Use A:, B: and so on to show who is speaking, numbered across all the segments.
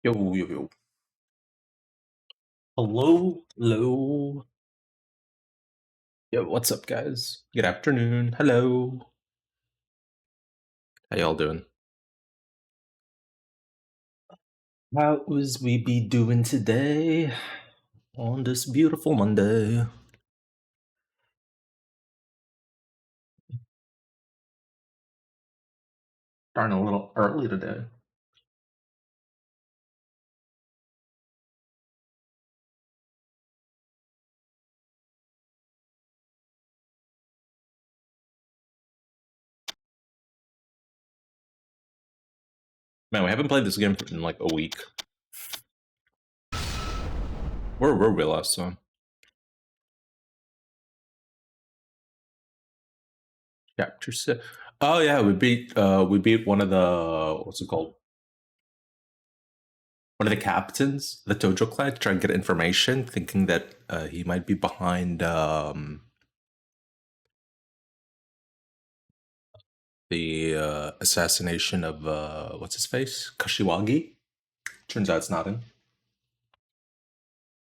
A: Yo, yo, yo. Hello, hello. Yo, what's up, guys? Good afternoon. Hello. How y'all doing? How was we be doing today on this beautiful Monday? Starting a little early today. Man, we haven't played this game in like a week. Where were we last time? Chapter 6. Oh yeah, we beat one of the what's it called? One of the captains, the Tojo clan, to try and get information, thinking that he might be behind the assassination of what's his face, Kashiwagi. Turns out it's not him.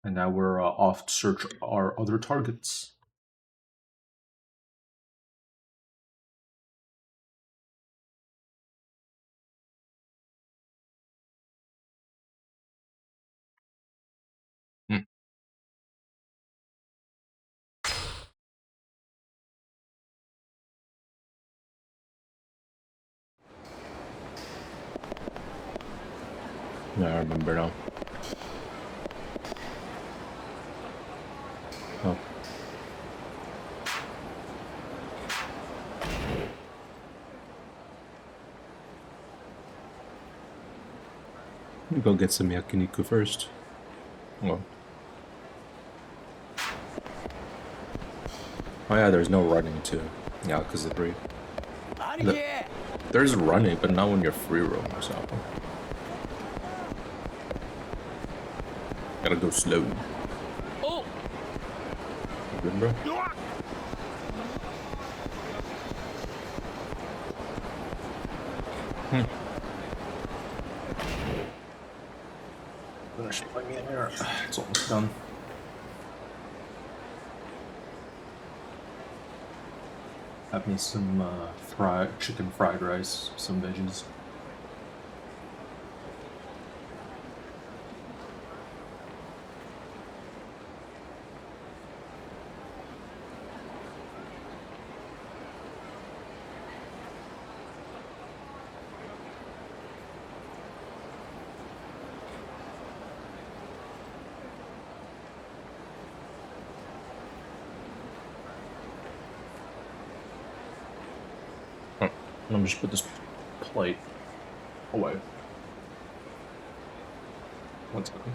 A: And now we're off to search our other targets. Hmm. Yeah, I remember now. Oh. Let me go get some yakiniku first. Oh. Oh yeah, there's no running too. Yakuza 3. There's running, but not when you're free roam or something. Gotta go slow.
B: Oh,
A: You good, bro? Finish playing in here. It's almost done. Have me some chicken fried rice, some veggies. Oh, let me just put this plate away. One second.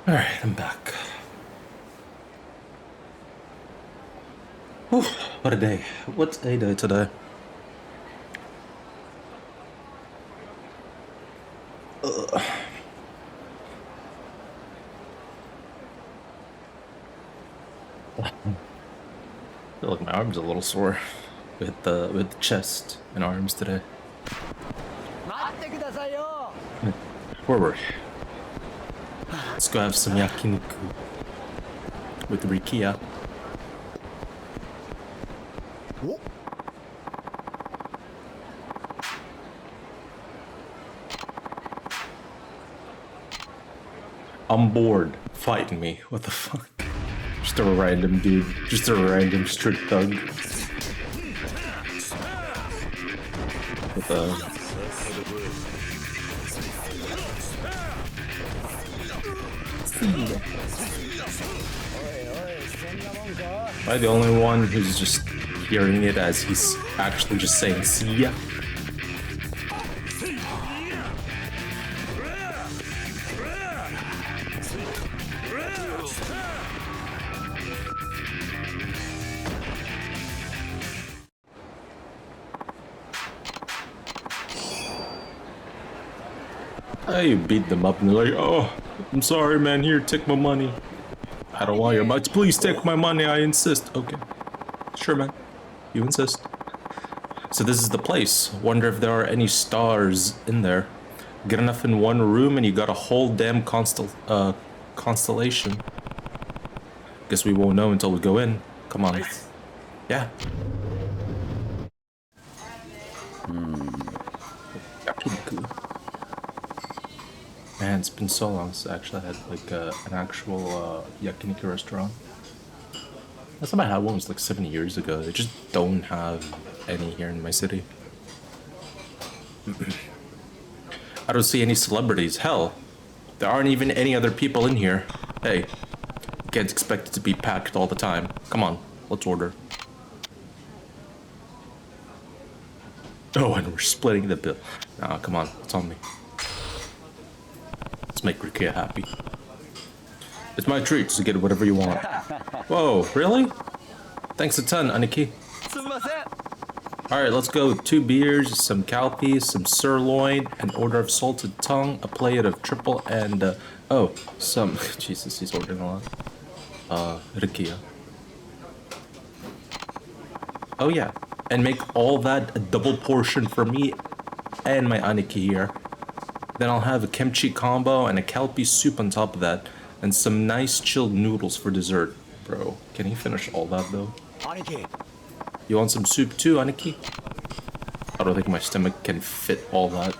A: Alright, I'm back. Whew, what a day. What's a day today? I feel like my arm's a little sore with chest and arms today. Where were we? Let's go have some yakiniku with Rikia. I'm bored fighting me. What the fuck? Just a random dude. Just a random street thug. What the... Am I the only one who's just hearing it as he's actually just saying see ya? You beat them up and they're like, oh, I'm sorry, man, here, take my money. I don't want your money. Please take my money, I insist. Okay. Sure, man. You insist. So this is the place. Wonder if there are any stars in there. Get enough in one room and you got a whole damn constellation. Guess we won't know until we go in. Come on. Yeah. Man, it's been so long since I actually had like an actual yakiniku restaurant. Last time I had one was like 7 years ago. They just don't have any here in my city. I don't see any celebrities. Hell, there aren't even any other people in here. Hey, can't expect it to be packed all the time. Come on, let's order. Oh, and we're splitting the bill. Nah, come on, it's on me. Let's make Rikia happy. It's my treat to get whatever you want. Whoa, really? Thanks a ton, Aniki. Alright, let's go. 2 beers, some cowpeas, some sirloin, an order of salted tongue, a plate of triple, and, oh, some... Jesus, he's ordering a lot. Rikia. Oh yeah, and make all that a double portion for me and my Aniki here. Then I'll have a kimchi combo and a kelpie soup on top of that, and some nice chilled noodles for dessert. Bro, can he finish all that though? Aniki. You want some soup too, Aniki? I don't think my stomach can fit all that.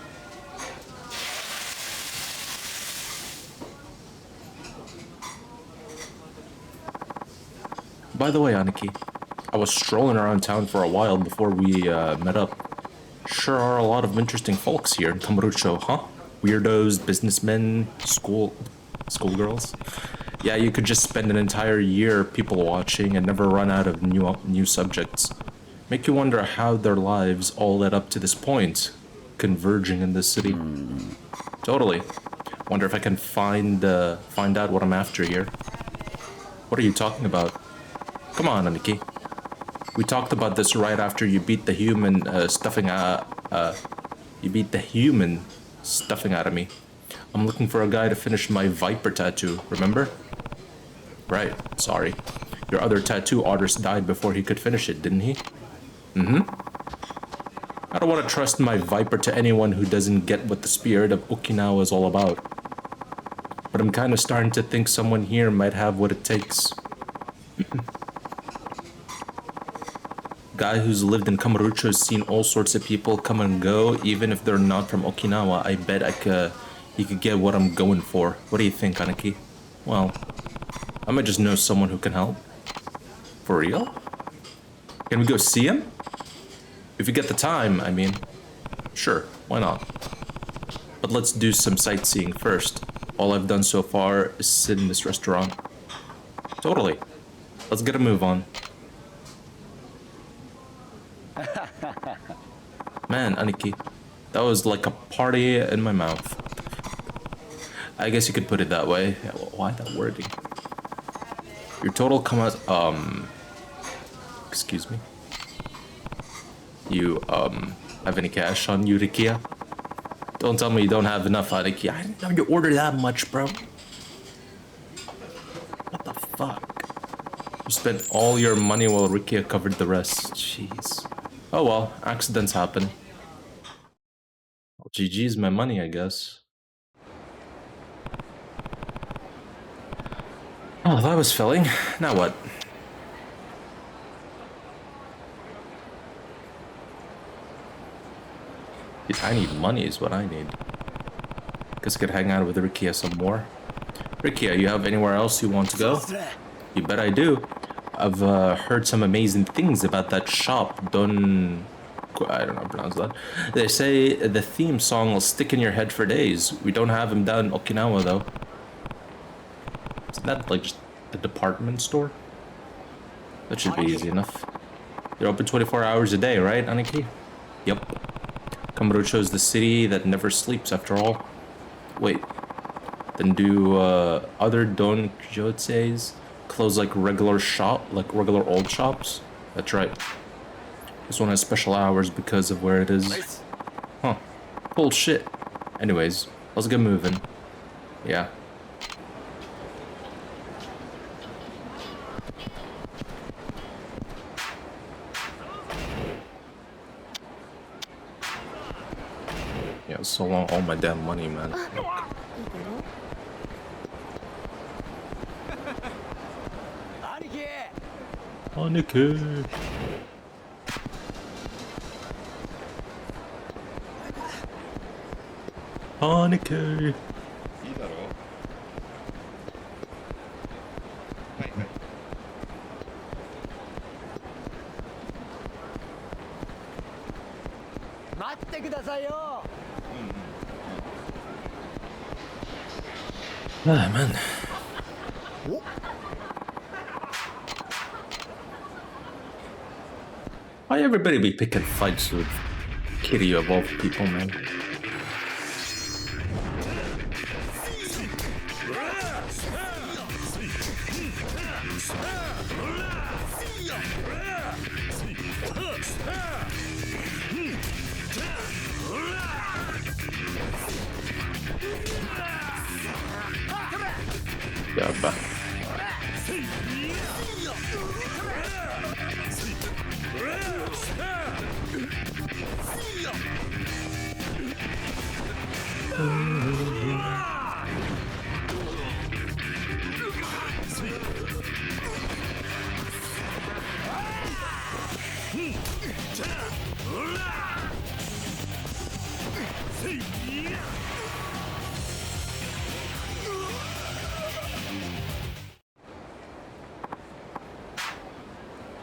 A: By the way, Aniki, I was strolling around town for a while before we met up. Sure are a lot of interesting folks here in Kamurocho, huh? Weirdos, businessmen, schoolgirls. Yeah, you could just spend an entire year people watching and never run out of new subjects. Make you wonder how their lives all led up to this point, converging in this city. Totally. Wonder if I can find out what I'm after here. What are you talking about? Come on, Aniki. We talked about this right after you beat the human stuffing out of me. I'm looking for a guy to finish my viper tattoo, remember? Right, sorry. Your other tattoo artist died before he could finish it, didn't he? Mm-hmm. I don't want to trust my viper to anyone who doesn't get what the spirit of Okinawa is all about. But I'm kind of starting to think someone here might have what it takes. Guy who's lived in Kamurocho has seen all sorts of people come and go, even if they're not from Okinawa. I bet he could get what I'm going for. What do you think, Aniki? Well, I might just know someone who can help. For real? Can we go see him? If we get the time, I mean. Sure, why not? But let's do some sightseeing first. All I've done so far is sit in this restaurant. Totally. Let's get a move on. Man, Aniki, that was like a party in my mouth. I guess you could put it that way. Yeah, well, why that wording? Your total come out, excuse me. You, have any cash on you, Rikia? Don't tell me you don't have enough on Rikia. I didn't know you ordered that much, bro. What the fuck? You spent all your money while Rikia covered the rest. Jeez. Oh well, accidents happen. Well, GG's my money, I guess. Oh, that was filling. Now what? I need money is what I need. Guess I could hang out with Rikia some more. Rikia, you have anywhere else you want to go? You bet I do. I've heard some amazing things about that shop. I don't know how to pronounce that. They say the theme song will stick in your head for days. We don't have him down in Okinawa though. Isn't that like just the department store? That should be easy enough. You're open 24 hours a day, right, Aniki? Yep. Kamurocho is the city that never sleeps after all. Wait. Then do other Don Quixotes close like regular old shops? That's right. This one has special hours because of where it is. Huh. Bullshit. Anyways, let's get moving. Yeah. Yeah, so long all my damn money, man. Aniki. Aniki.
B: 待ってくださいよ。
A: Ah, man. Why everybody be picking fights with Kiryu of all people, man? Yeah, but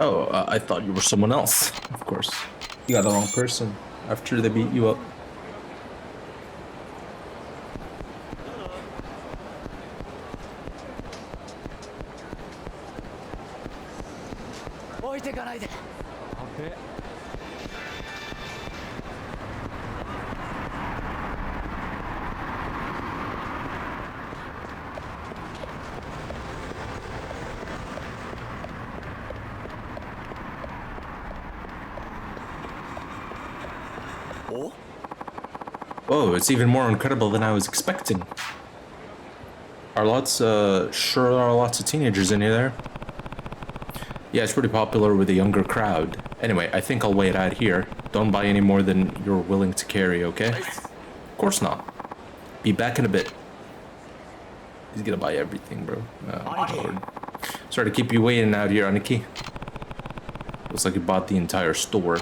A: oh, I thought you were someone else. Of course, you got the wrong person after they beat you up. Whoa, it's even more incredible than I was expecting. Sure are lots of teenagers in here. Yeah, it's pretty popular with the younger crowd. Anyway, I think I'll wait out here. Don't buy any more than you're willing to carry, okay? Of course not. Be back in a bit. He's gonna buy everything, bro. Oh, Lord. Sorry to keep you waiting out here, Aniki. Looks like you bought the entire store.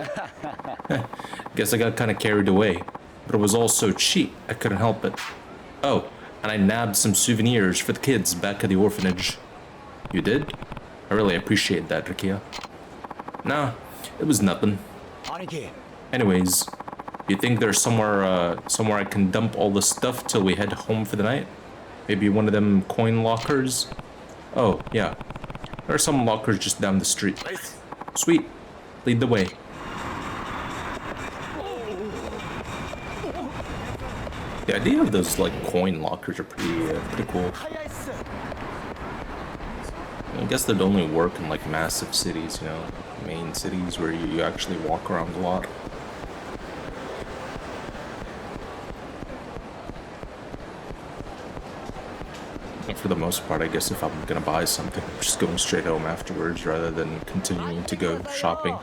A: Guess I got kind of carried away. But it was all so cheap, I couldn't help it. Oh, and I nabbed some souvenirs for the kids back at the orphanage. You did? I really appreciate that, Rikia. Nah, it was nothing. Anyways, you think there's somewhere I can dump all the stuff till we head home for the night? Maybe one of them coin lockers? Oh, yeah. There are some lockers just down the street. Sweet. Lead the way. The idea of those like coin lockers are pretty cool. I guess they'd only work in like massive cities, you know, main cities where you actually walk around a lot. But for the most part, I guess if I'm gonna buy something, I'm just going straight home afterwards rather than continuing to go shopping.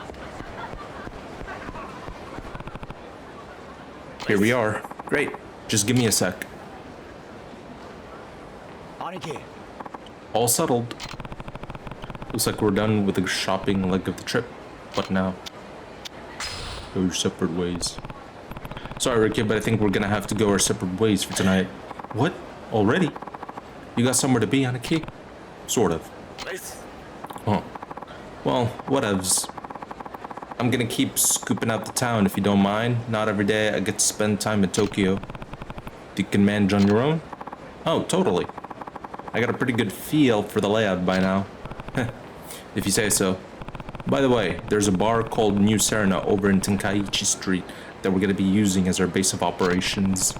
A: Here we are. Great. Just give me a sec. All settled. Looks like we're done with the shopping leg of the trip. What now? Go separate ways. Sorry, Ricky, but I think we're gonna have to go our separate ways for tonight. What? Already? You got somewhere to be, Aniki? Sort of. Huh. Well, whatevs. I'm gonna keep scooping out the town if you don't mind. Not every day I get to spend time in Tokyo. You can manage on your own? Oh, totally. I got a pretty good feel for the layout by now. If you say so. By the way, there's a bar called New Serena over in Tenkaichi Street that we're gonna be using as our base of operations.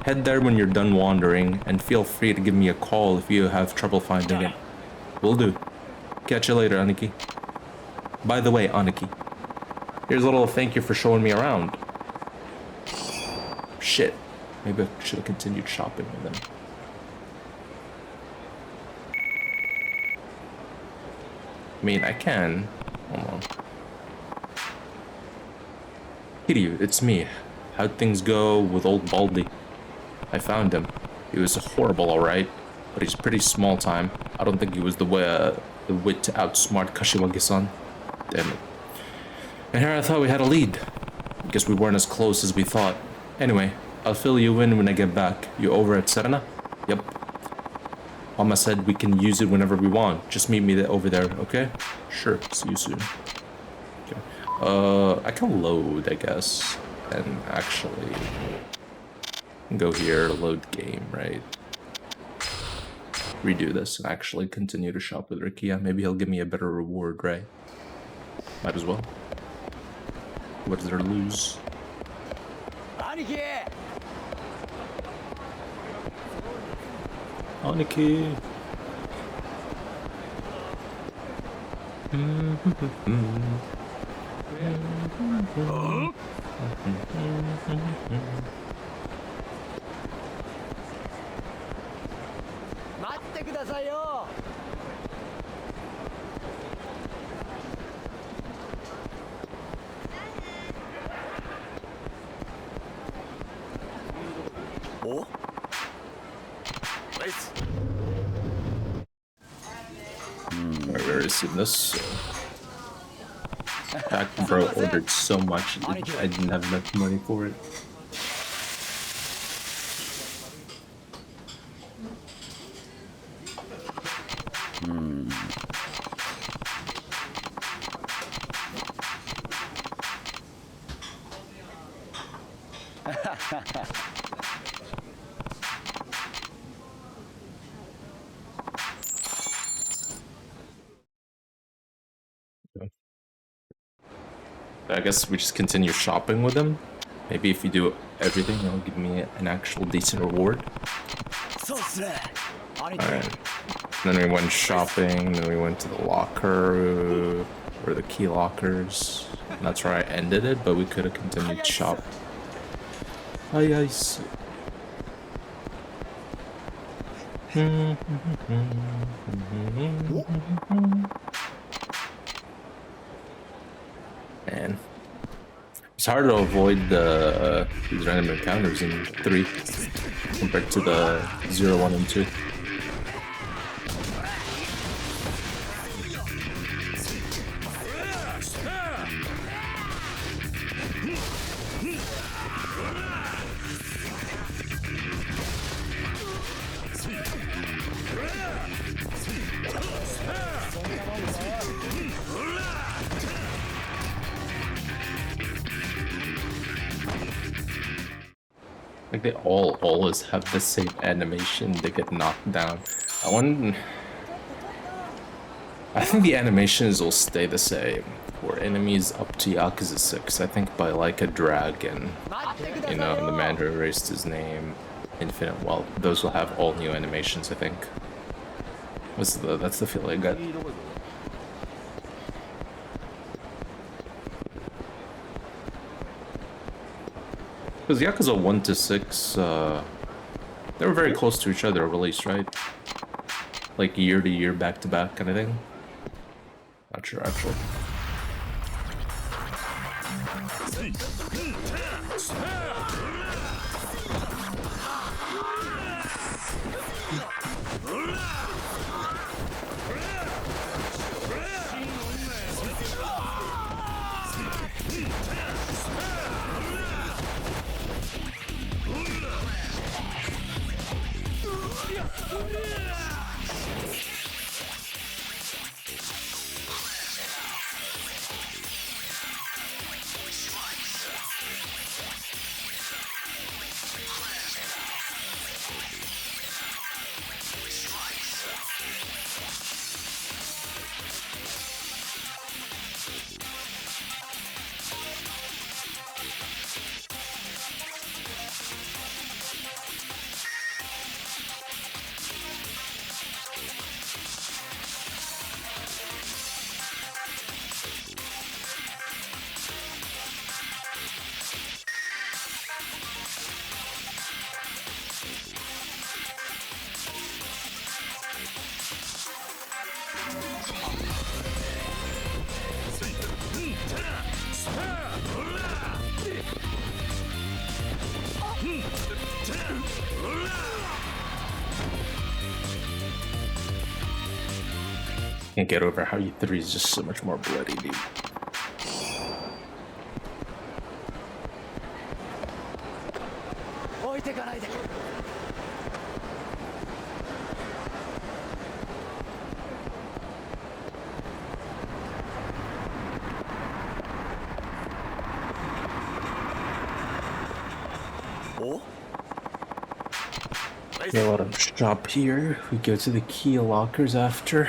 A: Head there when you're done wandering, and feel free to give me a call if you have trouble finding it. Will do. Catch you later, Aniki. By the way, Aniki, here's a little thank you for showing me around. Shit. Maybe I should have continued shopping with him. I mean, I can. Hold on. Kiryu, it's me. How'd things go with old Baldy? I found him. He was horrible, alright, but he's pretty small time. I don't think he was the wit to outsmart Kashiwagi-san. Damn it. And here I thought we had a lead. Guess we weren't as close as we thought. Anyway, I'll fill you in when I get back. You over at Serena? Yep. Mama said we can use it whenever we want. Just meet me over there, okay? Sure, see you soon. Okay. I can load, I guess. And actually go here, load game, right? Redo this and actually continue to shop with Ricky. Yeah, maybe he'll give me a better reward, right? Might as well. What does there lose? Aniki. I've already seen this. Back bro ordered so much, I didn't have enough money for it. I guess we just continue shopping with him. Maybe if you do everything, he'll give me an actual decent reward. Alright. Then we went shopping, then we went to the locker, or the key lockers. And that's where I ended it, but we could have continued to shop. Ice. Man, it's hard to avoid these random encounters in 3 compared to the 0, 1, and 2. Like they all always have the same animation. They get knocked down. I think the animations will stay the same. for enemies up to Yakuza 6, I think by like a dragon, you know, the man who erased his name, Infinite Wealth. Those will have all new animations, I think. That's the feel I got. Because Yakuza 1 to 6, they were very close to each other release, right? Like year to year, back to back kind of thing. Not sure actually. Can't get over how U3 is just so much more bloody, dude. Okay, let him shop here. We go to the key lockers after.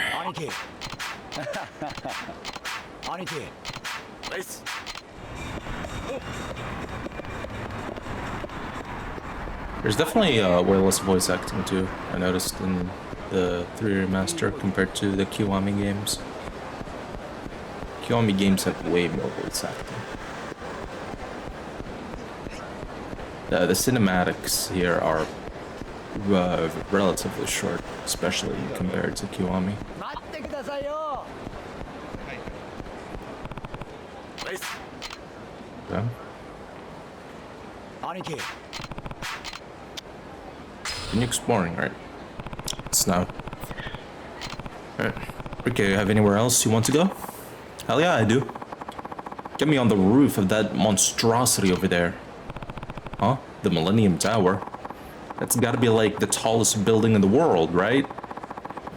A: There's definitely way less voice acting too, I noticed in the 3 remaster compared to the Kiwami games. Kiwami games have way more voice acting. The cinematics here are relatively short, especially compared to Kiwami. Okay. Continue exploring, right? It's now. Alright. Okay, you have anywhere else you want to go? Hell yeah, I do. Get me on the roof of that monstrosity over there. Huh? The Millennium Tower? That's gotta be like the tallest building in the world, right?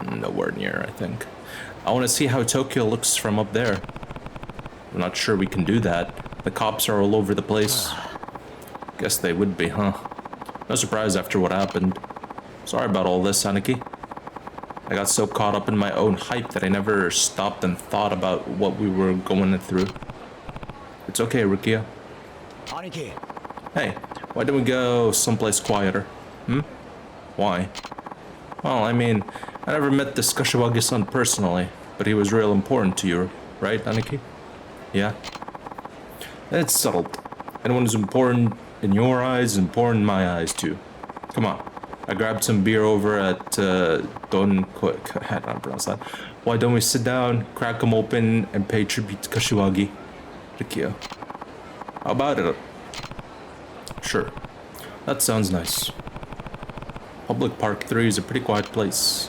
A: Nowhere near, I think. I want to see how Tokyo looks from up there. I'm not sure we can do that. The cops are all over the place. Guess they would be, huh? No surprise after what happened. Sorry about all this, Aniki. I got so caught up in my own hype that I never stopped and thought about what we were going through. It's okay, Rukia.
B: Aniki.
A: Hey, why don't we go someplace quieter? Why? Well, I mean, I never met this Kashiwagi-san personally, but he was real important to you, right, Aniki? Yeah? It's settled. Anyone who's important in your eyes is important in my eyes, too. Come on. I grabbed some beer over at Don... I don't pronounce that. Why don't we sit down, crack them open, and pay tribute to Kashiwagi? Rikio. How about it? Sure. That sounds nice. Public Park 3 is a pretty quiet place.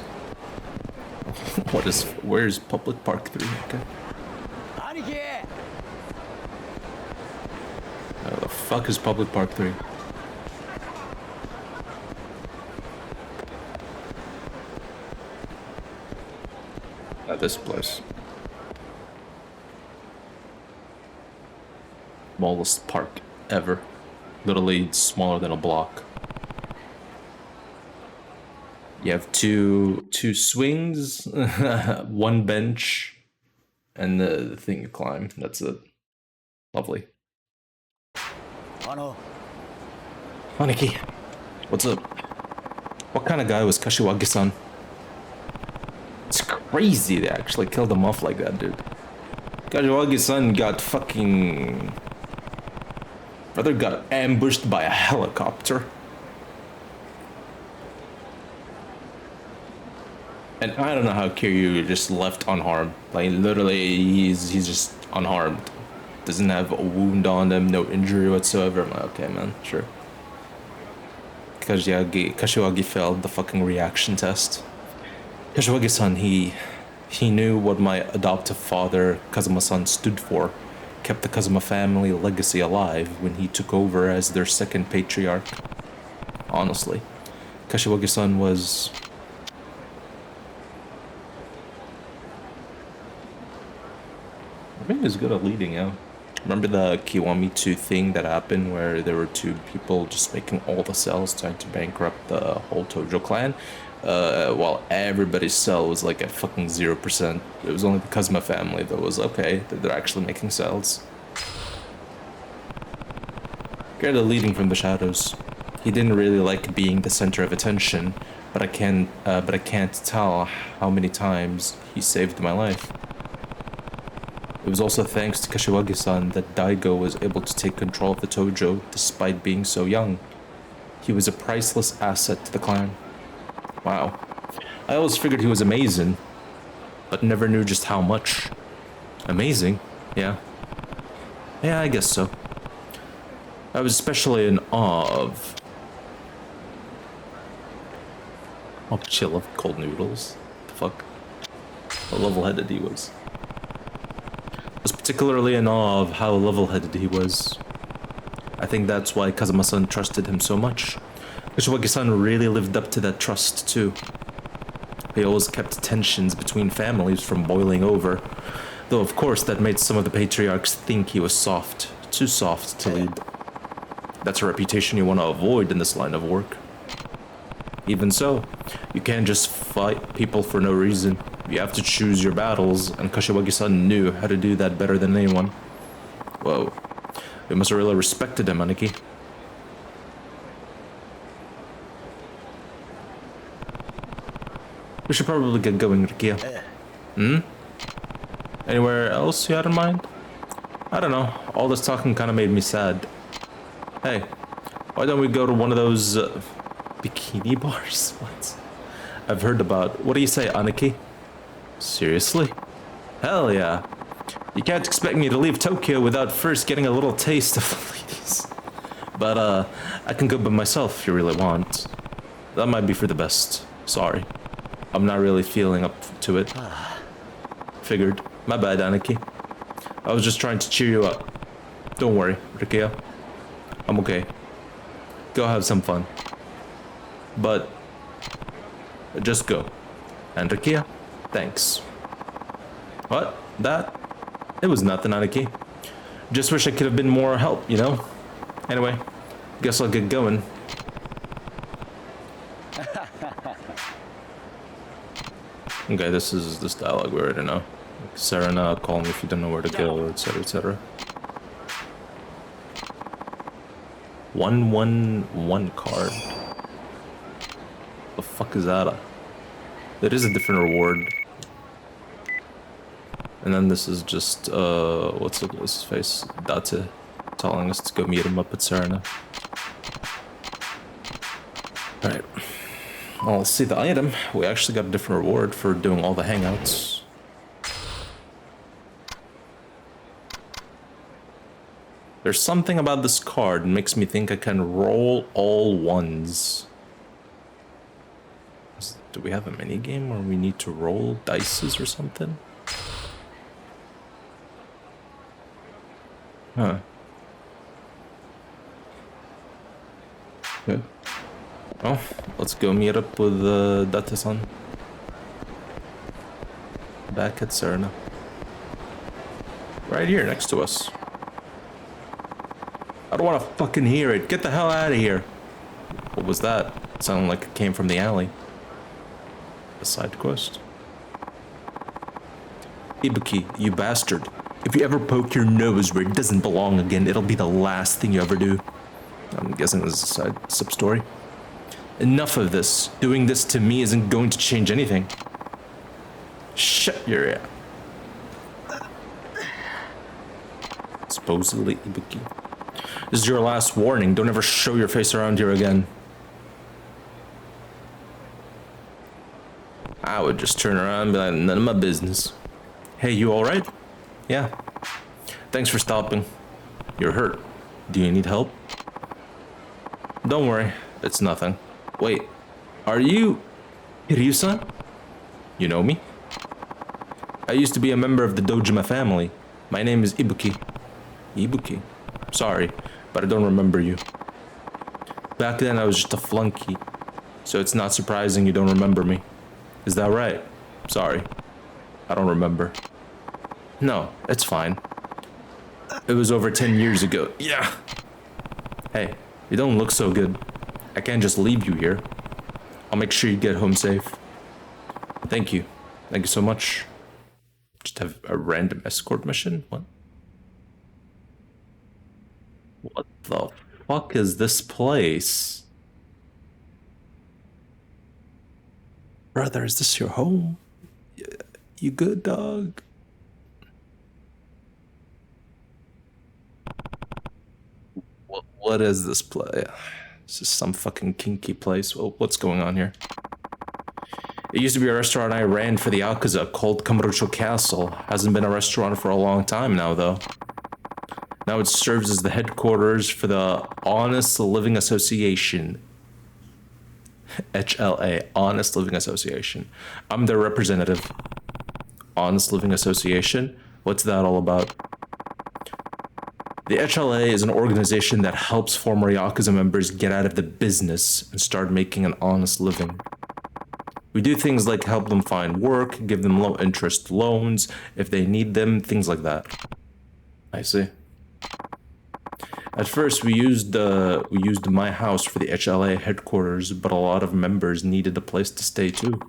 A: Where's Public Park 3? Okay. The fuck is Public Park 3? At this place. Smallest park ever. Literally smaller than a block. You have two swings, one bench, And the thing you climb. That's it. Lovely.
B: あの
A: Aniki, what's up? What kind of guy was Kashiwagi-san? It's crazy they actually killed him off like that, dude. Kashiwagi-san got fucking... Brother got ambushed by a helicopter. And I don't know how Kiryu just left unharmed. Like, literally, he's just unharmed. Doesn't have a wound on him, no injury whatsoever. I'm like, okay, man, sure. Kashiwagi failed the fucking reaction test. Kashiwagi-san, he knew what my adoptive father, Kazuma-san, stood for. Kept the Kazuma family legacy alive when he took over as their second patriarch. Honestly, Kashiwagi-san was... I think he's good at leading out. Remember the Kiwami 2 thing that happened where there were two people just making all the cells trying to bankrupt the whole Tojo clan? While everybody's cell was like at fucking 0%. It was only the Kazuma family that was okay, that they're actually making cells. Get a leading from the shadows. He didn't really like being the center of attention, but I can't tell how many times he saved my life. It was also thanks to Kashiwagi-san that Daigo was able to take control of the Tojo despite being so young. He was a priceless asset to the clan. Wow. I always figured he was amazing, but never knew just how much. Amazing? Yeah. Yeah, I guess so. I was especially in awe of... Oh, chill of cold noodles. The fuck? How level-headed he was. I was particularly in awe of how level-headed he was. I think that's why Kazuma-san trusted him so much. Kashiwagi-san really lived up to that trust, too. He always kept tensions between families from boiling over, though of course that made some of the patriarchs think he was soft, too soft to lead. That's a reputation you want to avoid in this line of work. Even so, you can't just fight people for no reason. You have to choose your battles, and Kashiwagi-san knew how to do that better than anyone. Whoa. You must have really respected him, Aniki. We should probably get going, Rikia. Anywhere else you had in mind? I don't know. All this talking kind of made me sad. Hey, why don't we go to one of those bikini bars? What? I've heard about. What do you say, Aniki? Seriously? Hell yeah. You can't expect me to leave Tokyo without first getting a little taste of the ladies. But I can go by myself if you really want. That might be for the best. Sorry. I'm not really feeling up to it. Figured. My bad, Aniki. I was just trying to cheer you up. Don't worry, Rikia. I'm okay. Go have some fun. But just go. And Rikia, thanks. What? That? It was nothing, Aniki. Just wish I could have been more help, you know? Anyway, guess I'll get going. Okay, this is this dialogue we already know. Like, Serena, call me if you don't know where to go, etc, etc. 111 card. The fuck is that? It is a different reward. And then this is just, what's his face? Date telling us to go meet him up at Serena. Alright. Well, let's see the item. We actually got a different reward for doing all the hangouts. There's something about this card that makes me think I can roll all ones. Do we have a mini game where we need to roll dices or something? Huh. Okay. Well, let's go meet up with Date-san. Back at Serena. Right here next to us. I don't want to fucking hear it. Get the hell out of here. What was that? It sounded like it came from the alley. A side quest. Ibuki, you bastard. If you ever poke your nose where it doesn't belong again, it'll be the last thing you ever do. I'm guessing this is a sub story. Enough of this. Doing this to me isn't going to change anything. Shut your ass. Supposedly Ibuki. This is your last warning. Don't ever show your face around here again. I would just turn around and be like, none of my business. Hey, you alright? Yeah. Thanks for stopping. You're hurt. Do you need help? Don't worry. It's nothing. Wait. Are you... Hiryu-san? You know me? I used to be a member of the Dojima family. My name is Ibuki. Ibuki? Sorry, but I don't remember you. Back then I was just a flunky, so it's not surprising you don't remember me. Is that right? Sorry. I don't remember. No, it's fine. It was over 10 years ago. Yeah. Hey, you don't look so good. I can't just leave you here. I'll make sure you get home safe. Thank you. Thank you so much. Just have a random escort mission? What? What the fuck is this place? Brother, is this your home? You good, dog? What is this place? This is some fucking kinky place. Well, what's going on here? It used to be a restaurant I ran for the Yakuza called Kamurocho Castle. Hasn't been a restaurant for a long time now, though. Now it serves as the headquarters for the Honest Living Association. HLA, Honest Living Association. I'm their representative. Honest Living Association? What's that all about? The HLA is an organization that helps former Yakuza members get out of the business and start making an honest living. We do things like help them find work, give them low interest loans if they need them, things like that. I see. At first, we used my house for the HLA headquarters, but a lot of members needed a place to stay too.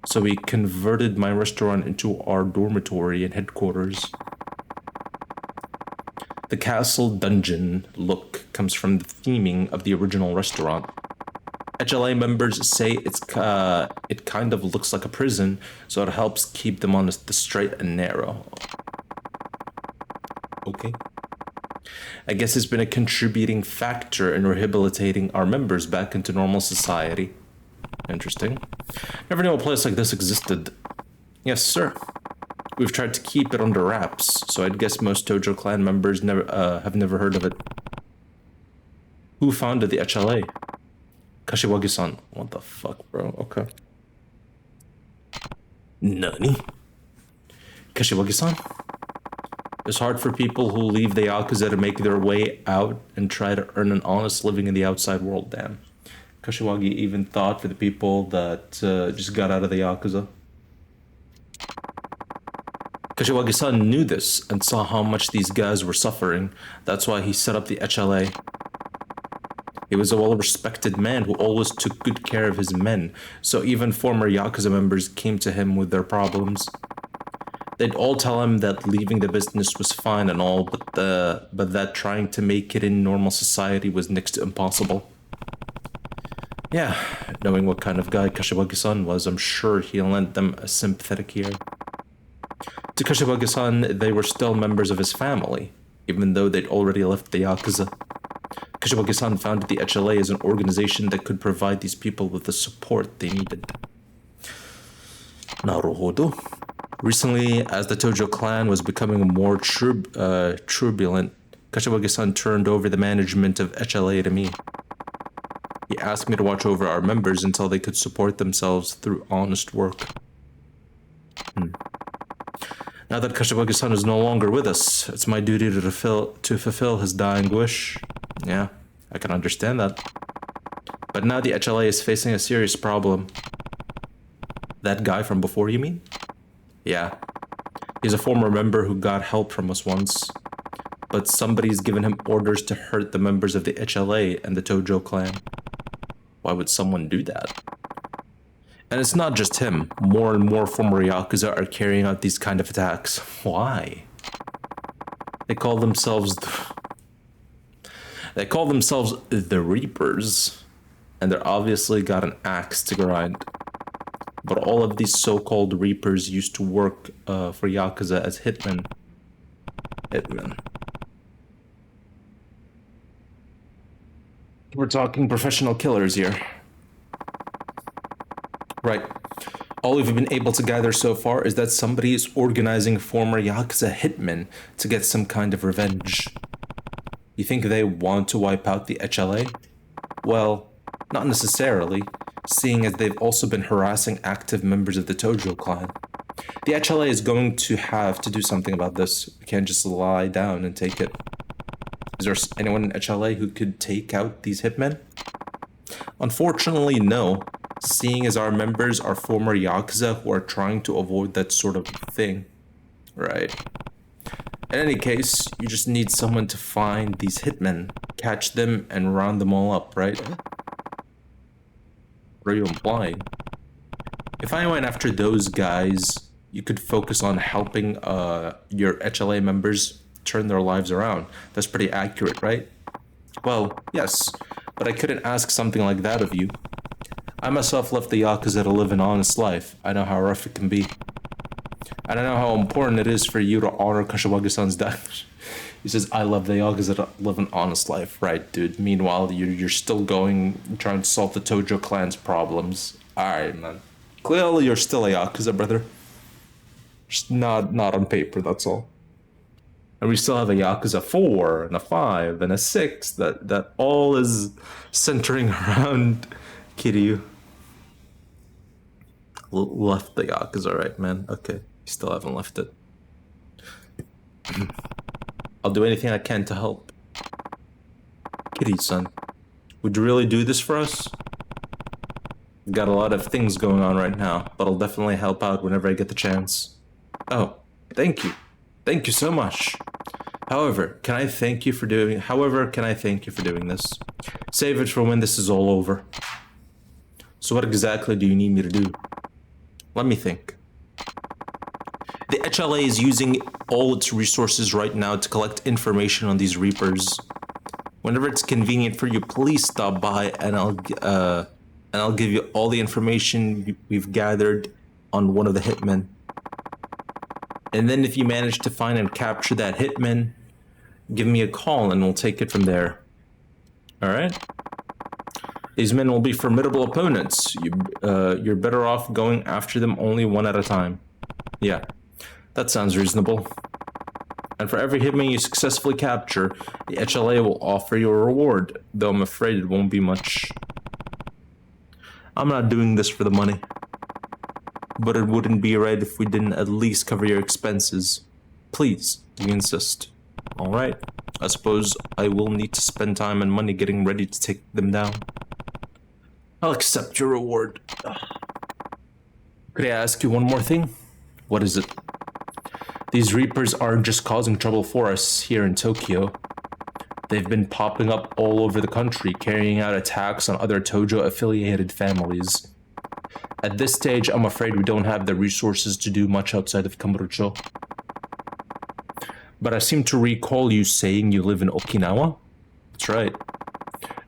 A: So we converted my restaurant into our dormitory and headquarters. The castle dungeon look comes from the theming of the original restaurant. HLA members say it kind of looks like a prison, so it helps keep them on the straight and narrow. Okay. I guess it's been a contributing factor in rehabilitating our members back into normal society. Interesting. Never knew a place like this existed. Yes, sir. We've tried to keep it under wraps, so I'd guess most Tojo clan members have never heard of it. Who founded the HLA? Kashiwagi-san. What the fuck, bro? Okay. Nani? Kashiwagi-san? It's hard for people who leave the Yakuza to make their way out and try to earn an honest living in the outside world, damn. Kashiwagi even thought for the people that just got out of the Yakuza. Kashiwagi-san knew this and saw how much these guys were suffering. That's why he set up the HLA. He was a well-respected man who always took good care of his men, so even former Yakuza members came to him with their problems. They'd all tell him that leaving the business was fine and all, but that trying to make it in normal society was next to impossible. Yeah, knowing what kind of guy Kashiwagi-san was, I'm sure he lent them a sympathetic ear. To Kashiwagi-san, they were still members of his family, even though they'd already left the Yakuza. Kashiwagi-san founded the HLA as an organization that could provide these people with the support they needed. Naruhodo. Recently, as the Tojo clan was becoming more turbulent, Kashiwagi-san turned over the management of HLA to me. He asked me to watch over our members until they could support themselves through honest work. Now that Kashiwagi-san is no longer with us, it's my duty to fulfill his dying wish. Yeah, I can understand that. But now the HLA is facing a serious problem. That guy from before, you mean? Yeah. He's a former member who got help from us once. But somebody's given him orders to hurt the members of the HLA and the Tojo clan. Why would someone do that? And it's not just him. More and more former Yakuza are carrying out these kind of attacks. Why? They call themselves the Reapers, and they're obviously got an axe to grind. But all of these so-called Reapers used to work for Yakuza as hitmen. We're talking professional killers here. Right. All we've been able to gather so far is that somebody is organizing former Yakuza hitmen to get some kind of revenge. You think they want to wipe out the HLA? Well, not necessarily, seeing as they've also been harassing active members of the Tojo clan. The HLA is going to have to do something about this. We can't just lie down and take it. Is there anyone in HLA who could take out these hitmen? Unfortunately, no, seeing as our members are former Yakuza who are trying to avoid that sort of thing. Right. In any case, you just need someone to find these hitmen, catch them, and round them all up, right? What are you implying? If I went after those guys, you could focus on helping your HLA members turn their lives around. That's pretty accurate, right? Well, yes, but I couldn't ask something like that of you. I myself left the Yakuza to live an honest life. I know how rough it can be. And I know how important it is for you to honor Kashiwagi-san's death. He says, I love the Yakuza to live an honest life. Right, dude. Meanwhile, you're still trying to solve the Tojo clan's problems. Alright, man. Clearly, you're still a Yakuza, brother. Just not on paper, that's all. And we still have a Yakuza 4 and a 5 and a 6 that all is centering around Kiryu. Left the Yakuza, right, man? Okay, you still haven't left it. I'll do anything I can to help. Kiryu-san, would you really do this for us? We've got a lot of things going on right now, but I'll definitely help out whenever I get the chance. Oh, thank you. Thank you so much. However, can I thank you for doing this? Save it for when this is all over. So what exactly do you need me to do? Let me think. The HLA is using all its resources right now to collect information on these Reapers. Whenever it's convenient for you, please stop by and I'll give you all the information we've gathered on one of the hitmen. And then if you manage to find and capture that hitman, give me a call and we'll take it from there. Alright? These men will be formidable opponents. You're better off going after them only one at a time. Yeah, that sounds reasonable. And for every hitman you successfully capture, the HLA will offer you a reward, though I'm afraid it won't be much. I'm not doing this for the money. But it wouldn't be right if we didn't at least cover your expenses. Please, we insist. Alright, I suppose I will need to spend time and money getting ready to take them down. I'll accept your reward. Could I ask you one more thing? What is it? These Reapers aren't just causing trouble for us here in Tokyo. They've been popping up all over the country, carrying out attacks on other Tojo-affiliated families. At this stage, I'm afraid we don't have the resources to do much outside of Kamurocho. But I seem to recall you saying you live in Okinawa? That's right.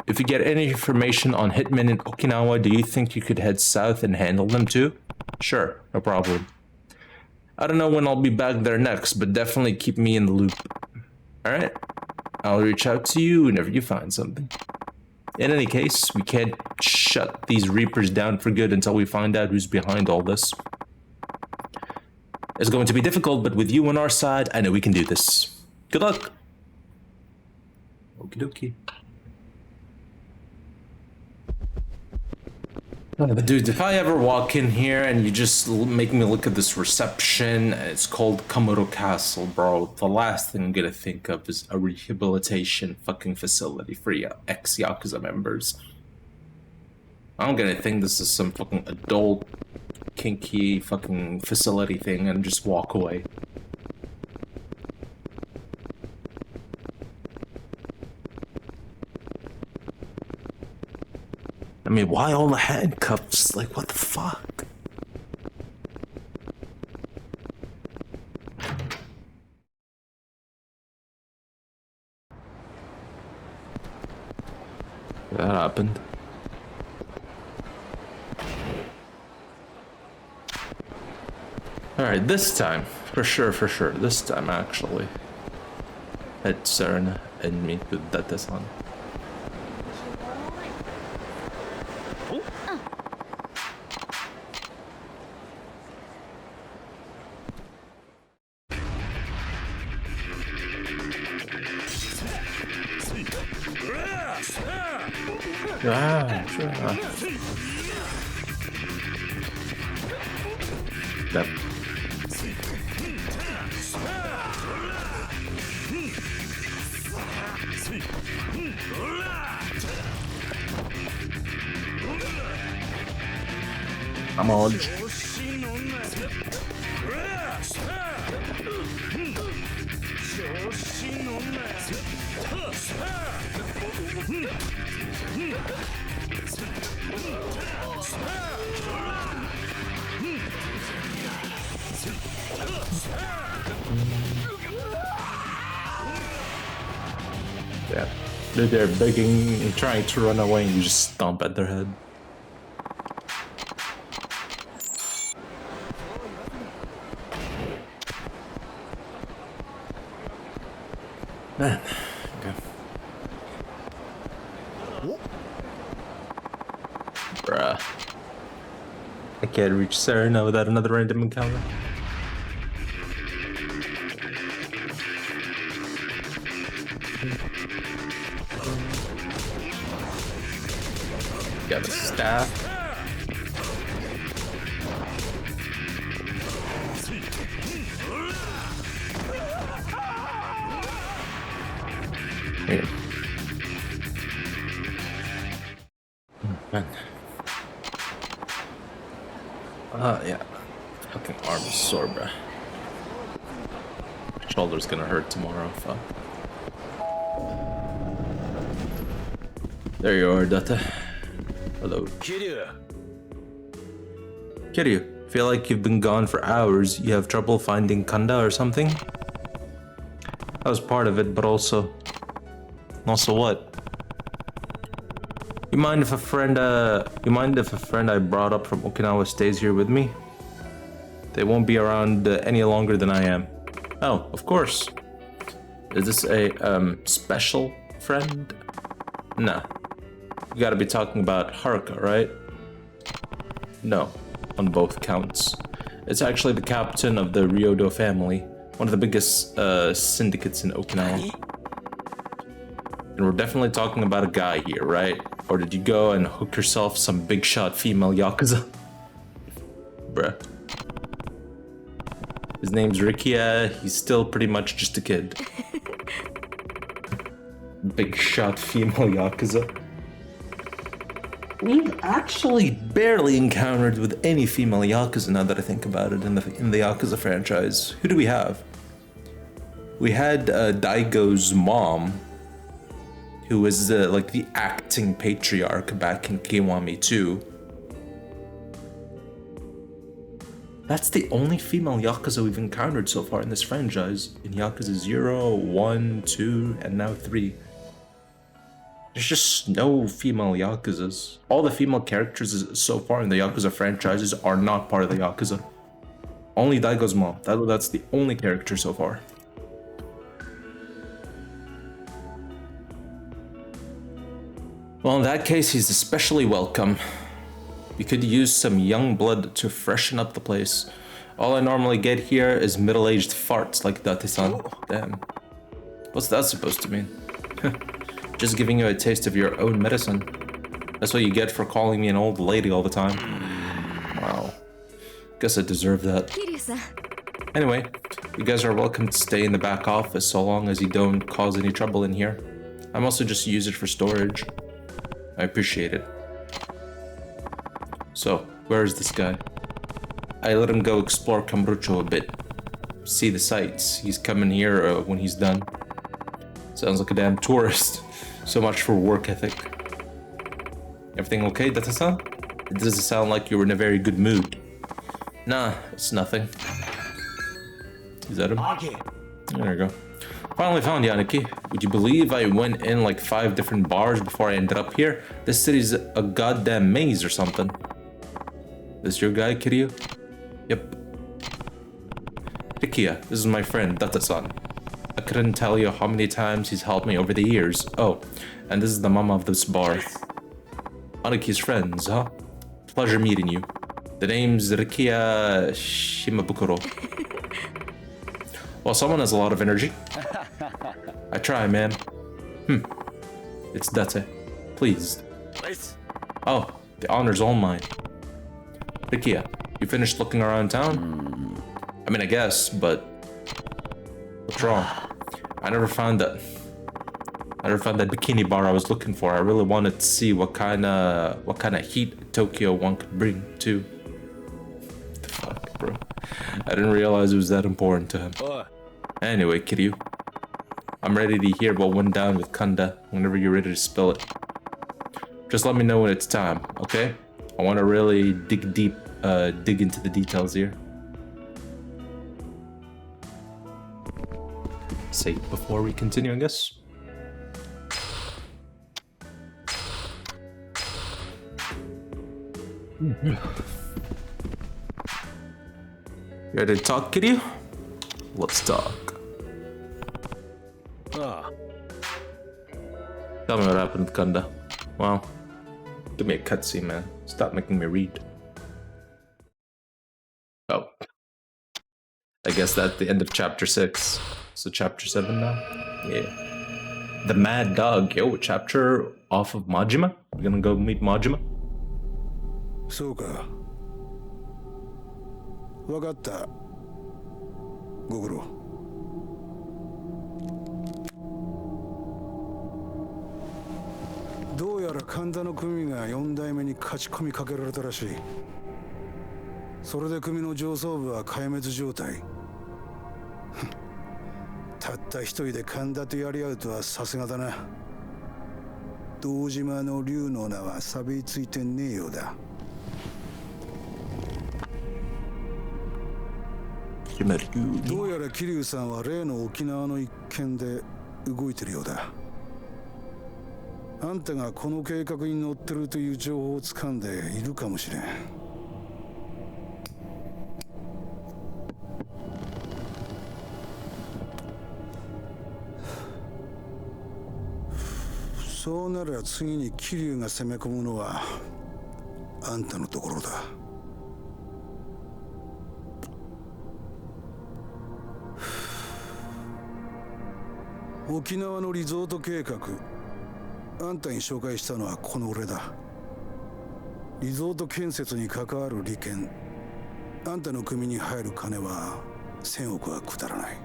A: If you get any information on hitmen in Okinawa, do you think you could head south and handle them too? Sure, no problem. I don't know when I'll be back there next, but definitely keep me in the loop. Alright? I'll reach out to you whenever you find something. In any case, we can't shut these Reapers down for good until we find out who's behind all this. It's going to be difficult, but with you on our side, I know we can do this. Good luck! Okie dokie. But dude, if I ever walk in here and you just make me look at this reception, it's called Kamuro Castle, bro. The last thing I'm gonna think of is a rehabilitation fucking facility for ex-Yakuza members. I'm gonna think this is some fucking adult, kinky fucking facility thing and just walk away. mean, why all the handcuffs? Like, what the fuck? That happened. Alright, this time. For sure. This time, actually. At CERN and meet with Data-san. Ah, sure. That. I'm on. Yeah. They're begging and trying to run away and you just stomp at their head. Man. Okay. Bruh. I can't reach Serena without another random encounter. Got a staff. Here. Man. Yeah. Fucking arm is sore, bruh. Shoulder's gonna hurt tomorrow, fuck. There you are, Data. Hello.
B: Kiryu.
A: Kiryu, feel like you've been gone for hours. You have trouble finding Kanda or something? That was part of it, but also what? You mind if a friend I brought up from Okinawa stays here with me? They won't be around any longer than I am. Oh, of course. Is this a special friend? Nah. You gotta be talking about Haruka, right? No, on both counts. It's actually the captain of the Ryodo family, one of the biggest syndicates in Okinawa. And we're definitely talking about a guy here, right? Or did you go and hook yourself some big shot female Yakuza? Bruh. His name's Rikia, he's still pretty much just a kid. Big shot female Yakuza. We've actually barely encountered with any female Yakuza now that I think about it in the Yakuza franchise. Who do we have? We had Daigo's mom, who was like the acting patriarch back in Kiwami 2. That's the only female Yakuza we've encountered so far in this franchise. In Yakuza 0, 1, 2, and now 3. There's just no female Yakuzas. All the female characters so far in the Yakuza franchises are not part of the Yakuza. Only Daigo's mom. That's the only character so far. Well, in that case, he's especially welcome. We could use some young blood to freshen up the place. All I normally get here is middle-aged farts like Date-san. Damn. What's that supposed to mean? Just giving you a taste of your own medicine. That's what you get for calling me an old lady all the time. Wow. Guess I deserve that. Anyway, you guys are welcome to stay in the back office so long as you don't cause any trouble in here. I'm also just use it for storage. I appreciate it. So, where is this guy? I let him go explore Kamurocho a bit. See the sights. He's coming here when he's done. Sounds like a damn tourist. So much for work ethic. Everything okay, Data-san? It doesn't sound like you were in a very good mood. Nah, it's nothing. Is that him? There you go. Finally found you, Aniki. Would you believe I went in like 5 different bars before I ended up here? This city's a goddamn maze or something. This your guy, Kiryu? Yep. Rikia, this is my friend, Data-san. I couldn't tell you how many times he's helped me over the years. Oh, and this is the mama of this bar. Aniki's friends, huh? Pleasure meeting you. The name's Rikia Shimabukuro. Well, someone has a lot of energy. I try, man. It's Date. Pleased. Oh, the honor's all mine. Rikia, you finished looking around town? I mean, I guess, but what's wrong? I never found that bikini bar I was looking for. I really wanted to see what kind of heat Tokyo one could bring too. The fuck, bro? I didn't realize it was that important to him. Anyway, Kiryu, I'm ready to hear what went down with Kanda whenever you're ready to spill it. Just let me know when it's time, okay? I want to really dig into the details here. Say before we continue, I guess. You ready to talk, Kiryu? Let's talk. Tell me what happened with Kanda. Wow. Give me a cutscene, man. Stop making me read. Oh. I guess that's the end of chapter 6. So chapter 7 now? Yeah. The Mad Dog. Yo, chapter off of Majima? We're gonna go meet Majima?
C: そうか。わかった。ご苦労。どうやら神田の組が4代目に勝ち込みかけられたらしい。それで組の上層部は壊滅状態。たった一人で神田とやり合うとはさすがだな。堂島の竜の名は錆びついてねえようだ。どうやら桐生さんは例の沖縄の一件で動いてるようだ。あんたがこの計画に乗ってるという情報を掴んでいるかもしれん。そうなら次に桐生が攻め込むのはあんたのところだ。沖縄のリゾート計画、あんたに紹介したのはこの俺だ。リゾート建設に関わる利権、あんたの組に入る金は1000億は下らない。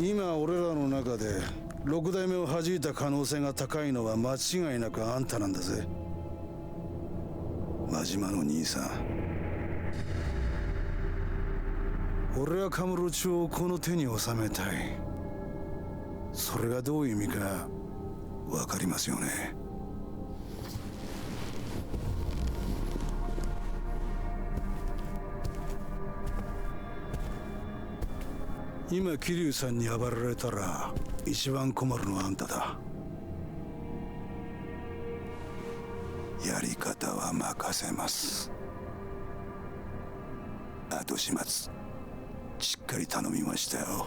C: 今俺らの中で6代目を弾いた可能性が高いのは間違いなくあんたなんだぜ。真島の兄さん。俺はカムロ町をこの手に収めたい。それがどういう意味か分かりますよね。今桐生さんに暴られたら一番困るのはあんただ。やり方は任せます。後始末しっかり頼みましたよ。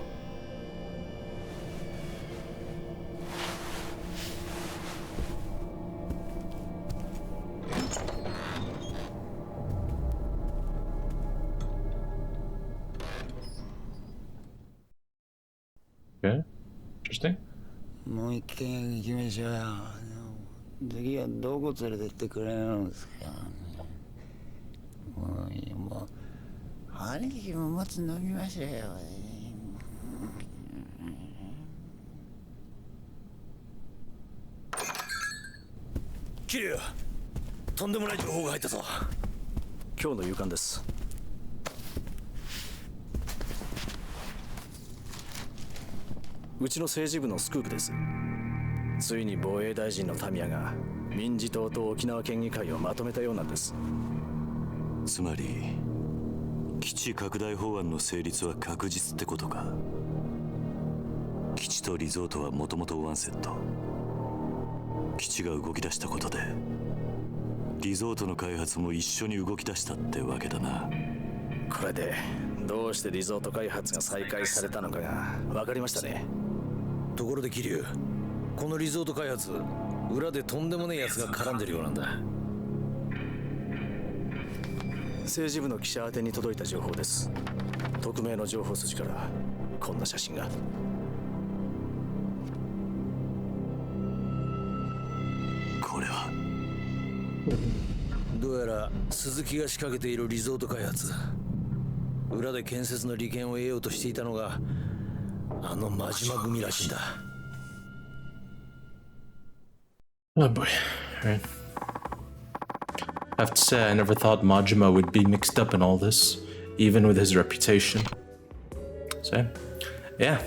A: Okay. Interesting.
B: もう一軒行きましょうよ。次はどこ連れてってくれるんですか。もう兄貴ももつ飲みましょうよ。
D: 桐生、とんでもない情報が入ったぞ。今日の夕刊です。うちの政治部のスクープです。ついに防衛大臣のタミヤが民事党と沖縄県議会をまとめたようなんです。
E: つまり基地拡大法案の成立は確実ってことか。基地とリゾートはもともとワンセット。基地が動き出したことでリゾートの開発も一緒に動き出したってわけだな。
D: これでどうしてリゾート開発が再開されたのかが分かりましたね。ところで桐生、このリゾート開発、裏でとんでもねえやつが絡んでるようなんだ。政治部の記者宛てに届いた情報です。匿名の情報筋からこんな写真が。
E: これは
D: どうやら鈴木が仕掛けているリゾート開発、裏で建設の利権を得ようとしていたのがあの真島組らしいんだ。
A: Oh boy. Alright. I have to say, I never thought Majima would be mixed up in all this, even with his reputation. So, yeah.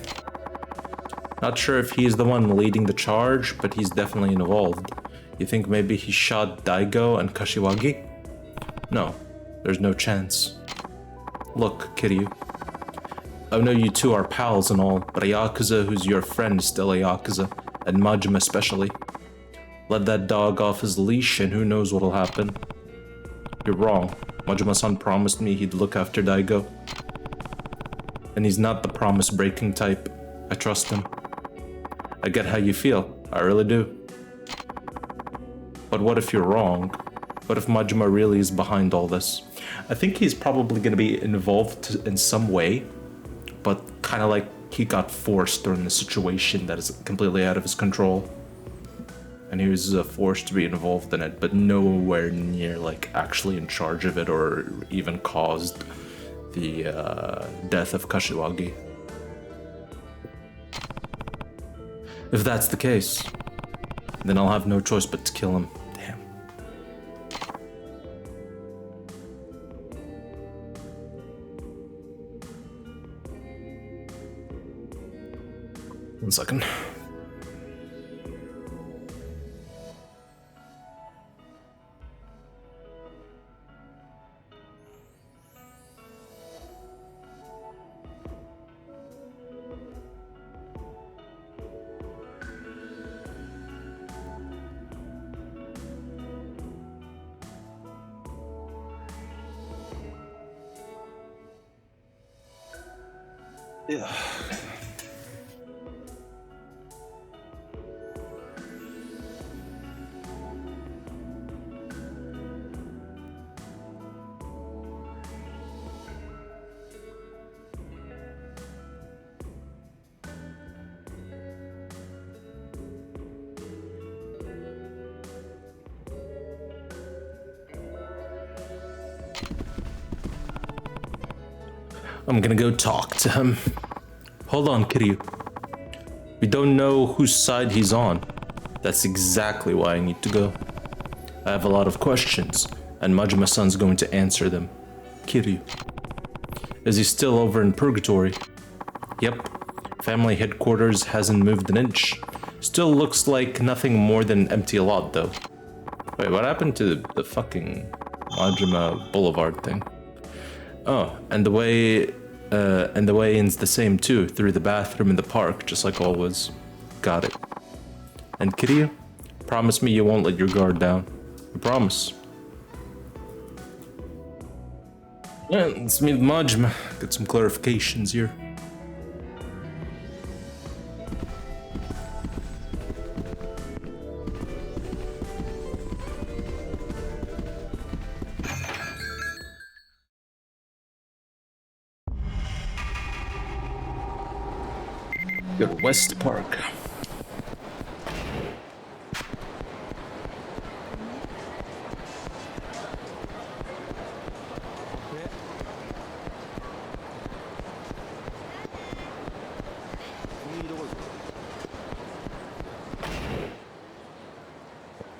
A: Not sure if he's the one leading the charge, but he's definitely involved. You think maybe he shot Daigo and Kashiwagi? No, there's no chance. Look, Kiryu. I know you two are pals and all, but a Yakuza who's your friend is still a Yakuza, and Majima especially. Let that dog off his leash and who knows what'll happen. You're wrong. Majima-san promised me he'd look after Daigo. And he's not the promise-breaking type. I trust him. I get how you feel. I really do. But what if you're wrong? What if Majima really is behind all this? I think he's probably going to be involved in some way, but kind of like he got forced during the situation that is completely out of his control. And he was forced to be involved in it, but nowhere near like actually in charge of it or even caused the death of Kashiwagi. If that's the case, then I'll have no choice but to kill him. Damn. One second. Yeah. I'm gonna go talk to him. Hold on, Kiryu. We don't know whose side he's on. That's exactly why I need to go. I have a lot of questions, and Majima-san's going to answer them. Kiryu. Is he still over in Purgatory? Yep. Family headquarters hasn't moved an inch. Still looks like nothing more than an empty lot, though. Wait, what happened to the fucking Majima Boulevard thing? Oh, and the way in's the same too, through the bathroom in the park, just like always. Got it. And Kiryu, promise me you won't let your guard down. I promise. Yeah, let's meet Majima. Get some clarifications here. Go to West Park.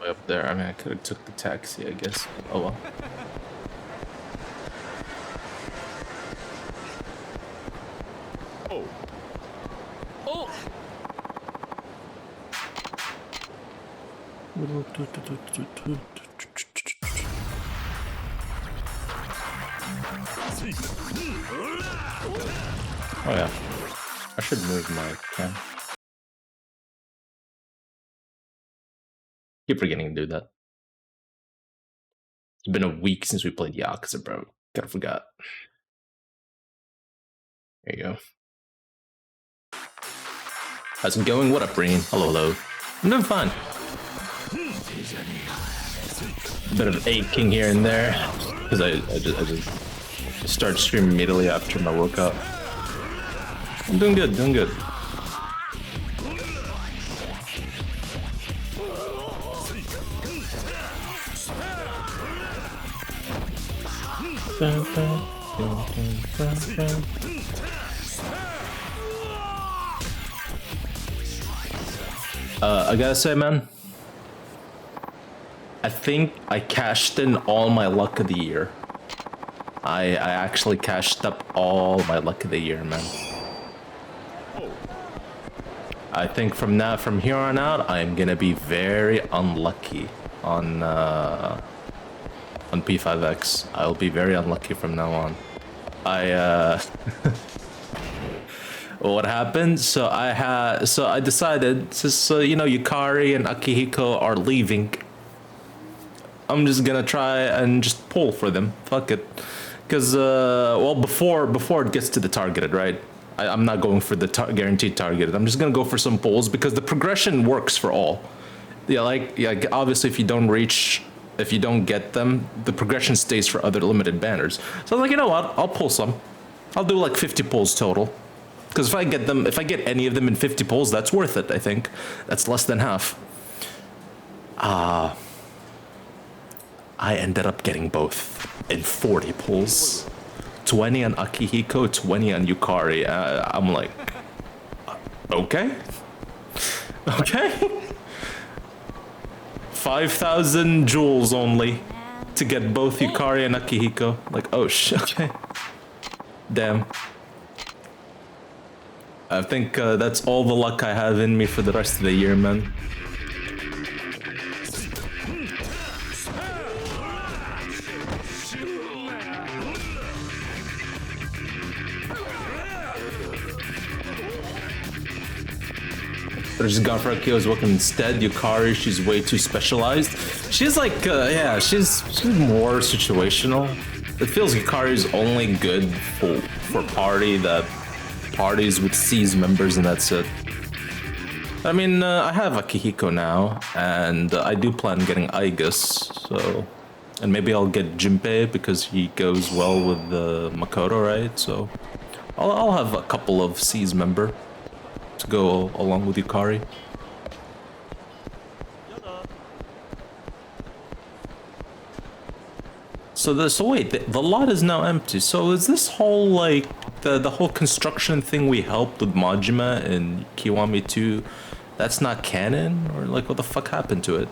A: Way up there. I mean, I could have took the taxi, I guess. Oh well. Oh yeah, I should move my cam. Keep forgetting to do that. It's been a week since we played Yakuza, bro. Kinda forgot. There you go. How's it going? What up, Brain? Hello, hello. I'm doing fine. A bit of aching here and there, because I just started streaming immediately after my workout. I'm doing good, doing good. I gotta say, man, I think I cashed in all my luck of the year. I actually cashed up all my luck of the year, man. I think from here on out, I'm gonna be very unlucky on P5X. I'll be very unlucky from now on. What happened? So I decided, so you know, Yukari and Akihiko are leaving. I'm just gonna try and just pull for them. Fuck it. Because, well, before it gets to the targeted, right? I'm not going for the guaranteed targeted. I'm just gonna go for some pulls because the progression works for all. Yeah, like obviously if you don't get them, the progression stays for other limited banners. So I was like, you know what? I'll pull some. I'll do like 50 pulls total. Because if I get any of them in 50 pulls, that's worth it, I think. That's less than half. I ended up getting both in 40 pulls. 20 on Akihiko, 20 on Yukari. I'm like, okay. Okay. 5,000 jewels only to get both Yukari and Akihiko. Like, oh shit, okay. Damn. I think that's all the luck I have in me for the rest of the year, man. But I just gone for Akio's welcome instead. Yukari, she's way too specialized. She's like, yeah, she's more situational. It feels Yukari's only good for parties with C's members, and that's it. I mean, I have Akihiko now, and I do plan getting Aigus, so... And maybe I'll get Junpei, because he goes well with Makoto, right? So... I'll have a couple of C's member to go along with Yukari. So wait, the lot is now empty. So is this whole, like, the whole construction thing we helped with Majima in Kiwami 2, that's not canon? Or, like, what the fuck happened to it?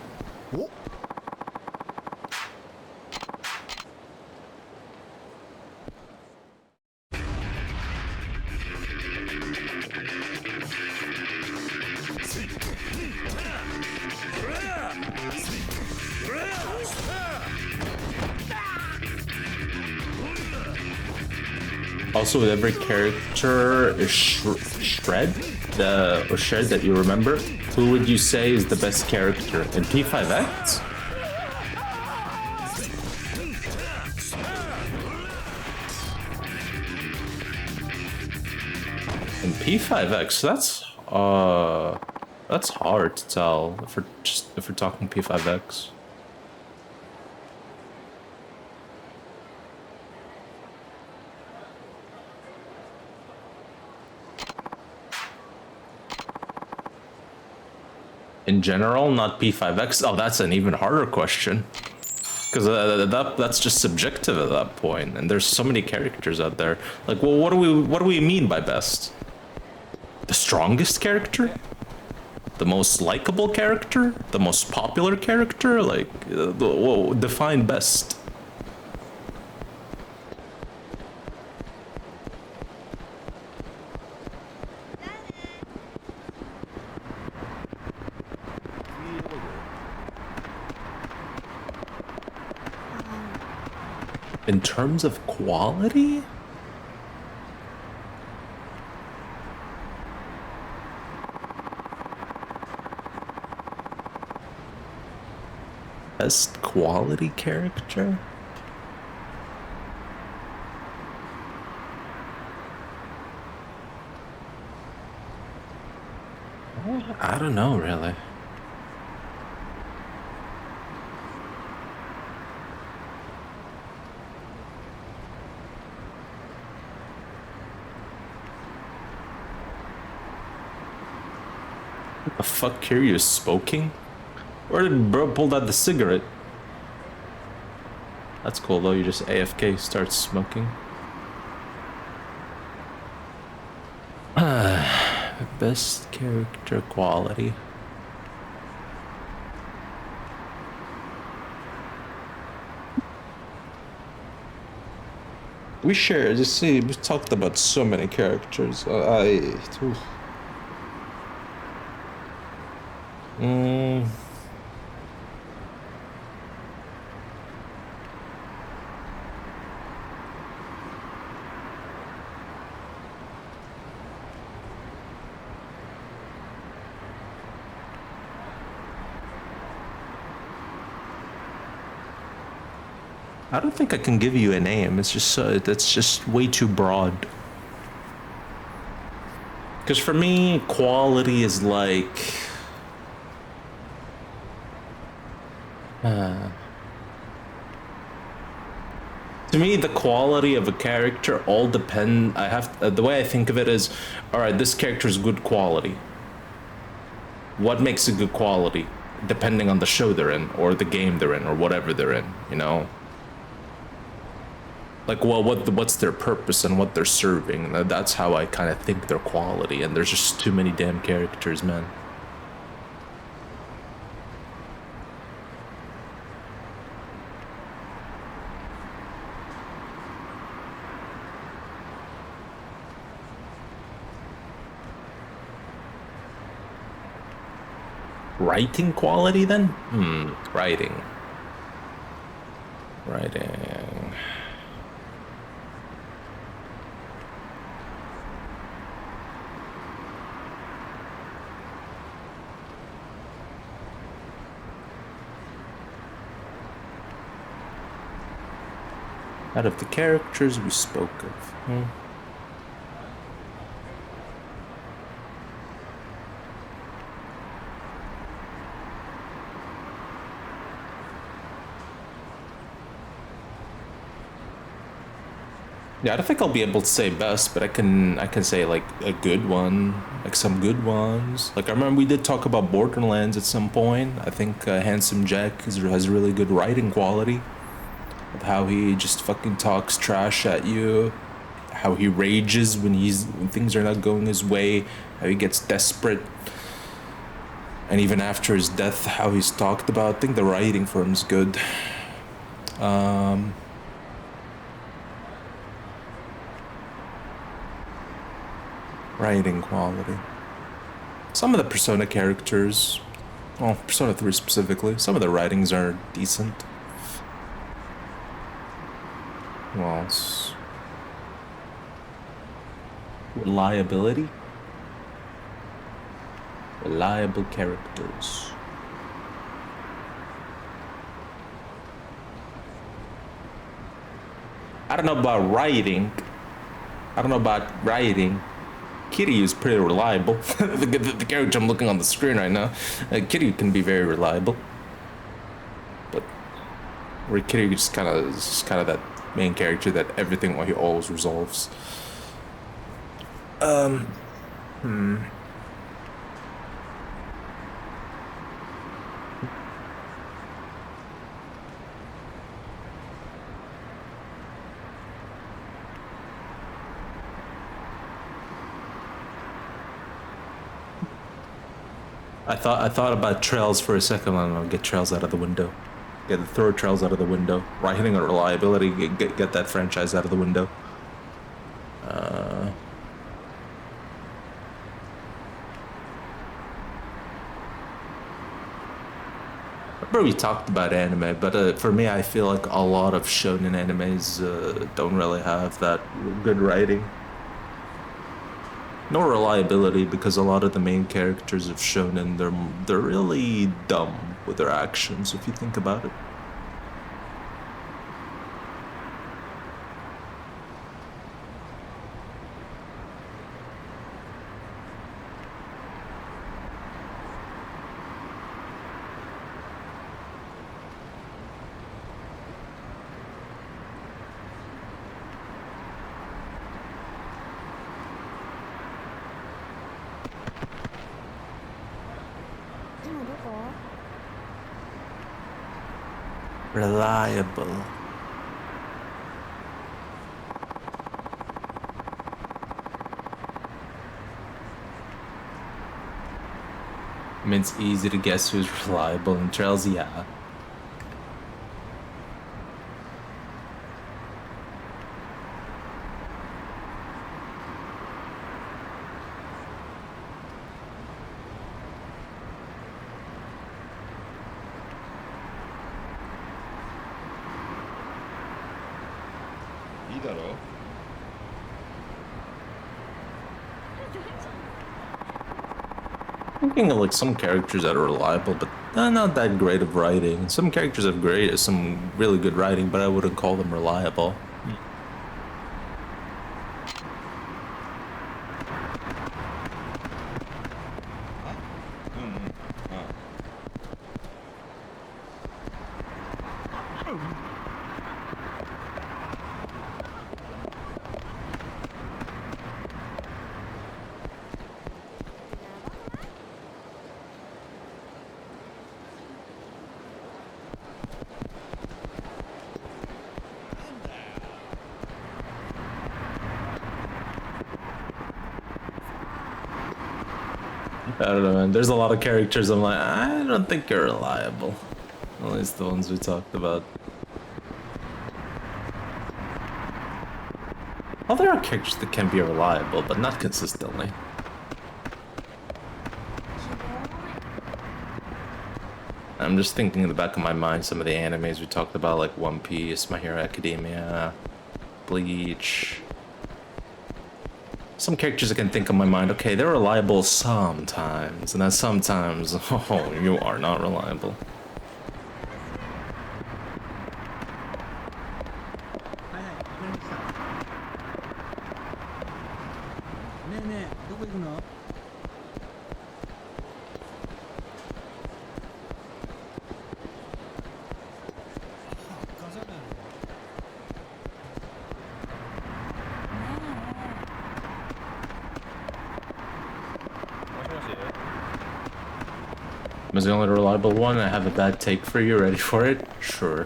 A: Also, with every character is shred that you remember, who would you say is the best character in P5X? In P5X, that's hard to tell if we're talking P5X. In general, not P5X? Oh, that's an even harder question. Because that's just subjective at that point, and there's so many characters out there. Like, well, what do we mean by best? The strongest character? The most likable character? The most popular character? Like, well, define best. In terms of quality? Best quality character? I don't know, really. What the fuck, Kiryu is smoking? Where did bro pull out the cigarette? That's cool though, you just AFK start smoking. Best character quality. We shared, you see, we talked about so many characters. I don't think I can give you a name. It's just that's just way too broad. Because for me, quality is like to me, the quality of a character all depend. The way I think of it is, all right, this character is good quality. What makes a good quality? Depending on the show they're in, or the game they're in, or whatever they're in, you know. Like, well, what's their purpose and what they're serving? That's how I kind of think their quality. And there's just too many damn characters, man. Writing quality, then? Writing. Out of the characters we spoke of. Yeah, I don't think I'll be able to say best, but I can say like a good one, like some good ones. Like I remember we did talk about Borderlands at some point. I think Handsome Jack has really good writing quality. Of how he just fucking talks trash at you, how he rages when things are not going his way, how he gets desperate, and even after his death, how he's talked about. I think the writing for him is good. Writing quality. Some of the Persona characters, well, Persona 3 specifically, some of the writings are decent. Well, reliability. Reliable characters. I don't know about writing. Kiryu is pretty reliable. the character I'm looking on the screen right now, Kiryu can be very reliable. But where Kiryu is kind of that main character that everything he always resolves. I thought about Trails for a second. I don't know, get Trails out of the window. Throw Trails out of the window. Writing and reliability, get that franchise out of the window. Remember we talked about anime, but for me, I feel like a lot of shonen animes don't really have that good writing. No reliability, because a lot of the main characters of shonen, they're really dumb with their actions if you think about it. Reliable. I mean, it's easy to guess who's reliable in trails, yeah. Thinking of like some characters that are reliable, but not that great of writing. Some characters have some really good writing, but I wouldn't call them reliable. I don't know, man. There's a lot of characters I'm like, I don't think you're reliable. At least the ones we talked about. Well, there are characters that can be reliable, but not consistently. I'm just thinking in the back of my mind some of the animes we talked about, like One Piece, My Hero Academia, Bleach. Some characters I can think of in my mind, okay, they're reliable sometimes, and then sometimes, oh, you are not reliable. Am I the only reliable one? I have a bad take for you. Ready for it? Sure.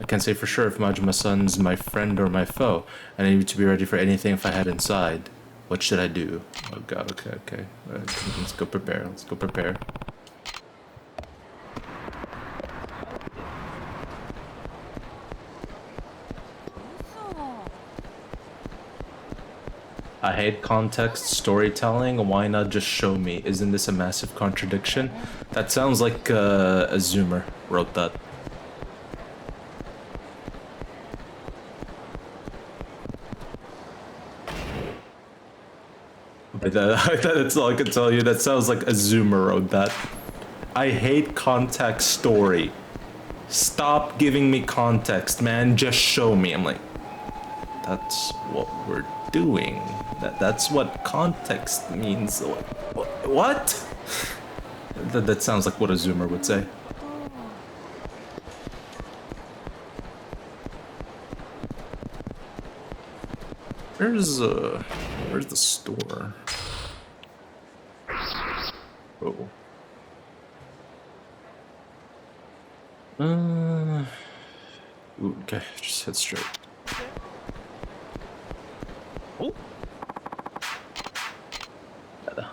A: I can't say for sure if Majima-san's my friend or my foe. I need to be ready for anything if I head inside. What should I do? Oh god, okay. Let's go prepare. I hate context storytelling. Why not just show me? Isn't this a massive contradiction? That sounds like a Zoomer wrote that. That's all I can tell you. That sounds like a Zoomer wrote that. I hate context story. Stop giving me context, man. Just show me. I'm like, that's what we're doing. That's what context means. What? That sounds like what a Zoomer would say. Where's the store? Oh. Ooh, okay, just head straight. Oh. Better.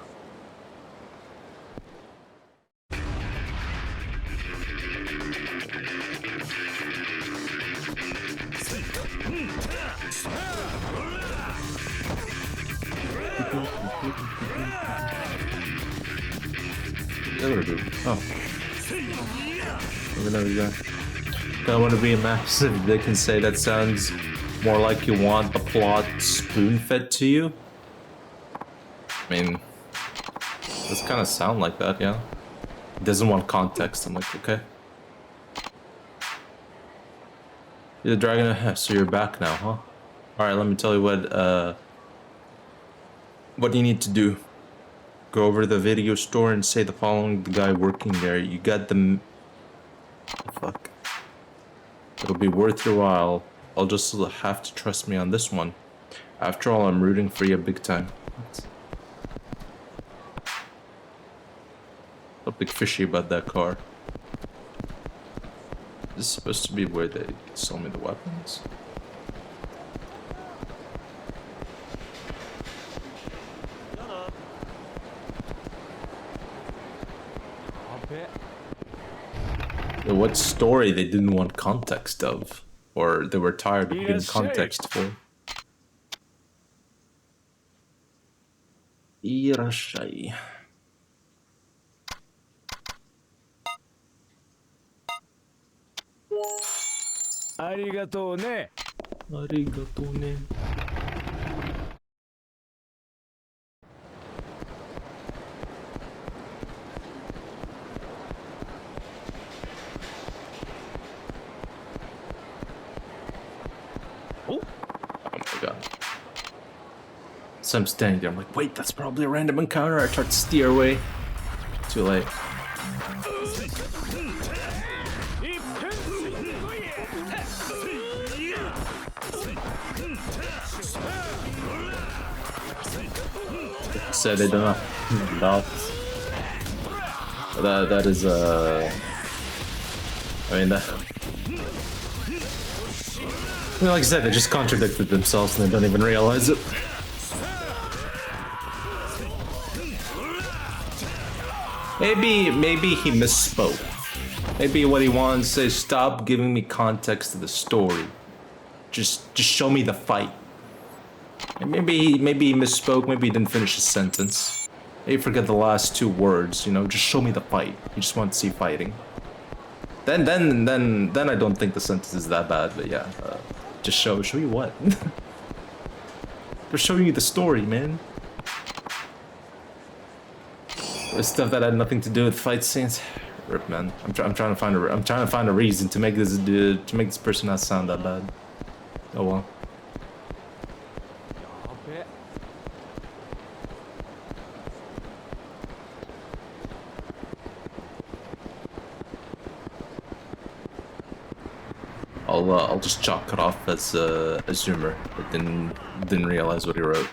A: Oh. Even though you don't want to be massive, they can say that sounds more like you want the plot spoon-fed to you. I mean, does kind of sound like that, yeah. It doesn't want context. I'm like, okay. You're the dragon, so you're back now, huh? Alright, let me tell you what you need to do. Go over to the video store and say the following to the guy working there. You got the... Fuck. It'll be worth your while. I'll just have to trust me on this one. After all, I'm rooting for you big time. Something fishy about that car. This is supposed to be where they sell me the weapons. What story they didn't want context of, or they were tired of giving context for. Irashai.
F: Arigatou ne.
A: Arigatou ne. Oh my god. So I'm standing there, I'm like, wait, that's probably a random encounter. I tried to steer away. Too late. Said they don't know. That is I mean that. Like I said, they just contradicted themselves and they don't even realize it. Maybe he misspoke. Maybe what he wanted to say is stop giving me context to the story. Just show me the fight. And maybe he misspoke. Maybe he didn't finish his sentence. Maybe forget the last two words. You know, just show me the fight. You just want to see fighting. Then I don't think the sentence is that bad. But yeah, just show you what. They're showing you the story, man. There's stuff that had nothing to do with fight scenes. Rip, man. I'm trying to find a reason to make this person not sound that bad. Oh well. I'll just chalk it off as a zoomer. I didn't realize what he wrote.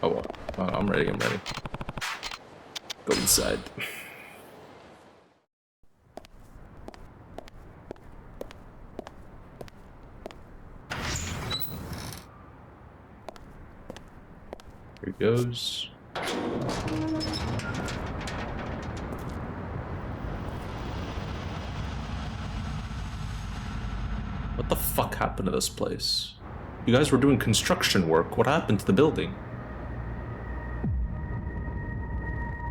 A: Oh well. I'm ready. Go inside. Here goes. What the fuck happened to this place? You guys were doing construction work. What happened to the building?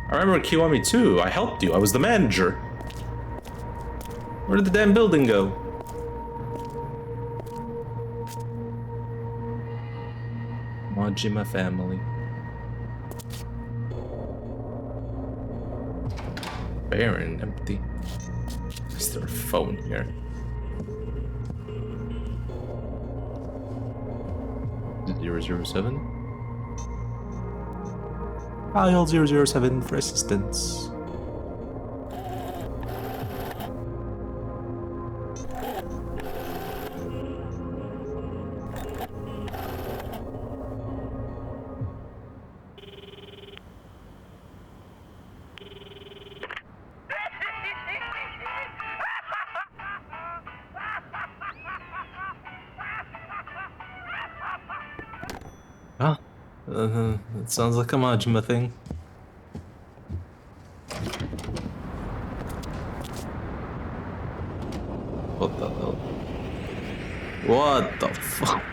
A: I remember Kiwami too. I helped you. I was the manager. Where did the damn building go? Majima family. Barren, empty. Is there a phone here? Is it 007? Dial 007 for assistance. Ah, it sounds like a Majima thing. What the hell? What the fuck?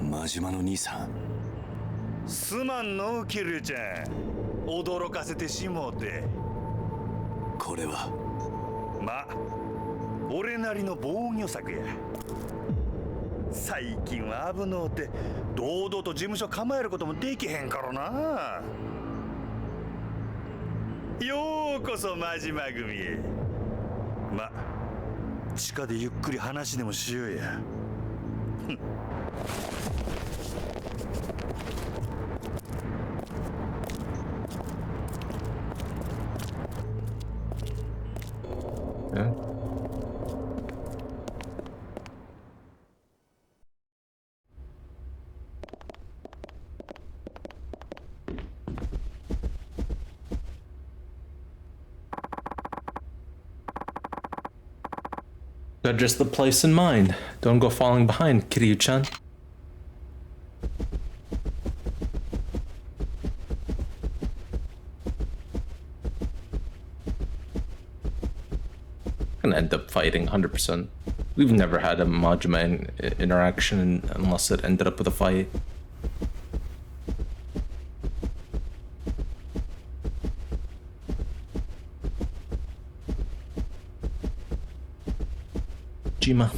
E: 真島の兄さん。
G: すまんのキリュウちゃん、驚かせてしもうて。
E: これは
G: ま、俺なりの防御策や。最近は危のうて堂々と事務所構えることもできへんからな。ようこそ真島組へ。ま、地下でゆっくり話でもしようや。
A: Yeah. Got just the place in mind. Don't go falling behind, Kiryu-chan. Gonna end up fighting 100%. We've never had a Majima interaction unless it ended up with a fight. Jima.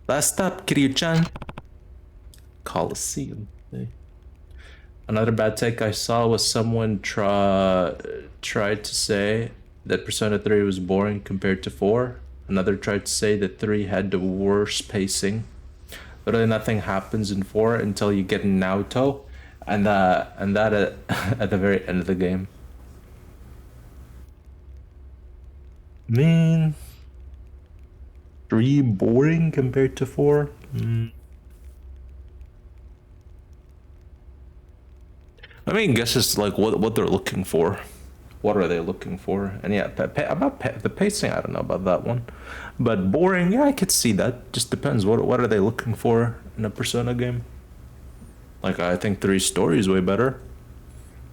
A: Last stop, Kiryu-chan. Coliseum. Another bad take I saw was someone tried to say that Persona 3 was boring compared to 4. Another tried to say that 3 had the worst pacing. Literally nothing happens in 4 until you get Naoto, and that at the very end of the game. Man, 3 boring compared to 4? I mean, I guess it's like what they're looking for. What are they looking for? And yeah, about the pacing, I don't know about that one. But boring, yeah, I could see that. Just depends. What are they looking for in a Persona game? Like, I think 3's story is way better.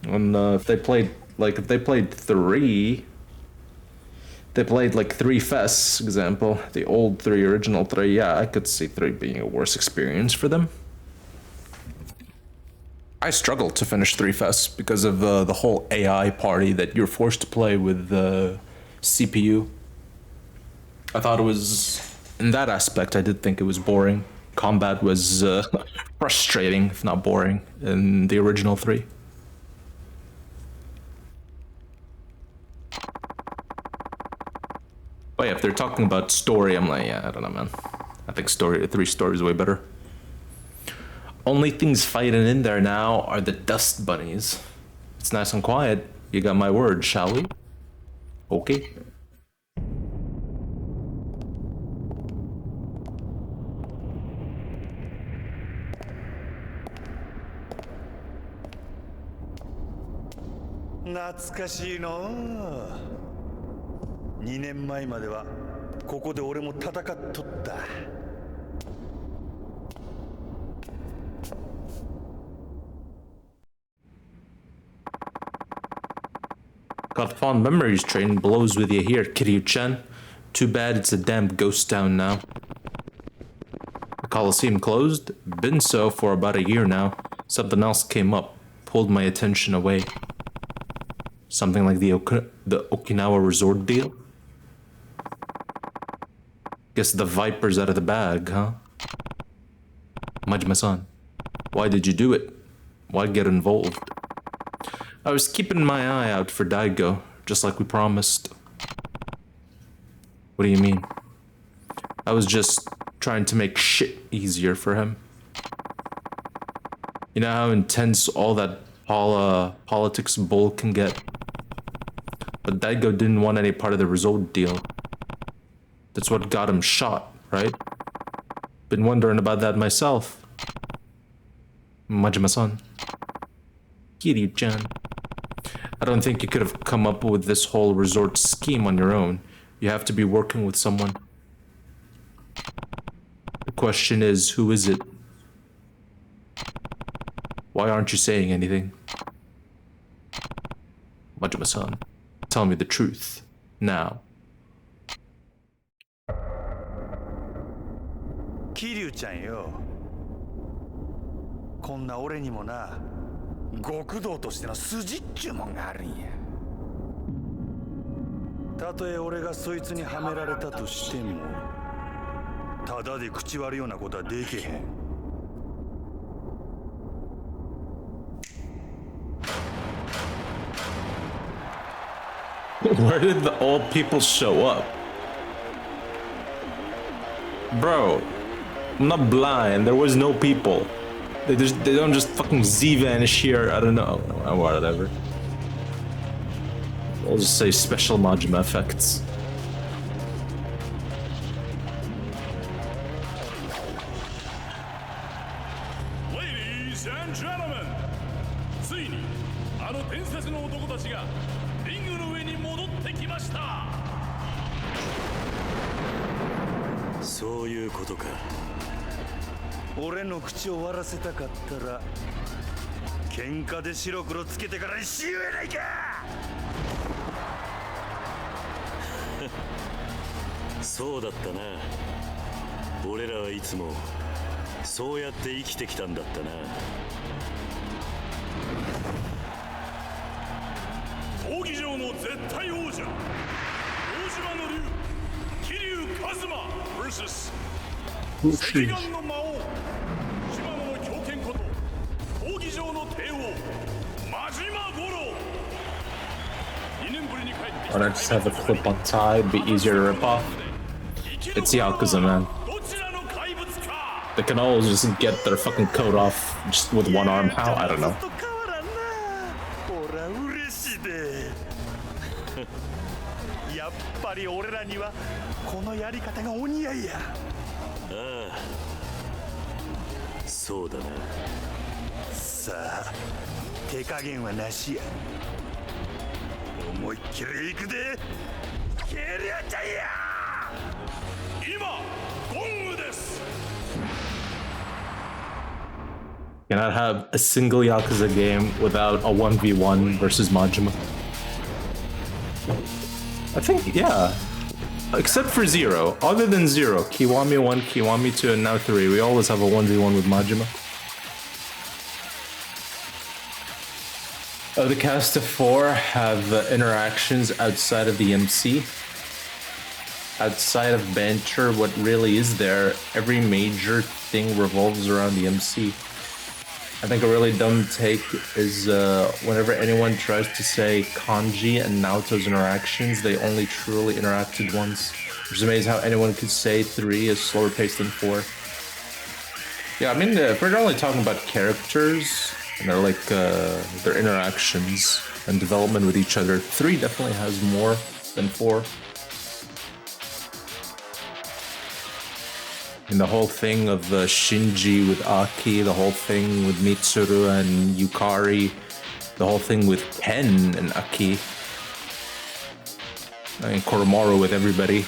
A: And if they played 3, they played like 3 Fests, example, the old 3, original 3, yeah, I could see 3 being a worse experience for them. I struggled to finish 3 Fests because of the whole AI party that you're forced to play with the CPU. I thought it was, in that aspect, I did think it was boring. Combat was frustrating, if not boring, in the original 3. But yeah, if they're talking about story, I'm like, yeah, I don't know, man. I think 3 story is way better. Only things fighting in there now are the dust bunnies. It's nice and quiet. You got my word, shall we? Okay.2
G: 年前まではここで俺も戦っとった。
A: Got fond memories, train blows with you here, Kiryu-chan. Too bad it's a damn ghost town now. The Coliseum closed? Been so for about a year now. Something else came up, pulled my attention away. Something like the Okinawa resort deal? Guess the viper's out of the bag, huh? Majima-san, why did you do it? Why get involved? I was keeping my eye out for Daigo, just like we promised. What do you mean? I was just trying to make shit easier for him. You know how intense all that politics bull can get? But Daigo didn't want any part of the result deal. That's what got him shot, right? Been wondering about that myself. Majima-san. Kiryu-chan. I don't think you could have come up with this whole resort scheme on your own. You have to be working with someone. The question is, who is it? Why aren't you saying anything? Majima-san, tell me the truth. Now.
G: 桐生ちゃんよ。こんな俺にもな、極道としての筋っちゅうもんがあるんや。たとえ俺がそいつにはめられたとしても、ただで口割るようなことはできへん。
A: Where did the old people show up? Bro, I'm not blind. There was no people. They don't just fucking Z-vanish here. I don't know. Whatever. I'll just say special Majima effects.
H: Ladies and gentlemen, ついにあの伝説の男たちがリングの上に戻ってきました。
E: そういうことか。
G: 俺の口を割らせたかったら喧嘩で白黒つけてからにしようやないか。
E: そうだったな。俺らはいつもそうやって生きてきたんだったな。
H: 闘技場の絶対王者大島の竜桐生一馬 vs 赤眼の魔王島野の狂犬こと闘技場の帝王真島五郎。2年ぶりに帰ってきた
A: Why not just have a clip on tie? It'd be easier to rip off. It's Yakuza, man. They can all just get their fucking coat off just with one arm. How? I don't know.
G: やっぱり俺らにはこのやり方がお似合いや。
E: ああ、そうだな。
G: さあ、手加減はなしや。思いっきり行くで。ケリアちゃんや。
H: 今ゴングです。
A: Cannot have a single Yakuza game without a 1v1 versus Majima. I think, yeah. Except for Zero. Other than Zero, Kiwami 1, Kiwami 2, and now 3, we always have a 1v1 with Majima. The cast of 4 have interactions outside of the MC. Outside of banter, what really is there, every major thing revolves around the MC. I think a really dumb take is whenever anyone tries to say Kanji and Naoto's interactions, they only truly interacted once. Which is amazing how anyone could say 3 is slower paced than 4. Yeah, I mean, if we're only talking about characters and their interactions and development with each other, 3 definitely has more than 4. And the whole thing of Shinji with Aki, the whole thing with Mitsuru and Yukari, the whole thing with Ken and Aki, and Koromaru with everybody,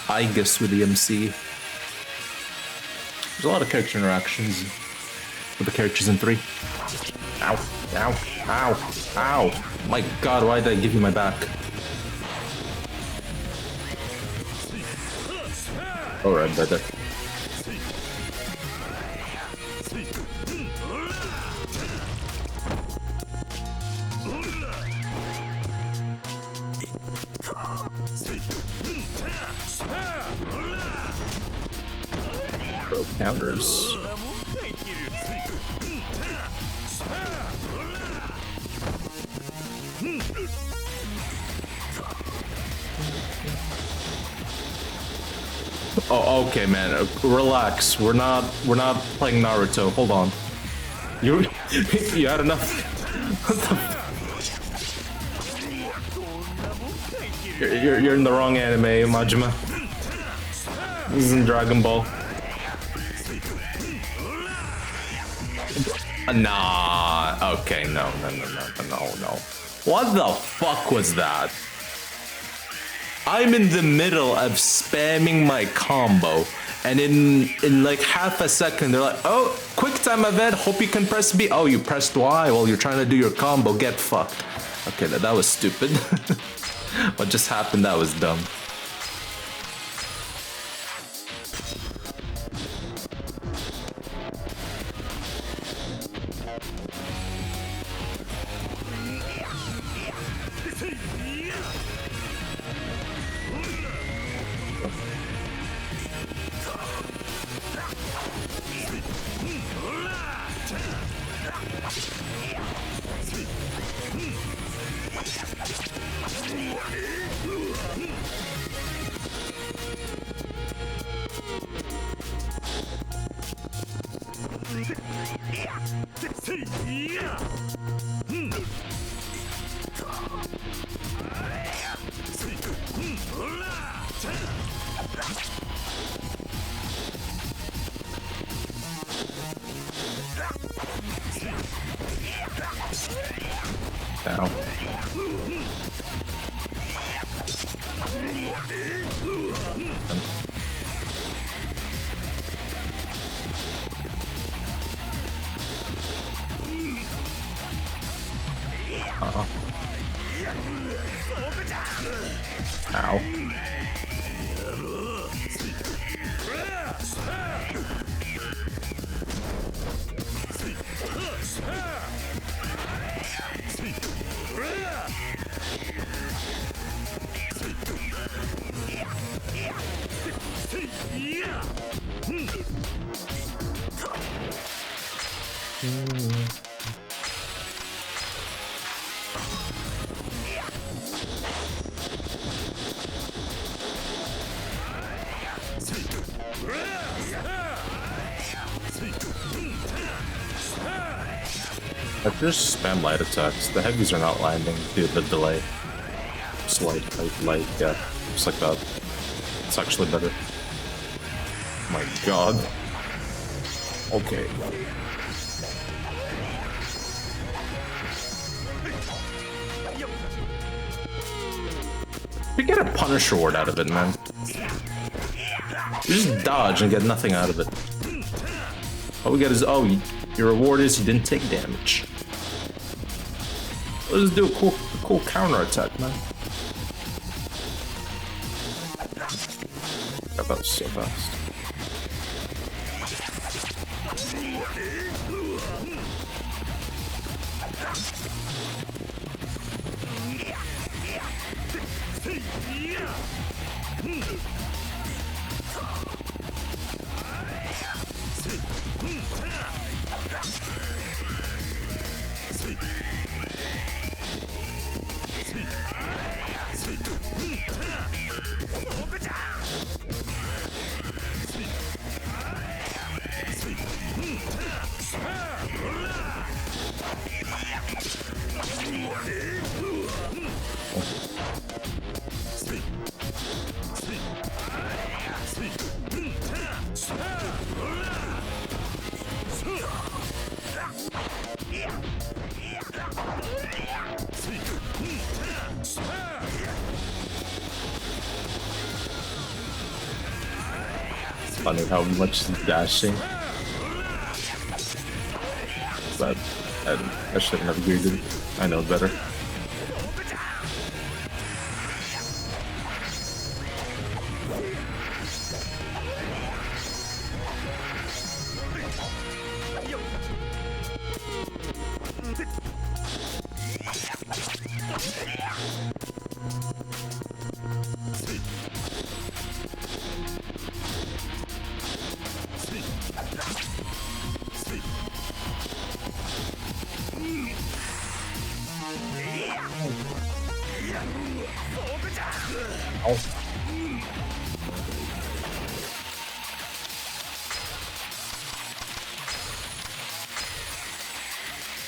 A: Aigus with the MC. There's a lot of character interactions with the characters in 3. Ow, ow, ow, ow. My god, why did I give you my back? Alright, brother. Pro counters. Oh, okay, man. Relax. We're not playing Naruto. Hold on. You had enough. What the you're in the wrong anime, Majima. This isn't Dragon Ball. Nah. Okay, no. What the fuck was that? I'm in the middle of spamming my combo, and in like half a second, they're like, oh, Quick time event. Hope you can press B. Oh, you pressed Y while you're trying to do your combo. Get fucked. Okay, that was stupid. What just happened? That was dumb. Ow. Ow. I just spam light attacks. The heavies are not landing due to the delay. Just light, yeah. Just like that. It's actually better. My god. Okay. You get a punish reward out of it, man. You just dodge and get nothing out of it. All we get is, oh, your reward is you didn't take damage. Let's do a cool counter attack, man. God, that was so fast. Funny how much he's dashing. But I shouldn't have greeted. I know better.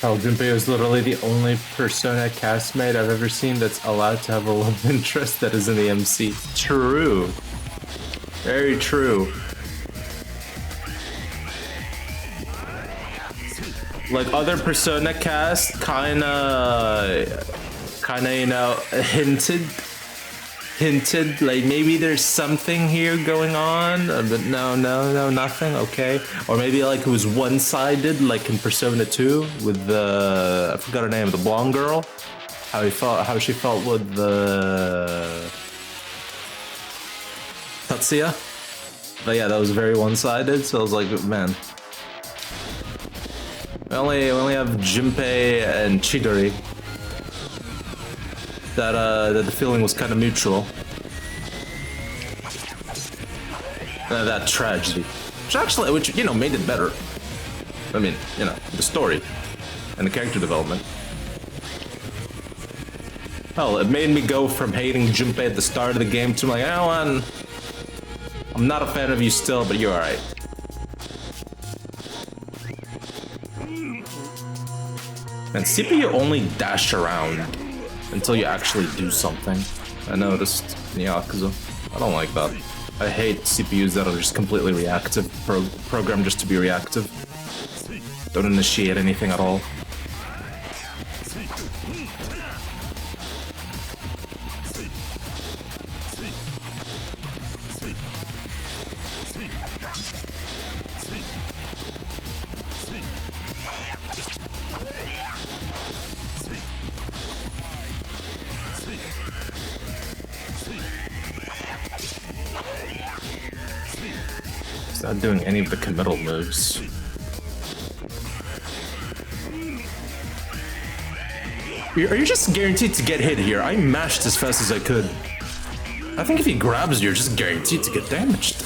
A: Oh, Junpei is literally the only Persona castmate I've ever seen that's allowed to have a love interest that is in the MC. True. Very true. Like other Persona cast kinda, you know, hinted like maybe there's something here going on, but no, nothing. Okay, or maybe like it was one-sided, like in Persona 2 with the I forgot her name, the blonde girl. How she felt with the Tatsuya. But yeah, that was very one-sided. So I was like, man, we only have Junpei and Chidori. That the feeling was kind of mutual. That tragedy, which you know made it better. I mean, you know, the story and the character development. Hell, it made me go from hating Junpei at the start of the game to like, oh, I'm not a fan of you still, but you're alright. And CPU only dash around until you actually do something. I noticed in Yakuza. I don't like that. I hate CPUs that are just completely reactive, programmed just to be reactive. Don't initiate anything at all. Not doing any of the committal moves. Are you just guaranteed to get hit here? I mashed as fast as I could. I think if he grabs you, you're just guaranteed to get damaged.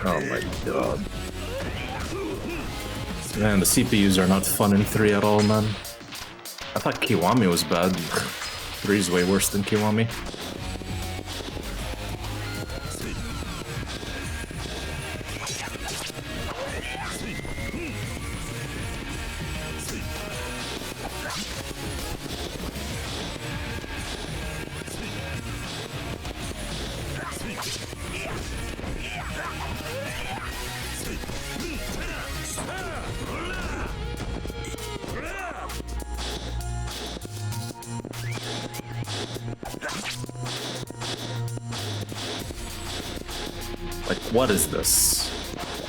A: Oh my god. Man, the CPUs are not fun in 3 at all, man. I thought Kiwami was bad. 3 is way worse than Kiwami. Like, what is this?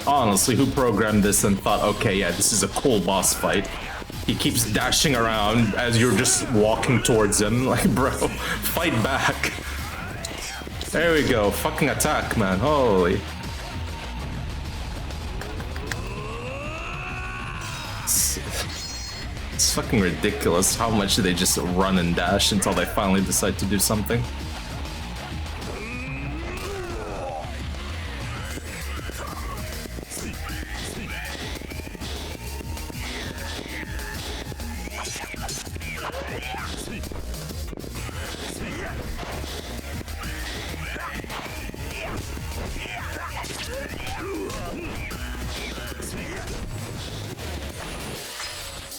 A: Honestly, who programmed this and thought, okay, yeah, this is a cool boss fight? He keeps dashing around as you're just walking towards him. Like, bro, fight back. There we go. Fucking attack, man. Holy. It's fucking ridiculous how much they just run and dash until they finally decide to do something.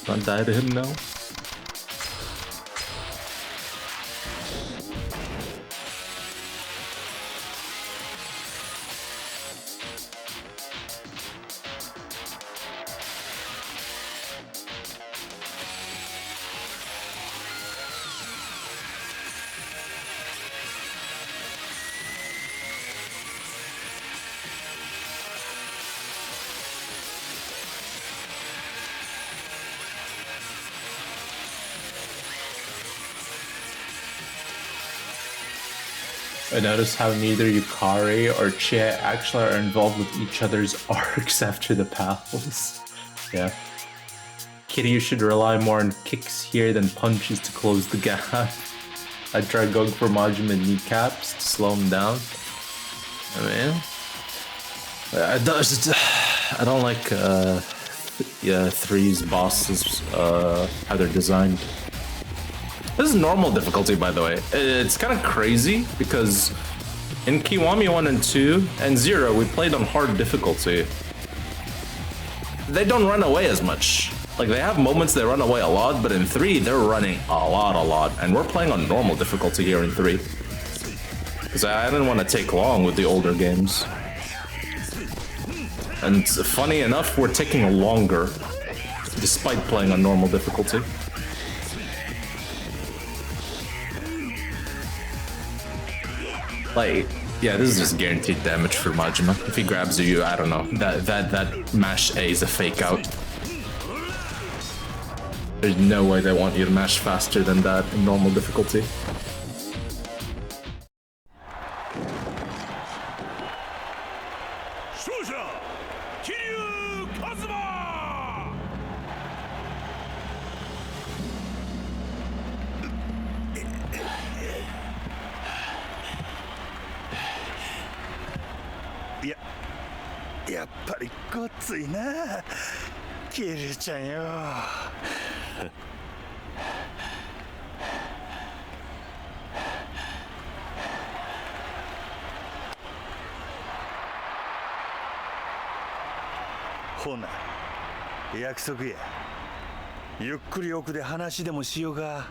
A: Don't die to him now. I noticed how neither Yukari or Chie actually are involved with each other's arcs after the pals. Yeah. Kiryu should rely more on kicks here than punches to close the gap. I tried going for Majima kneecaps to slow him down. I mean, I don't like yeah, 3's bosses, how they're designed. This is normal difficulty, by the way. It's kind of crazy because in Kiwami 1 and 2 and 0, we played on hard difficulty. They don't run away as much. Like, they have moments they run away a lot, but in 3, they're running a lot. And we're playing on normal difficulty here in 3. Because I didn't want to take long with the older games. And funny enough, we're taking longer, despite playing on normal difficulty. Like, yeah, this is just guaranteed damage for Majima. If he grabs you, I don't know. That mash A is a fake out. There's no way they want you to mash faster than that in normal difficulty.
G: やっぱりごっついなキリュウちゃんよ。ほな約束や。ゆっくり奥で話でもしようか。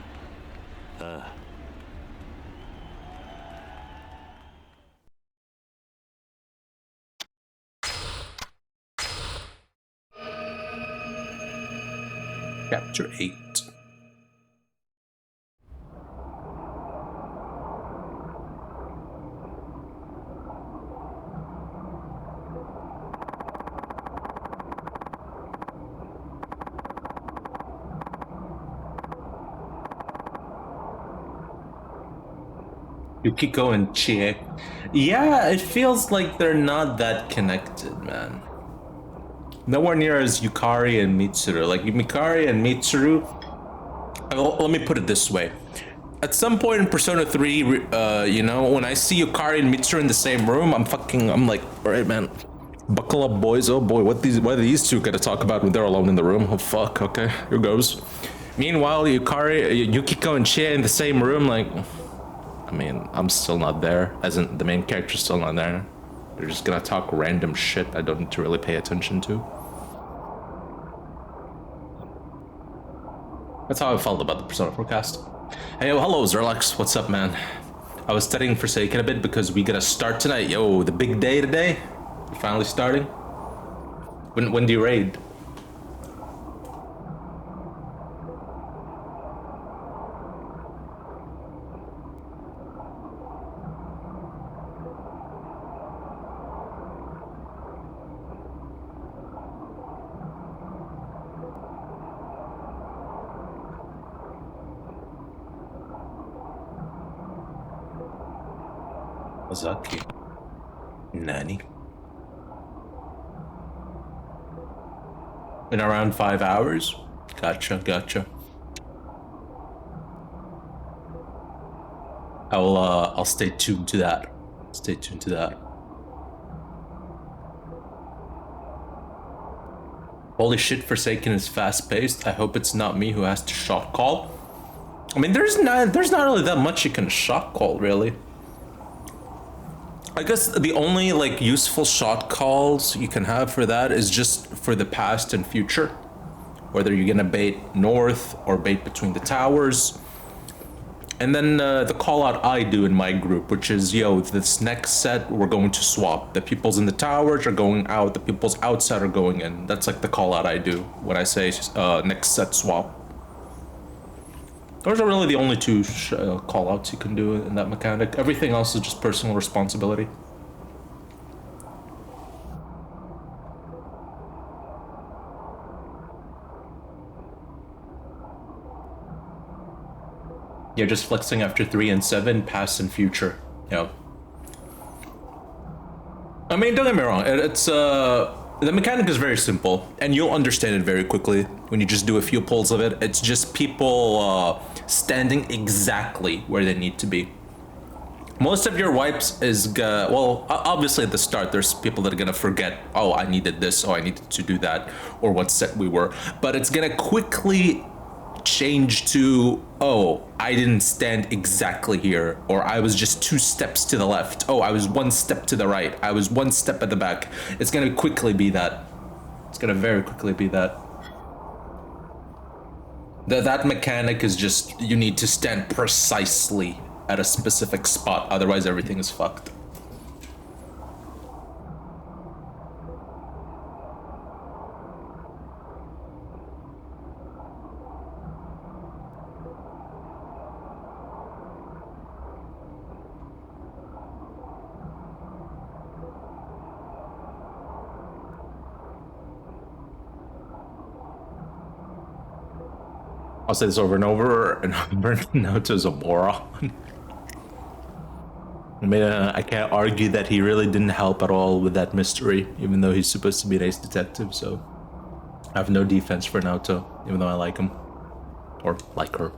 E: ああ。
A: Chapter 8. Yukiko and Chie. Yeah, it feels like they're not that connected, man. Nowhere near as Yukari and Mitsuru. Like, Mikari and Mitsuru... let me put it this way. At some point in Persona 3, you know, when I see Yukari and Mitsuru in the same room, I'm like, alright, man. Buckle up, boys. Oh boy, what are these two gonna talk about when they're alone in the room? Oh fuck, okay, here goes. Meanwhile, Yukiko and Chie in the same room, like... I mean, I'm still not there, as in the main character's still not there. They're just gonna talk random shit I don't need to really pay attention to. That's how I felt about the Persona forecast. Hey, oh, hello, Zerlex. What's up, man? I was studying Forsaken a bit because we gotta start tonight. Yo, the big day today. We're finally starting. When do you raid? Ozaki. Nani? In around 5 hours? Gotcha. I'll stay tuned to that. Stay tuned to that. Holy shit, Forsaken is fast-paced. I hope it's not me who has to shot call. I mean, there's not really that much you can shot call, really. I guess the only like useful shot calls you can have for that is just for the past and future. Whether you're gonna bait north or bait between the towers. And then the call out I do in my group, which is, yo, this next set we're going to swap. The peoples in the towers are going out, the peoples outside are going in. That's like the call out I do when I say next set swap. Those are really the only two call-outs you can do in that mechanic. Everything else is just personal responsibility. Yeah, just flexing after 3 and 7, past and future. Yeah. I mean, don't get me wrong. It's the mechanic is very simple, and you'll understand it very quickly when you just do a few pulls of it. It's just people standing exactly where they need to be. Most of your wipes is, well, obviously at the start, there's people that are gonna forget, oh, I needed this, oh, I needed to do that, or what set we were. But it's gonna quickly change to, oh, I didn't stand exactly here, or I was just 2 steps to the left. Oh, I was 1 step to the right. I was 1 step at the back. It's gonna quickly be that. It's gonna very quickly be that. That mechanic is just, you need to stand precisely at a specific spot, otherwise everything is fucked. I'll say this over and over and over. Naoto's a moron. I mean, I can't argue that he really didn't help at all with that mystery, even though he's supposed to be an ace detective, so I have no defense for Naoto, even though I like him. Or like her.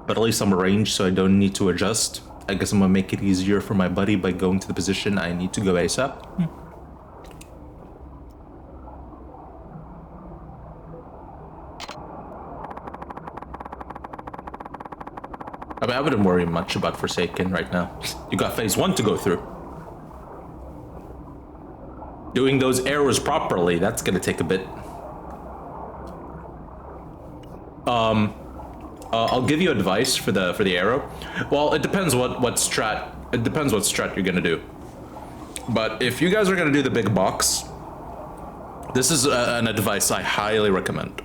A: But at least I'm arranged, so I don't need to adjust. I guess I'm gonna make it easier for my buddy by going to the position I need to go ASAP. I mean, I wouldn't worry much about Forsaken right now. You got phase 1 to go through. Doing those arrows properly, that's gonna take a bit. I'll give you advice for the arrow. Well, it depends what strat. It depends what strat you're gonna do. But if you guys are gonna do the big box, this is an advice I highly recommend.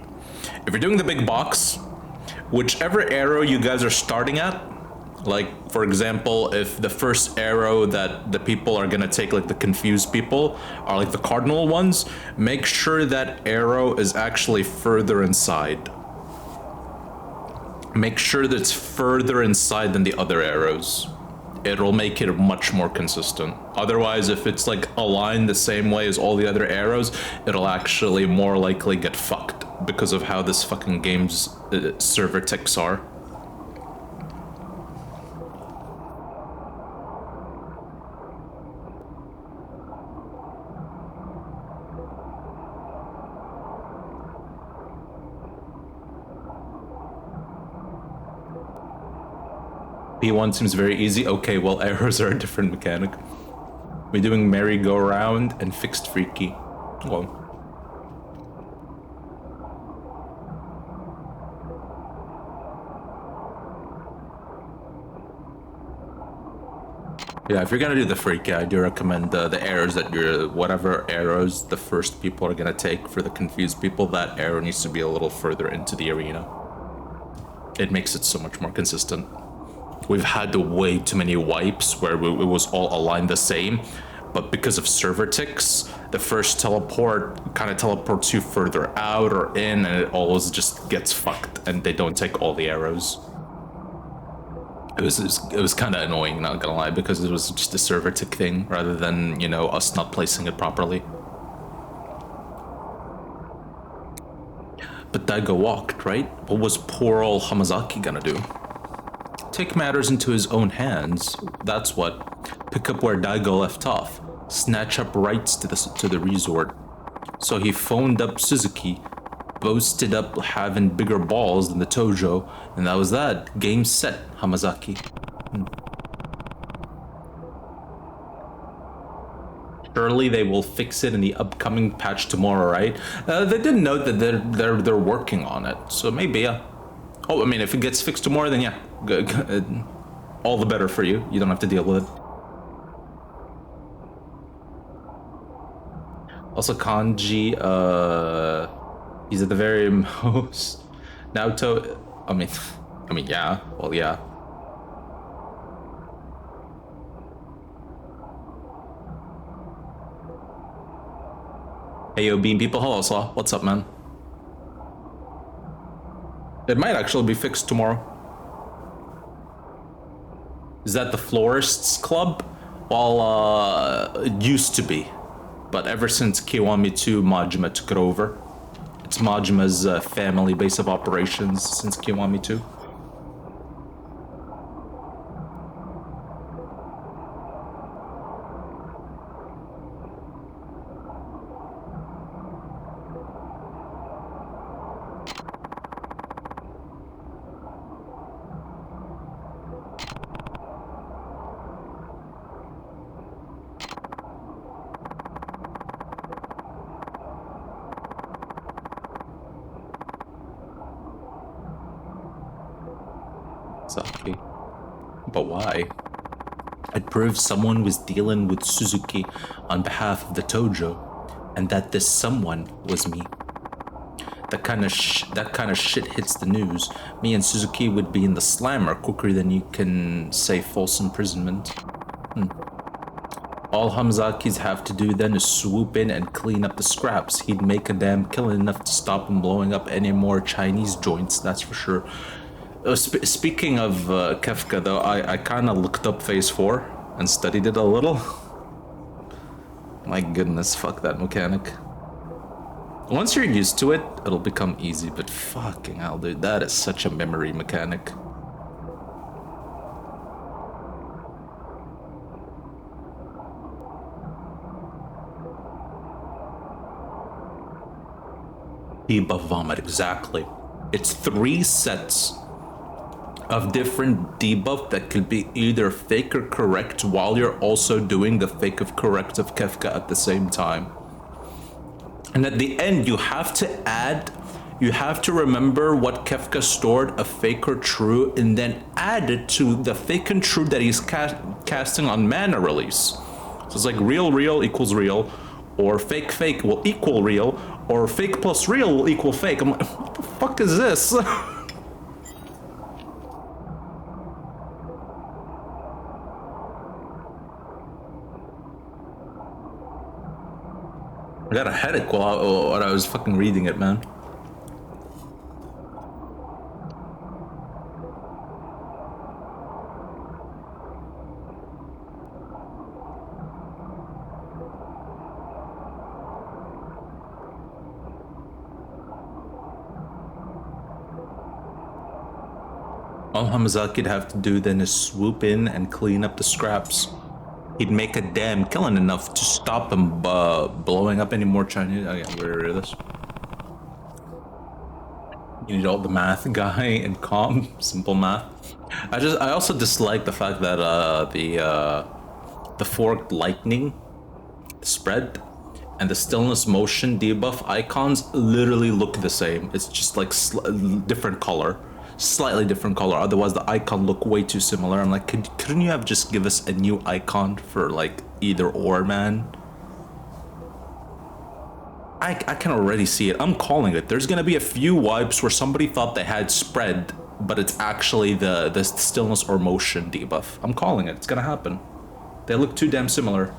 A: If you're doing the big box, whichever arrow you guys are starting at, like for example, if the first arrow that the people are gonna take, like the confused people, are like the cardinal ones, make sure that arrow is actually further inside. Make sure that it's further inside than the other arrows. It'll make it much more consistent. Otherwise, if it's like aligned the same way as all the other arrows, it'll actually more likely get fucked because of how this fucking game's server ticks are. P1 seems very easy. Okay, well, arrows are a different mechanic. We're doing merry-go-round and fixed freaky. Well. Yeah, if you're gonna do the freaky, I do recommend the arrows that you're... Whatever arrows the first people are gonna take for the confused people, that arrow needs to be a little further into the arena. It makes it so much more consistent. We've had way too many wipes where it was all aligned the same, but because of server ticks, the first teleport kind of teleports you further out or in, and it always just gets fucked, and they don't take all the arrows. It was kind of annoying, not gonna lie, because it was just a server tick thing rather than, you know, us not placing it properly. But Daigo walked, right? What was poor old Hamazaki gonna do? Take matters into his own hands. That's what. Pick up where Daigo left off. Snatch up rights to the resort. So he phoned up Suzuki, boasted up having bigger balls than the Tojo, and that was that. Game set, Hamazaki. Surely they will fix it in the upcoming patch tomorrow, right? They did note that they're working on it, so maybe, yeah. Oh, I mean, if it gets fixed tomorrow, then yeah, good. All the better for you. You don't have to deal with it. Also, Kanji, he's at the very most. Naoto, I mean, yeah, well, yeah. Hey, yo, Bean people, hello, Slaw. What's up, man? It might actually be fixed tomorrow. Is that the Florists Club? Well, it used to be. But ever since Kiwami 2, Majima took it over. It's Majima's family base of operations since Kiwami 2. Saki. But why? It proved someone was dealing with Suzuki on behalf of the Tojo, and that this someone was me. That kind of shit hits the news. Me and Suzuki would be in the slammer quicker than you can say false imprisonment. All Hamzakis have to do then is swoop in and clean up the scraps. He'd make a damn killing enough to stop him blowing up any more Chinese joints, that's for sure. Speaking of Kefka, though, I kind of looked up Phase 4 and studied it a little. My goodness, fuck that mechanic. Once you're used to it, it'll become easy, but fucking hell, dude, that is such a memory mechanic. Debuff vomit, exactly. It's 3 sets of different debuff that could be either fake or correct while you're also doing the fake of correct of Kefka at the same time. And at the end, you have to remember what Kefka stored, a fake or true, and then add it to the fake and true that he's casting on mana release. So it's like real equals real, or fake will equal real, or fake plus real will equal fake. I'm like, what the fuck is this? I got a headache while I was fucking reading it, man. All Hamazaki'd have to do then is swoop in and clean up the scraps. He'd make a damn killing enough to stop him blowing up any more Chinese. Oh yeah, where is this? You need all the math guy and calm, simple math. I also dislike the fact that the forked lightning spread and the stillness motion debuff icons literally look the same. It's just like different color. Slightly different color, otherwise the icon look way too similar. I'm like, couldn't you have just give us a new icon for like either or, man? I can already see it. I'm calling it. There's gonna be a few wipes where somebody thought they had spread, but it's actually the stillness or motion debuff. I'm calling it. It's gonna happen. They look too damn similar.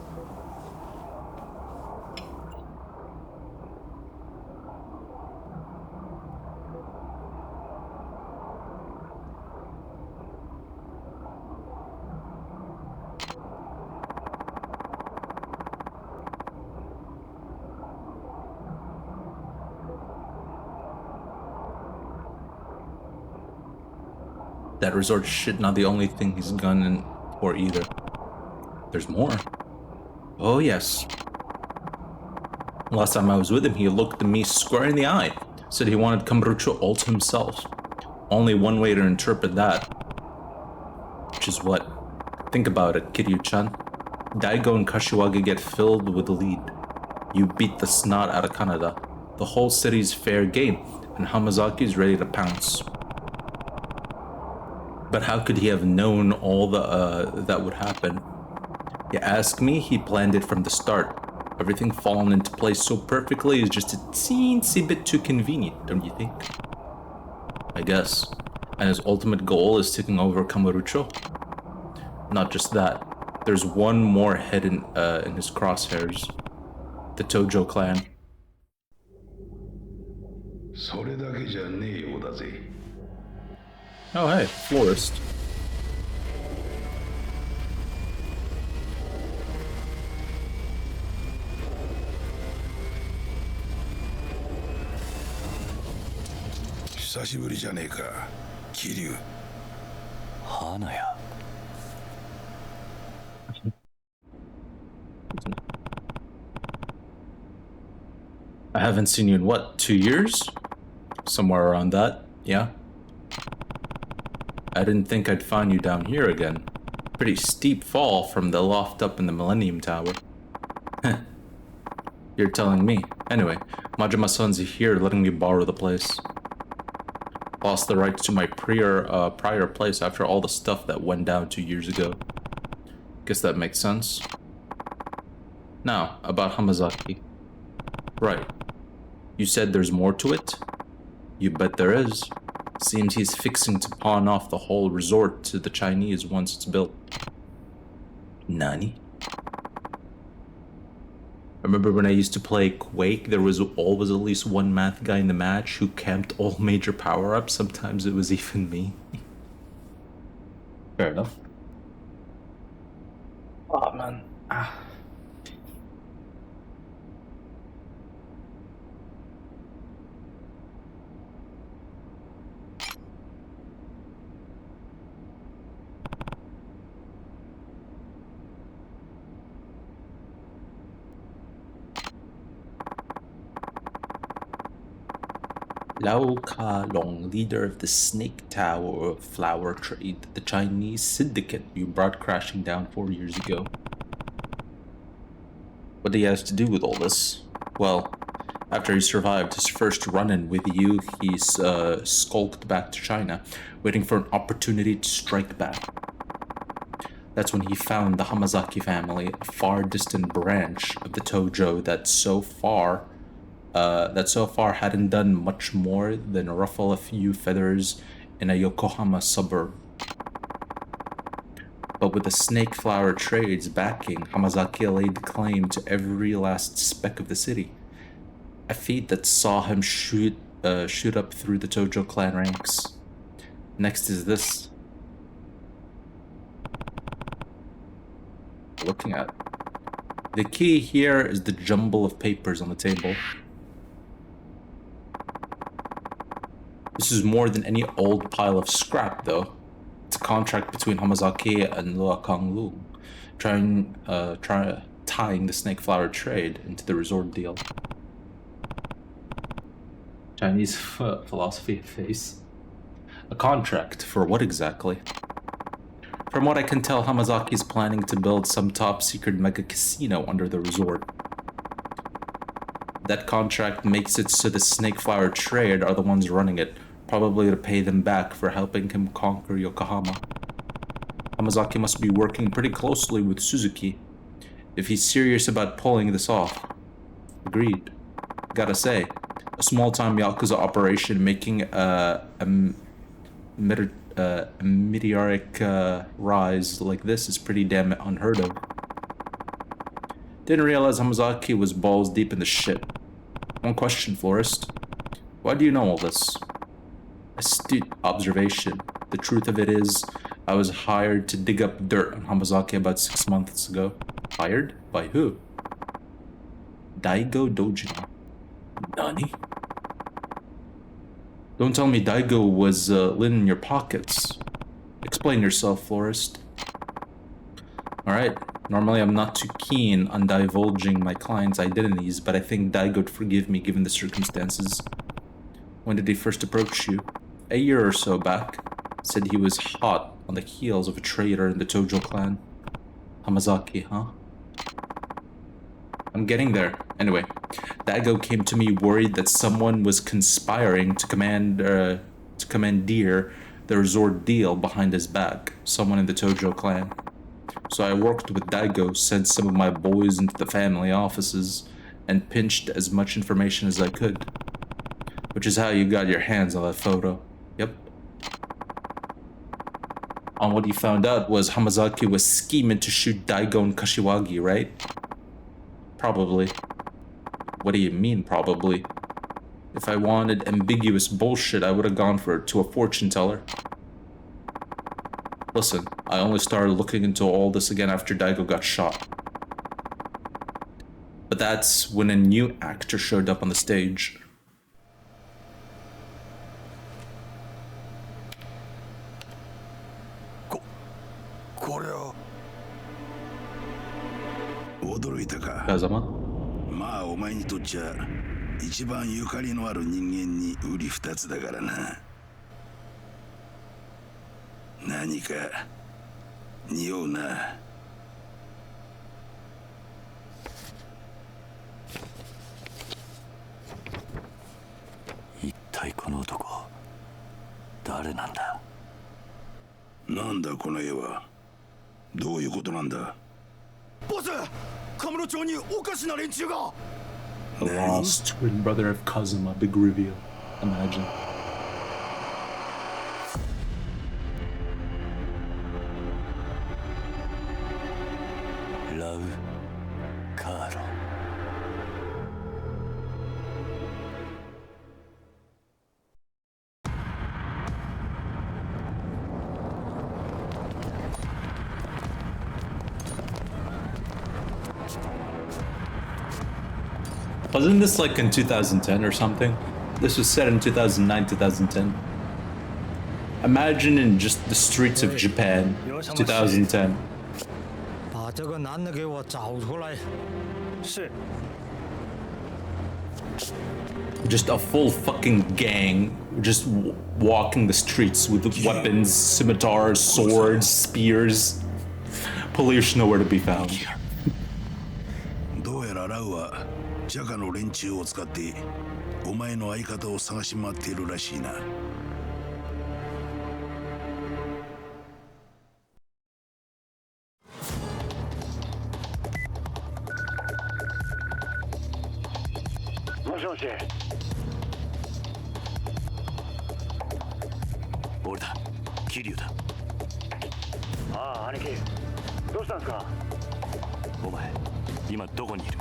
A: That resort shit not the only thing he's gunning for either. There's more. Oh yes. Last time I was with him, he looked at me square in the eye. Said he wanted Kamurocho ult himself. Only one way to interpret that. Which is what? Think about it, Kiryu-chan. Daigo and Kashiwagi get filled with lead. You beat the snot out of Kanada. The whole city's fair game, and Hamazaki's ready to pounce. But how could he have known all that would happen? You ask me, he planned it from the start. Everything fallen into place so perfectly is just a teensy bit too convenient, don't you think? I guess. And his ultimate goal is taking over Kamurocho? Not just that. There's one more hidden in his crosshairs. The Tojo clan.
C: それだけじゃねえようだぜ。
A: Oh hey, florist. I haven't seen you in what, 2 years? Somewhere around that, yeah? I didn't think I'd find you down here again. Pretty steep fall from the loft up in the Millennium Tower. Heh. You're telling me. Anyway, Majima-san's here letting me borrow the place. Lost the rights to my prior place after all the stuff that went down 2 years ago. Guess that makes sense. Now, about Hamazaki. Right. You said there's more to it? You bet there is. Seems he's fixing to pawn off the whole resort to the Chinese once it's built. Nani? I remember when I used to play Quake, there was always at least one math guy in the match who camped all major power-ups. Sometimes it was even me. Fair enough. Oh man. Lao Ka Long, leader of the Snake Tower flower trade, the Chinese syndicate you brought crashing down 4 years ago. What he has to do with all this? Well, after he survived his first run-in with you, he's skulked back to China, waiting for an opportunity to strike back. That's when he found the Hamazaki family, a far distant branch of the Tojo that so far hadn't done much more than ruffle a few feathers in a Yokohama suburb. But with the snake flower trade's backing, Hamazaki laid claim to every last speck of the city. A feat that saw him shoot up through the Tojo clan ranks. Next is this. Looking at. The key here is the jumble of papers on the table. This is more than any old pile of scrap, though. It's a contract between Hamazaki and Lua Kanglu, tying the snake flower trade into the resort deal. Chinese philosophy face. A contract for what exactly? From what I can tell, Hamazaki is planning to build some top-secret mega casino under the resort. That contract makes it so the snake flower trade are the ones running it, probably to pay them back for helping him conquer Yokohama. Hamazaki must be working pretty closely with Suzuki if he's serious about pulling this off. Agreed. Gotta say, a small-time Yakuza operation making a meteoric rise like this is pretty damn unheard of. Didn't realize Hamazaki was balls deep in the shit. One question, Florist. Why do you know all this? Astute observation. The truth of it is, I was hired to dig up dirt on Hamazaki about 6 months ago. Hired? By who? Daigo Dojima. Nani? Don't tell me Daigo was in your pockets. Explain yourself, Florist. Alright, normally I'm not too keen on divulging my clients' identities, but I think Daigo'd forgive me given the circumstances. When did he first approach you? A year or so back. Said he was hot on the heels of a traitor in the Tojo clan. Hamazaki, huh? I'm getting there. Anyway, Daigo came to me worried that someone was conspiring to commandeer the resort deal behind his back. Someone in the Tojo clan. So I worked with Daigo, sent some of my boys into the family offices, and pinched as much information as I could. Which is how you got your hands on that photo. Yep. On what you found out was Hamazaki was scheming to shoot Daigo and Kashiwagi, right? Probably. What do you mean, probably? If I wanted ambiguous bullshit, I would have gone to a fortune teller. Listen, I only started looking into all this again after Daigo got shot. But that's when a new actor showed up on the stage. Kazama?
I: まあお前にとっちゃ一番ゆかりのある人間に瓜二つだからな。何か匂うな。
E: 一体この男誰なんだ？
I: なんだこの絵は。どういうことなんだ？ボス、カムロ町におかしな連中が。
A: The lost twin brother of Kazuma, big reveal. Imagine.
E: Love, Carlo.
A: Wasn't this like in 2010 or something? This was set in 2009, 2010. Imagine in just the streets of Japan, 2010.
D: 把这个男的给我找出来。是。
A: Just a full fucking gang just walking the streets with weapons, scimitars, swords, spears. Police nowhere to be found.
I: どうやらラウはジャカの連中を使ってお前の相方を探し回っているらしいな。
J: もしもし。
E: 俺だ、桐生だ。
J: ああ、兄貴。どうしたんですか。
E: お前、今どこにいる？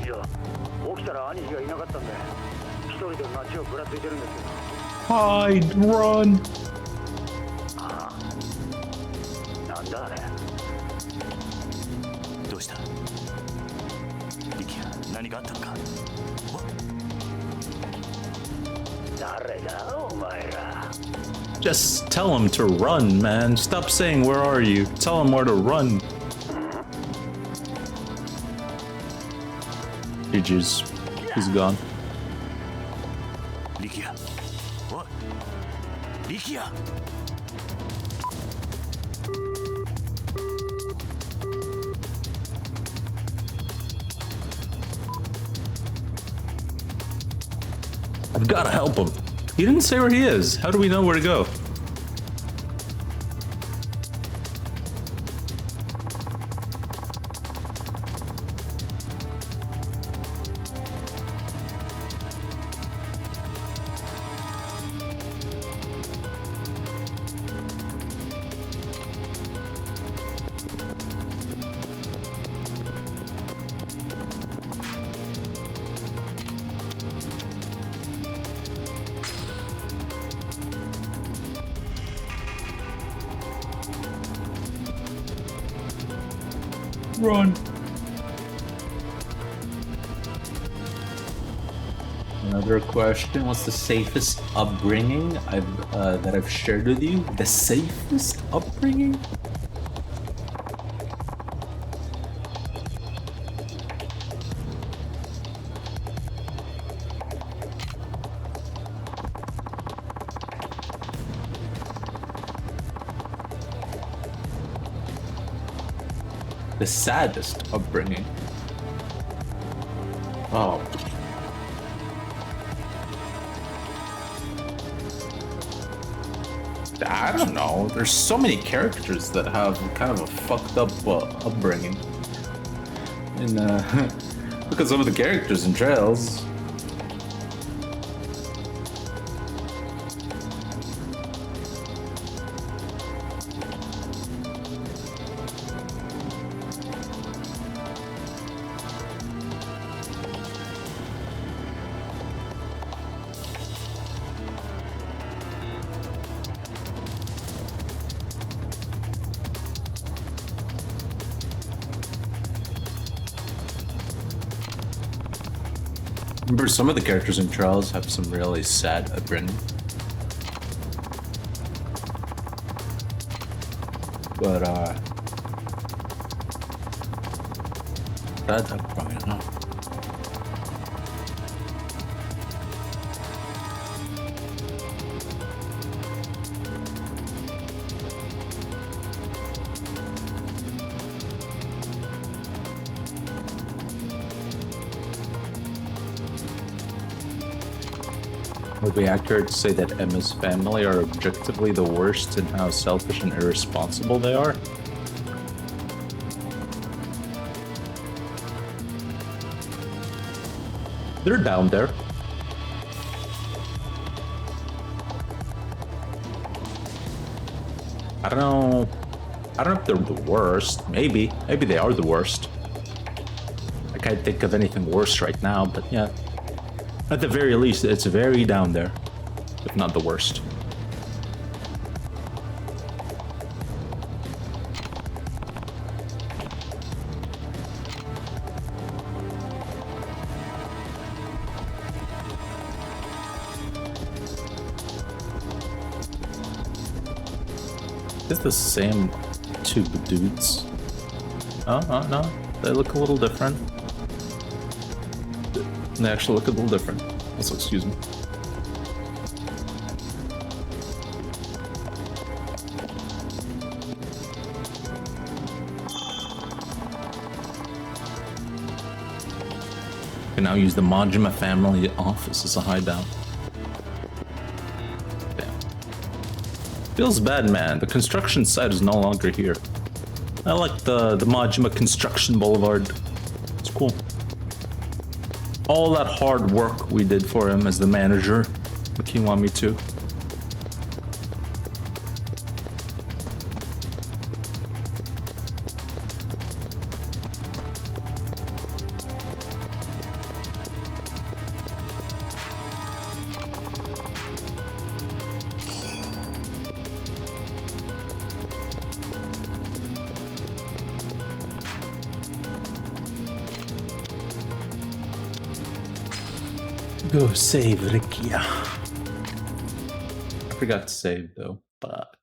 J: いや、起きたら兄貴がいなかったんで、一人で街をぶらついてるんですよ。
A: Hide, run.
J: ああ。なんだあれ。
E: どうした？リキヤ、何かあったのか？
J: 誰だお前ら。
A: Just tell him to run, man. Stop saying where are you. Tell him where to run. GG's. He's gone.
E: リキヤ、おい、リキヤ。
A: I've gotta help him. He didn't say where he is. How do we know where to go? Run. Another question: what's the safest upbringing that I've shared with you? The safest upbringing? The saddest upbringing. Oh. I don't know. There's so many characters that have kind of a fucked up upbringing. And look at some of the characters in Trails. Remember, some of the characters in Trials have some really sad upbringing. But, bad upbringing, huh? Would it be accurate to say that Emma's family are objectively the worst in how selfish and irresponsible they are? They're down there. I don't know if they're the worst. Maybe they are the worst. I can't think of anything worse right now, but yeah. At the very least, it's very down there, if not the worst. It's the same two dudes. Oh, no. They look a little different. They actually look a little different. Also, excuse me. Can now use the Majima family office as a hideout. Damn. Feels bad, man. The construction site is no longer here. I like the Majima Construction Boulevard. It's cool. All that hard work we did for him as the manager. What do you want me to? Go save Rikia. I forgot to save though. Fuck.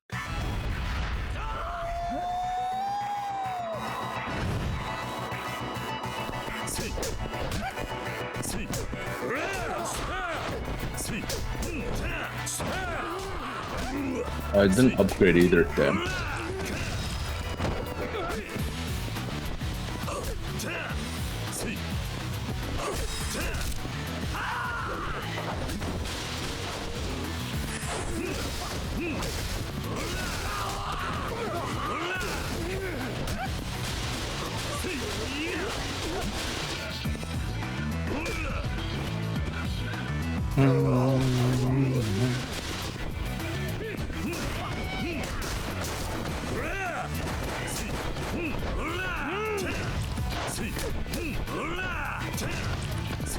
A: I didn't upgrade either, damn.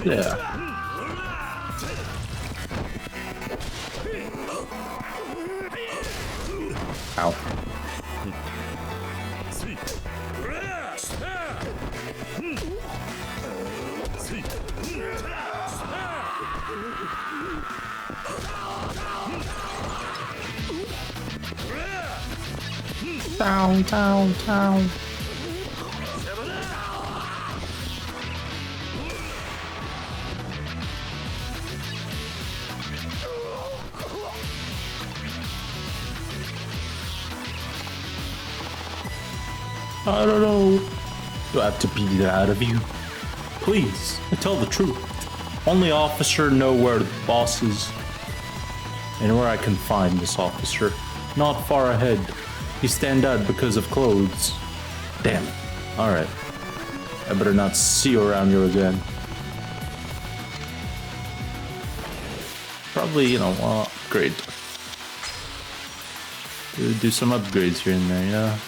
A: Yeah. Ow. Down. I don't know. Do I have to beat it out of you? Please, tell the truth. Only officer know where the boss is. And where I can find this officer. Not far ahead. He stand out because of clothes. Damn it. Alright. I better not see you around here again. Probably, you know, upgrade. Do some upgrades here and there, yeah.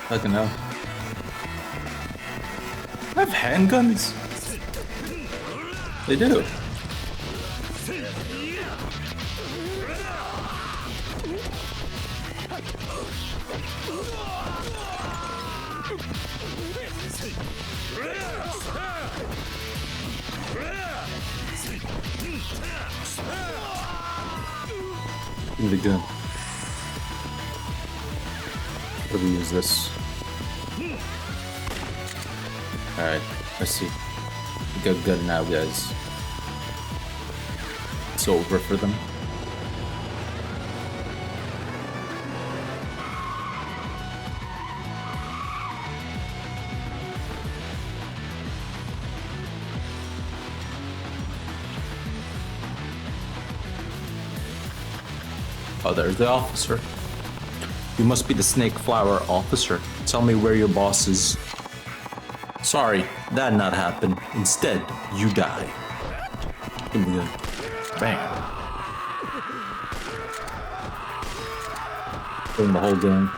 A: Fucking hell. I have handguns? They do. Really good. How do we use this? Alright, let's see. Good now, guys. It's over for them. Oh, there's the officer. You must be the Snake Flower officer. Tell me where your boss is. Sorry, that not happen. Instead, you die. Give me that. Bam. Doing the whole game.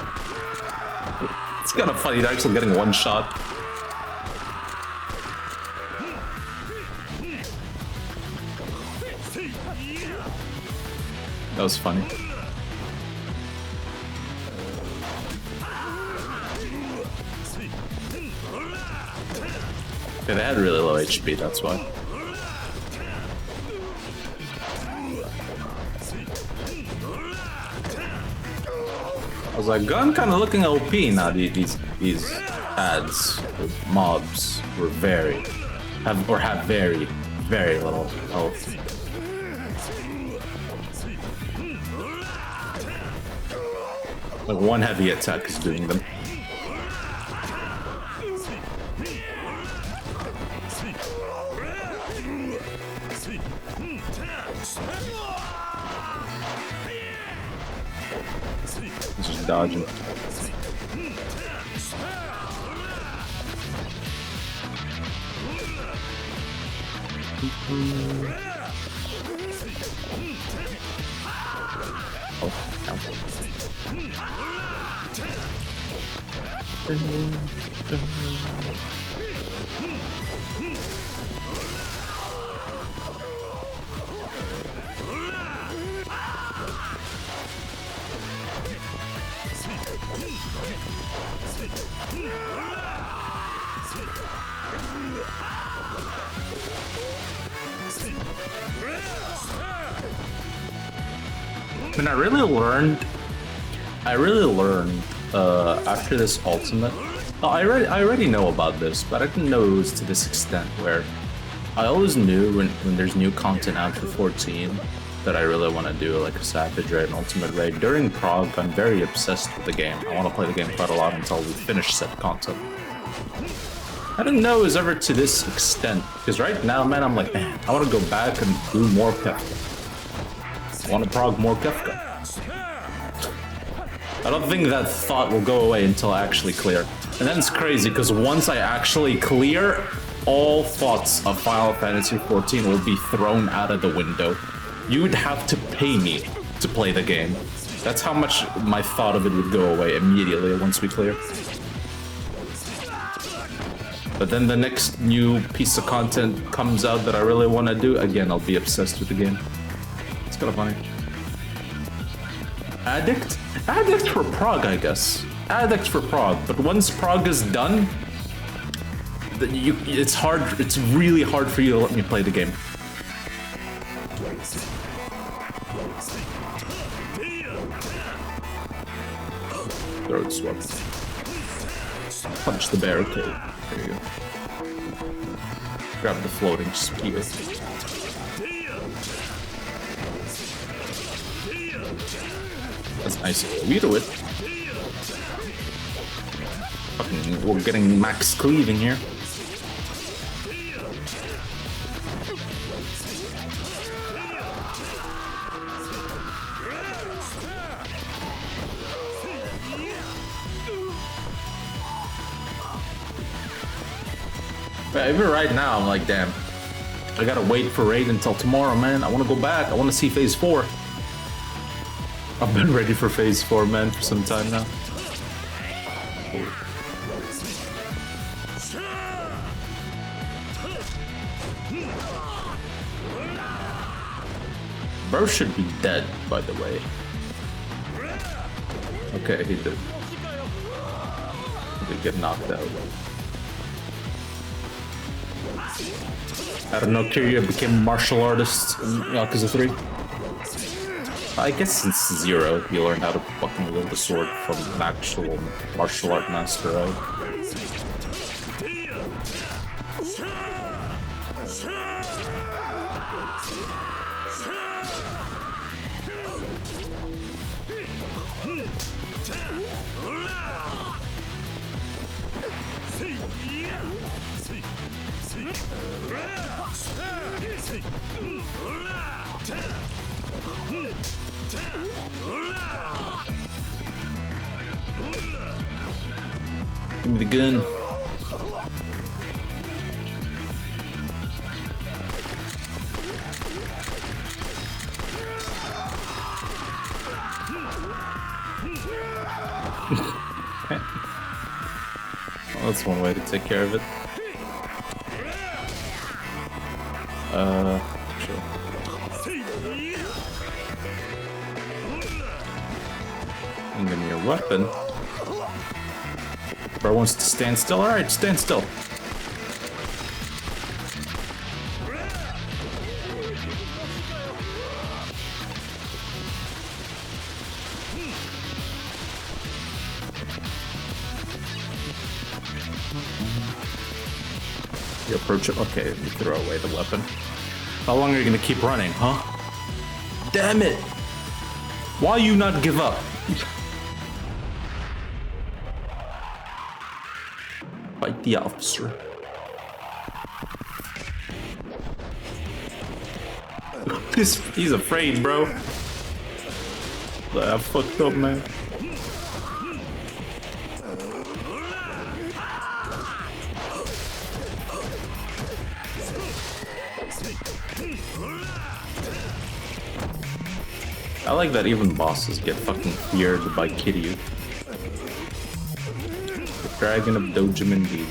A: It's kind of funny, actually getting one shot. That was funny. Yeah, they had really low HP, that's why. I was like, gun kind of looking OP now. These ads, mobs were have very little health. Like one heavy attack is doing them. He's just dodging. I mean, I really learned after this ultimate. Oh, I already know about this, but I didn't know it was to this extent where I always knew when there's new content out for 14 that I really want to do like a Savage Raid and Ultimate Raid. During Prague, I'm very obsessed with the game. I want to play the game quite a lot until we finish said content. I didn't know it was ever to this extent, because right now, man, I'm like, man, I want to go back and do more Kefka. I want to prog more Kefka. I don't think that thought will go away until I actually clear. And then it's crazy, because once I actually clear, all thoughts of Final Fantasy XIV will be thrown out of the window. You'd have to pay me to play the game. That's how much my thought of it would go away immediately once we clear. But then the next new piece of content comes out that I really want to do, again, I'll be obsessed with the game. It's kind of funny. Addict? Addict for Prague, I guess. Addict for Prague, but once Prague is done, it's really hard for you to let me play the game. Throat swap. Punch the barricade. There you go. Grab the floating spear. That's nice. We do it. Fucking, we're getting max cleave in here. But even right now, I'm like, damn. I gotta wait for raid until tomorrow, man. I wanna go back. I wanna see phase 4. I've been ready for phase 4, man, for some time now. Bro should be dead, by the way. Okay, he did. He did get knocked out. I don't know, Kiryu became a martial artist in Yakuza 3. I guess since 0, you learn how to fucking wield the sword from an actual martial art master, right? Give me the gun. Well, that's one way to take care of it. Sure. And give me your weapon. Bro wants to stand still. Alright, stand still. You approach it. Okay, you throw away the weapon. How long are you gonna keep running, huh? Damn it! Why you not give up? Fight the officer. He's afraid, bro. I fucked up, man. I like that even bosses get fucking feared by Kiryu. The Dragon of Dojim indeed.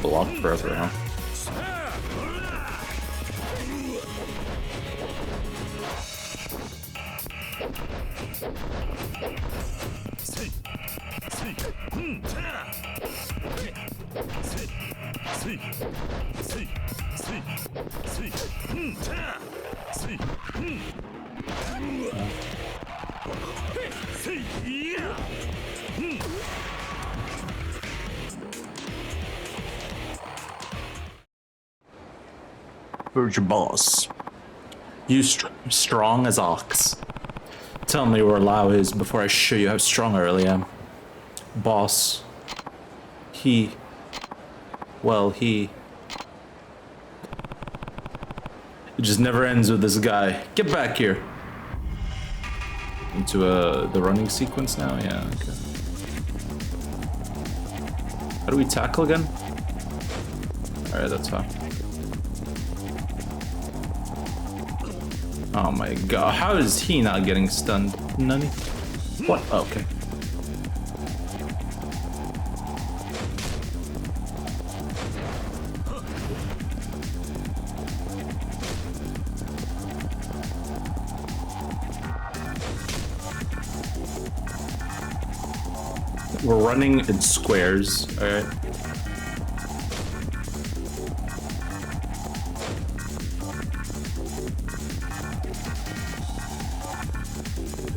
A: Block forever, huh? Where's your boss? You strong as ox. Tell me where Lao is before I show you how strong I really am. Boss. Well, it just never ends with this guy. Get back here. Into the running sequence now? Yeah, okay. How do we tackle again? Alright, that's fine. Oh my god, how is he not getting stunned? Nani? What? Oh, okay. We're running in squares, alright?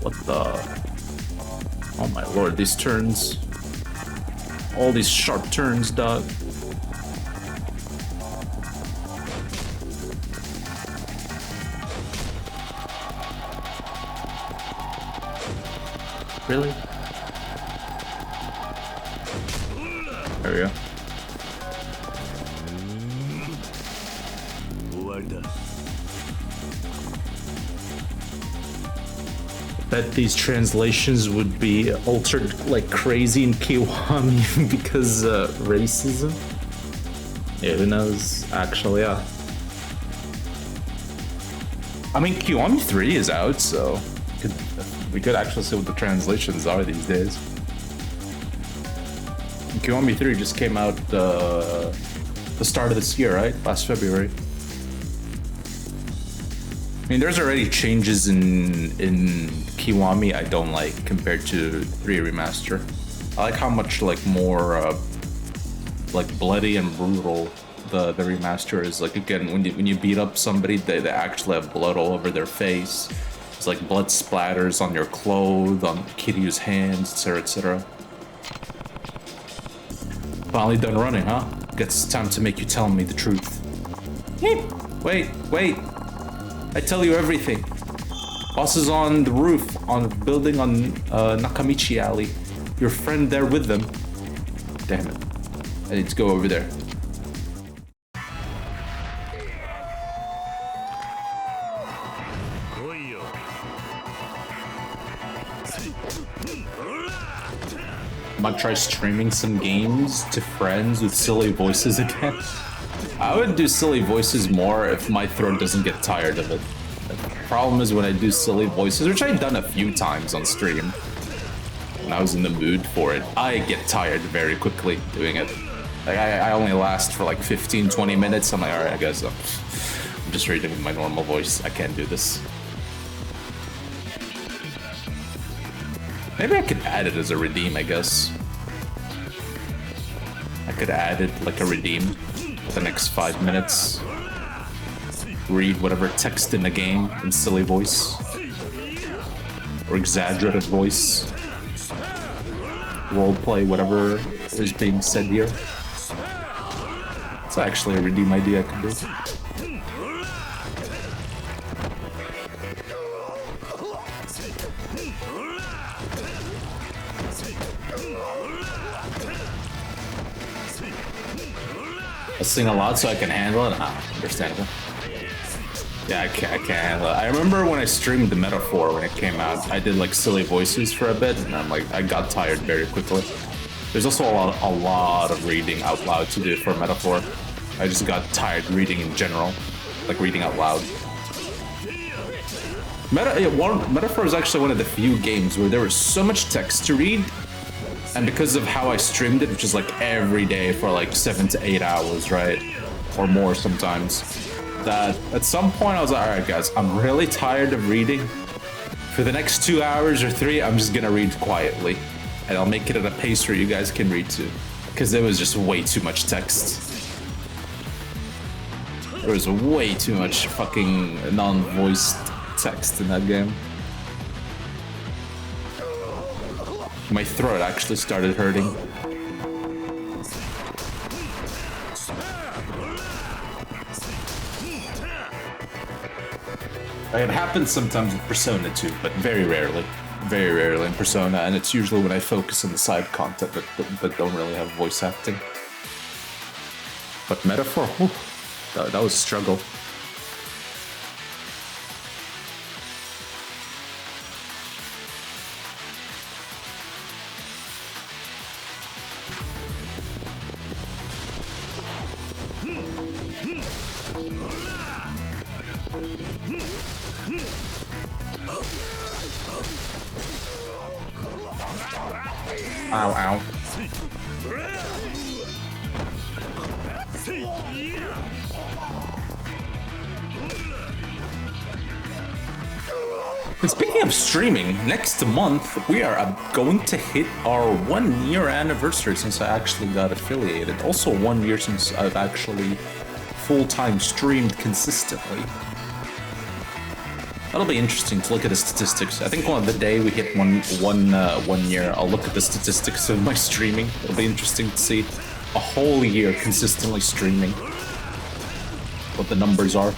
A: What the? Oh my lord, these turns. All these sharp turns, dog. Really? There we go. bet these translations would be altered like crazy in Kiwami because racism. Yeah, who knows? Actually, yeah. I mean, Kiwami 3 is out, so we could actually see what the translations are these days. Yakuza3 just came out the start of this year, right? Last February. I mean, there's already changes in Kiwami I don't like compared to 3 Remaster. I like how much like more like bloody and brutal the remaster is. Like again, when you beat up somebody, they actually have blood all over their face. It's like blood splatters on your clothes, on Kiryu's hands, etc., etc. Finally done running, huh? Guess it's time to make you tell me the truth. Wait. I tell you everything. Boss is on the roof, on the building on Nakamichi Alley. Your friend there with them. Damn it. I need to go over there. I might try streaming some games to friends with silly voices again. I would do silly voices more if my throat doesn't get tired of it. The problem is when I do silly voices, which I've done a few times on stream, when I was in the mood for it, I get tired very quickly doing it. Like I only last for like 15-20 minutes. I'm like, alright, I guess I'm just reading with my normal voice. I can't do this. Maybe I could add it as a redeem, I guess. I could add it like a redeem for the next 5 minutes. Read whatever text in the game in silly voice. Or exaggerated voice. Roleplay, whatever is being said here. It's actually a redeem idea I can do. I sing a lot so I can handle it. Understandable. Yeah, I can't handle it. I remember when I streamed the Metaphor when it came out, I did like silly voices for a bit, and I got tired very quickly. There's also a lot of reading out loud to do for Metaphor. I just got tired reading in general, like reading out loud. Metaphor is actually one of the few games where there was so much text to read. And because of how I streamed it, which is like every day for like 7 to 8 hours, right? Or more sometimes, that at some point I was like, alright guys, I'm really tired of reading. For the next 2 hours or 3, I'm just gonna read quietly. And I'll make it at a pace where you guys can read too. Because there was just way too much text. There was way too much fucking non-voiced text in that game. My throat actually started hurting. It happens sometimes with Persona 2, but very rarely. Very rarely in Persona, and it's usually when I focus on the side content that don't really have voice acting. But Metaphor, whew, that was a struggle. Ow, ow. And speaking of streaming, next month we are going to hit our 1-year anniversary since I actually got affiliated. Also 1 year since I've actually full-time streamed consistently. That'll be interesting to look at the statistics. I think on the day we hit one year, I'll look at the statistics of my streaming. It'll be interesting to see a whole year consistently streaming. What the numbers are.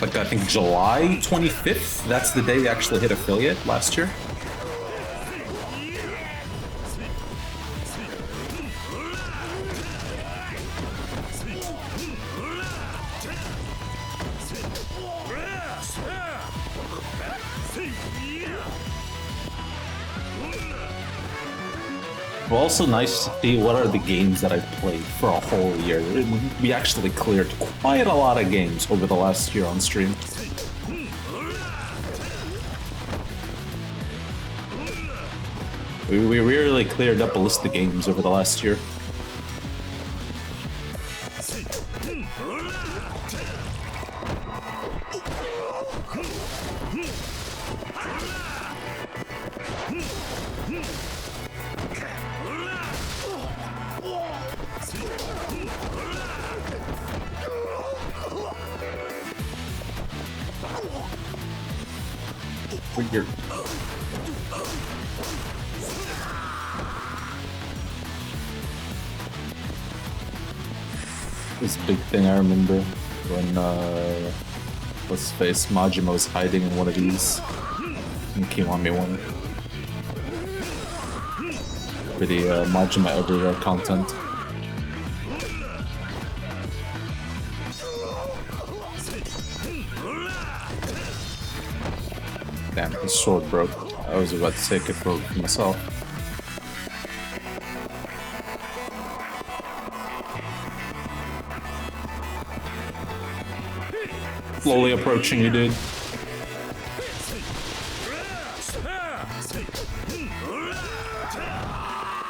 A: Like I think July 25th, that's the day we actually hit affiliate last year. Well, also nice to see what are the games that I've played for a whole year. We actually cleared quite a lot of games over the last year on stream. We really cleared up a list of games over the last year. Weird. This big thing I remember when what's his face Majima was hiding in one of these in Kiwami 1 for the Majima everywhere content. Damn, his sword broke. I was about to take it for myself. Slowly approaching you, dude.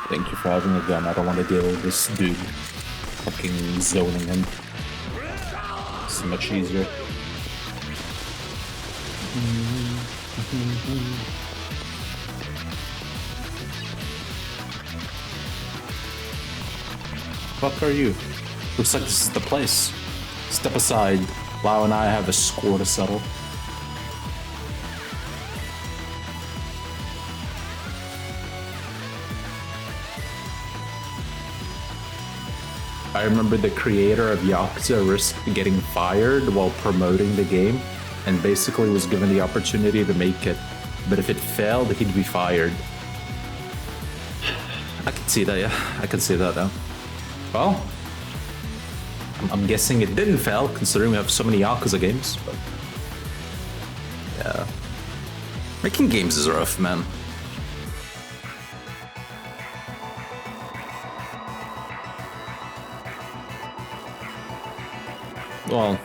A: Thank you for having a gun. I don't want to deal with this dude fucking zoning him. It's much easier. Fuck are you? Looks like this is the place. Step aside. Lau and I have a score to settle. I remember the creator of Yakuza risked getting fired while promoting the game, and basically was given the opportunity to make it. But if it failed, he'd be fired. I can see that, yeah. I can see that now. Well, I'm guessing it didn't fail, considering we have so many Yakuza games, but... yeah. Making games is rough, man. Well,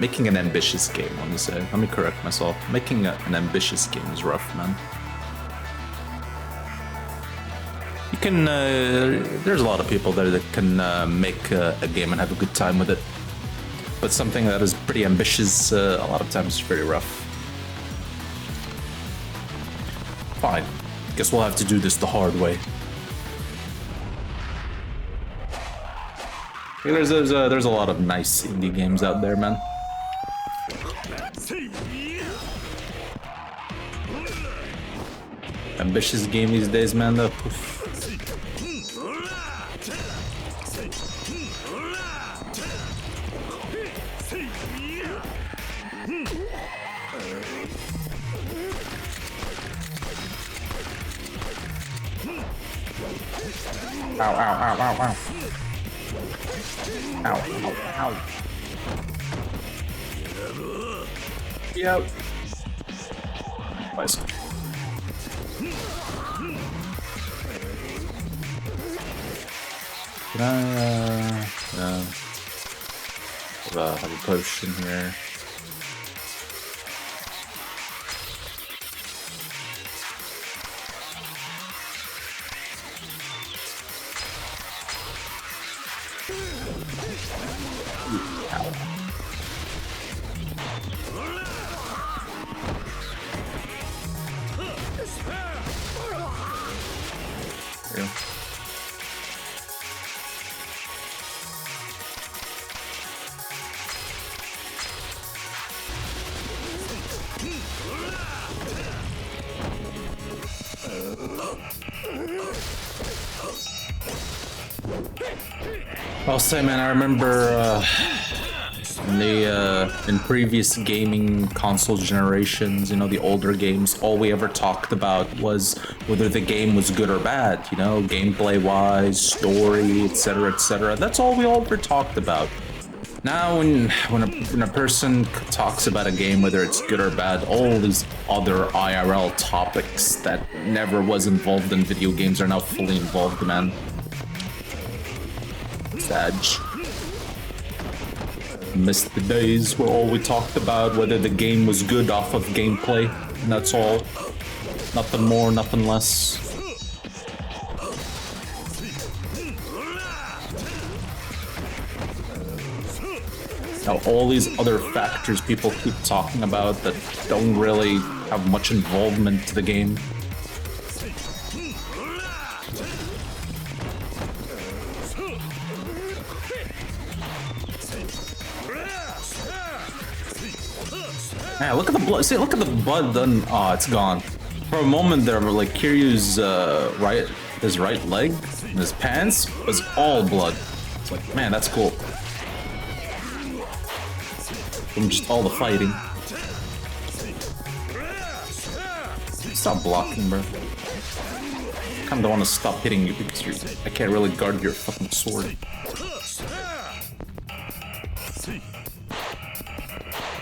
A: making an ambitious game, let me say. Let me correct myself. Making an ambitious game is rough, man. You can, there's a lot of people there that can make a game and have a good time with it. But something that is pretty ambitious, a lot of times is very rough. Fine. Guess we'll have to do this the hard way. There's a lot of nice indie games out there, man. Ambitious game these days, man, though. Ow, ow, ow, ow, ow. Ow, ow, ow. Yep. Nice. Can I, have a potion here. I'll say, man, I remember in previous gaming console generations, you know, the older games, all we ever talked about was whether the game was good or bad, you know, gameplay-wise, story, etc., etc. That's all we all ever talked about. Now, when a person talks about a game, whether it's good or bad, all these other IRL topics that never was involved in video games are now fully involved, man. Sad. Missed the days where all we talked about whether the game was good off of gameplay, and that's all. Nothing more, nothing less. Now, all these other factors people keep talking about that don't really have much involvement to the game. Yeah, look at the blood. See, look at the blood done. Oh, it's gone. For a moment there, like Kiryu's his right leg, and his pants was all blood. It's like, man, that's cool. From just all the fighting. Stop blocking, bro. I kinda don't want to stop hitting you because I can't really guard your fucking sword.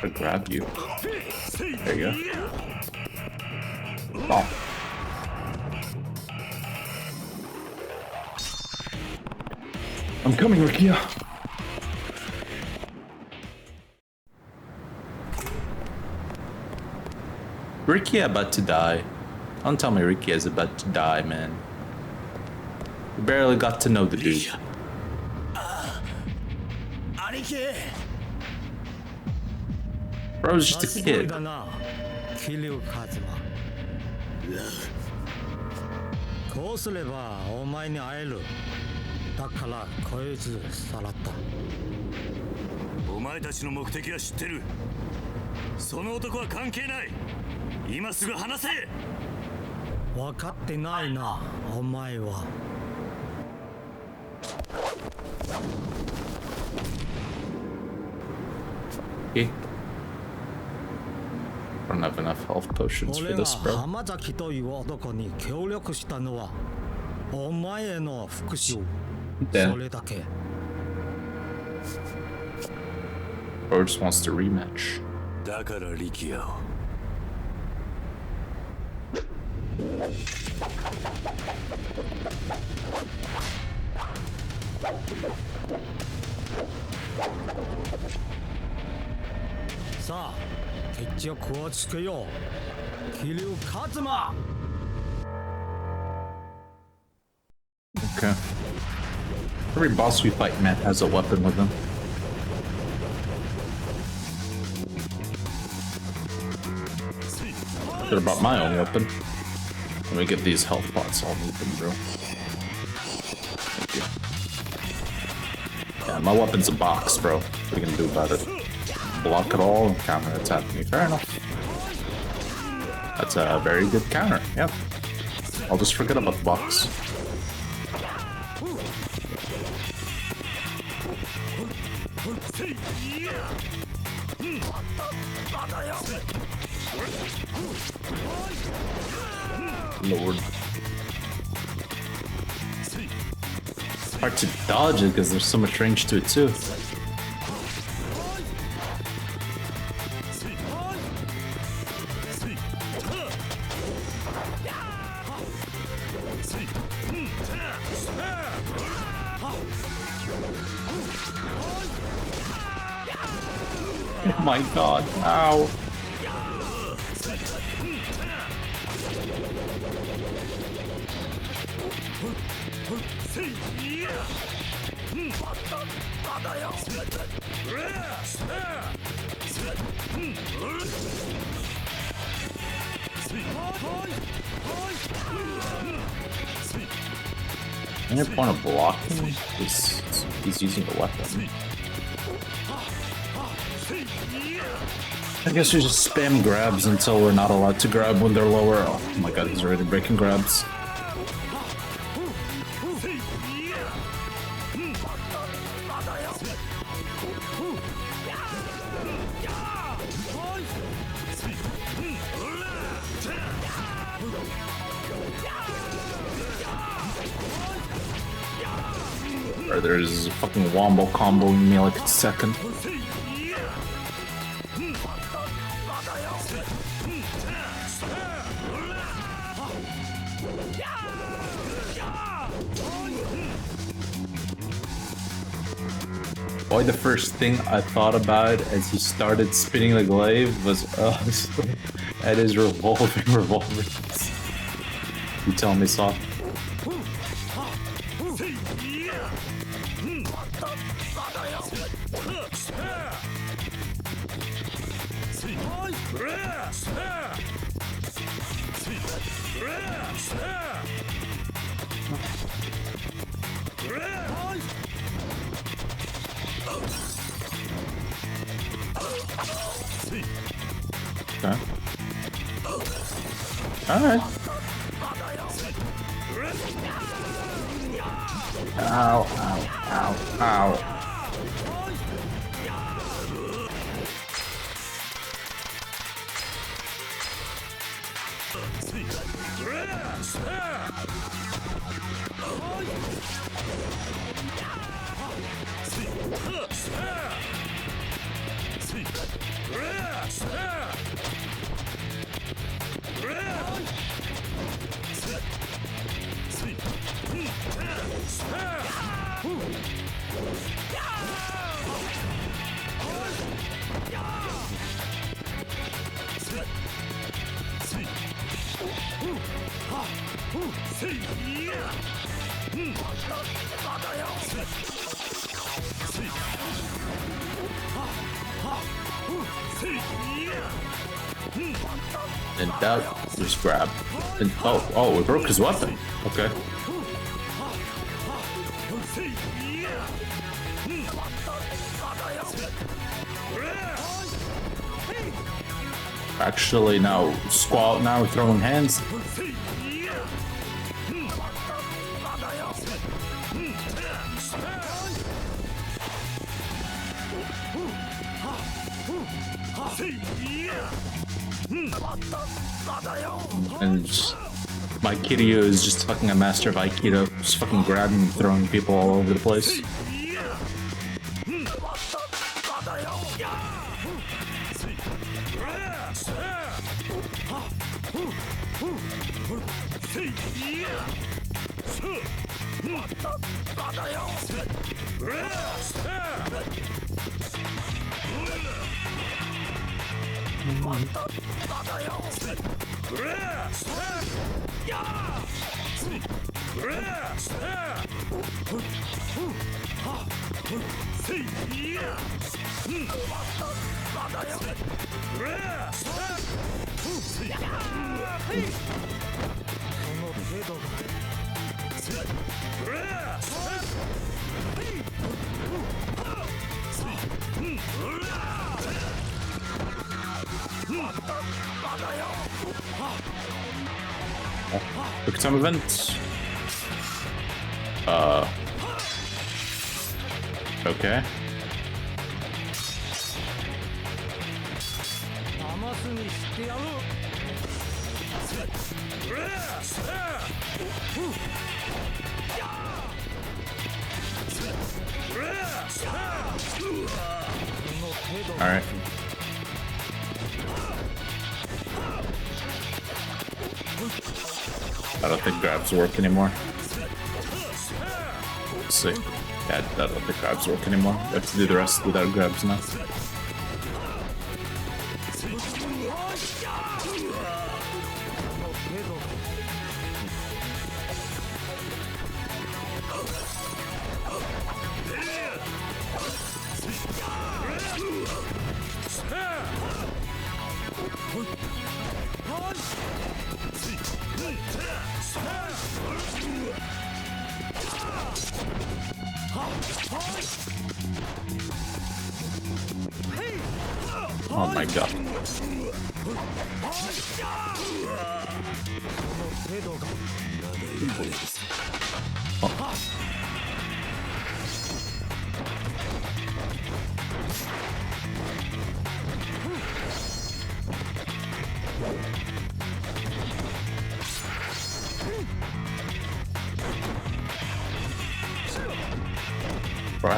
A: I'll grab you. There you go. Oh. I'm coming, Rikia. Rikia about to die. Don't tell me Rikia is about to die, man. We barely got to know the dude. Bro's just a kid. Okay. I don't have enough health potions for this, bro. Damn. Bro just wants to rematch. Okay. Every boss we fight, Matt, has a weapon with him. Should have brought my own weapon. Let me get these health pots. I'll need them, bro. Thank you. Yeah, my weapon's a box, bro. What are you gonna do about it? Block it all and counter attack me. Fair enough. That's a very good counter. Yep. I'll just forget about the box. Lord. It's hard to dodge it because there's so much range to it too. Oh my god, ow. Any point of blocking? He's using a weapon. I guess we just spam grabs until we're not allowed to grab when they're lower. Oh my god, he's already breaking grabs. there's fucking wombo comboing me like it's second. Boy, the first thing I thought about as he started spinning the glaive was at his revolving revolver. You tell me, Saw. Okay. Alright. Ow, ow, ow, ow. And that was grab. And oh, it broke his weapon. Okay. Actually, now Squall now throwing hands. And my Kiryu is just fucking a master of Aikido, just fucking grabbing and throwing people all over the place. Quick time event. Okay. All right. I don't think grabs work anymore. Let's see. Yeah, I don't think grabs work anymore. I have to do the rest without grabs now. Oh my god. Oh.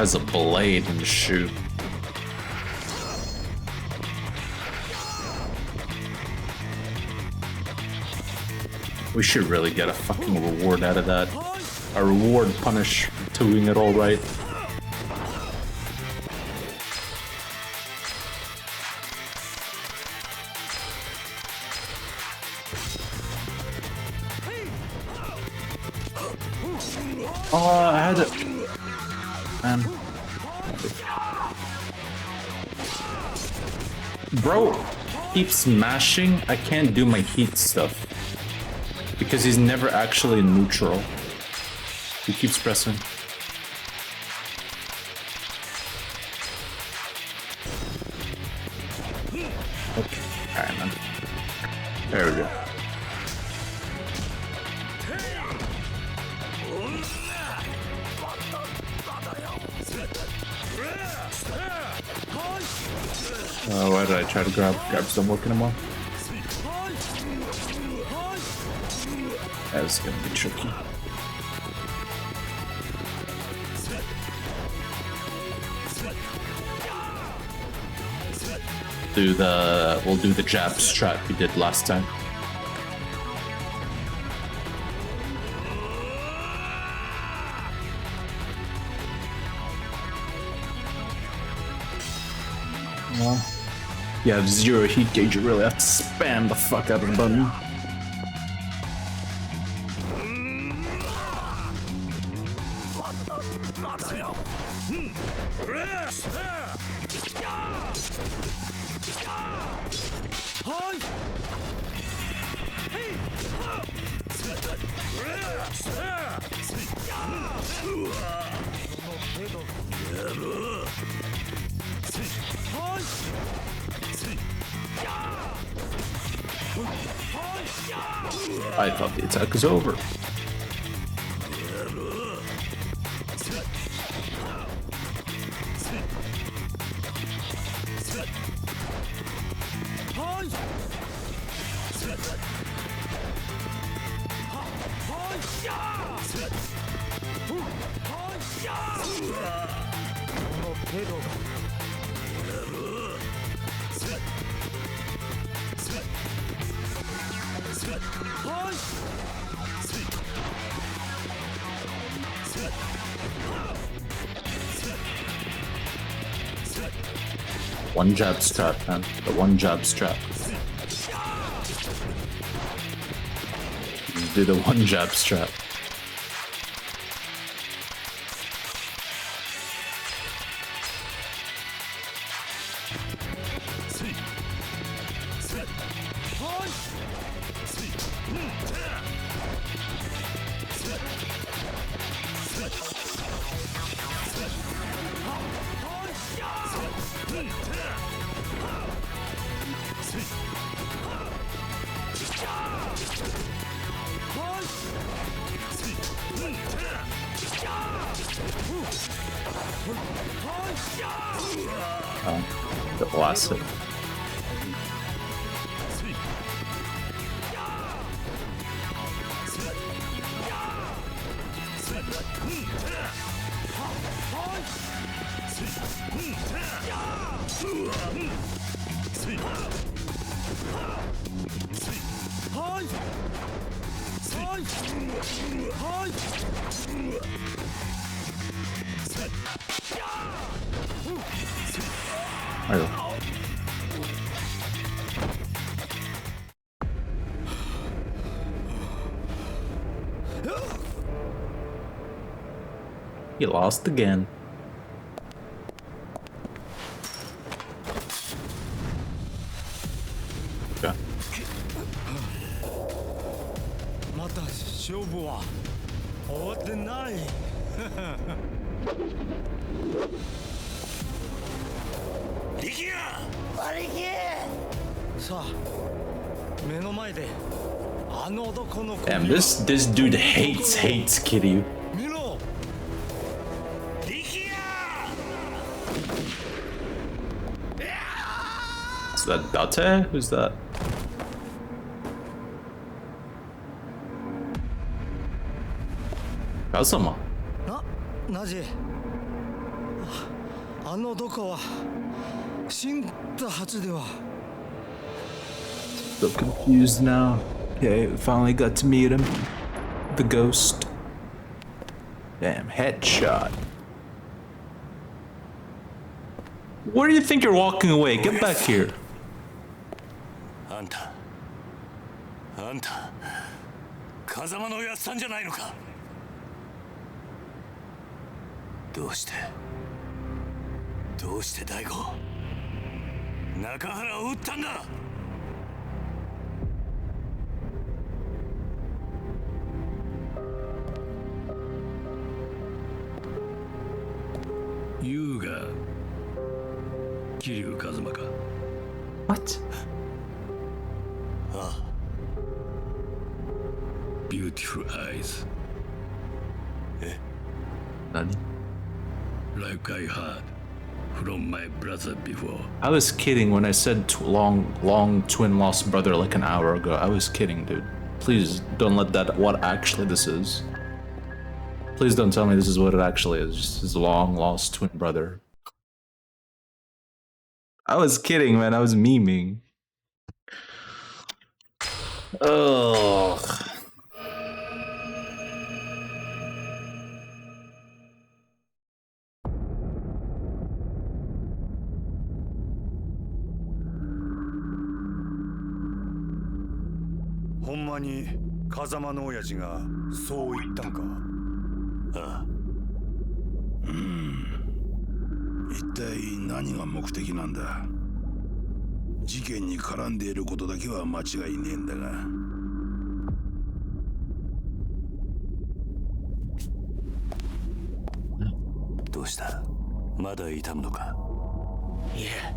A: has a blade and shoot. We should really get a fucking reward out of that. A reward punish for doing it all right. Oh, I had it. Man. Bro keeps smashing. I can't do my heat stuff. Because he's never actually neutral. He keeps pressing. Okay, alright, man. There we go. Why did I try to grab some working him off? That's gonna be tricky. We'll do the jab strat we did last time. Well, you have 0 heat gauge, you really have to spam the fuck out of the button. I thought the attack was over. One jab strat, man. The one jab strat. Do the one jab strat. The last hit. He lost again. Okay.
F: また勝負は終わってない。力也！兄貴！さあ、目の前であの男の子。
A: Damn, this dude hates Kiryu.
F: 見ろ。
A: Is that Date? Who's that? Kazama.
F: なじ。あの男は死んだはずでは。
A: So confused now. Okay, we finally got to meet him. The ghost. Damn, headshot. Where do you think you're walking away? Get back here.
E: あんた風間のやっさんじゃないのか。どうして大悟中原を撃ったんだ。
I: 優が桐生一馬か。
A: What?
E: ああ。
I: Beautiful eyes.
E: え？
A: 何？
I: Like I heard from my brother before.
A: I was kidding when I said long twin lost brother like an hour ago. I was kidding, dude. Please don't let that what actually this is. Please don't tell me this is what it actually is. Just his long lost twin brother. I was kidding, man. I was memeing. Ugh.
G: Honに風間の親父がそう言ったんか。
E: ああ。
I: 一体何が目的なんだ。事件に絡んでいることだけは間違いねえんだが。
E: どうした？まだ痛むのか？
B: いえ。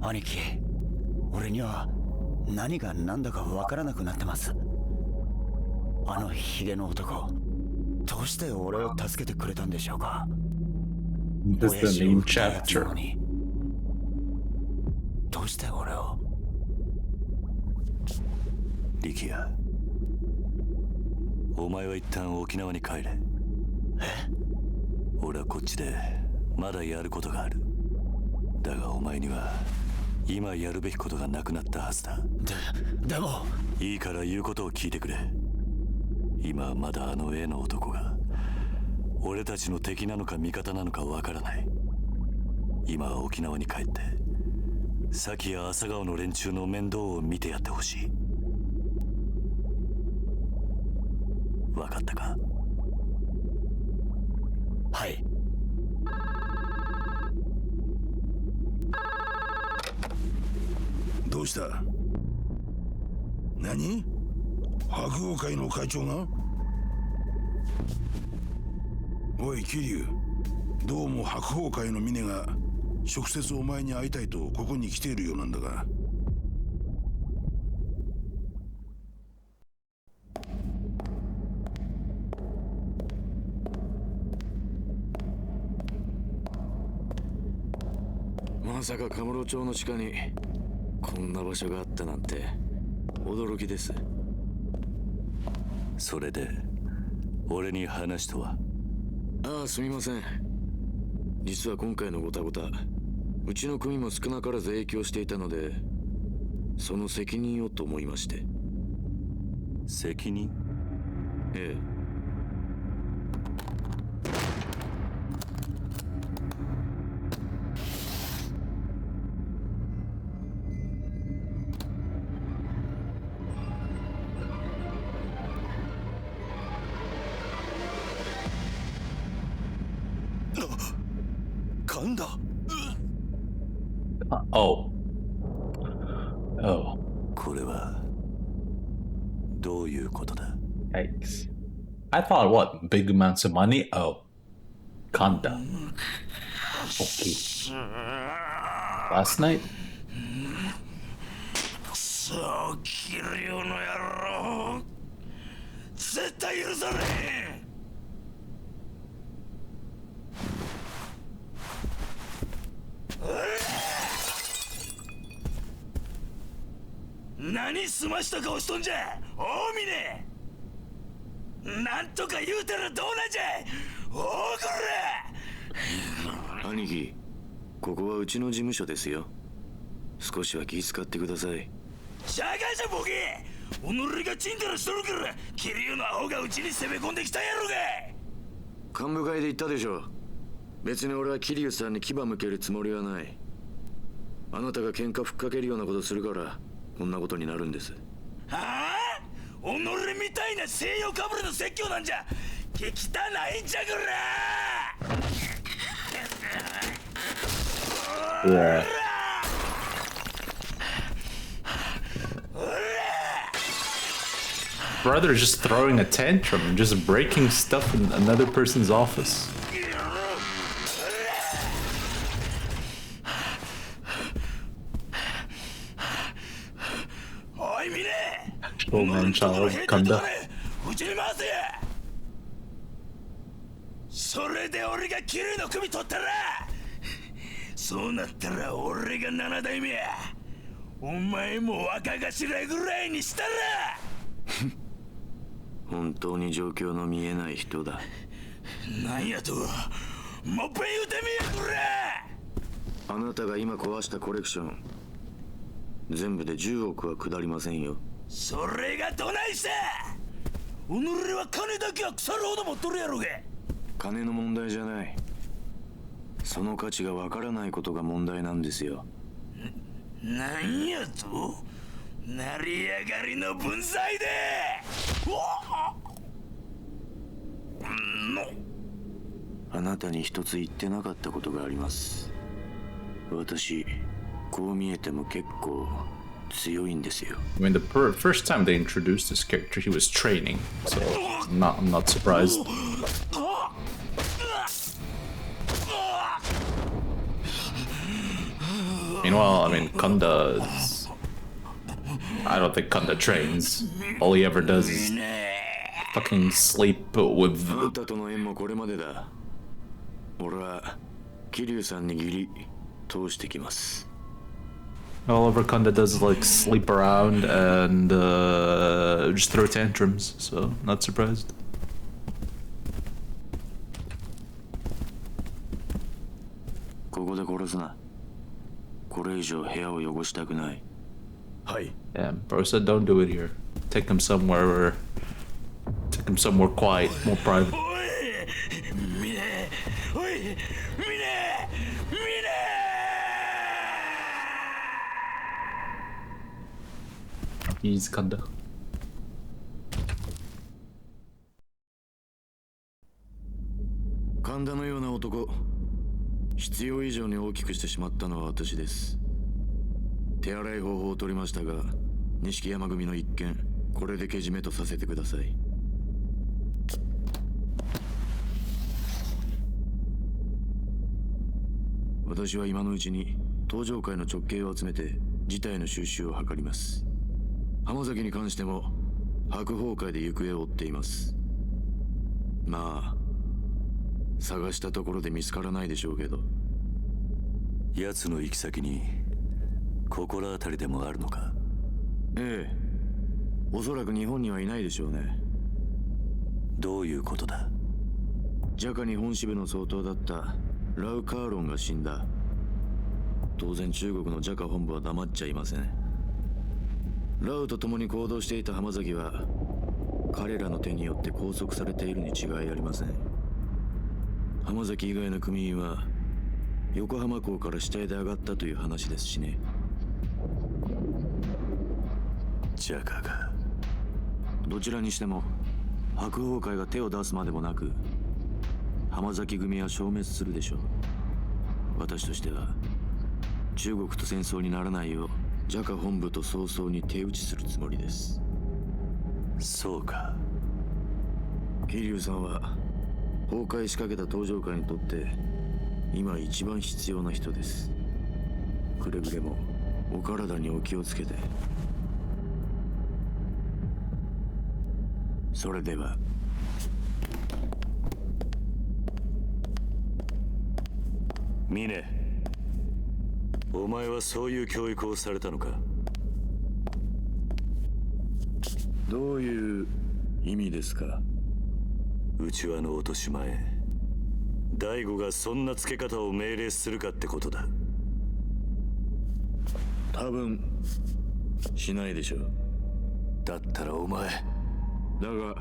B: 兄貴、俺には何が何だかわからなくなってます。あのヒゲの男、どうして俺を助けてくれたんでしょうか。
A: This is the main chapter.
B: どうして俺を。
E: 力也、お前は一旦沖縄に帰れ。俺はこっちでまだやることがある。だがお前には今やるべきことがなくなったはずだ。
B: でも
E: いいから言うことを聞いてくれ。今はまだあの絵の男が俺たちの敵なのか味方なのかわからない。今は沖縄に帰って崎や朝顔の連中の面倒を見てやってほしい。わかったか？
B: はい。
I: どうした？何？白鵬会の会長が？おい桐生、どうも白鵬会の峰が直接お前に会いたいとここに来ているようなんだが。
D: まさかカムロ町の地下にこんな場所があったなんて驚きです。
E: それで俺に話とは？
D: ああ、すみません。実は今回のごたごた、うちの組も少なからず影響していたので、その責任をと思いまして。
E: 責任？
D: ええ。
F: 噛んだ。
A: Oh. Oh.
E: これはどういうことだ？
A: Yikes. I thought what? Big amounts of money? Oh. Kanda. Okay. Last night?
F: そうキリュウの野郎、絶対許さねえ。何すました顔しとんじゃ、大峰。なんとか言うたらどうなんじゃ。
E: 兄貴、ここはうちの事務所ですよ。少しは気遣ってください。
G: 社会者ボケ、己がチンタラしとるから桐生のアホがうちに攻め込んできたやろがい。
E: 幹部会で言ったでしょ。別に俺は桐生さんに牙向けるつもりはない。あなたが喧嘩ふっかけるようなことするからこんなことになるんです。
G: はあ、己みたいな西洋かぶれの説教なんじゃ聞きたないんじゃくら。
A: Yeah. Brother just throwing a tantrum, just breaking stuff in another person's office. Old man child, Kanda.
G: それで俺が桐生の首取ったら、そうなったら俺が7代目や。お前も若頭ぐらいにしたら。
E: 本当に状況の見えない人だ。
G: なんやと、もっぺん言うてみやくれ。
E: あなたが今壊したコレクション、全部で10億は下りませんよ。
G: それがどないした。己は金だけは腐るほど持っとるやろが。
E: 金の問題じゃない。その価値がわからないことが問題なんですよ。
G: なんやと、成り上がりの分際で。
E: あなたに一つ言ってなかったことがあります。私、こう見えても結構強いんですよ。
A: I mean, the first time they introduced this character, he was training, so I'm not surprised. Meanwhile, I mean, I don't think Kanda trains. All he ever does is fucking sleep with...
E: あなたとの縁もこれまでだ。俺は桐生さんに義理通してきます。
A: All ever Kanda does is like sleep around and just throw tantrums, so not surprised.
E: ここで殺すな。これ以上部屋を汚したくない。
D: はい。
A: Yeah, bro said don't do it here. Take him somewhere quiet, more private. He's Kanda.
E: 神田のような男、必要以上に大きくしてしまったのは私です。手洗い方法を取りましたが、錦山組の一件、これでけじめとさせてください。私は今のうちに登場会の直系を集めて事態の収拾を図ります。浜崎に関しても白鵬会で行方を追っています。まあ探したところで見つからないでしょうけど。
K: 奴の行き先に心当たりでもあるのか。
E: ええ、おそらく日本にはいないでしょうね。
K: どういうことだ。
E: ジャカ日本支部の総統だったラウ・カーロンが死んだ。当然中国のジャカ本部は黙っちゃいません。ラウと共に行動していた浜崎は彼らの手によって拘束されているに違いありません。浜崎以外の組員は横浜港から死体で上がったという話ですしね。
K: ジャカが。
E: どちらにしても白鵬会が手を出すまでもなく浜崎組は消滅するでしょう。私としては中国と戦争にならないようジャカ本部と早々に手打ちするつもりです。
K: そうか。
E: 桐生さんは崩壊しかけた登場会にとって今一番必要な人です。くれぐれもお体にお気をつけて。それでは。
K: ミネ、お前はそういう教育をされたのか。
E: どういう意味ですか。
K: 内輪の落とし前、
E: 大悟がそんな付け方を命令するかってことだ。
D: 多分しないでしょう。
E: だったらお前。
D: だが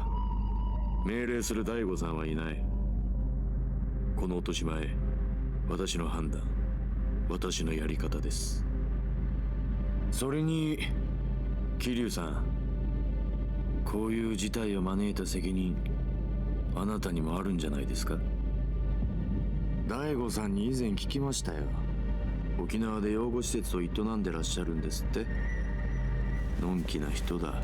D: 命令する大悟さんはいない。この落とし前、私の判断、私のやり方です。それに桐生さん、こういう事態を招いた責任、あなたにもあるんじゃないですか。大悟さんに以前聞きましたよ。沖縄で養護施設を営んでらっしゃるんですって。のんきな人だ。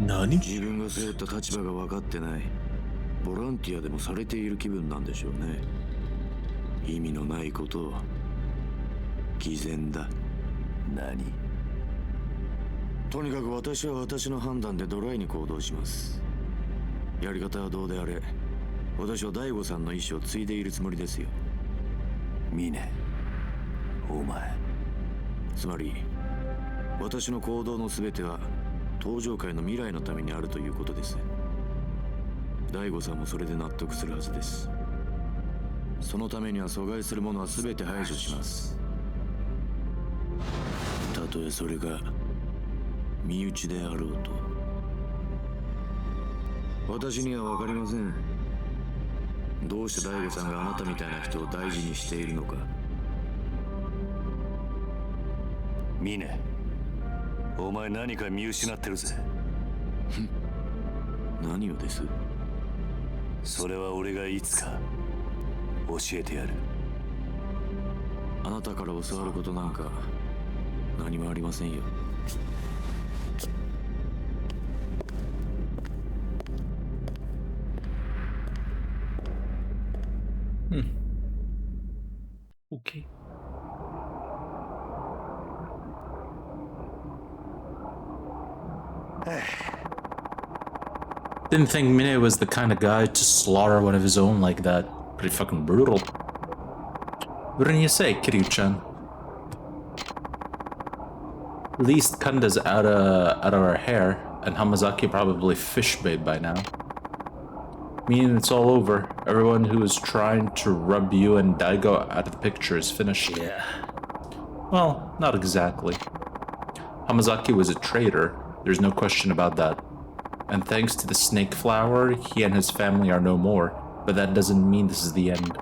A: 何？
D: 自分が背負った立場が分かってない。ボランティアでもされている気分なんでしょうね。意味のないことを。偽善だ。
E: 何？
D: とにかく私は私の判断でドライに行動します。やり方はどうであれ、私は大悟さんの意思を継いでいるつもりですよ。
E: 峰、お前。
D: つまり私の行動の全ては登場界の未来のためにあるということです。大悟さんもそれで納得するはずです。そのためには阻害するものは全て排除します。たとえそれが身内であろうと。私には分かりません。どうして大悟さんがあなたみたいな人を大事にしているのか。
E: 峰、お前何か見失ってるぜ。
D: 何をです？
E: それは俺がいつか教えてやる。
D: あなたから教わることなんか何もありませんよ。
A: Okay. Didn't think Mine was the kind of guy to slaughter one of his own like that. Pretty fucking brutal. What didn't you say, Kiryu-chan? At least Kanda's out of our hair, and Hamazaki probably fish bait by now. Meaning it's all over. Everyone who is trying to rub you and Daigo out of the picture is finished.
D: Yeah.
A: Well, not exactly. Hamazaki was a traitor, there's no question about that. And thanks to the snake flower, he and his family are no more, but that doesn't mean this is the end.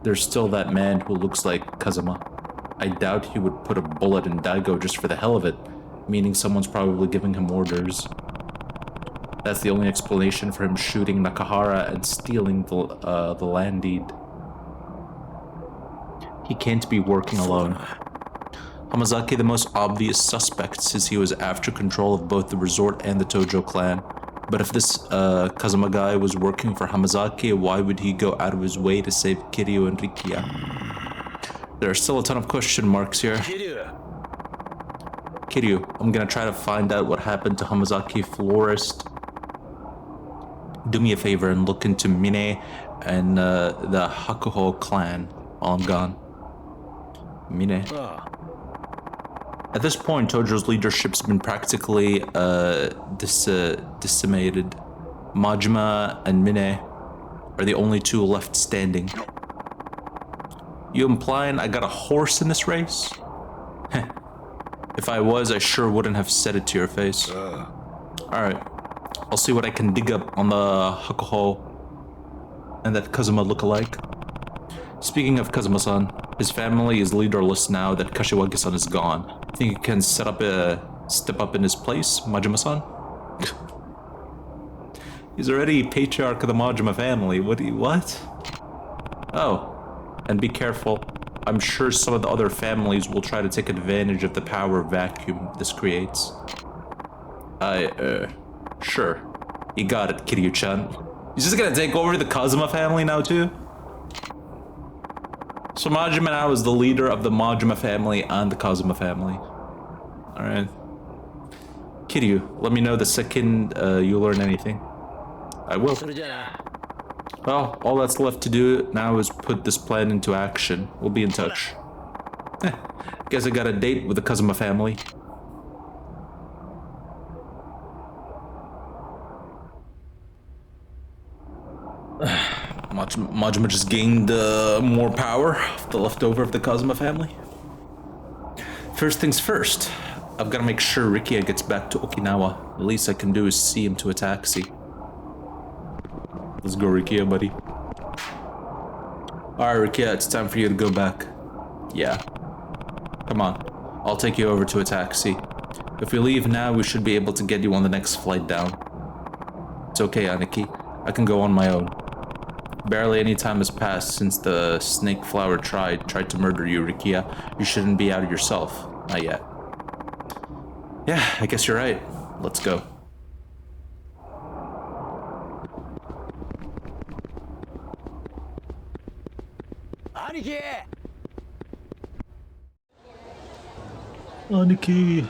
A: There's still that man who looks like Kazuma. I doubt he would put a bullet in Daigo just for the hell of it, meaning someone's probably giving him orders. That's the only explanation for him shooting Nakahara and stealing the land deed. He can't be working alone. Hamazaki, the most obvious suspect, since he was after control of both the resort and the Tojo clan. But if this Kazuma guy was working for Hamazaki, why would he go out of his way to save Kiryu and Rikiya? There are still a ton of question marks here. Kiryu, I'm gonna try to find out what happened to Hamazaki Florist. Do me a favor and look into Mine and the Hakuho clan on gone. Mine. At this point, Tojo's leadership's been practically decimated. Majima and Mine are the only two left standing. You implying I got a horse in this race? If I was, I sure wouldn't have said it to your face. Alright. I'll see what I can dig up on the Hakuho and that Kazuma look-alike. Speaking of Kazuma-san, his family is leaderless now that Kashiwagi-san is gone. Think you can step up in his place, Majima-san? He's already patriarch of the Majima family. What? Oh, and be careful. I'm sure some of the other families will try to take advantage of the power vacuum this creates. Sure. You got it, Kiryu-chan. He's just gonna take over the Kazuma family now, too? So Majima now is the leader of the Majima family and the Kazuma family. Alright. Kiryu, let me know the second you learn anything. I will. Well, all that's left to do now is put this plan into action. We'll be in touch. Guess I got a date with the Kazuma family. Majima just gained more power, the leftover of the Kazuma family. First things first, I've got to make sure Rikia gets back to Okinawa. The least I can do is see him to a taxi. Let's go, Rikia, buddy. Alright, Rikia, it's time for you to go back. Yeah. Come on. I'll take you over to a taxi. If we leave now, we should be able to get you on the next flight down. It's okay, Aniki. I can go on my own. Barely any time has passed since the snake flower tried to murder you, Rikia. You shouldn't be out of yourself. Not yet. Yeah, I guess you're right. Let's go. Aniki. Aniki.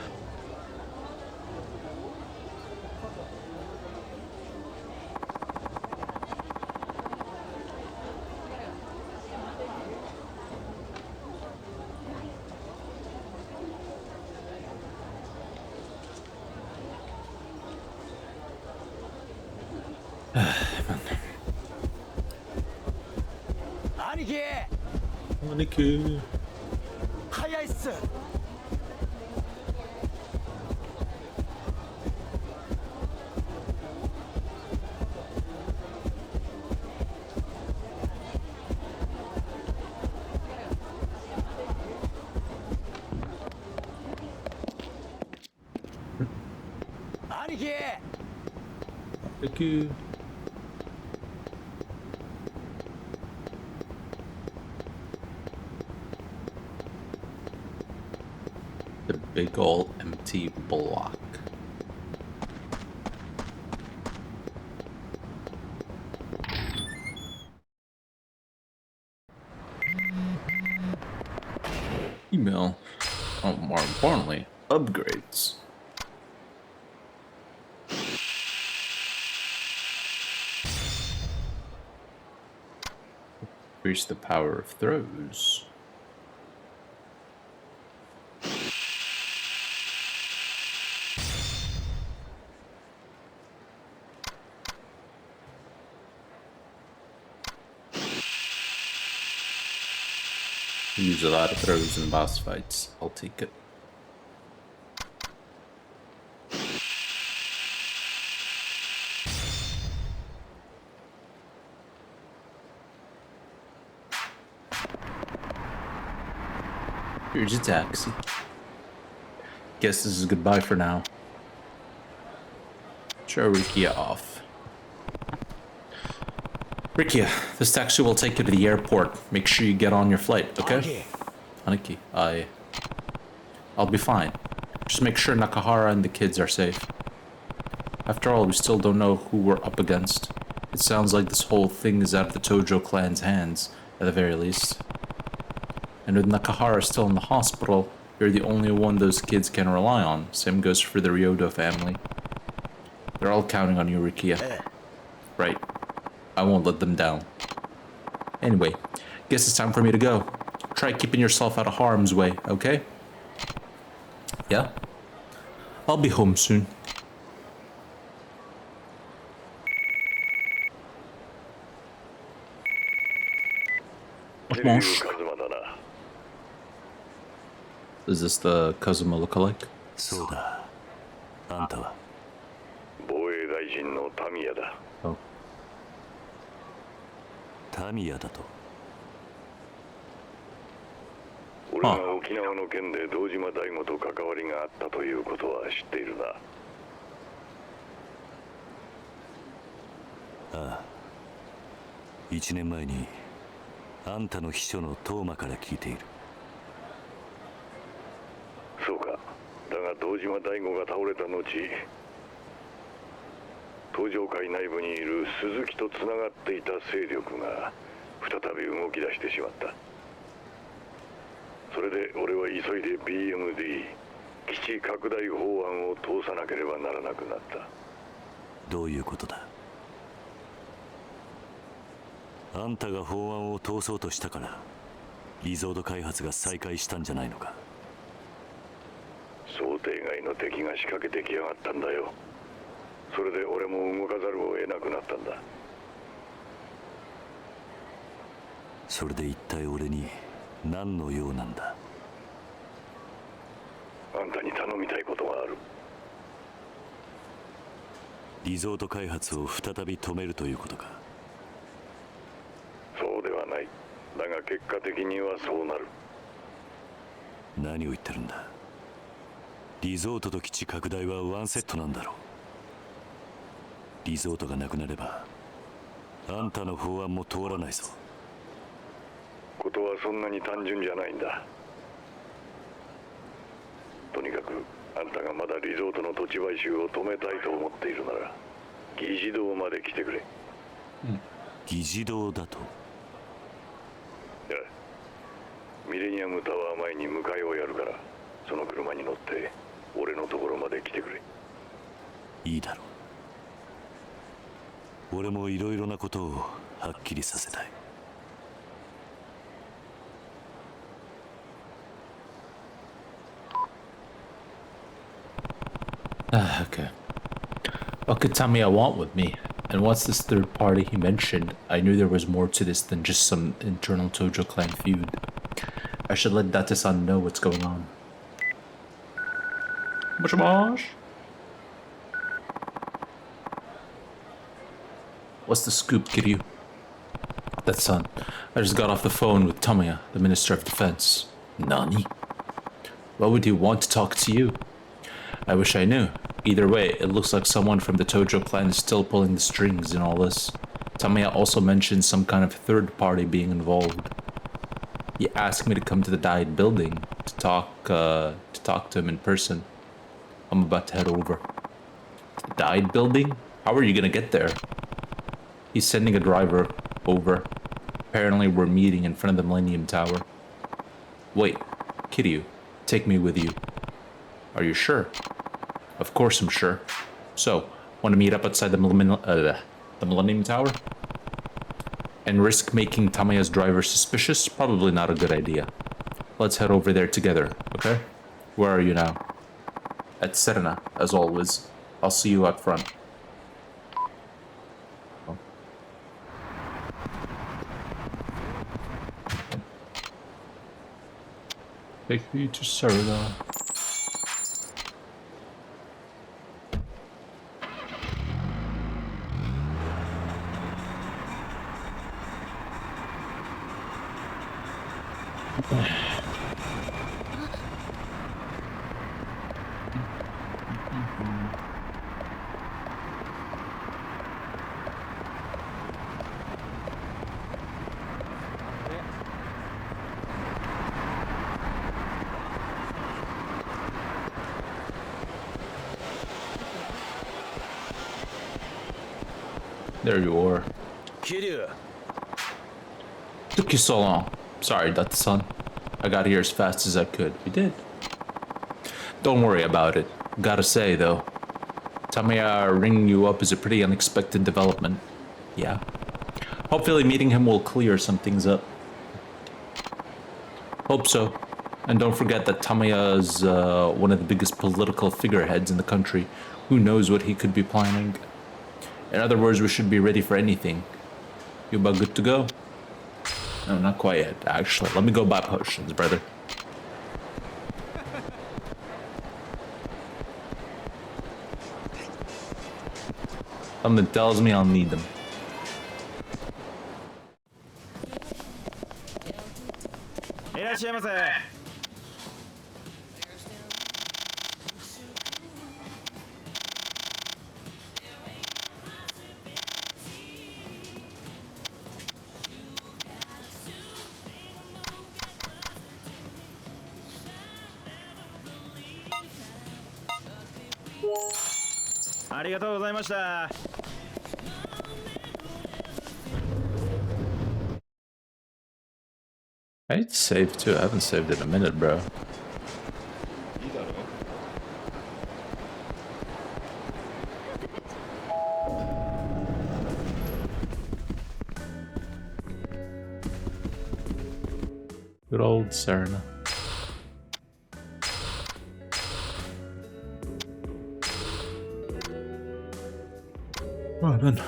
A: Aniki. The big old empty block. Email. Oh, more importantly, upgrades. Increase the power of throws. Use a lot of throws in boss fights. I'll take it. Here's a taxi. Guess this is goodbye for now. Show Rikia off. Rikia, this taxi will take you to the airport. Make sure you get on your flight, okay? Aniki, I'll be fine. Just make sure Nakahara and the kids are safe. After all, we still don't know who we're up against. It sounds like this whole thing is out of the Tojo clan's hands, at the very least. And with Nakahara still in the hospital, you're the only one those kids can rely on. Same goes for the Ryodo family. They're all counting on you, Rikia. Right. I won't let them down. Anyway, guess it's time for me to go. Try keeping yourself out of harm's way, okay? Yeah? I'll be home soon. Is this the Kazuma lookalike?
E: そうだ。あんたは
I: 防衛大臣のタミヤだ。
A: Oh.
E: タミヤだと。
I: 俺が沖縄の件で堂島大吾と関わりがあったということは知っているな。
E: ああ。1年前にあんたの秘書のトーマから聞いている。
I: そうか。だが堂島大吾が倒れた後、東上会内部にいる鈴木とつながっていた勢力が再び動き出してしまった。それで俺は急いで BMD 基地拡大法案を通さなければならなくなった。
E: どういうことだ。あんたが法案を通そうとしたからリゾート開発が再開したんじゃないのか。
I: 想定外の敵が仕掛けてきやがったんだよ。それで俺も動かざるを得なくなったんだ。
E: それで一体俺に何の用なんだ？
I: あんたに頼みたいことがある。
E: リゾート開発を再び止めるということか？
I: そうではない。だが結果的にはそうなる。
E: 何を言ってるんだ？リゾートと基地拡大はワンセットなんだろう。リゾートがなくなればあんたの法案も通らないぞ。
I: ことはそんなに単純じゃないんだ。とにかくあんたがまだリゾートの土地買収を止めたいと思っているなら議事堂まで来てくれ。
E: 議事堂だと？
I: いや、ミレニアムタワー前に迎えをやるから、その車に乗って俺のところまで来てくれ。
E: いいだろう。俺もいろいろなことをはっきりさせたい。
A: Okay. What could Tamiya want with me? And what's this third party he mentioned? I knew there was more to this than just some internal Tojo clan feud. I should let Date-san know what's going on. Mosh. What's the scoop, Kiryu? Date-san, I just got off the phone with Tamiya, the Minister of Defense. Nani? Why would he want to talk to you? I wish I knew. Either way, it looks like someone from the Tojo clan is still pulling the strings in all this. Tamiya also mentioned some kind of third party being involved. He asked me to come to the Died building to talk to him in person. I'm about to head over. To the Died building? How are you gonna get there? He's sending a driver over. Apparently we're meeting in front of the Millennium Tower. Wait, Kiryu, take me with you. Are you sure? Of course I'm sure. So, want to meet up outside the Millennium Tower? And risk making Tamiya's driver suspicious? Probably not a good idea. Let's head over there together, okay? Where are you now? At Serena, as always. I'll see you out front. Take me to Serena. There you are.
D: Kiryu.
A: Took you so long. Sorry, Date-san. I got here as fast as I could. You did. Don't worry about it. Gotta say, though, Tamiya ringing you up is a pretty unexpected development. Yeah. Hopefully meeting him will clear some things up. Hope so. And don't forget that Tamiya is one of the biggest political figureheads in the country. Who knows what he could be planning? In other words, we should be ready for anything. You about good to go? No, not quite yet, actually. Let me go buy potions, brother. Something tells me I'll need them. I'd save too. I haven't saved in a minute, bro. Good old Serena. Right then.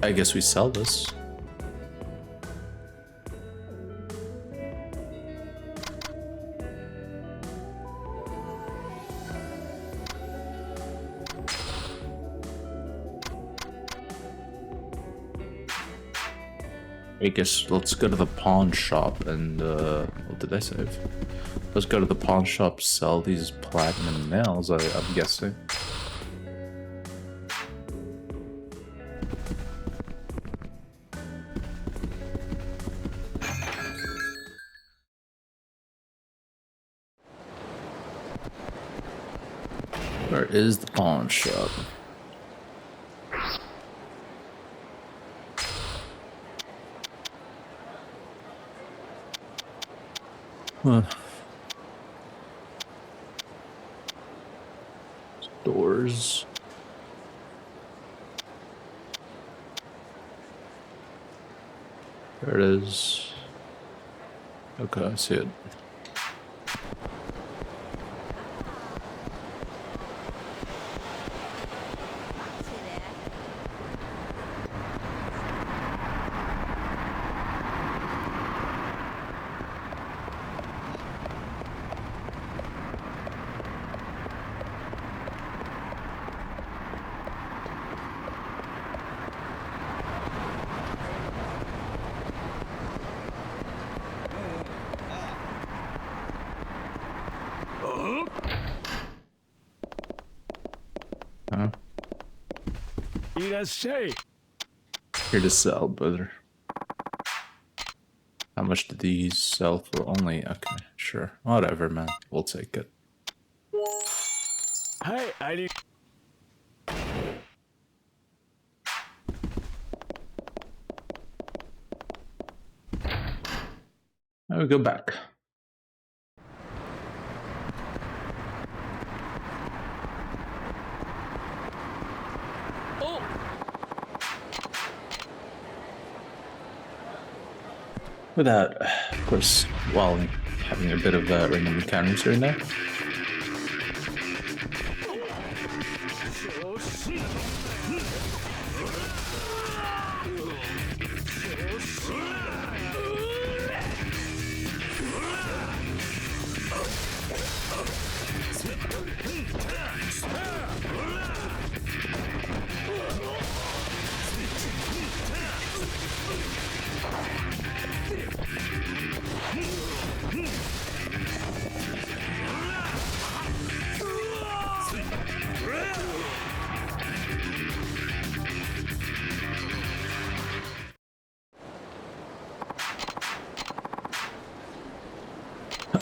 A: I guess we sell this. I guess let's go to the pawn shop and what did I save? Let's go to the pawn shop, sell these platinum nails, I'm guessing. Where is the pawn shop? Huh. Doors. There it is. Okay, I see it. Huh? Here to sell, brother. How much do these sell for? Only, okay, sure. Whatever, man. We'll take it. Now we go back. With that, of course, while having a bit of random encounters here and there.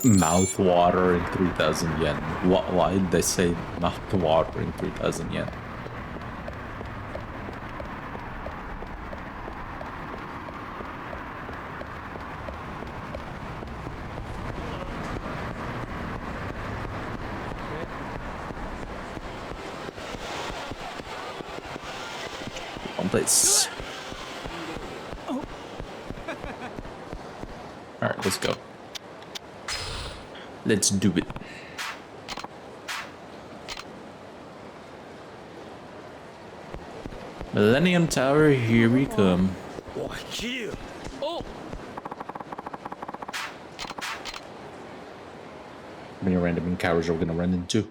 A: Mouth watering 3,000 yen. Why did they say mouth watering 3,000 yen? One place. Alright, let's go. Let's do it. Millennium Tower, here we come. How many random encounters are we gonna run into?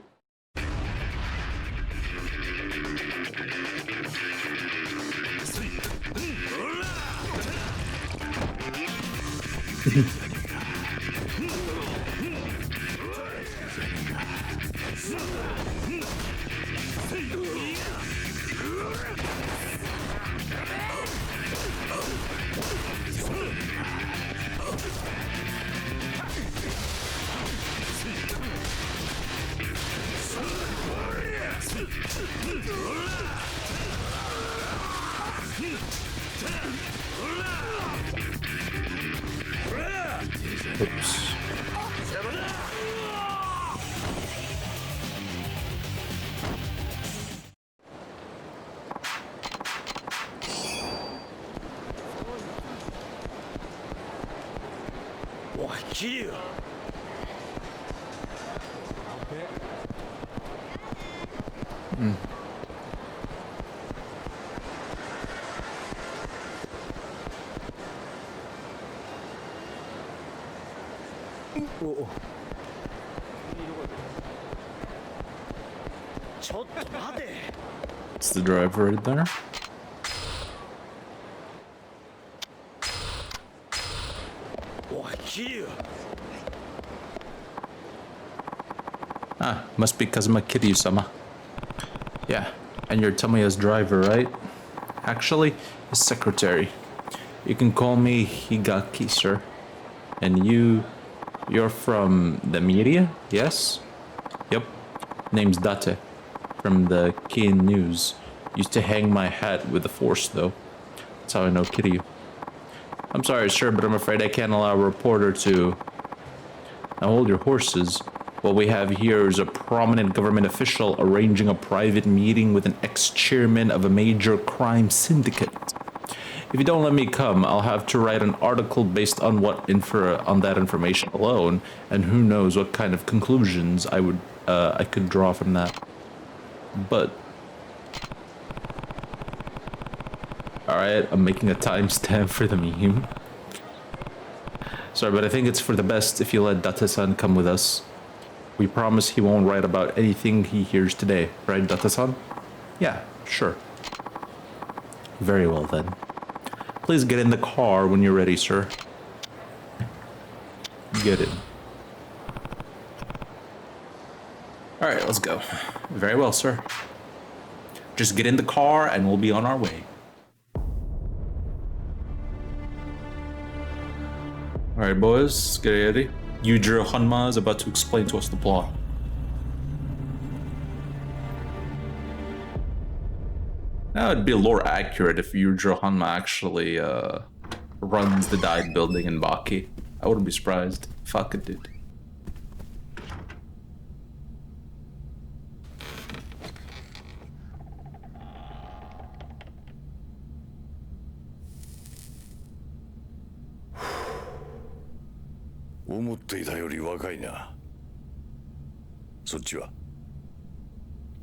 A: Oops.
F: おちょっと待て。
A: It's the driver right there. Ah, must be Kazuma Kiryu-sama. Yeah, and you're Tomoya's driver, right? Actually, his secretary. You can call me Higaki, sir. And you're from the media, yes? Yep. Name's Date, from the Keen News. Used to hang my hat with the force, though. That's how I know Kiryu. I'm sorry, sir, but I'm afraid I can't allow a reporter to... Now hold your horses. What we have here is a prominent government official arranging a private meeting with an ex-chairman of a major crime syndicate. If you don't let me come, I'll have to write an article based on on that information alone, and who knows what kind of conclusions I could draw from that. But alright, I'm making a timestamp for the meme. Sorry, but I think it's for the best if you let Date-san come with us. We promise he won't write about anything he hears today, right, Date-san? Yeah, sure. Very well then. Please get in the car when you're ready, sir. Get in. Alright, let's go. Very well, sir. Just get in the car and we'll be on our way. Alright, boys, get ready. Yujiro Hanma is about to explain to us the plot. Now, it'd be lore accurate if Yujiro Hanma actually runs the dive building in Baki. I wouldn't be surprised. Fuck it, dude.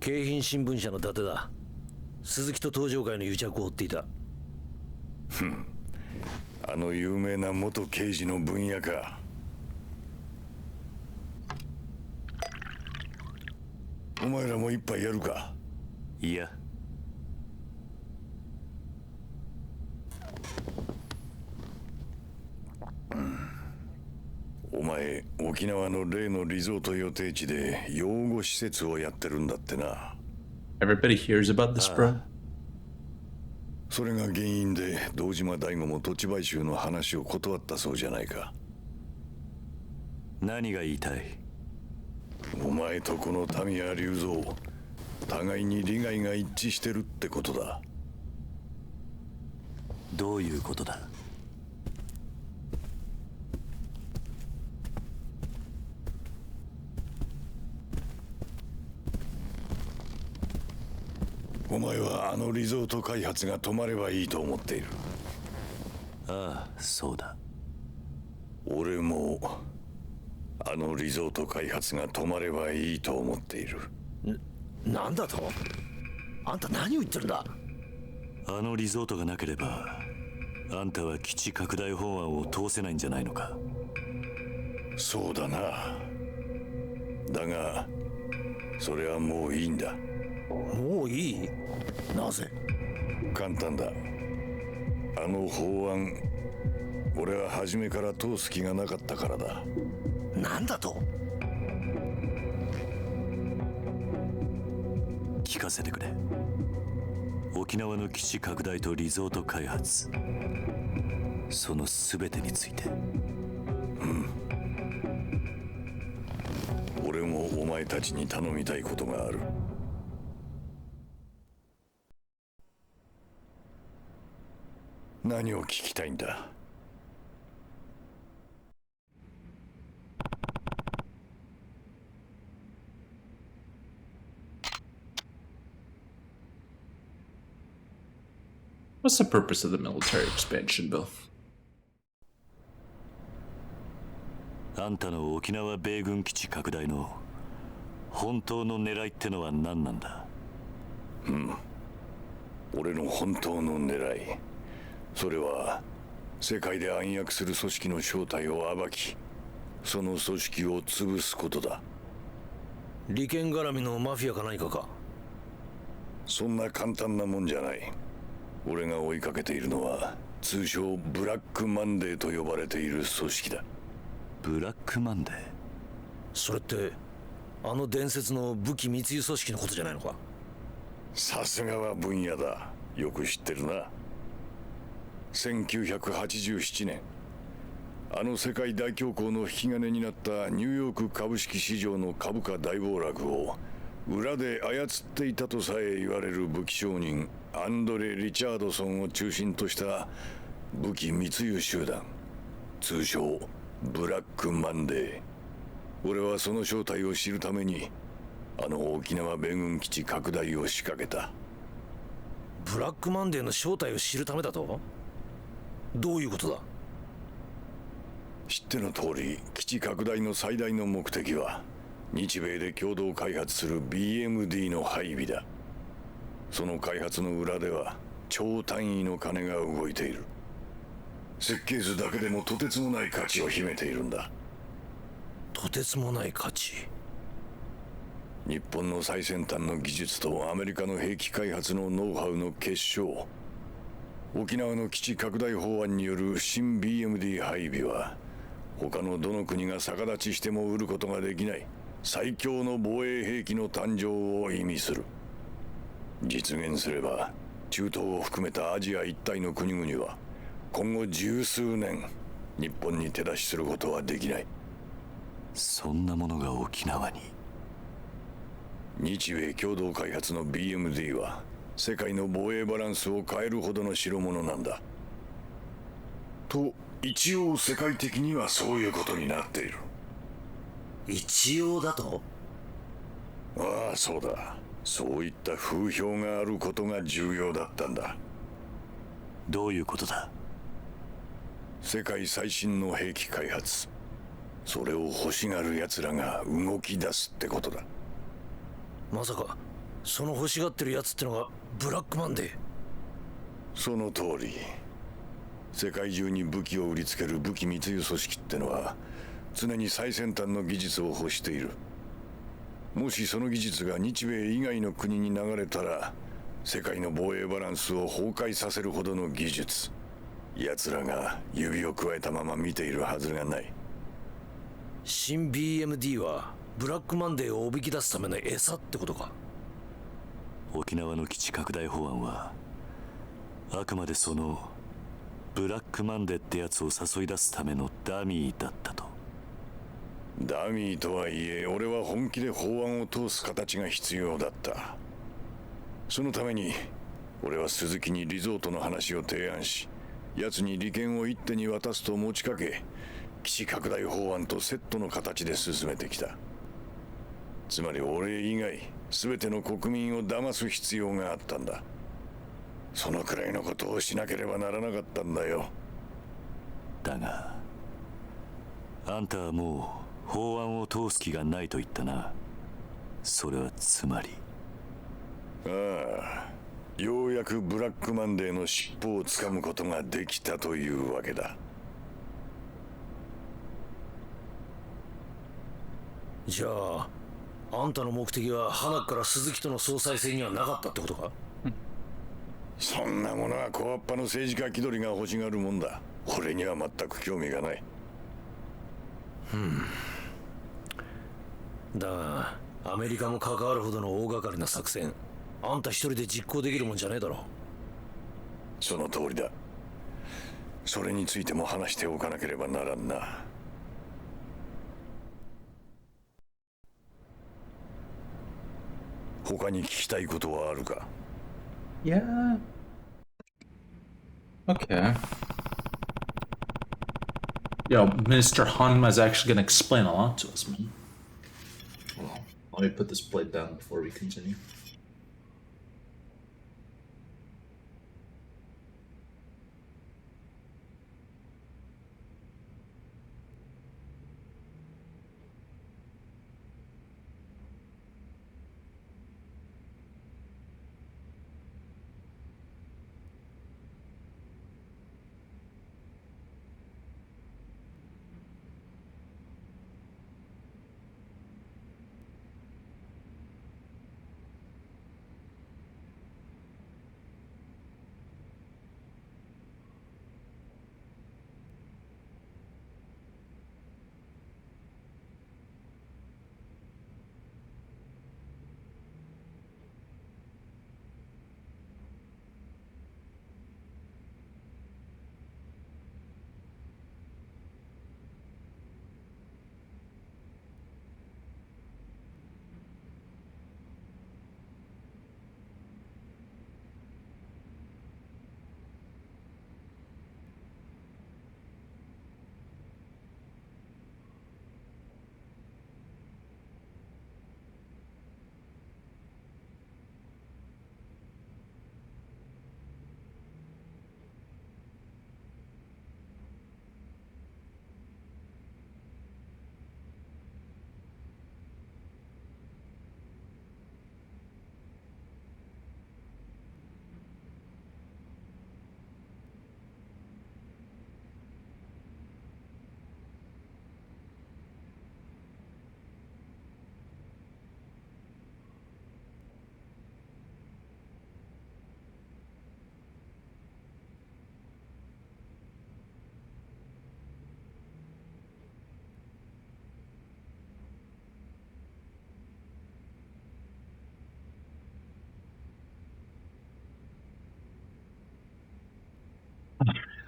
D: 京浜新聞社の伊達だ。鈴木と登場会の癒着を追っていた。
I: あの有名な元刑事の分野か。お前らも一杯やるか。
E: いや。
I: お前、沖縄の例のリゾート予定地で養護施設をやってるんだってな。
A: Everybody hears about this, bro.
I: それが原因で堂島大吾も土地買収の話を断ったそうじゃないか。
E: 何が言いたい？
I: お前とこの民谷隆三、互いに利害が一致してるってことだ。
E: どういうことだ？
I: お前はあのリゾート開発が止まればいいと思っている。
E: ああ、そうだ。
I: 俺もあのリゾート開発が止まればいいと思っている。
D: なんだと？あんた何を言ってるんだ？
E: あのリゾートがなければあんたは基地拡大法案を通せないんじゃないのか。
I: そうだな。だがそれはもういいんだ。
D: もういい？なぜ？
I: 簡単だ。あの法案、俺は初めから通す気がなかったからだ。
D: なんだと？
E: 聞かせてくれ。沖縄の基地拡大とリゾート開発、その全てについて。
I: 俺もお前たちに頼みたいことがある。何を聞きたいんだ？What's
A: the purpose of the military expansion, Bill?
E: あんたの沖縄米軍基地拡大の本当の狙いってのは何なんだ？
I: 俺の本当の狙い、それは世界で暗躍する組織の正体を暴き、その組織を潰すことだ。
D: 利権絡みのマフィアか何かか？
I: そんな簡単なもんじゃない。俺が追いかけているのは通称ブラックマンデーと呼ばれている組織だ。
E: ブラックマンデー？
D: それってあの伝説の武器密輸組織のことじゃないのか？
I: さすがは分野だ。よく知ってるな。1987年、あの世界大恐慌の引き金になったニューヨーク株式市場の株価大暴落を裏で操っていたとさえ言われる武器商人アンドレ・リチャードソンを中心とした武器密輸集団、通称ブラックマンデー。俺はその正体を知るためにあの沖縄米軍基地拡大を仕掛けた。
D: ブラックマンデーの正体を知るためだと？どういうことだ？
I: 知っての通り、基地拡大の最大の目的は日米で共同開発する BMD の配備だ。その開発の裏では超単位の金が動いている。設計図だけでもとてつもない価値を秘めているんだ。
D: とてつもない価値？
I: 日本の最先端の技術とアメリカの兵器開発のノウハウの結晶。沖縄の基地拡大法案による新 BMD 配備は他のどの国が逆立ちしても売ることができない最強の防衛兵器の誕生を意味する。実現すれば中東を含めたアジア一帯の国々は今後十数年日本に手出しすることはできない。
E: そんなものが沖縄に？
I: 日米共同開発の BMD は世界の防衛バランスを変えるほどの代物なんだ。と一応世界的にはそういうことになっている。
D: 一応だと？
I: ああ、そうだ。そういった風評があることが重要だったんだ。
E: どういうことだ？
I: 世界最新の兵器開発、それを欲しがる奴らが動き出すってことだ。
D: まさかその欲しがってるやつってのがブラックマンデー？
I: その通り。世界中に武器を売りつける武器密輸組織ってのは常に最先端の技術を欲している。もしその技術が日米以外の国に流れたら世界の防衛バランスを崩壊させるほどの技術。奴らが指を加えたまま見ているはずがない。
D: 新 BMD はブラックマンデーをおびき出すための餌ってことか？
E: 沖縄の基地拡大法案はあくまでそのブラックマンデーってやつを誘い出すためのダミーだったと。
I: ダミーとはいえ俺は本気で法案を通す形が必要だった。そのために俺は鈴木にリゾートの話を提案し、奴に利権を一手に渡すと持ちかけ、基地拡大法案とセットの形で進めてきた。つまり俺以外全ての国民を騙す必要があったんだ。そのくらいのことをしなければならなかったんだよ。
E: だがあんたはもう法案を通す気がないと言ったな。それはつまり？
I: ああ、ようやくブラックマンデーの尻尾をつかむことができたというわけだ。
D: じゃああんたの目的は花から鈴木との総裁選にはなかったってことか？
I: そんなものは小っぱの政治家気取りが欲しがるもんだ。俺には全く興味がない。
D: だがアメリカも関わるほどの大掛かりな作戦、あんた一人で実行できるもんじゃねえだろ。
I: その通りだ。それについても話しておかなければならんな。他に聞きたいことはあるか？
A: Yeah. Okay. Yo, Mr. Hanma is actually gonna explain a lot to us, man. Hold on. Let me put this plate down before we continue.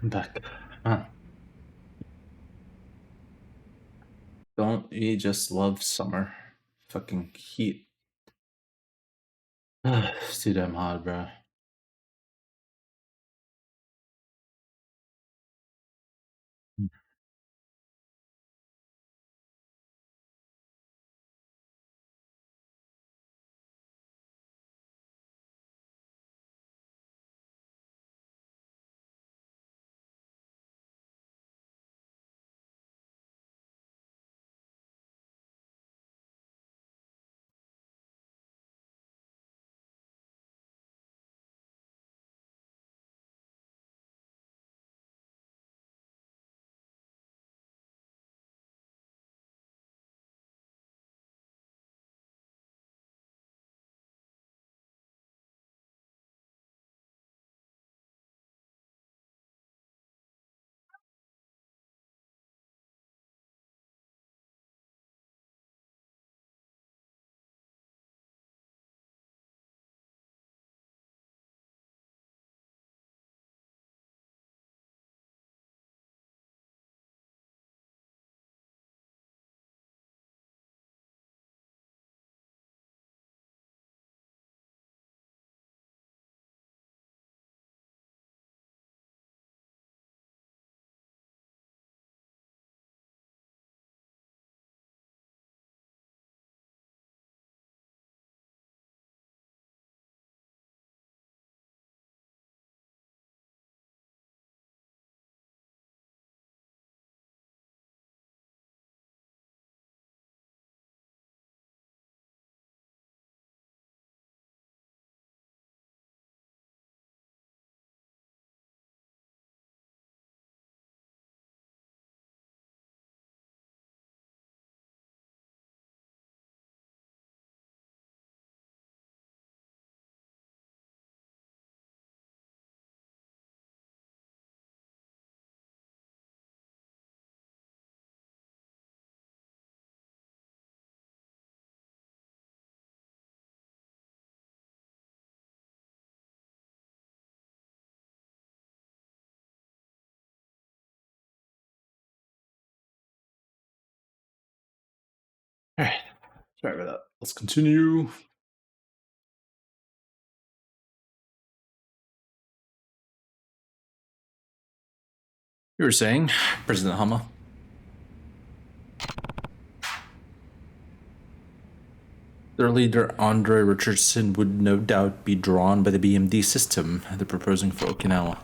A: I'm back. Huh. Don't we just love summer? Fucking heat. It's too damn hot, bro. Alright, sorry about that. Let's continue. You were saying, President Hama? Their leader, Andre Richardson, would no doubt be drawn by the BMD system they're proposing for Okinawa.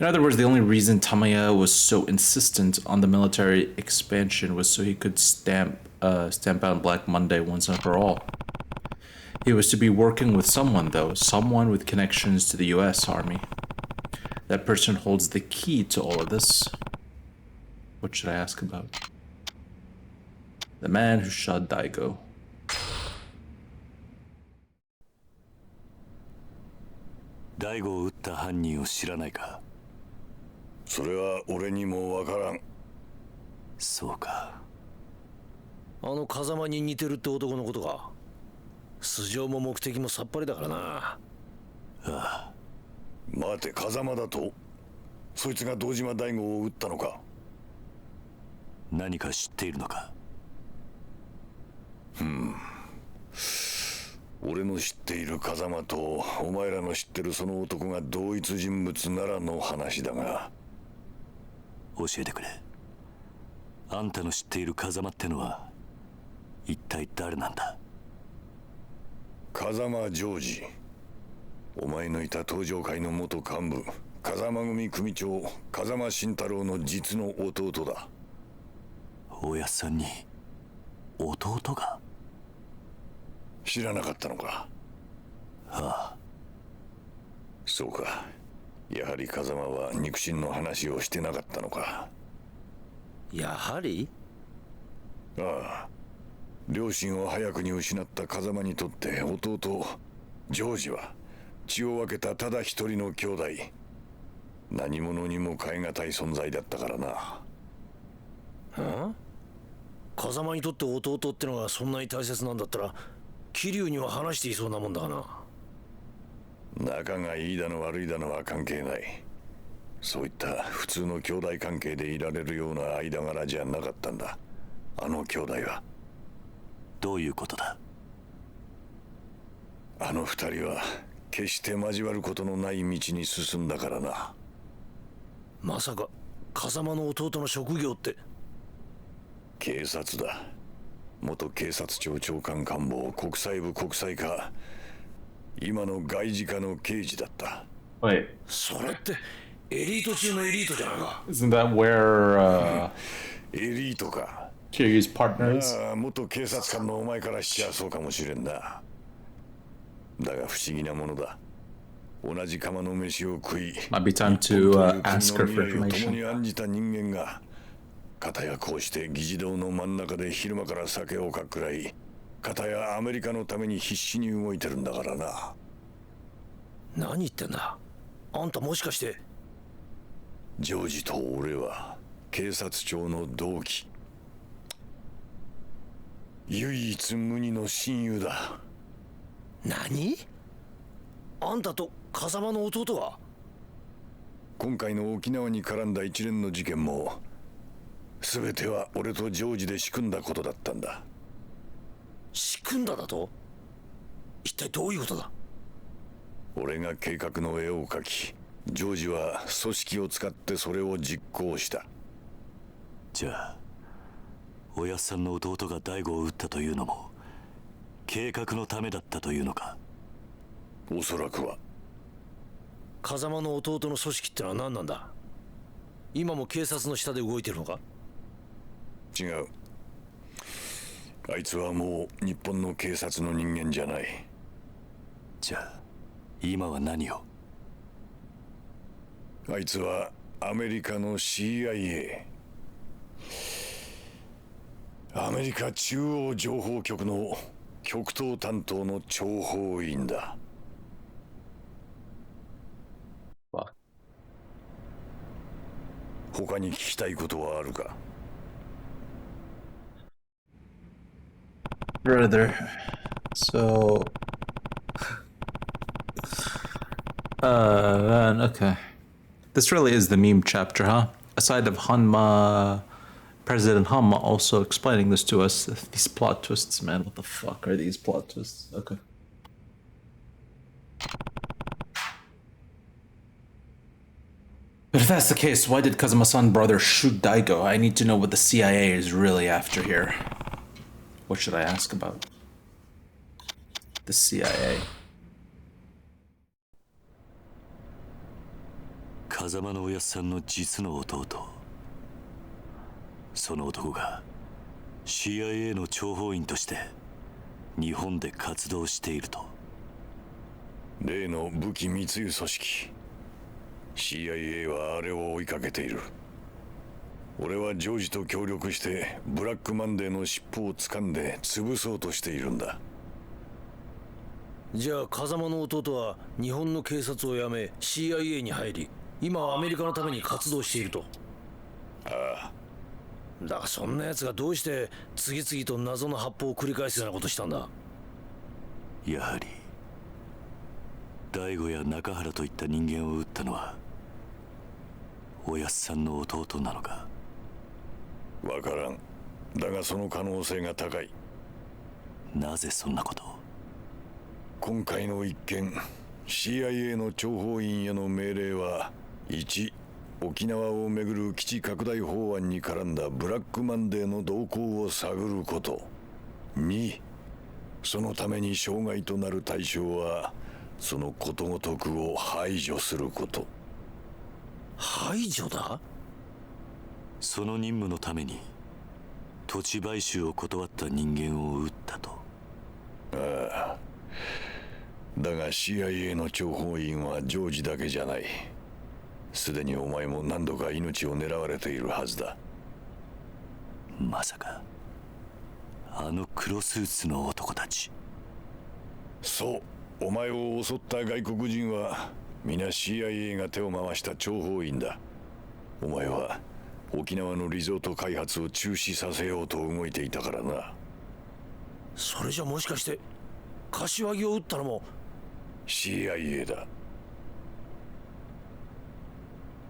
A: In other words, the only reason Tamaya was so insistent on the military expansion was so he could stamp out Black Monday once and for all. He was to be working with someone, though, someone with connections to the US Army. That person holds the key to all of this. What should I ask about? The man who shot Daigo.
E: Daigo を撃った犯人を知らないか？
I: それは俺にもわからん。
E: そうか。
D: あの風間に似てるって男のことか。素性も目的もさっぱりだからな。
E: ああ。
I: 待て、風間だと？そいつが堂島大吾を撃ったのか？
E: 何か知っているのか？
I: 俺の知っている風間とお前らの知ってるその男が同一人物ならの話だが。
E: 教えてくれ。あんたの知っている風間ってのは一体誰なんだ？
I: 風間ジョージ。お前のいた東上会の元幹部、風間組組長風間慎太郎の実の弟だ。
E: おやっさんに弟が？
I: 知らなかったのか？
E: ああ。
I: そうか。やはり風間は肉親の話をしてなかったのか。
D: やはり？
I: ああ。両親を早くに失った風間にとって弟ジョージは血を分けたただ一人の兄弟。何者にも代え難い存在だったからな。
D: 風間にとって弟ってのがそんなに大切なんだったら桐生には話していそうなもんだがな。
I: 仲がいいだの悪いだのは関係ない。そういった普通の兄弟関係でいられるような間柄じゃなかったんだ、あの兄弟は。
K: どういうことだ？
I: あの二人は決して交わることのない道に進んだからな。
D: まさか風間の弟の職業って？
I: 警察だ。元警察庁長官官房、国際部国際課、今の外事課の刑事だった。
A: Wait,
D: それってエリート中のエリートじゃないか。
A: isn't that where
I: エリートか。
A: Kiryu's partners?
I: ああ、元警察官のお前からしちゃそうかもしれんな。だが不思議なものだ。同じ釜の飯を食い、
A: Might be time to ask her for
I: 共に
A: information.
I: 案じた人間が、片やこうして議事堂の真ん中で昼間から酒をかっくらい、片やアメリカのために必死に動いてるんだからな。
D: 何言ってんだあんた、もしかして。
I: ジョージと俺は警察庁の同期、唯一無二の親友だ。
D: 何？あんたと風間の弟は？
I: 今回の沖縄に絡んだ一連の事件も全ては俺とジョージで仕組んだことだったんだ。
D: 仕組んだだと？一体どういうことだ？
I: 俺が計画の絵を描き、ジョージは組織を使ってそれを実行した。
K: じゃあおやっさんの弟が大悟を撃ったというのも計画のためだったというのか？
I: おそらくは。
D: 風間の弟の組織ってのは何なんだ？今も警察の下で動いてるのか？
I: 違う。あいつはもう日本の警察の人間じゃない。
K: じゃあ今は何を？
I: あいつはアメリカの CIA、 アメリカ中央情報局の極東担当の諜報員だ。他に聞きたいことはあるか？
A: Brother. So man, okay. This really is the meme chapter, huh? Aside of Hanma, President Hanma also explaining this to us. These plot twists, man. What the fuck are these plot twists? Okay. But if that's the case, why did Kazuma-san brother shoot Daigo? I need to know what the CIA is really after here. What should I ask about? The CIA.
K: 風間のおやっさんの実の弟。その男が CIA の諜報員として日本で活動していると。
I: 例の武器密輸組織 CIA はあれを追いかけている。俺はジョージと協力してブラックマンデーの尻尾を掴んで潰そうとしているんだ。
D: じゃあ風間の弟は日本の警察を辞め CIA に入り、今はアメリカのために活動していると。
I: ああ。
D: だがそんな奴がどうして次々と謎の発砲を繰り返すようなことしたんだ？
K: やはり大悟や中原といった人間を撃ったのはおやっさんの弟なのか？
I: わからん。だがその可能性が高い。
K: なぜそんなことを？
I: 今回の一件 CIA の諜報員への命令は1、沖縄をめぐる基地拡大法案に絡んだブラックマンデーの動向を探ること。2、そのために障害となる対象はそのことごとくを排除すること。
D: 排除だ？
K: その任務のために土地買収を断った人間を撃ったと。
I: ああ。だが CIA の諜報員はジョージだけじゃない。すでにお前も何度か命を狙われているはずだ。
K: まさかあの黒スーツの男たち？
I: そう、お前を襲った外国人は皆 CIA が手を回した諜報員だ。お前は沖縄のリゾート開発を中止させようと動いていたからな。
D: それじゃもしかして柏木を撃ったのも
I: CIA だ。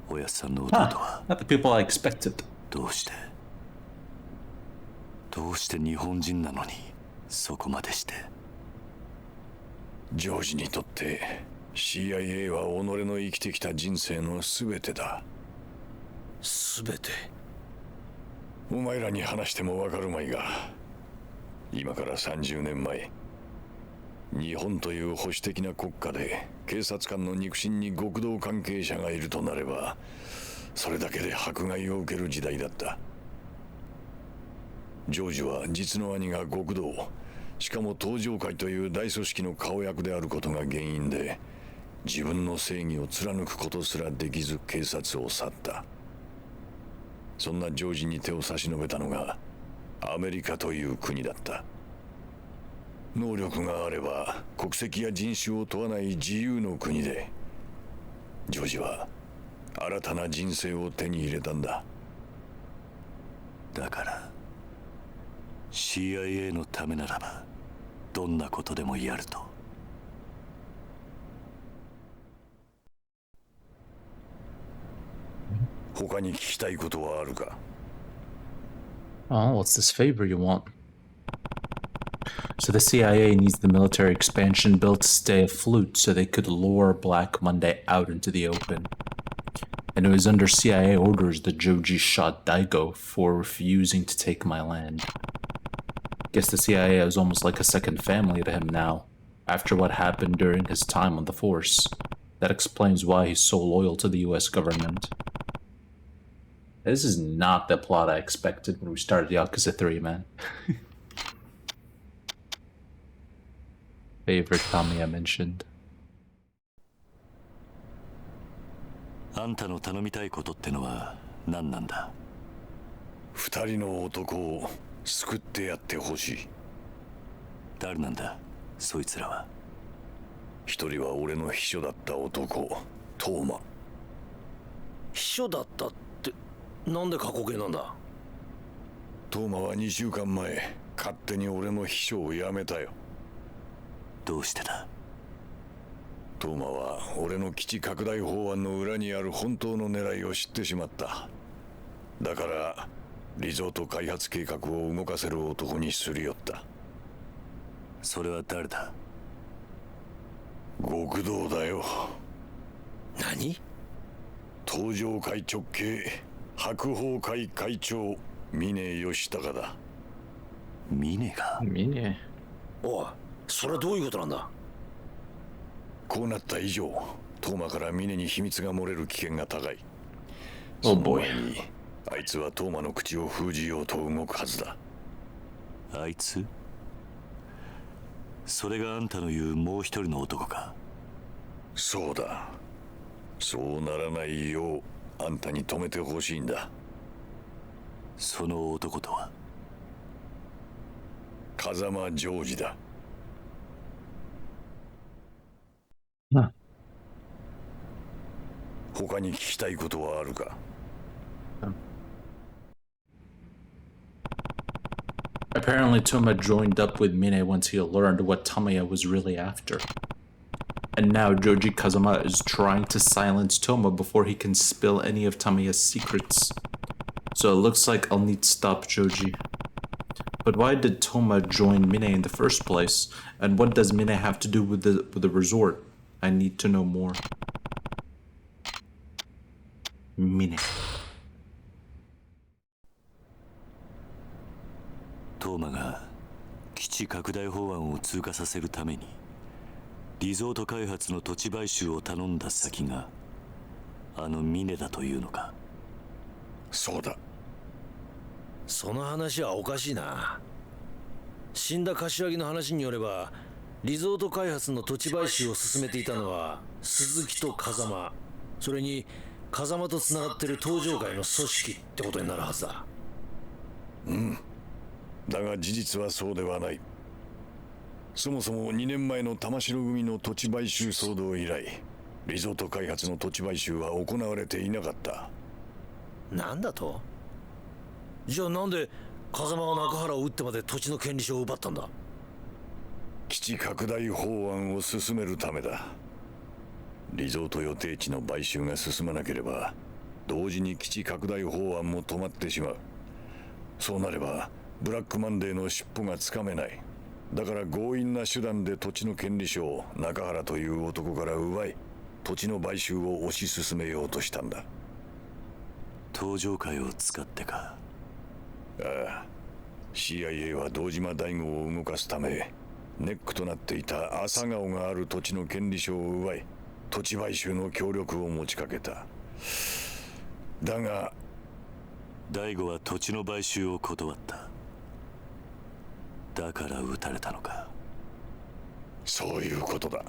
K: おやっさんの弟は
A: Not the people I expected.
K: どうして日本人なのにそこまでして。
I: ジョージにとって CIA は己の生きてきた人生の全てだ。
D: 全て？
I: お前らに話してもわかるまいが、今から30年前、日本という保守的な国家で警察官の肉親に極道関係者がいるとなれば、それだけで迫害を受ける時代だった。ジョージは実の兄が極道、しかも東上会という大組織の顔役であることが原因で、自分の正義を貫くことすらできず警察を去った。そんなジョージに手を差し伸べたのがアメリカという国だった。能力があれば国籍や人種を問わない自由の国で、ジョージは新たな人生を手に入れたんだ。
K: だからCIA のためならばどんなことでもやると。
I: 他に聞きたいことはあるか？
A: Oh, what's this favor you want? So the CIA needs the military expansion bill to stay afloat so they could lure Black Monday out into the open. And it was under CIA orders that Joji shot Daigo for refusing to take my land. Guess the CIA is almost like a second family to him now, after what happened during his time on the force. That explains why he's so loyal to the US government. This is not the plot I expected when we started Yakuza 3, man. Favorite Tamiya mentioned.
K: あんたの頼みたいことってのは何なんだ？
I: 二人の男を救ってやってほしい。
K: 誰なんだそいつらは？
I: 一人は俺の秘書だった男、トーマ。
D: 秘書だったってなんで過去形なんだ？
I: トーマは2週間前、勝手に俺の秘書を辞めたよ。
K: どうしてだ？
I: トーマは俺の基地拡大法案の裏にある本当の狙いを知ってしまった。だからリゾート開発計画を動かせる男にすり寄った。
K: それは誰だ？
I: 極道だよ。
D: 何？
I: 東上会直系白鵬会会長峰義孝だ。
K: 峰が？Mine.
D: おい、それはどういうことなんだ？
I: こうなった以上、トーマから峰に秘密が漏れる危険が高い。
A: Oh
I: その
A: boy.
I: 前にあいつはトーマの口を封じようと動くはずだ。
K: あいつ？それがあんたの言うもう一人の男か？
I: そうだ。そうならないようあんたに止めてほしいんだ。
K: その男とは？
I: 風間ジョージだ。他に聞きたいことはあるか？
A: Apparently Toma joined up with Mine once he learned what Tamiya was really after. And now Joji Kazama is trying to silence Toma before he can spill any of Tamiya's secrets. So it looks like I'll need to stop Joji. But why did Toma join Mine in the first place? And what does Mine have to do with the resort? I need to know more. Mine.
K: トーマが基地拡大法案を通過させるためにリゾート開発の土地買収を頼んだ先があの峰だというのか？
I: そうだ。
D: その話はおかしいな。死んだ柏木の話によれば、リゾート開発の土地買収を進めていたのは鈴木と風間、それに風間とつながってる東上会の組織ってことになるはずだ。
I: うん。だが事実はそうではない。そもそも2年前の玉城組の土地買収騒動以来、リゾート開発の土地買収は行われていなかった。
D: なんだと？じゃあなんで風間は中原を撃ってまで土地の権利書を奪ったんだ？
I: 基地拡大法案を進めるためだ。リゾート予定地の買収が進まなければ同時に基地拡大法案も止まってしまう。そうなればブラックマンデーの尻尾がつかめない。だから強引な手段で土地の権利書を中原という男から奪い、土地の買収を推し進めようとしたんだ。
K: 登場会を使ってか。
I: ああ、CIA は堂島大吾を動かすためネックとなっていた朝顔がある土地の権利書を奪い、土地買収の協力を持ちかけた。だが
K: 大吾は土地の買収を断った。だから撃たれたのか。
I: そういうことだ。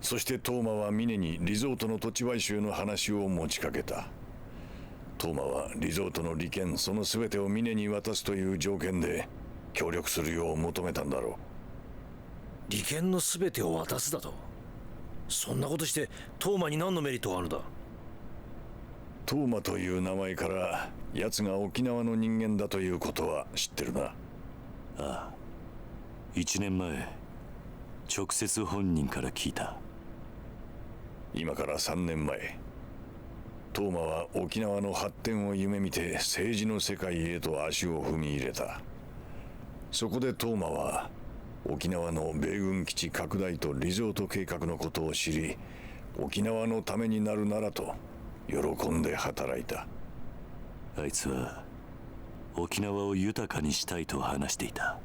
I: そしてトーマは峰にリゾートの土地買収の話を持ちかけた。トーマはリゾートの利権その全てを峰に渡すという条件で協力するよう求めたんだろう。
D: 利権の全てを渡すだと？そんなことしてトーマに何のメリットがあるんだ？
I: トーマという名前から奴が沖縄の人間だということは知ってるな。
K: ああ、1年前直接本人から聞いた。
I: 今から3年前、トーマは沖縄の発展を夢見て政治の世界へと足を踏み入れた。そこでトーマは沖縄の米軍基地拡大とリゾート計画のことを知り、沖縄のためになるならと喜んで働いた。
K: あいつは沖縄を豊かにしたいと話していた。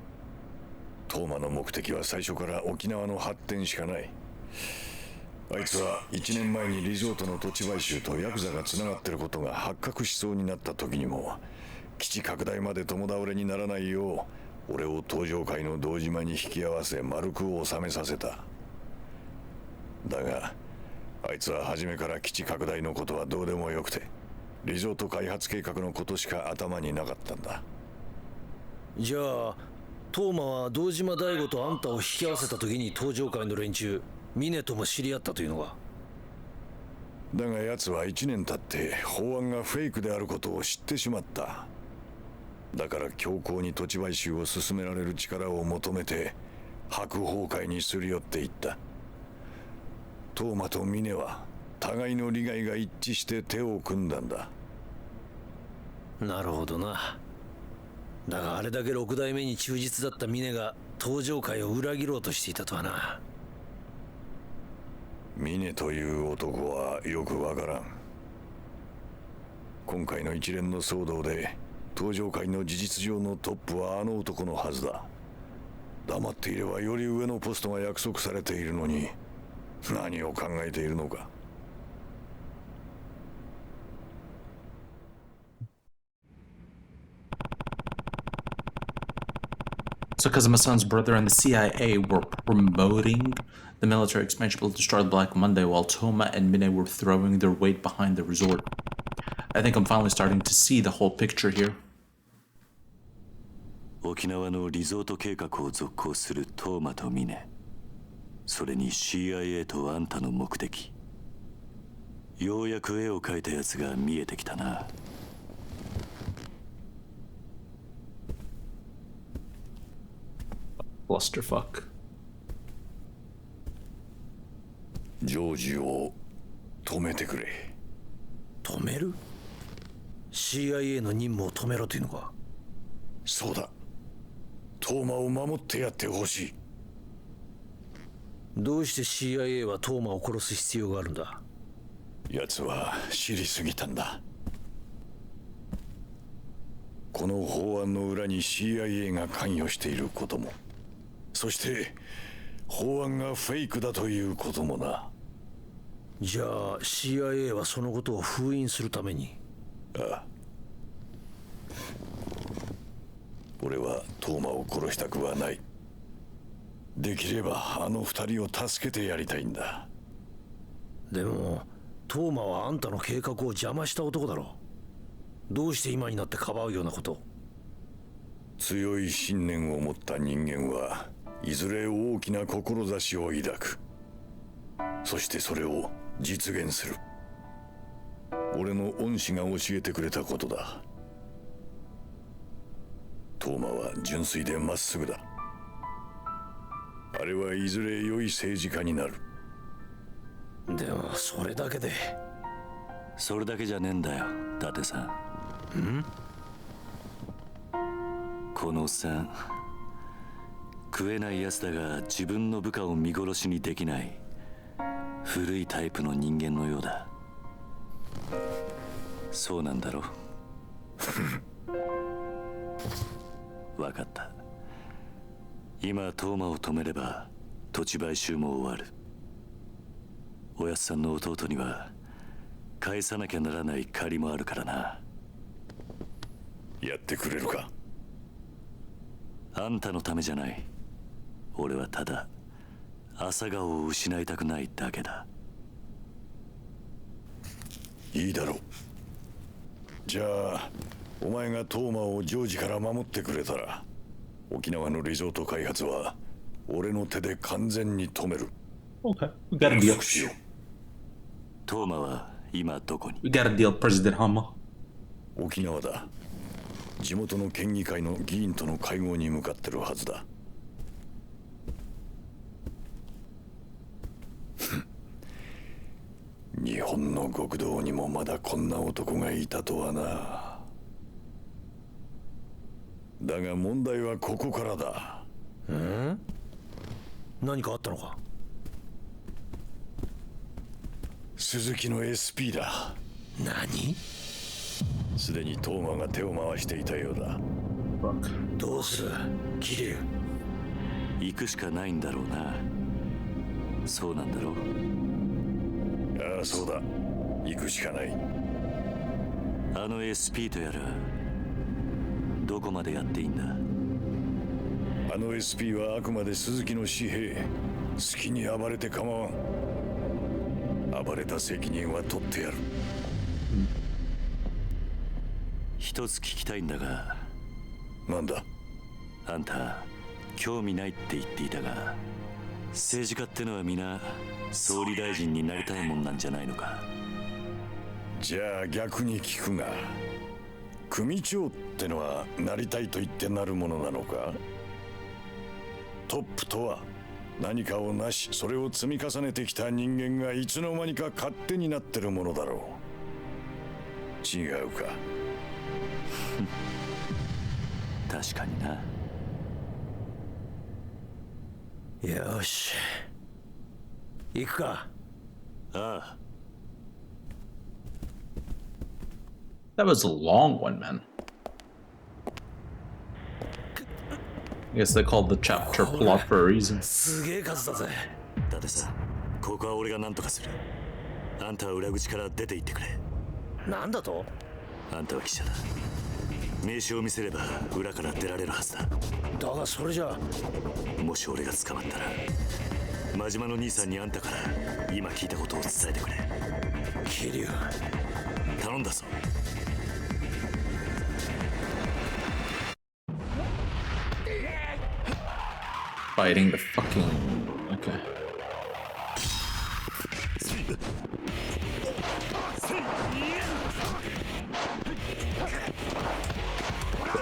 I: トーマの目的は最初から沖縄の発展しかない。あいつは1年前にリゾートの土地買収とヤクザがつながってることが発覚しそうになった時にも、基地拡大まで共倒れにならないよう俺を東上界の堂島に引き合わせ丸く収めさせた。だがあいつは初めから基地拡大のことはどうでもよくて、リゾート開発計画のことしか頭になかったんだ。
D: じゃあトーマは堂島大吾とあんたを引き合わせた時に東上界の連中峰とも知り合ったというのか？
I: だが奴は1年経って法案がフェイクであることを知ってしまった。だから強硬に土地買収を進められる力を求めて白鵬会にすり寄っていった。トーマと峰は互いの利害が一致して手を組んだんだ。
D: なるほどな。だがあれだけ六代目に忠実だった峰が東上界を裏切ろうとしていたとはな。
I: 峰という男はよくわからん。今回の一連の騒動で東上界の事実上のトップはあの男のはずだ。黙っていればより上のポストが約束されているのに何を考えているのか。
A: So Kazuma-san's brother and the CIA were promoting the military expansion bill to destroy the Black Monday while Toma and Mine were throwing their weight behind the resort. I think I'm finally starting to see the whole picture here.
K: 沖縄のリゾート計画を続行するトーマとミネ、それに CIA とあんたの目的。ようやく絵を描いたやつが見えてきたな。
A: Clusterfuck.
I: ジョージを止めてくれ。
D: 止める？ CIA の任務を止めろというのか？
I: そうだ。トーマを守ってやってほしい。
D: どうして CIA はトーマを殺す必要があるんだ？
I: 奴は知りすぎたんだ。この法案の裏に CIA が関与していることも、そして法案がフェイクだということもな。
D: じゃあ CIA はそのことを封印するために？
I: ああ。俺はトーマを殺したくはない。できればあの二人を助けてやりたいんだ。
D: でもトーマはあんたの計画を邪魔した男だろう。どうして今になってかばうようなこと？
I: 強い信念を持った人間はいずれ大きな志を抱く。そしてそれを実現する。俺の恩師が教えてくれたことだ。トーマは純粋でまっすぐだ。あれはいずれ良い政治家になる。
D: でもそれだけで
K: それだけじゃねえんだよ、伊達さん。このおっさん、食えないやつだが自分の部下を見殺しにできない古いタイプの人間のようだ。そうなんだろ分かった。今トーマを止めれば土地買収も終わる。おやっさんの弟には返さなきゃならない借りもあるからな。
I: やってくれるか？
K: あんたのためじゃない。俺はただ朝顔を失いたくないだけだ。
I: いいだろう。じゃあお前がトーマをジョージから守ってくれたら、沖縄のリゾート開発は俺の手で完全に止める。
A: Okay, we got a deal.
K: トーマは今どこに？
A: We got a deal, President Hama.
I: 沖縄だ。地元の県議会の議員との会合に向かってるはずだ。日本の極道にもまだこんな男がいたとはな。だが問題はここからだ。
D: 何かあったのか？
I: 鈴木の SP だ。
D: 何？
I: すでにトーマが手を回していたようだ。
D: どうする？桐生。
K: 行くしかないんだろうな。そうなんだろう。
I: ああ、そうだ。行くしかない。
K: あの SP とやらどこまでやっていいんだ？
I: あの SP はあくまで鈴木の私兵。好きに暴れて構わん。暴れた責任は取ってやる。
K: 一つ聞きたいんだが。
I: なんだ？
K: あんた興味ないって言っていたが、政治家ってのは皆総理大臣になりたいもんなんじゃないのか？
I: じゃあ逆に聞くが、組長ってのはなりたいと言ってなるものなのか？トップとは何かをなし、それを積み重ねてきた人間がいつの間にか勝手になってるものだろう。違うか？
K: 確かにな。
D: よし、行くか。
K: ああ。
A: That was a long one, man. I guess they called the chapter plot for a reason.
D: すげえ数だぜ。
K: だってさ、ここは俺が何とかする。あんたは裏口から出て行ってくれ。
D: なんだと？
K: あんたは記者だ。名刺を見せれば裏から出られるはずだ。
D: だがそれじゃ、
K: もし俺が捕まったら、真島の兄さんにあんたから今聞いたことを伝えてくれ。
D: 桐生、
K: 頼んだぞ。
A: Fighting the fucking... Okay.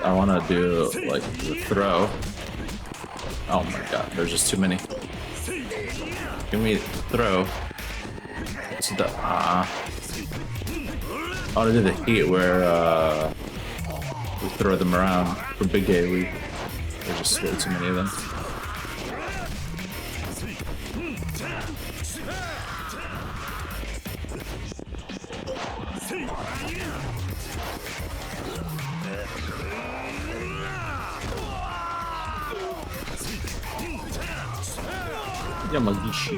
A: I wanna do, like, the throw. Oh my god, there's just too many. Give me the throw. What's the... I wanna do the heat where, we throw them around for Big A Week. There's just way too many of them. Yamagishi.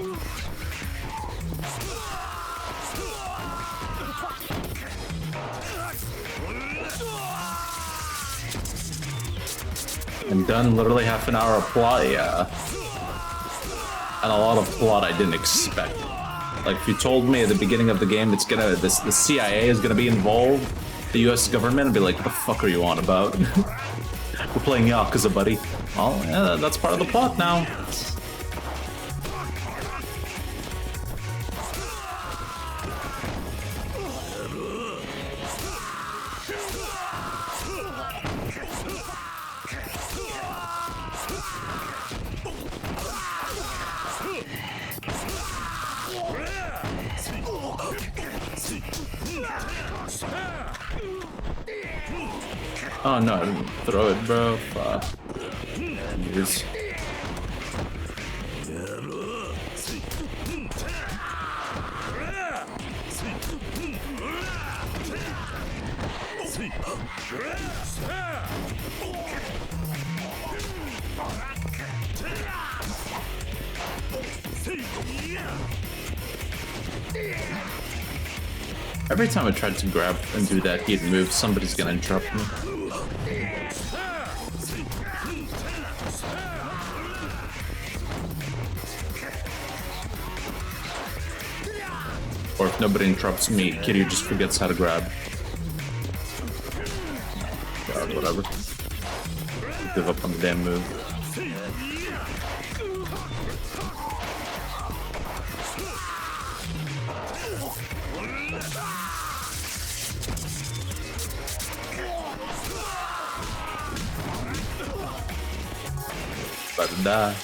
A: I'm done. Literally half an hour of plot, yeah. And a lot of plot I didn't expect. Like, if you told me at the beginning of the game it's gonna, the CIA is gonna be involved, the US government, I'd be like, what the fuck are you on about? We're playing Yakuza, buddy. Well, yeah, that's part of the plot now. Oh no, I didn't throw it, bro. Fuck. Years. Every time I tried to grab and do that, he'd move. Somebody's gonna interrupt me. Or if nobody interrupts me, Kiryu just forgets how to grab. God, whatever. Give up on the damn move. About to die.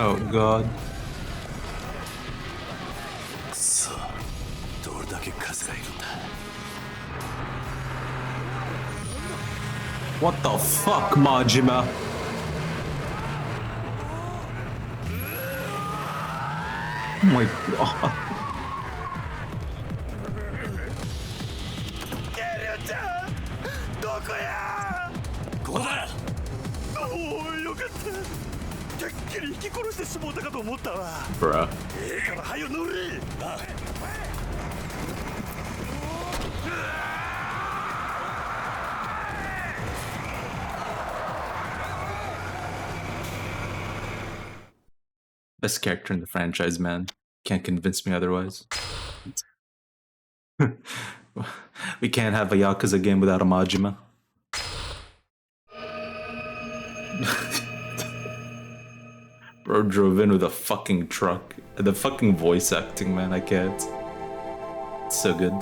A: Oh god. What the fuck, Majima? Oh my god. Bruh. Best character in the franchise, man. Can't convince me otherwise. We can't have a Yakuza game without a Majima. Bro drove in with a fucking truck. The fucking voice acting, man, I can't. It's so good.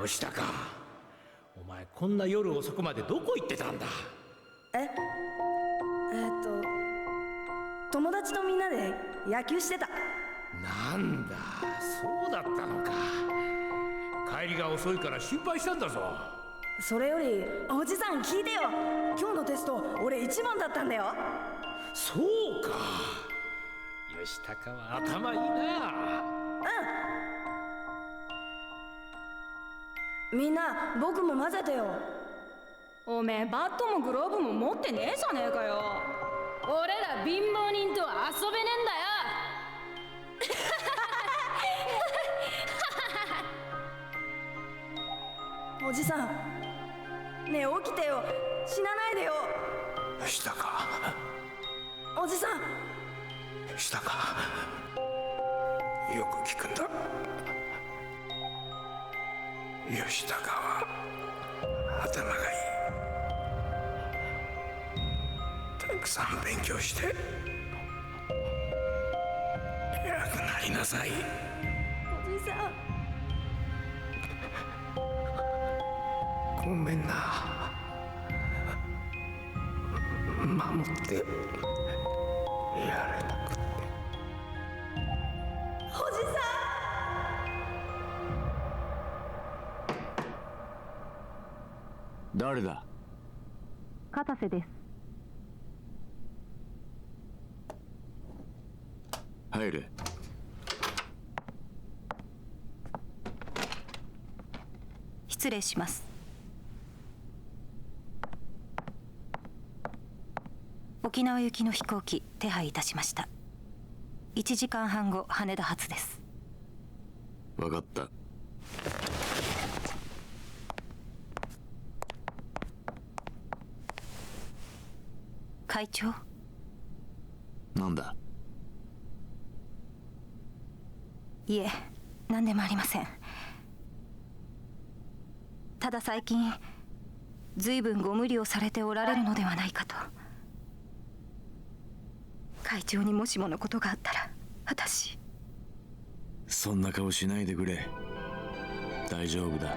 F: Yoshitaka, お前こんな夜遅くまでどこ行ってたんだ？
L: 友達とみんなで野球してた。
F: なんだ、そうだったのか。帰りが遅いから心配したんだぞ。
L: それよりおじさん聞いてよ。今日のテスト俺1番だったんだよ。
F: そうか。吉高は頭いいな。
L: みんな僕も混ぜてよ。
M: おめえバットもグローブも持ってねえじゃねえかよ。俺ら貧乏人とは遊べねえんだよ。
L: おじさん、ねえ起きてよ。死なないでよ。
B: 吉高。
L: おじさん。
B: 吉高。よく聞くんだ。吉高は頭がいい。たくさん勉強して偉くなりなさい。
L: おじさん。
B: ごめんな。守ってやれなくて。
L: おじさん。
K: 誰だ？
M: 片瀬です。
K: 入れ。
N: 失礼します。沖縄行きの飛行機手配いたしました。1時間半後羽田発です。
E: 分かった。
N: 会長。
E: なんだ。
N: いえ、何でもありません。ただ最近随分ご無理をされておられるのではないかと。会長にもしものことがあったら私。
E: そんな顔しないでくれ。大丈夫だ。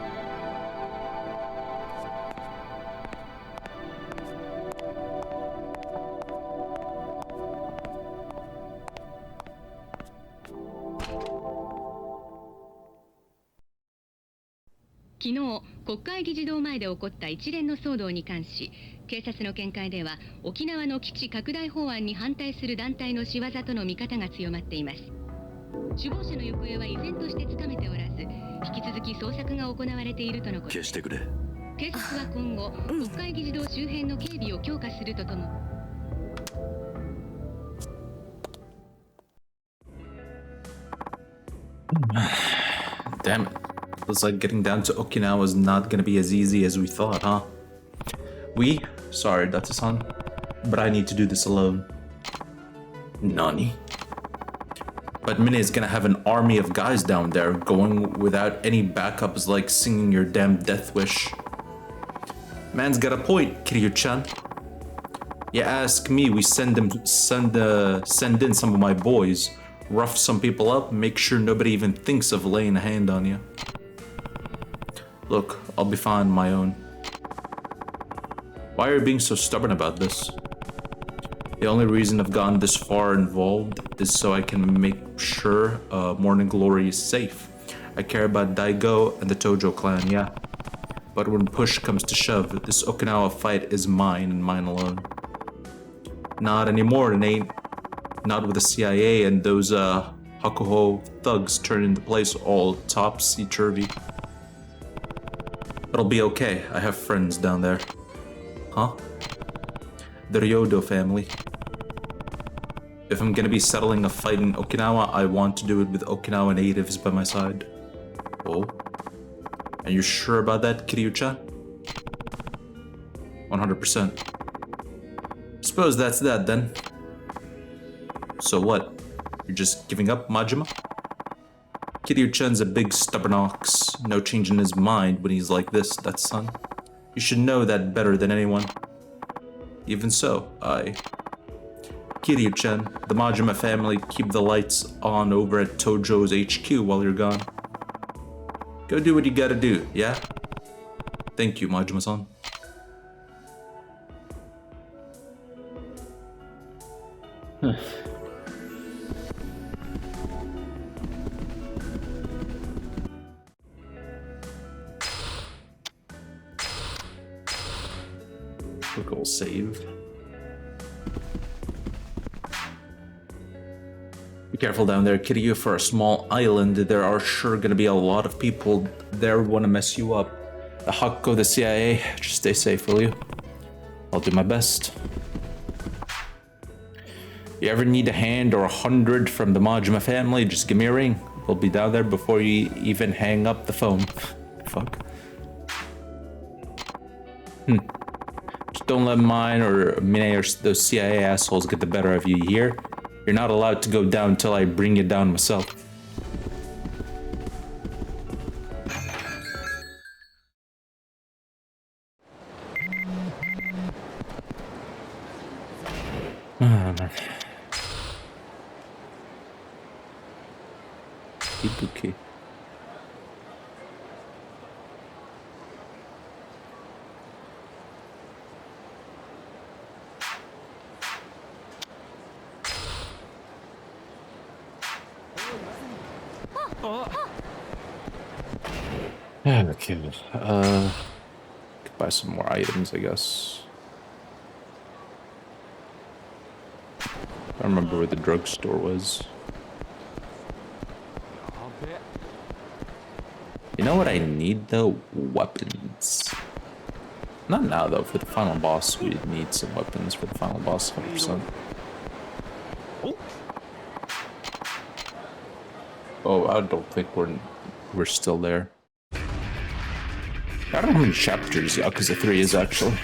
O: 昨日、国会議事堂前で起こった一連の騒動に関し、警察の見解では沖縄の基地拡大法案に反対する団体の仕業との見方が強まっています。首謀者の行方は依然としてつかめておらず、引き続き捜索が行われているとのことです。
E: 消してくれ。
O: 警察は今後、国会議事堂周辺の警備を強化するととも
A: Damn it. Looks like getting down to Okinawa is not gonna be as easy as we thought, huh? Sorry, Data-san, but I need to do this alone. Nani? But Mine is gonna have an army of guys down there going without any backups, like singing your damn death wish. Man's got a point, Kiryu-chan. You ask me, we send in some of my boys, rough some people up, make sure nobody even thinks of laying a hand on you. Look, I'll be fine on my own. Why are you being so stubborn about this? The only reason I've gotten this far involved is so I can make sure Morning Glory is safe. I care about Daigo and the Tojo clan, yeah. But when push comes to shove, this Okinawa fight is mine and mine alone. Not anymore, it ain't. Not with the CIA and those Hakuho thugs turning the place all topsy-turvy. It'll be okay, I have friends down there. Huh? The Ryodo family. If I'm gonna be settling a fight in Okinawa, I want to do it with Okinawa natives by my side. Oh? Are you sure about that, Kiryu-chan? 100%. Suppose that's that then. So what? You're just giving up, Majima? Kiryu-chan's a big stubborn ox. No change in his mind when he's like this, that son. You should know that better than anyone. Even so, Kiryu-chan, the Majima family keep the lights on over at Tojo's HQ while you're gone. Go do what you gotta do, yeah? Thank you, Majima-san. Quick old save. Be careful down there, Kiryu. For a small island, there are sure gonna be a lot of people there who wanna mess you up. The Hakko, the CIA, just stay safe, will you? I'll do my best. You ever need a hand or 100 from the Majima family, just give me a ring. We'll be down there before you even hang up the phone. Fuck. Just don't let mine or Mine or those CIA assholes get the better of you here. You're not allowed to go down until I bring you down myself. Ibuki. Okay, could buy some more items, I guess. I remember where the drugstore was. You know what I need though? Weapons. Not now though. For the final boss, we need some weapons for the final boss. 100%. Oh, I don't think we're still there. I don't know how many chapters Yakuza 3 is actually.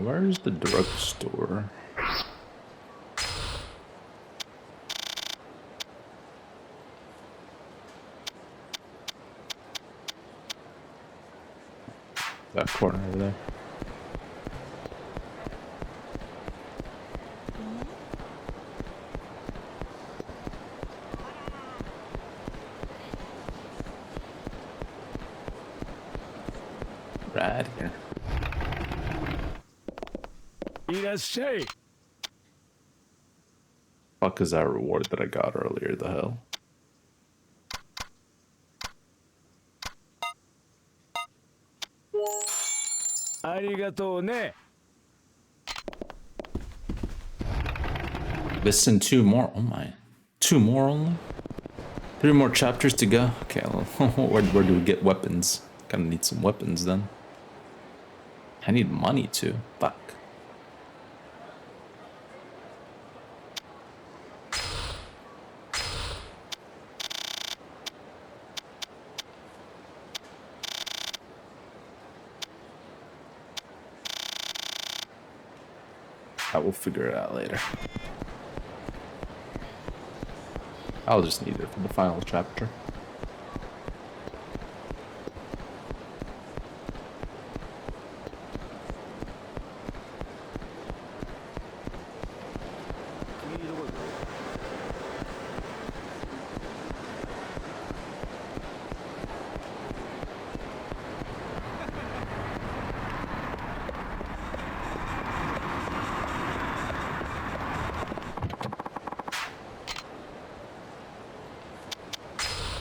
A: Where's the drugstore? That corner over there. Right here. Fuck is that reward that I got earlier, the hell? Listen, 2 more. Oh my. 2 more only? 3 more chapters to go? Okay, well, where do we get weapons? Gonna need some weapons then. I need money too. Fuck. I will figure it out later. I'll just need it for the final chapter.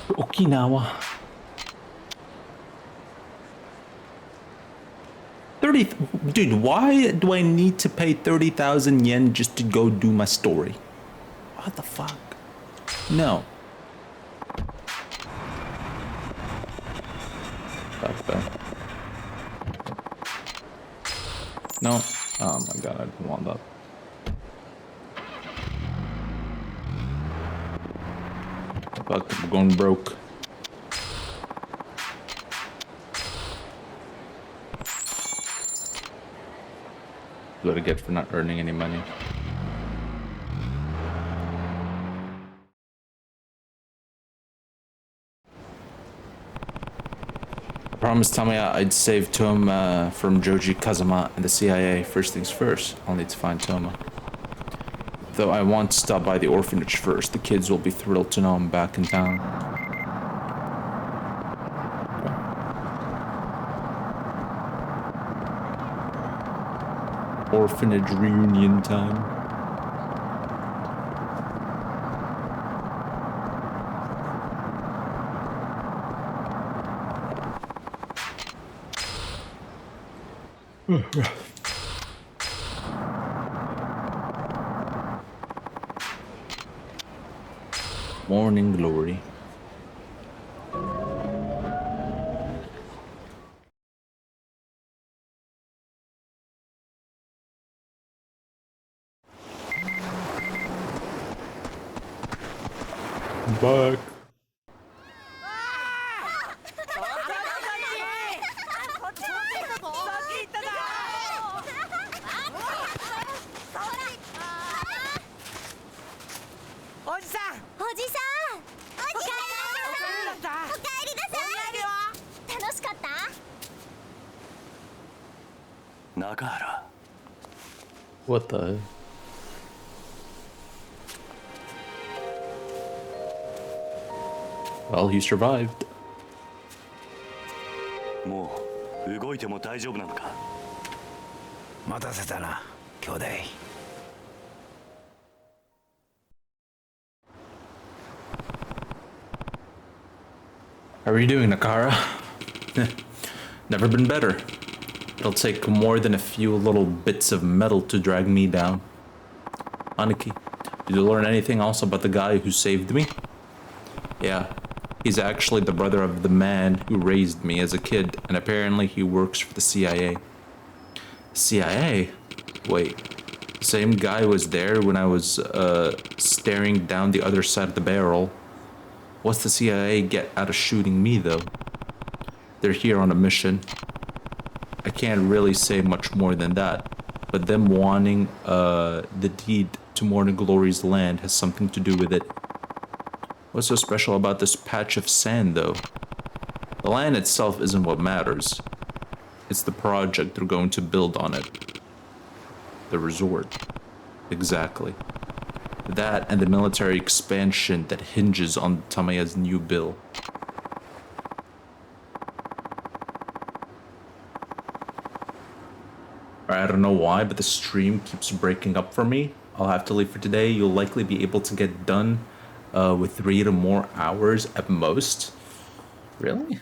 A: Okinawa. 30, dude, why do I need to pay 30,000 yen just to go do my story? What the fuck? No. That's bad. No. Oh my god, I didn't want that. Fuck, I'm going broke. What do I get for not earning any money? I promised Tamiya I'd save Toma from Joji Kazama and the CIA. First things first, I'll need to find Toma. Though I want to stop by the orphanage first. The kids will be thrilled to know I'm back in town. Okay. Orphanage reunion time. Morning glory. Back. What the? Well, he survived.
K: もう動いても大丈夫なのか。
B: 待たせたな、兄弟。
A: How are you doing, Nakara? Never been better. It'll take more than a few little bits of metal to drag me down. Aniki, did you learn anything else about the guy who saved me? Yeah, he's actually the brother of the man who raised me as a kid, and apparently he works for the CIA. CIA? Wait, same guy was there when I was staring down the other side of the barrel. What's the CIA get out of shooting me, though? They're here on a mission. I can't really say much more than that, but them wanting the deed to Morning Glory's land has something to do with it. What's so special about this patch of sand, though? The land itself isn't what matters. It's the project they're going to build on it. The resort. Exactly. That and the military expansion that hinges on Tamaya's new bill. I don't know why, but the stream keeps breaking up for me. I'll have to leave for today. You'll likely be able to get done with 3 to more hours at most. Really?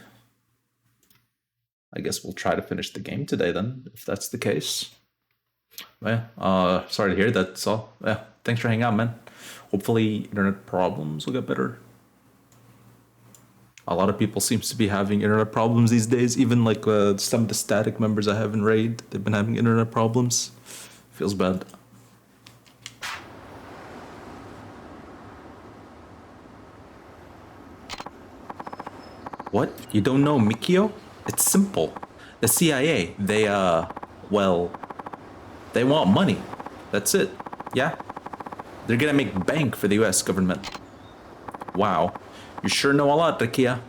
A: I guess we'll try to finish the game today then, if that's the case. Yeah, sorry to hear that, so yeah, thanks for hanging out, man. Hopefully internet problems will get better. A lot of people seems to be having internet problems these days. Even like some of the static members I have in Raid, they've been having internet problems. Feels bad. What? You don't know Mikio? It's simple. The CIA, they well, they want money. That's it. Yeah? They're gonna make bank for the US government. Wow. You sure know a lot, Takia.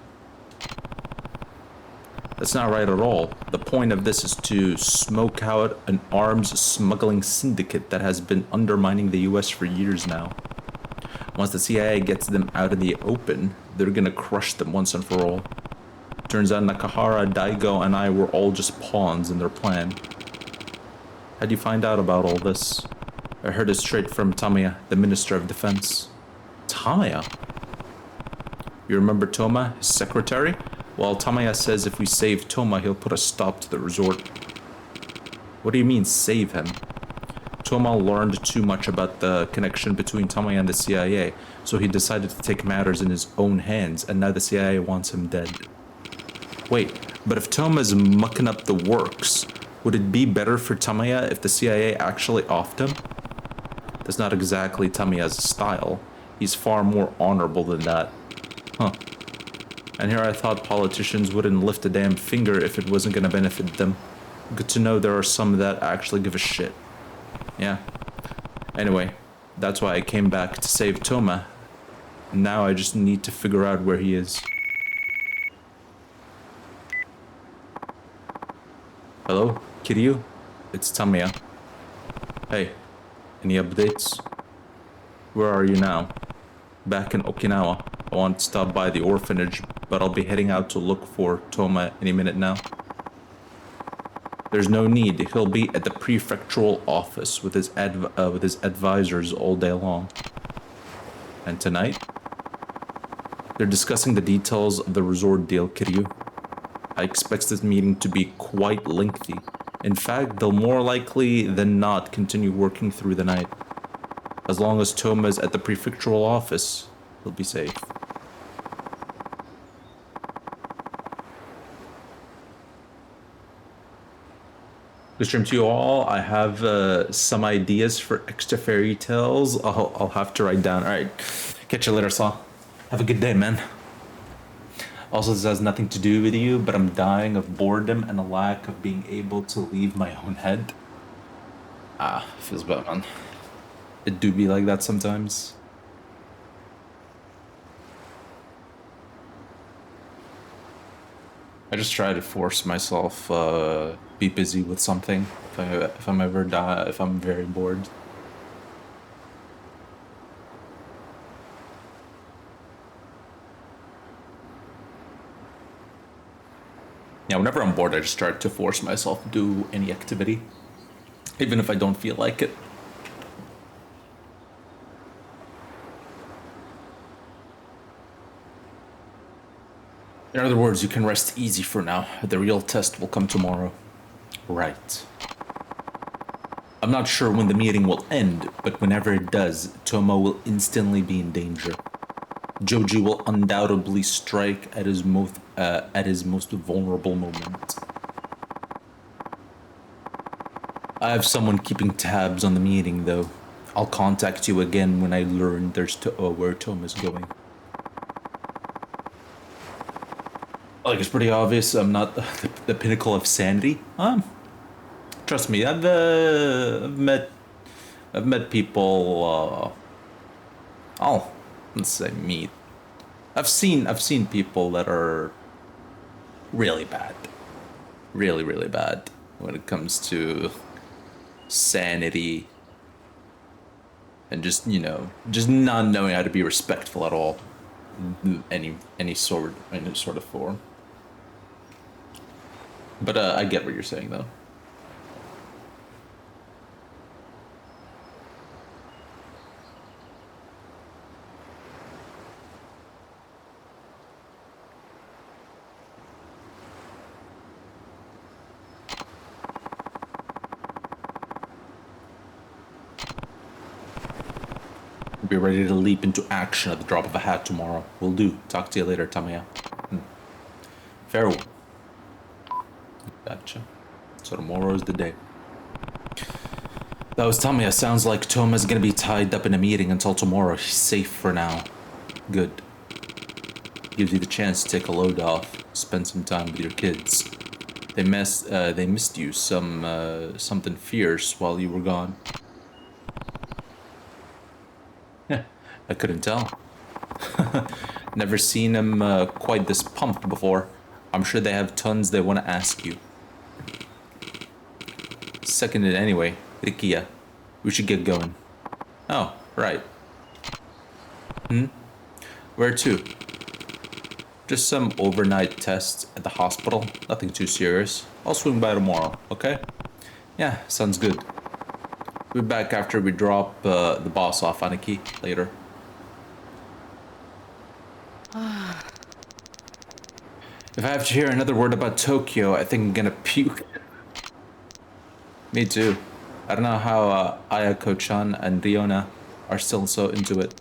A: That's not right at all. The point of this is to smoke out an arms smuggling syndicate that has been undermining the US for years now. Once the CIA gets them out in the open, they're gonna crush them once and for all. Turns out Nakahara, Daigo, and I were all just pawns in their plan. How'd you find out about all this? I heard it straight from Tamiya, the Minister of Defense. Tamiya? You remember Toma, his secretary? Well, Tamiya says if we save Toma, he'll put a stop to the resort. What do you mean, save him? Toma learned too much about the connection between Tamiya and the CIA, so he decided to take matters in his own hands, and now the CIA wants him dead. Wait, but if Toma's mucking up the works, would it be better for Tamiya if the CIA actually offed him? That's not exactly Tamiya's style. He's far more honorable than that. Huh. And here I thought politicians wouldn't lift a damn finger if it wasn't gonna benefit them. Good to know there are some that actually give a shit. Yeah. Anyway, that's why I came back to save Toma. Now I just need to figure out where he is. Hello, Kiryu? It's Tamiya. Hey, any updates? Where are you now? Back in Okinawa. I want to stop by the orphanage, but I'll be heading out to look for Toma any minute now. There's no need. He'll be at the prefectural office with his advisors all day long. And tonight? They're discussing the details of the resort deal, Kiryu. I expect this meeting to be quite lengthy. In fact, they'll more likely than not continue working through the night. As long as Toma's at the prefectural office, he'll be safe. Good stream to you all. I have some ideas for extra fairy tales. I'll have to write down. All right, catch you later, Saw. Have a good day, man. Also, this has nothing to do with you, but I'm dying of boredom and a lack of being able to leave my own head. Feels bad, man. It do be like that sometimes. I just try to force myself, be busy with something if I'm very bored. Yeah, whenever I'm bored, I just try to force myself to do any activity, even if I don't feel like it. In other words, you can rest easy for now. The real test will come tomorrow. Right. I'm not sure when the meeting will end, but whenever it does, Tomo will instantly be in danger. Joji will undoubtedly strike at his most vulnerable moment. I have someone keeping tabs on the meeting, though. I'll contact you again when I learn where Tomo's going. Like, it's pretty obvious I'm not the pinnacle of sanity. Trust me, I've met people. Let's say meet. I've seen people that are really bad, really bad when it comes to sanity and just not knowing how to be respectful at all, any sort of form. But I get what you're saying, though. Be ready to leap into action at the drop of a hat tomorrow. Will do. Talk to you later, Tamiya. Farewell. Gotcha. So tomorrow's the day. That was Tamiya. Sounds like Toma's gonna be tied up in a meeting until tomorrow. He's safe for now. Good. Gives you the chance to take a load off. Spend some time with your kids. They missed you something fierce while you were gone. I couldn't tell. Never seen him quite this pumped before. I'm sure they have tons they want to ask you. Seconded anyway. Rikia, we should get going. Oh, right. Where to? Just some overnight tests at the hospital. Nothing too serious. I'll swing by tomorrow, okay? Yeah, sounds good. We'll be back after we drop the boss off, Aniki, later. If I have to hear another word about Tokyo, I think I'm gonna puke. Me too. I don't know how Ayako-chan and Riona are still so into it.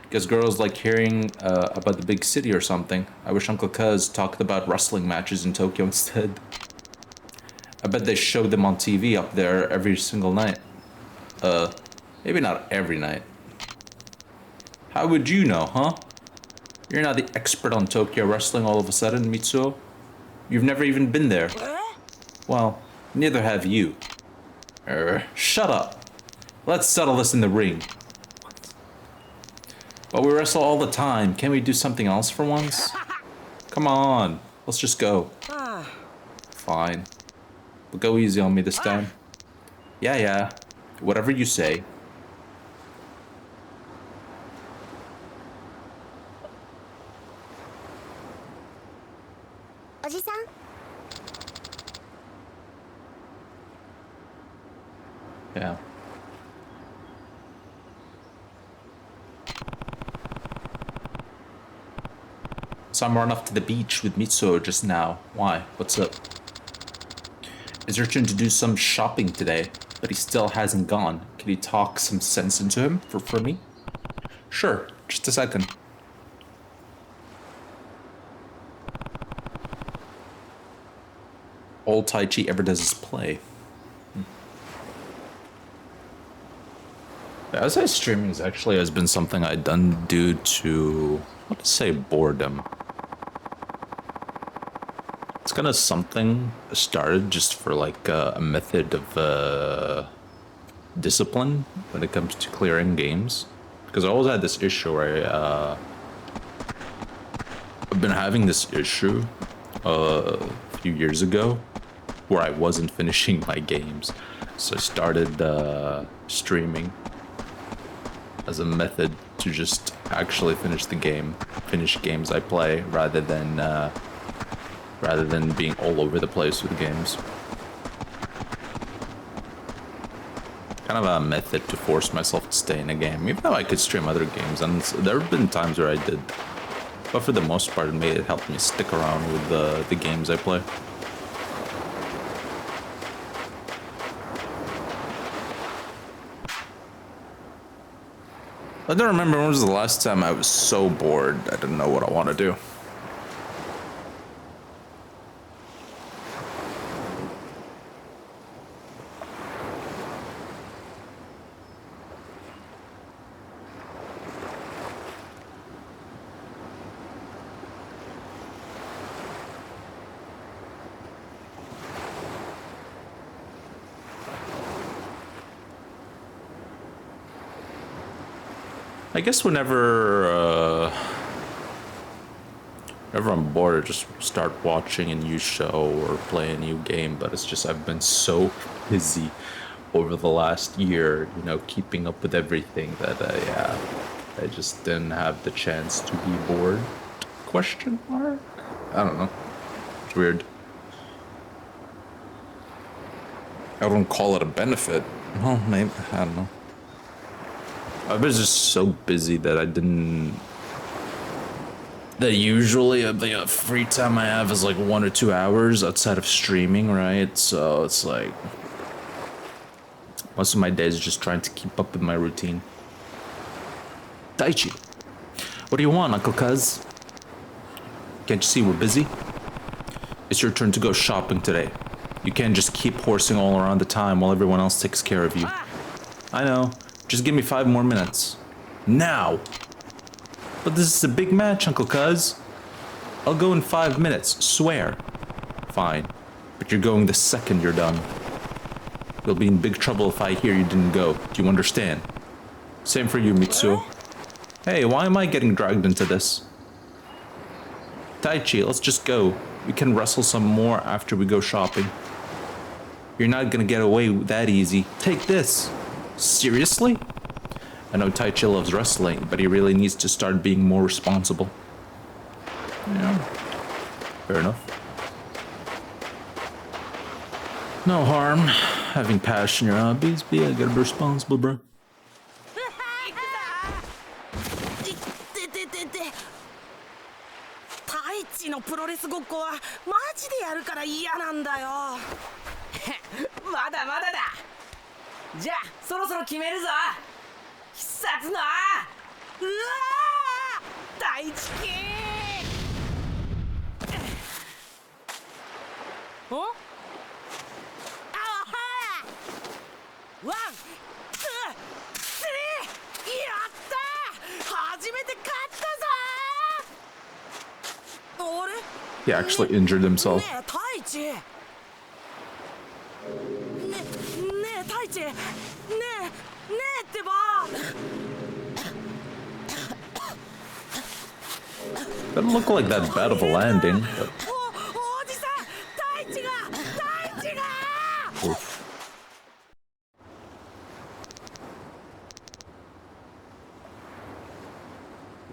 A: Guess girls like hearing about the big city or something. I wish Uncle Cuz talked about wrestling matches in Tokyo instead. I bet they showed them on TV up there every single night. Maybe not every night. How would you know, huh? You're not the expert on Tokyo wrestling all of a sudden, Mitsuo. You've never even been there. Well, neither have you. Shut up. Let's settle this in the ring. But we wrestle all the time. Can't we do something else for once? Come on. Let's just go. Fine. But go easy on me this time. Yeah. Whatever you say. Yeah. So I'm run off to the beach with Mitsuo just now. Why? What's up? Is urgent to do some shopping today, but he still hasn't gone. Can you talk some sense into him for me? Sure, just a second. All Tai Chi ever does is play. As I streaming has been something I've done due to, let's say, boredom. It's kind of something started just for like a method of discipline when it comes to clearing games. Because I always had this issue where I've been having this issue a few years ago where I wasn't finishing my games. So I started streaming as a method to just actually finish the game, finish games I play, rather than rather than being all over the place with games. Kind of a method to force myself to stay in a game, even though I could stream other games, and there have been times where I did. But for the most part, it helped me stick around with the games I play. I don't remember when was the last time I was so bored I didn't know what I want to do. I guess whenever I'm bored, I just start watching a new show or play a new game, but it's just I've been so busy over the last year, you know, keeping up with everything that I just didn't have the chance to be bored. Question mark? I don't know. It's weird. I wouldn't call it a benefit. Well, maybe, I don't know. I was just so busy that I didn't... That usually the free time I have is like 1 or 2 hours outside of streaming, right? So it's like... Most of my days just trying to keep up with my routine. Daichi, what do you want, Uncle Cuz? Can't you see we're busy? It's your turn to go shopping today. You can't just keep horsing all around the time while everyone else takes care of you. I know. Just give me 5 more minutes. Now! But this is a big match, Uncle Cuz. I'll go in 5 minutes, swear. Fine. But you're going the second you're done. You'll be in big trouble if I hear you didn't go. Do you understand? Same for you, Mitsuo. Hey, why am I getting dragged into this? Taichi, let's just go. We can wrestle some more after we go shopping. You're not gonna get away that easy. Take this. Seriously? I know Taichi loves wrestling, but he really needs to start being more responsible. Yeah. Fair enough. No harm having passion in your hobbies, but yeah, gotta be responsible, bro.
L: 太一のプロレスごっこはマジでやるから嫌なんだよ。まだまだだ。じゃあそろそろ決めるぞ。必殺のうわー大地キー。お？ワン、ツー、スリー、やったー！初めて勝ったぞー！あれ？
A: He actually injured himself.
L: ねえ、太一。ねえ、太一。ねえってば。
A: Doesn't look like that bad of a landing, but...
L: おじさん、太一が。
A: Oof.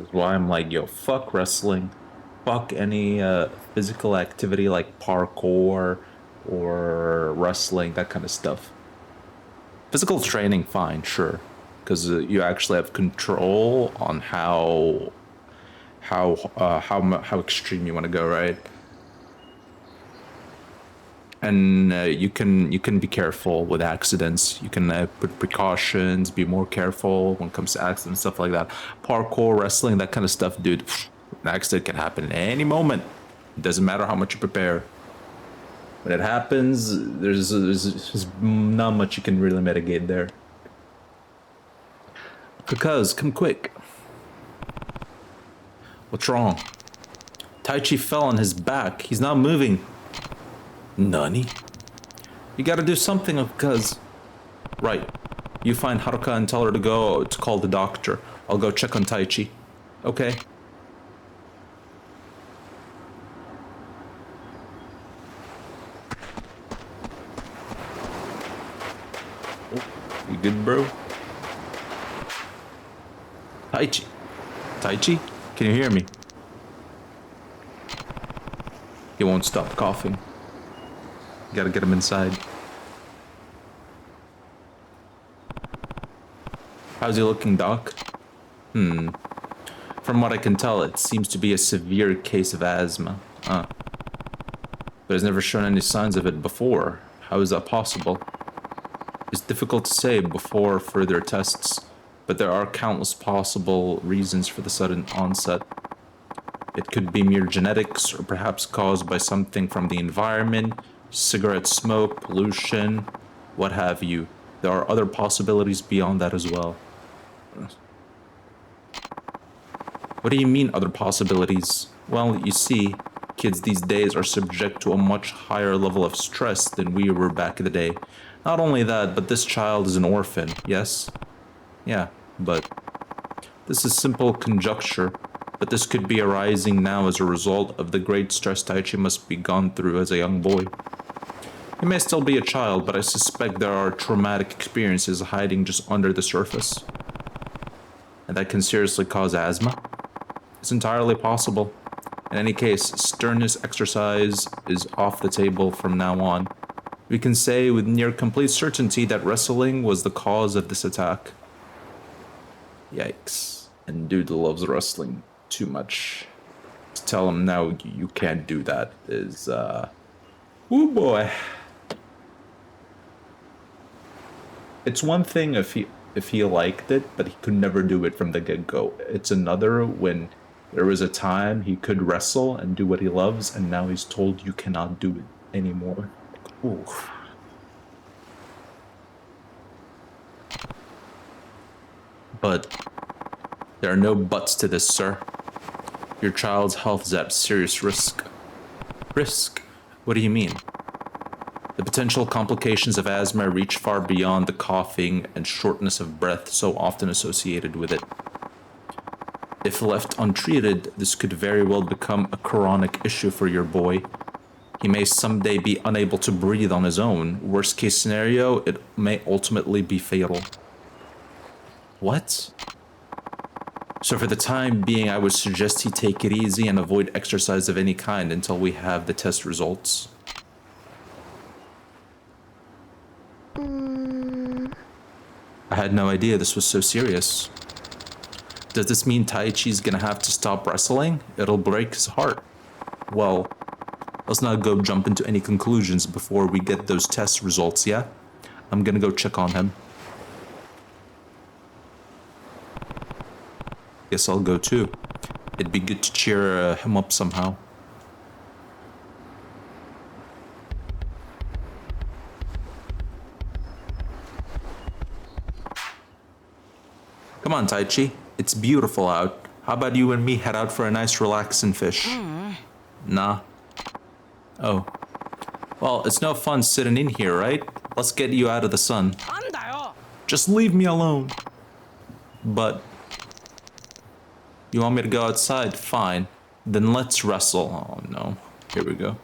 A: That's why I'm like, yo, fuck wrestling. Fuck any physical activity like parkour or wrestling, that kind of stuff. Physical training, fine, sure. Because you actually have control on how extreme you want to go, right? And you can be careful with accidents. You can put precautions, be more careful when it comes to accidents, stuff like that. Parkour, wrestling, that kind of stuff, dude. An accident can happen at any moment. It doesn't matter how much you prepare. When it happens, there's not much you can really mitigate there. Because, come quick. What's wrong? Taichi fell on his back. He's not moving. Nani? You gotta do something, because... Right. You find Haruka and tell her to call the doctor. I'll go check on Taichi. Okay. Oh, you good, bro? Taichi? Can you hear me? He won't stop coughing. Gotta get him inside. How's he looking, Doc? From what I can tell, it seems to be a severe case of asthma. But he's never shown any signs of it before. How is that possible? It's difficult to say before further tests, but there are countless possible reasons for the sudden onset. It could be mere genetics, or perhaps caused by something from the environment, cigarette smoke, pollution, what have you. There are other possibilities beyond that as well. What do you mean, other possibilities? Well, you see, kids these days are subject to a much higher level of stress than we were back in the day. Not only that, but this child is an orphan, yes? Yeah, but this is simple conjecture, but this could be arising now as a result of the great stress Taichi must be gone through as a young boy. He may still be a child, but I suspect there are traumatic experiences hiding just under the surface. And that can seriously cause asthma? It's entirely possible. In any case, sternest exercise is off the table from now on. We can say with near complete certainty that wrestling was the cause of this attack. Yikes. And dude loves wrestling too much. To tell him now you can't do that is, oh boy. It's one thing if he liked it, but he could never do it from the get-go. It's another when there was a time he could wrestle and do what he loves, and now he's told you cannot do it anymore. Ooh. But there are no buts to this, sir. Your child's health is at serious risk. Risk? What do you mean? The potential complications of asthma reach far beyond the coughing and shortness of breath so often associated with it. If left untreated, this could very well become a chronic issue for your boy. He may someday be unable to breathe on his own. Worst case scenario, it may ultimately be fatal. What? So for the time being, I would suggest he take it easy and avoid exercise of any kind until we have the test results. I had no idea this was so serious. Does this mean Taichi's gonna have to stop wrestling? It'll break his heart. Well, let's not go jump into any conclusions before we get those test results, yeah? I'm gonna go check on him. Guess I'll go too. It'd be good to cheer him up somehow. Come on, Taichi. It's beautiful out. How about you and me head out for a nice relaxing fish? Nah. Oh. Well, it's no fun sitting in here, right? Let's get you out of the sun. Just leave me alone. But you want me to go outside? Fine. Then let's wrestle. Oh no. Here we go.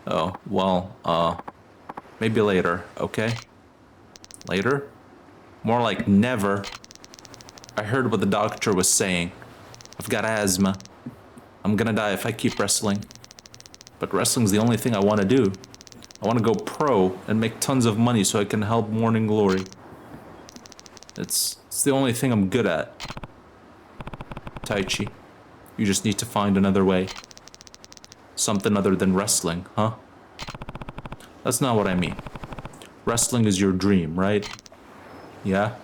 A: Oh, well, maybe later, okay? Later? More like never. I heard what the doctor was saying. I've got asthma. I'm gonna die if I keep wrestling. But wrestling's the only thing I want to do. I want to go pro and make tons of money so I can help Morning Glory. It's the only thing I'm good at. Taichi, you just need to find another way. Something other than wrestling, huh? That's not what I mean. Wrestling is your dream, right? Yeah?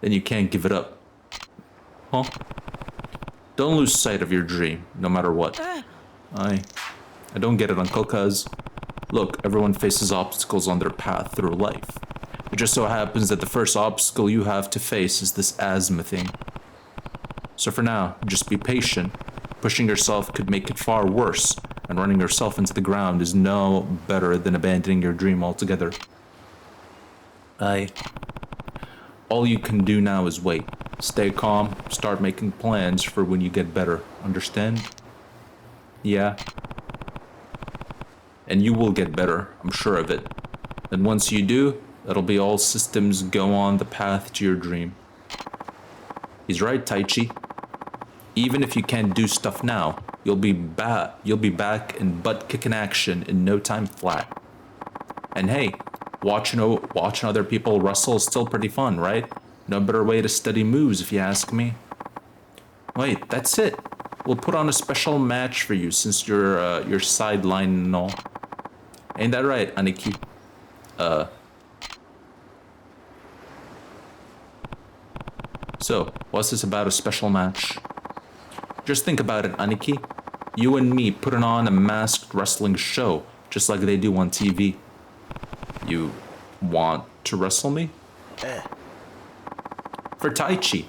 A: Then you can't give it up. Huh? Don't lose sight of your dream, no matter what. I don't get it, Uncle, cuz look, everyone faces obstacles on their path through life. It just so happens that the first obstacle you have to face is this asthma thing. So for now, just be patient. Pushing yourself could make it far worse, and running yourself into the ground is no better than abandoning your dream altogether. All you can do now is wait. Stay calm, start making plans for when you get better. Understand? Yeah. And you will get better, I'm sure of it. And once you do, that'll be all systems go on the path to your dream. He's right, Taichi. Even if you can't do stuff now, You'll be back in butt-kicking action in no time flat. And hey, watching other people wrestle is still pretty fun, right? No better way to study moves if you ask me. Wait, that's it. We'll put on a special match for you since you're sidelined and all. Ain't that right, Aniki? So, what's this about a special match? Just think about it, Aniki. You and me putting on a masked wrestling show, just like they do on TV. You want to wrestle me? For Taichi.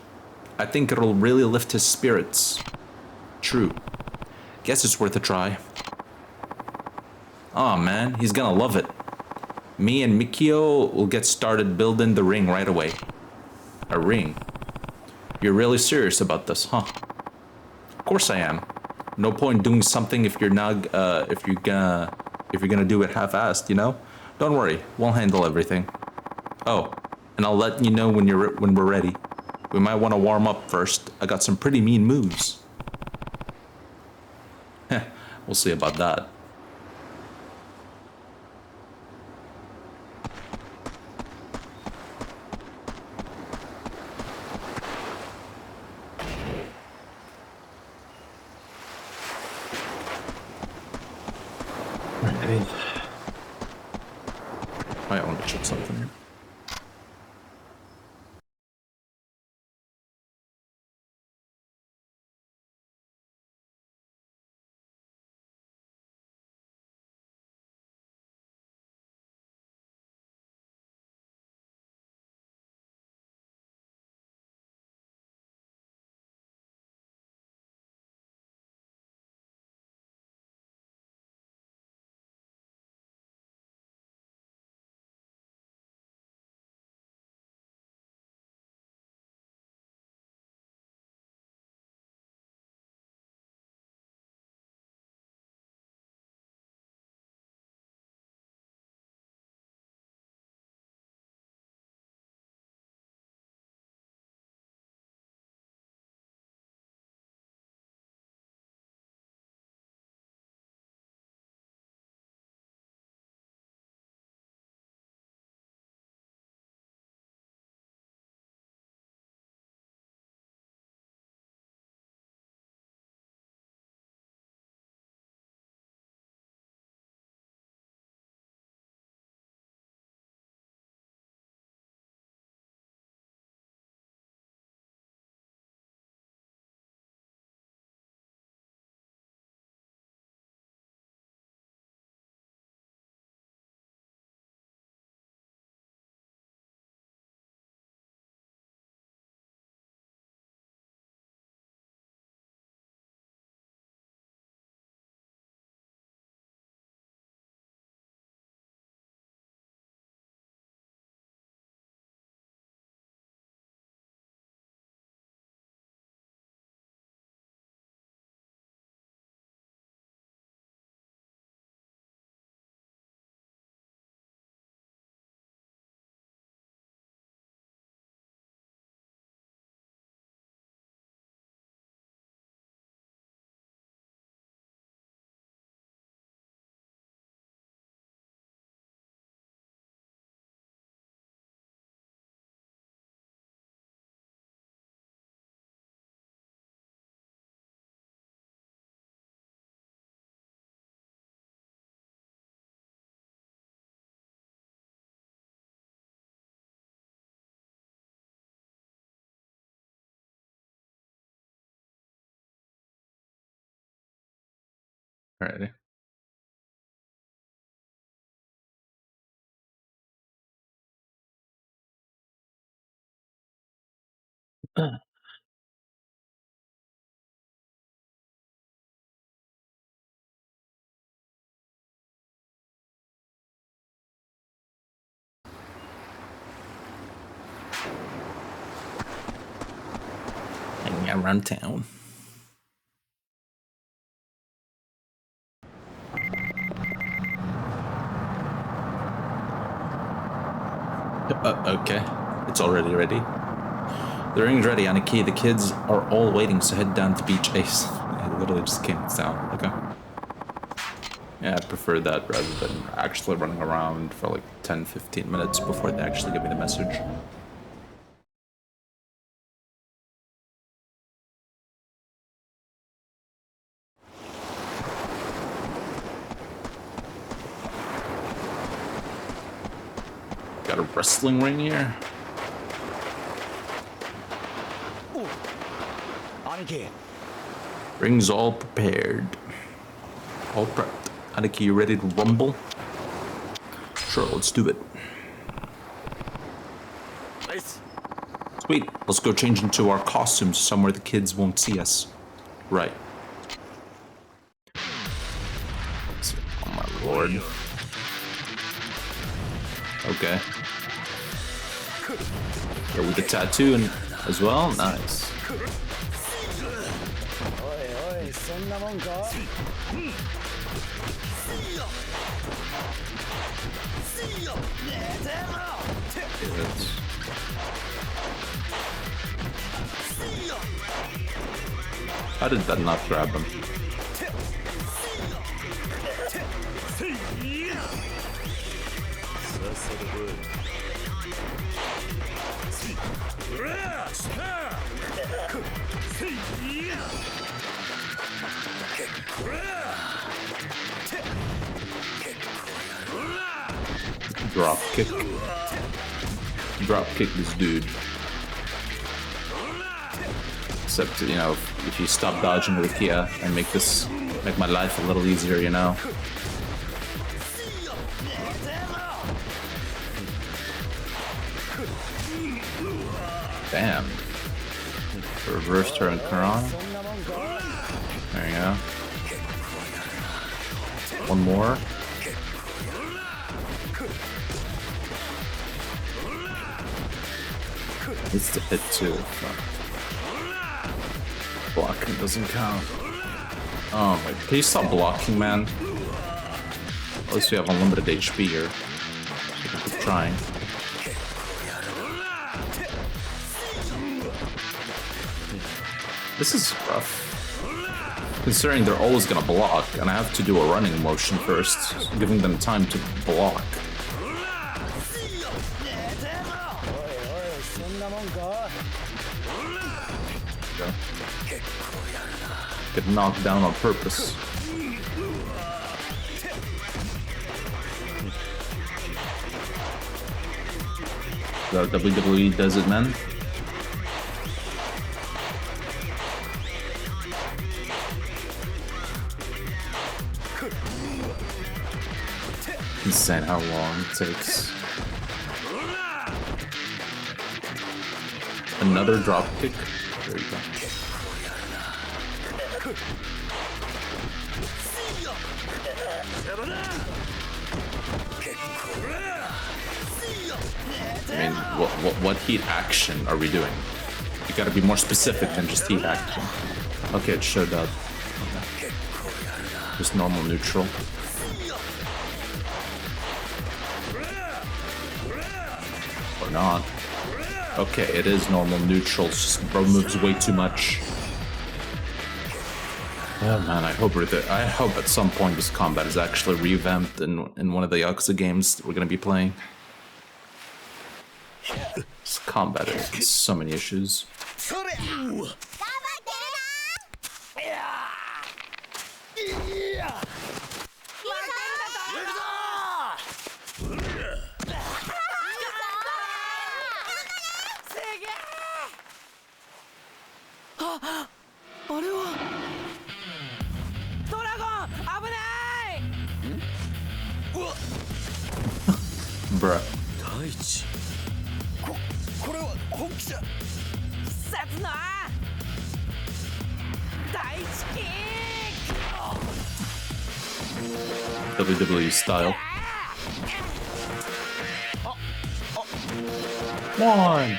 A: I think it'll really lift his spirits. True. Guess it's worth a try. Aw, man, he's gonna love it. Me and Mikio will get started building the ring right away. A ring? You're really serious about this, huh? Of course I am. No point doing something if you're not, if you're gonna do it half-assed, you know? Don't worry, we'll handle everything. Oh, and I'll let you know when we're ready. We might want to warm up first. I got some pretty mean moves. Heh, we'll see about that. I want to check something here. Alrighty. Hanging around town. Okay. It's already ready. The ring's ready, Aniki. The kids are all waiting, so head down to Beach Ace. It literally just came down. Okay. Yeah, I prefer that rather than actually running around for like 10-15 minutes before they actually give me the message. Got a wrestling ring here. Ring's all prepared. All prepped. Aniki, you ready to rumble? Sure, let's do it. Sweet. Let's go change into our costumes somewhere the kids won't see us. Right. Oh my lord. Okay. Here with the tattoo and as well? Nice. How did that not grab him? Drop kick. Drop kick this dude. Except, you know, if you stop dodging with Kia and make my life a little easier, you know. Damn. Reverse turn Quran. There you go. One more. It's the hit too. Blocking doesn't count. Oh my, can you stop blocking, man? At least we have unlimited HP here. So we can keep trying. This is rough. Considering they're always gonna block, and I have to do a running motion first, giving them time to block. Go. Get knocked down on purpose. The WWE does it, man. Insane how long it takes. Another drop kick. There you go. I mean, what heat action are we doing? You gotta be more specific than just heat action. Okay, it showed up. Okay. Just normal neutral. Or not. Okay, it is normal neutral. It's just bro moves way too much. Oh man, I hope at some point this combat is actually revamped in one of the Yakuza games that we're gonna be playing. This combat has so many issues. Bruh. WWE style. One.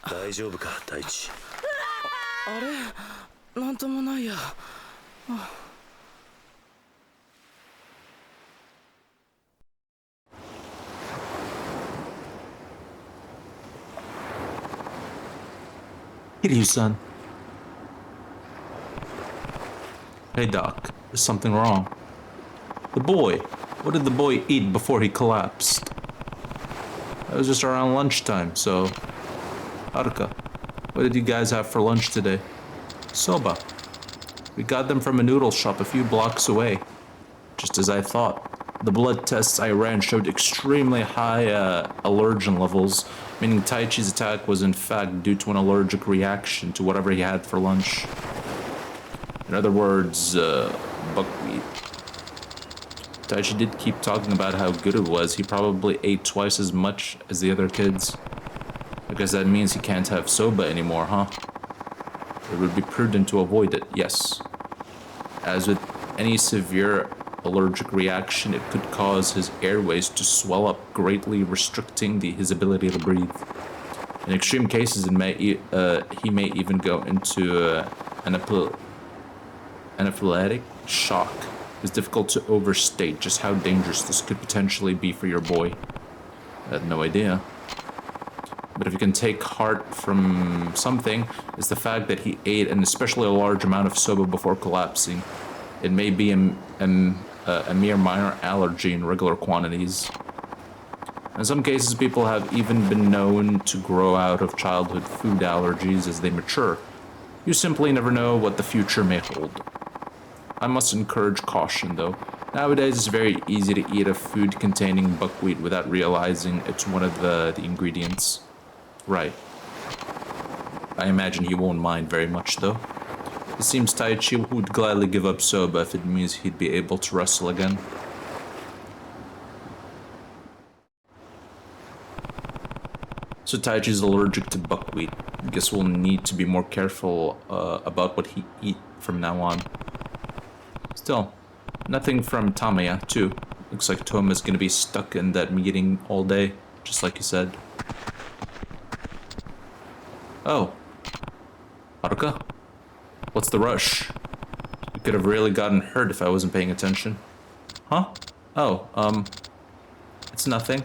E: 大丈夫か、大地。
L: あれ、なんともないや。
A: Kiryu-san. Hey, Doc. There's something wrong. The boy. What did the boy eat before he collapsed? That was just around lunchtime, so... Haruka, what did you guys have for lunch today? Soba. We got them from a noodle shop a few blocks away. Just as I thought. The blood tests I ran showed extremely high allergen levels, meaning Taichi's attack was in fact due to an allergic reaction to whatever he had for lunch. In other words, buckwheat. Taichi did keep talking about how good it was. He probably ate twice as much as the other kids. I guess that means he can't have soba anymore, huh? It would be prudent to avoid it, yes. As with any severe allergic reaction, it could cause his airways to swell up, greatly restricting his ability to breathe. In extreme cases, he may even go into anaphylactic shock. It's difficult to overstate just how dangerous this could potentially be for your boy. I had no idea. But if you can take heart from something, it's the fact that he ate an especially large amount of soba before collapsing. It may be a mere minor allergy in regular quantities. In some cases, people have even been known to grow out of childhood food allergies as they mature. You simply never know what the future may hold. I must encourage caution, though. Nowadays, it's very easy to eat a food containing buckwheat without realizing it's one of the ingredients. Right. I imagine he won't mind very much, though. It seems Taichi would gladly give up soba if it means he'd be able to wrestle again. So Taichi's allergic to buckwheat. I guess we'll need to be more careful about what he eats from now on. Still, nothing from Tamaya, too. Looks like Toma's gonna be stuck in that meeting all day, just like you said. Oh. Haruka? What's the rush? You could have really gotten hurt if I wasn't paying attention. Huh? Oh, it's nothing.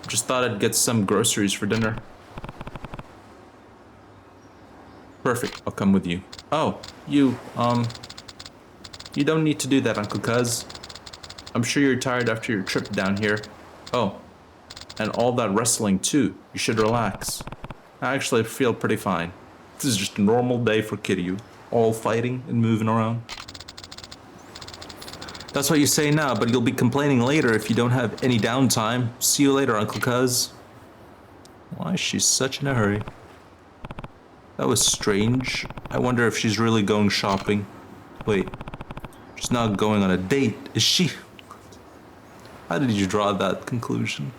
A: Just thought I'd get some groceries for dinner. Perfect, I'll come with you. Oh, you don't need to do that, Uncle Cuz. I'm sure you're tired after your trip down here. Oh, and all that wrestling too. You should relax. I actually feel pretty fine. This is just a normal day for Kiryu. All fighting and moving around. That's what you say now, but you'll be complaining later if you don't have any downtime. See you later, Uncle Cuz. Why is she such in a hurry? That was strange. I wonder if she's really going shopping. Wait, she's not going on a date, is she? How did you draw that conclusion?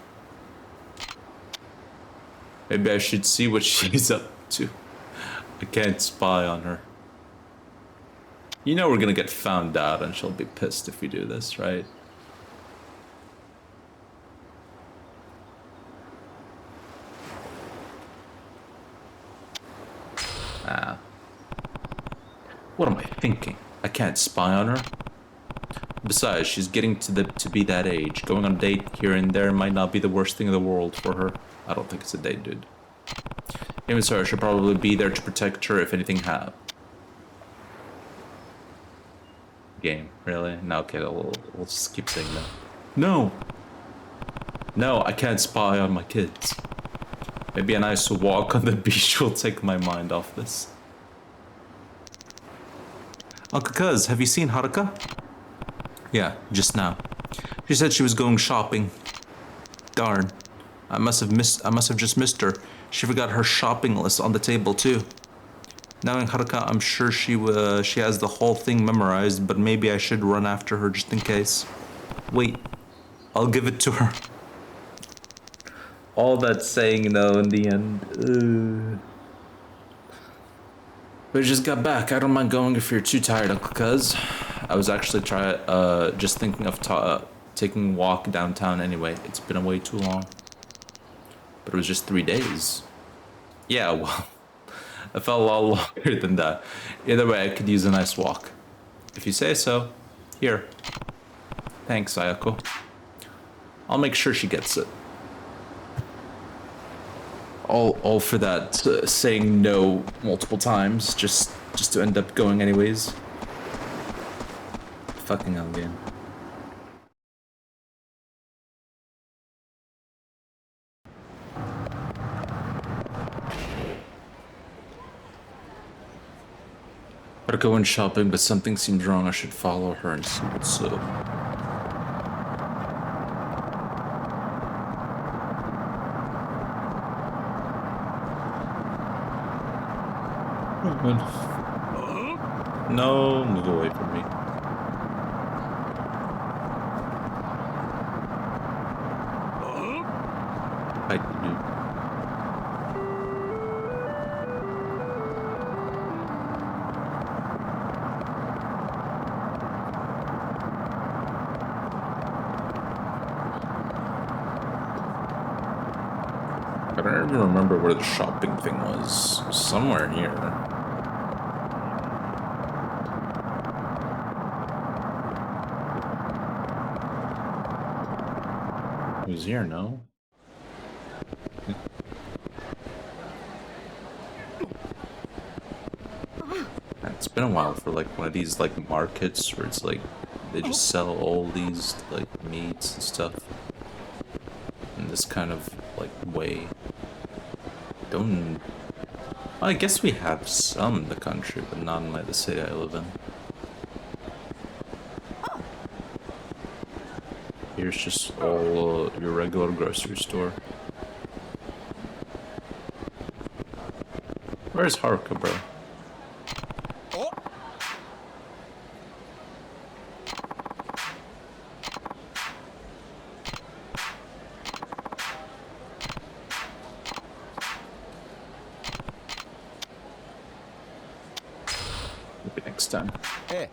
A: Maybe I should see what she's up to. I can't spy on her. You know we're gonna get found out and she'll be pissed if we do this, right? What am I thinking? I can't spy on her. Besides, she's getting to be that age. Going on a date here and there might not be the worst thing in the world for her. I don't think it's a date, dude. Even so, I should probably be there to protect her if anything happens. Game, really? No, okay, we'll just keep saying that. No! No, I can't spy on my kids. Maybe a nice walk on the beach will take my mind off this. Uncle Cuz, have you seen Haruka? Yeah, just now. She said she was going shopping. Darn. I must have just missed her. She forgot her shopping list on the table too. Knowing Haruka, I'm sure she has the whole thing memorized, but maybe I should run after her just in case. Wait, I'll give it to her. All that saying though in the end. We just got back. I don't mind going if you're too tired, Uncle Cuz. I was actually just thinking of taking a walk downtown anyway. It's been way too long. But it was just 3 days. Yeah, well, I felt a lot longer than that. Either way, I could use a nice walk. If you say so. Here. Thanks, Ayako. I'll make sure she gets it. All for that saying no multiple times, just to end up going anyways. Fucking hell, game. Gotta go in shopping, but something seems wrong. I should follow her and see what's up. No, move away from me. I do. I don't even remember where the shopping thing was. Somewhere here. It was here, no? It's been a while for like one of these like markets where it's like they just sell all these like meats and stuff in this kind of like way. Don't. I guess we have some in the country, but not in like the city I live in. Here's just all your regular grocery store. Where's Haruka, bro? Maybe next time.
F: Hey.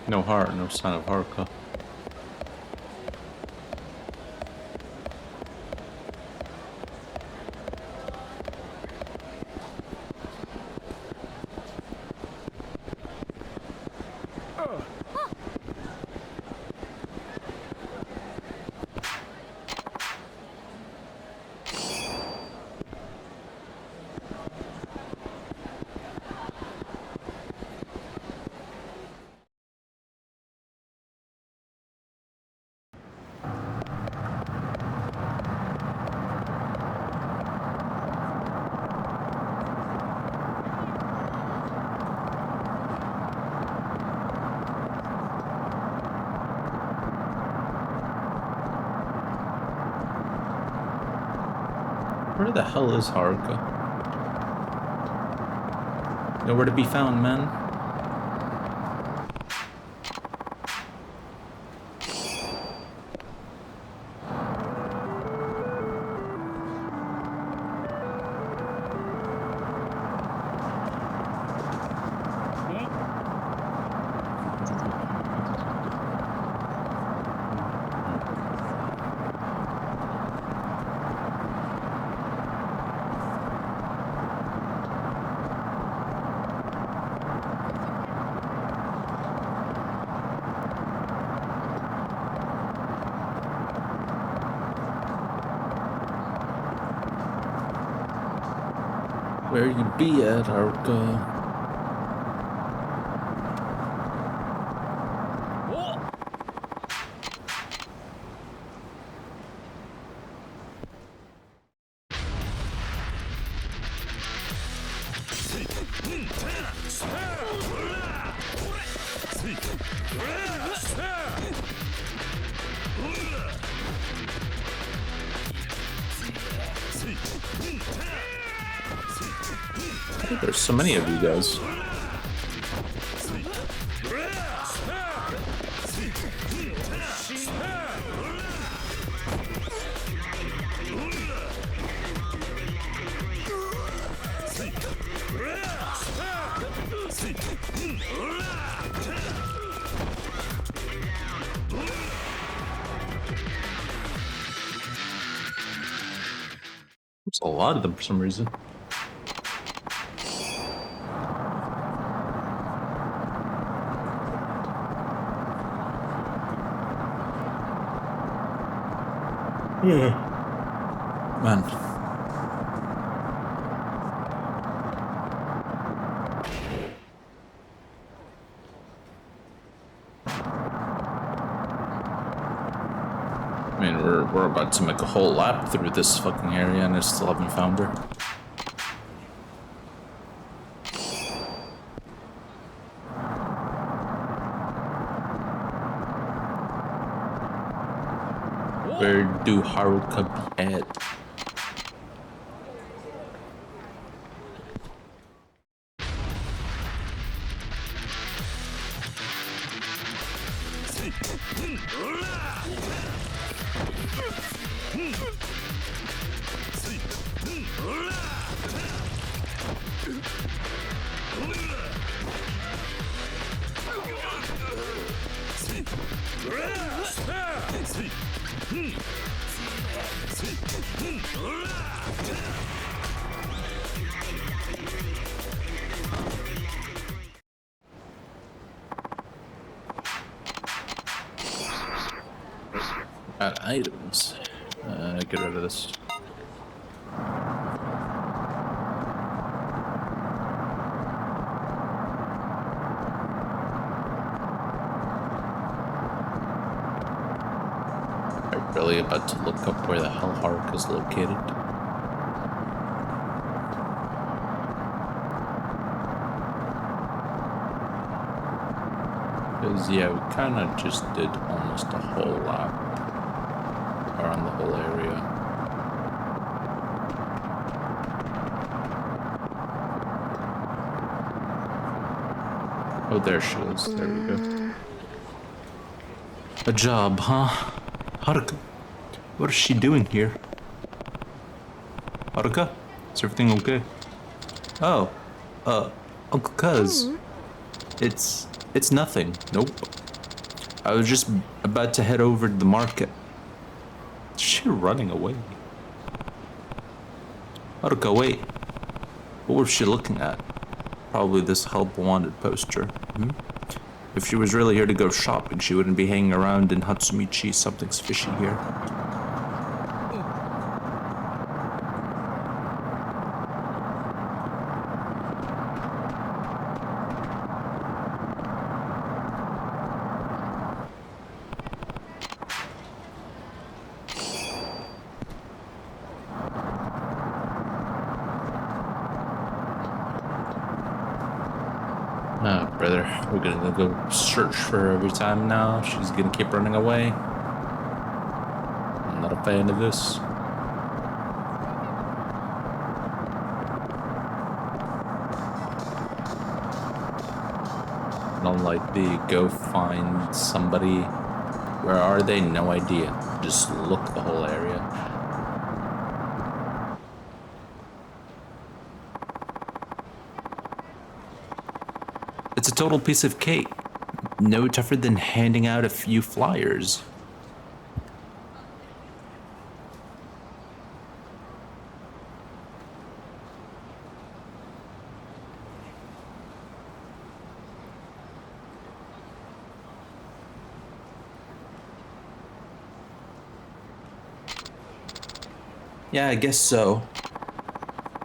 A: No heart, no sign of Haruka. Where the hell is Haruka? Nowhere to be found, man. Where you be at, Haruka? There's so many of you guys. There's a lot of them for some reason. Man. I mean, we're about to make a whole lap through this fucking area and I still haven't found her. Where do Haruka be at? Add items. Get rid of this. I'm really about to look up where the hell Haruka is located. Because, yeah, we kind of just did almost a whole lap around the whole area. Oh, there she is. There we go. A job, huh? Haruka, what is she doing here? Haruka, is everything okay? Oh, Uncle Cuz. It's nothing. Nope. I was just about to head over to the market. Is she running away? Haruka, wait. What was she looking at? Probably this help wanted poster. If she was really here to go shopping, she wouldn't be hanging around in Hatsumichi. Something's fishy here. Oh, brother, we're gonna go search for her every time now. She's gonna keep running away. I'm not a fan of this. I don't like the go find somebody. Where are they? No idea. Just look the whole area. It's a total piece of cake. No tougher than handing out a few flyers. Yeah, I guess so.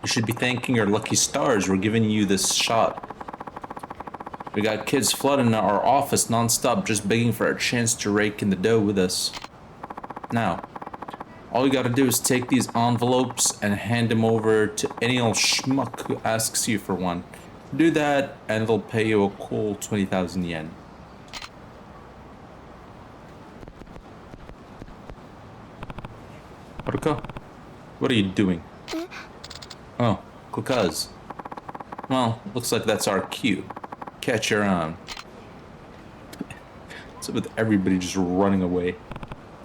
A: You should be thanking your lucky stars we're giving you this shot. We got kids flooding our office nonstop just begging for a chance to rake in the dough with us. Now, all you gotta do is take these envelopes and hand them over to any old schmuck who asks you for one. Do that and they'll pay you a cool 20,000 yen. Haruka, what are you doing? Oh, because. Well, looks like that's our cue. Catch your own. What's up with everybody just running away?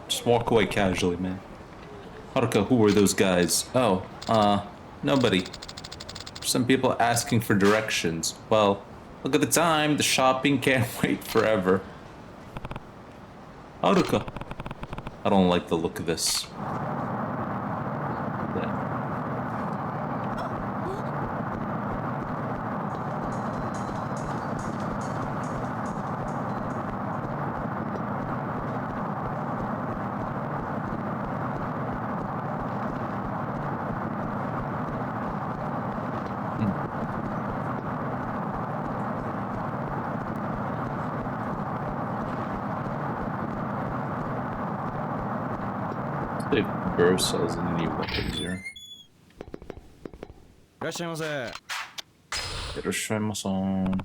A: Just walk away casually, man. Haruka, who were those guys? Oh, nobody. Some people asking for directions. Well, look at the time. The shopping can't wait forever. Haruka. I don't like the look of this. Bro sells any weapons here.
F: いらっしゃいませ。
A: Irashimasan.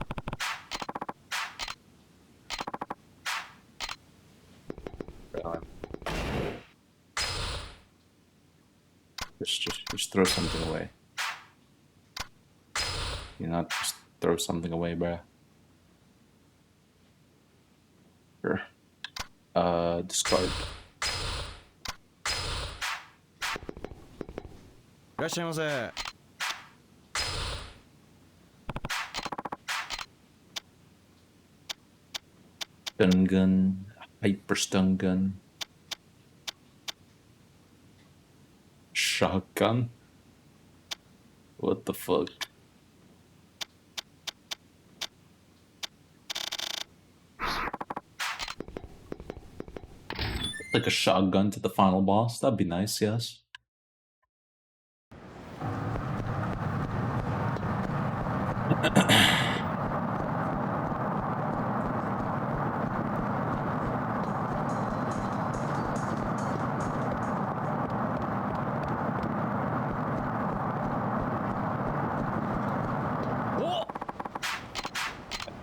A: Just throw something away. You not just throw something away, bruh. Sure. Discard.
F: いらっしゃいませ。
A: Stun gun, hyper stun gun, shotgun. What the fuck? Like a shotgun to the final boss. That'd be nice, yes.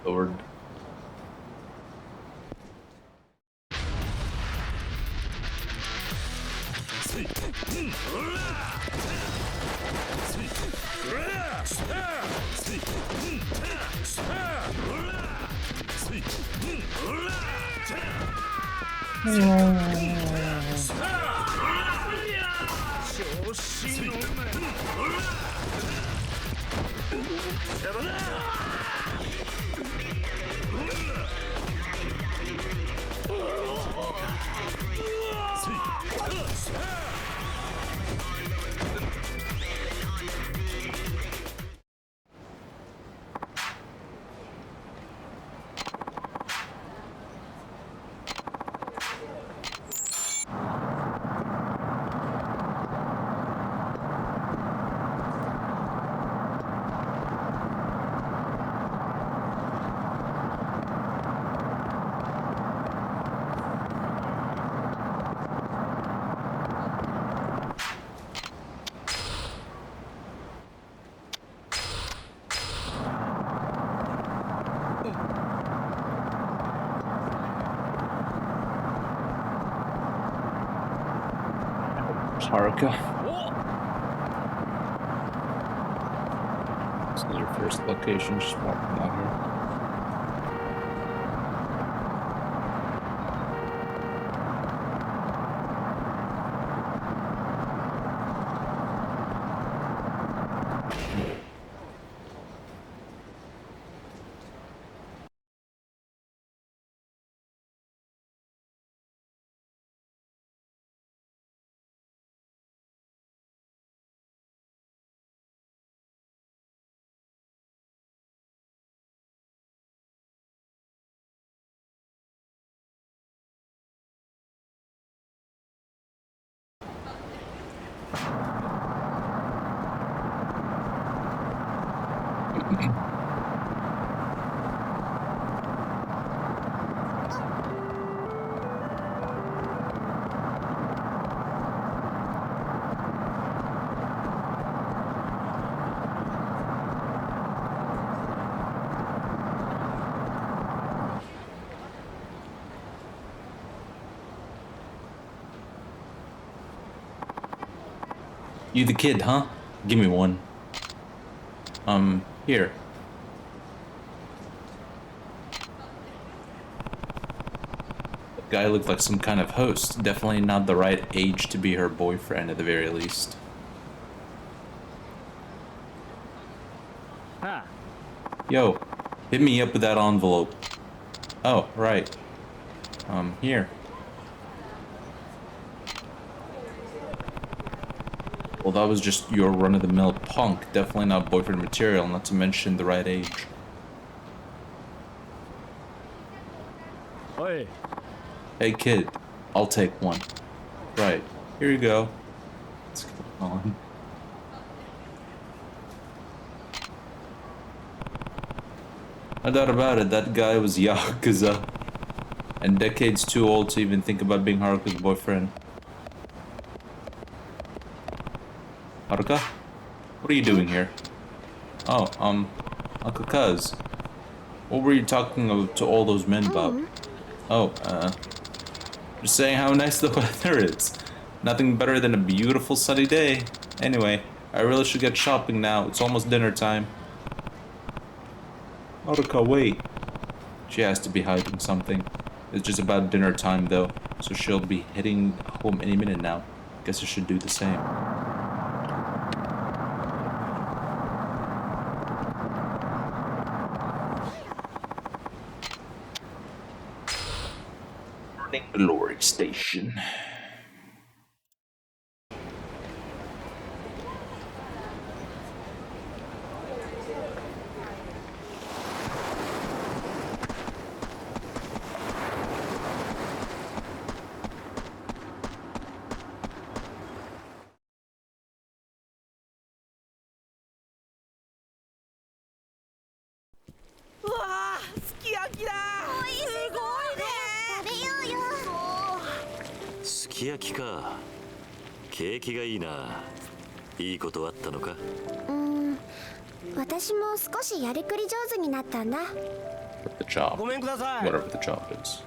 A: Lord. Haruka. This is your first location, just walking out here. You the kid, huh? Give me one. Here. That guy looked like some kind of host. Definitely not the right age to be her boyfriend at the very least.
F: Huh.
A: Yo, hit me up with that envelope. Oh, right. Here. Well, that was just your run-of-the-mill punk. Definitely not boyfriend material, not to mention the right age.
F: Oi.
A: Hey, kid. I'll take one. Right. Here you go. What's going on? No doubt about it, that guy was Yakuza. And decades too old to even think about being Haruka's boyfriend. Haruka? What are you doing here? Oh, Uncle Cuz. What were you talking to all those men about? Oh, just saying how nice the weather is. Nothing better than a beautiful sunny day. Anyway, I really should get shopping now. It's almost dinner time. Haruka, wait. She has to be hiding something. It's just about dinner time though, so she'll be heading home any minute now. Guess I should do the same. Morning Glory Station.
L: Wow, すき焼きだ。おいしそう。すごいね。食べようよ。
K: すき焼きか。景気がいいな。いいことあったのか？
P: 私も少しやりくり上手になったんだ。
A: The job.
F: ごめんください。
A: Whatever the job is.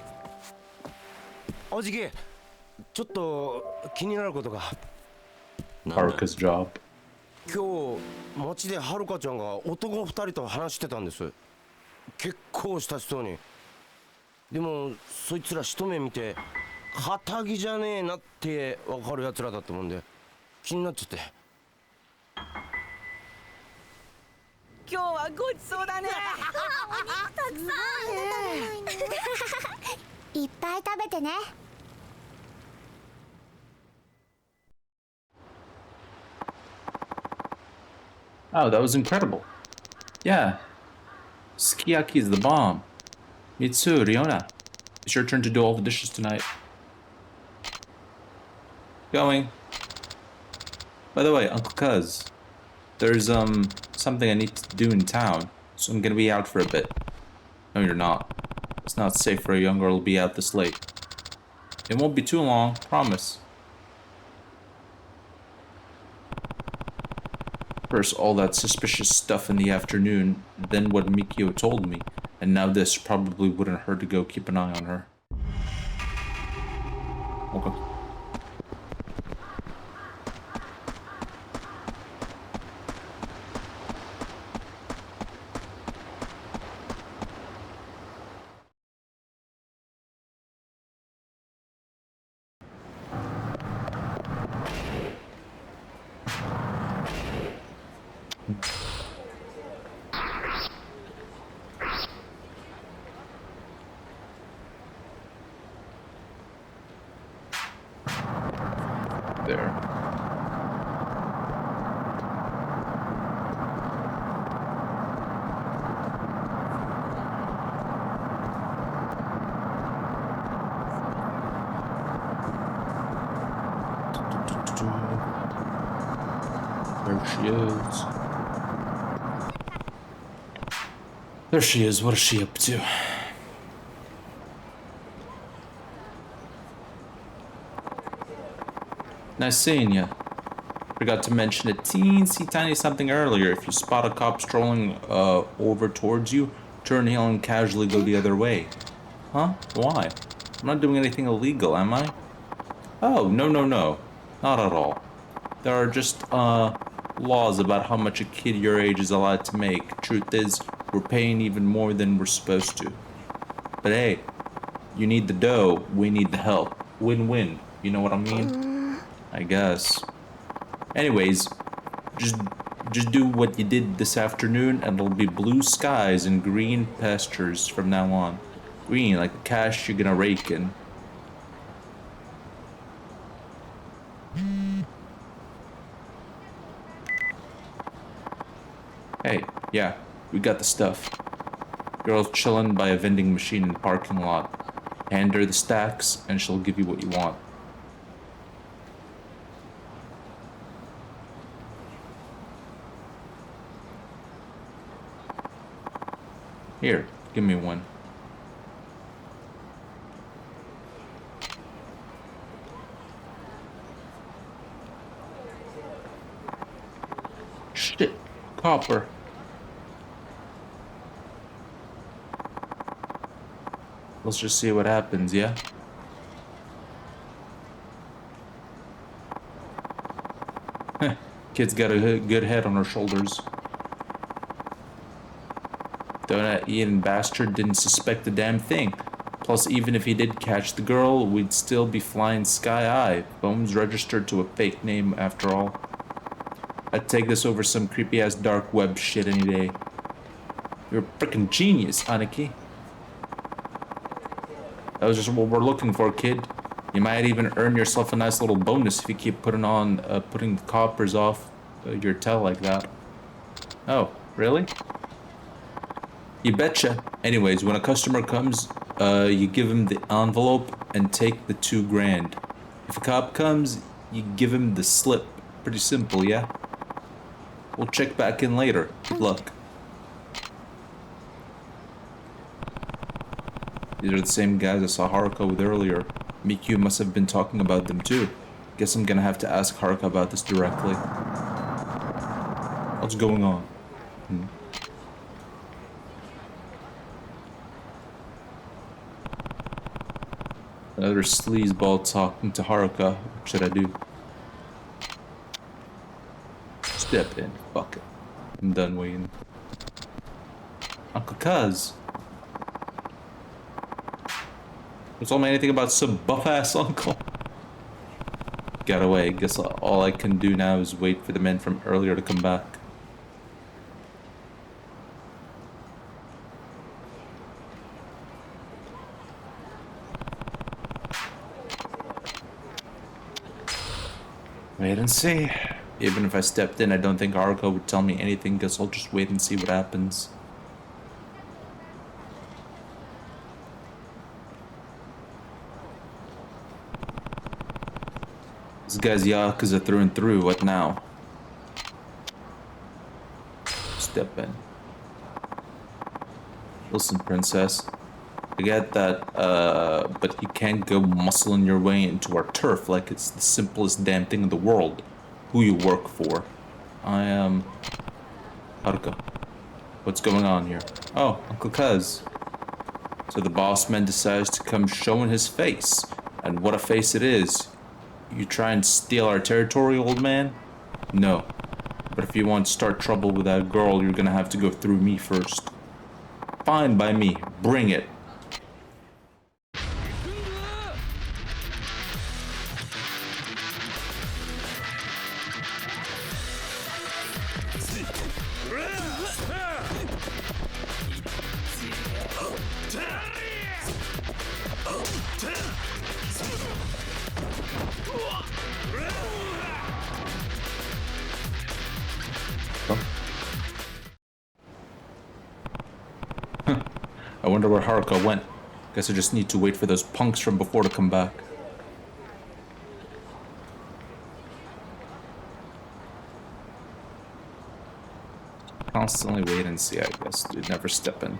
F: おじき、ちょっと気になることが。
A: Haruka's job.
F: 今日街ではるかちゃんが男2人と話してたんです。結構親しそうに。でもそいつら一目見て堅気じゃねえなって分かるやつらだったもんで気になっちゃって。
L: 今日はごちそうだね。
P: お肉たくさん。いっぱい食べてね。
A: Oh, that was incredible. Yeah. Sukiyaki is the bomb. Mitsu, Riona. It's your turn to do all the dishes tonight. Going. By the way, Uncle Cuz, there's something I need to do in town, so I'm gonna be out for a bit. No, you're not. It's not safe for a young girl to be out this late. It won't be too long, promise. First, all that suspicious stuff in the afternoon, then what Mikio told me, and now this. Probably wouldn't hurt to go keep an eye on her. Okay. There. There she is. There she is. What is she up to? Nice seeing ya. Forgot to mention a teensy tiny something earlier. If you spot a cop strolling over towards you, turn heel and casually go the other way. Huh? Why? I'm not doing anything illegal, am I? Oh, no. Not at all. There are just, laws about how much a kid your age is allowed to make. Truth is, we're paying even more than we're supposed to. But hey, you need the dough, we need the help. Win-win. You know what I mean? I guess. Anyways, just do what you did this afternoon and it'll be blue skies and green pastures from now on. Green, like the cash you're gonna rake in. Hey, yeah, we got the stuff. Girl chillin' by a vending machine in the parking lot. Hand her the stacks and she'll give you what you want. Here, give me one. Shit. Copper. Let's just see what happens, yeah? Heh. Kid's got a good head on her shoulders. Donut eating bastard didn't suspect a damn thing. Plus, even if he did catch the girl, we'd still be flying sky high. Phone's registered to a fake name, after all. I'd take this over some creepy-ass dark web shit any day. You're a freaking genius, Aniki. That was just what we're looking for, kid. You might even earn yourself a nice little bonus if you keep putting the coppers off your tail like that. Oh, really? You betcha. Anyways, when a customer comes, you give him the envelope and take the $2,000. If a cop comes, you give him the slip. Pretty simple, yeah? We'll check back in later. Good luck. These are the same guys I saw Haruka with earlier. Mikyu must have been talking about them too. Guess I'm gonna have to ask Haruka about this directly. What's going on? Another sleazeball talking to Haruka. What should I do? Step in. Fuck it. I'm done waiting. Uncle Kaz. Don't tell me anything about some buff-ass uncle. Got away. Guess all I can do now is wait for the men from earlier to come back. Wait and see. Even if I stepped in, I don't think Haruka would tell me anything. Guess I'll just wait and see what happens. This guy's Yakuza through and through. What now? Step in. Listen, princess. I get that, but you can't go muscling your way into our turf like it's the simplest damn thing in the world. Who you work for? I am... Haruka. What's going on here? Oh, Uncle Kaz. So the boss man decides to come showing his face. And what a face it is. You try and steal our territory, old man? No. But if you want to start trouble with that girl, you're gonna have to go through me first. Fine by me. Bring it. I wonder where Haruka went. Guess I just need to wait for those punks from before to come back. Constantly wait and see, I guess. Dude, never step in.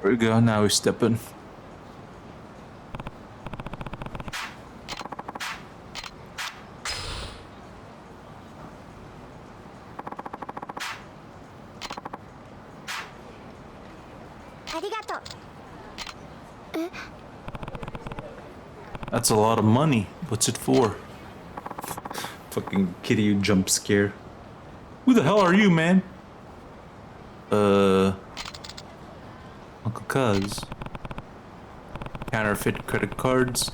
A: There we go, now we're stepping. That's a lot of money. What's it for? Fucking Kiryu jump scare. Who the hell are you, man? Uncle Cuz. Counterfeit credit cards.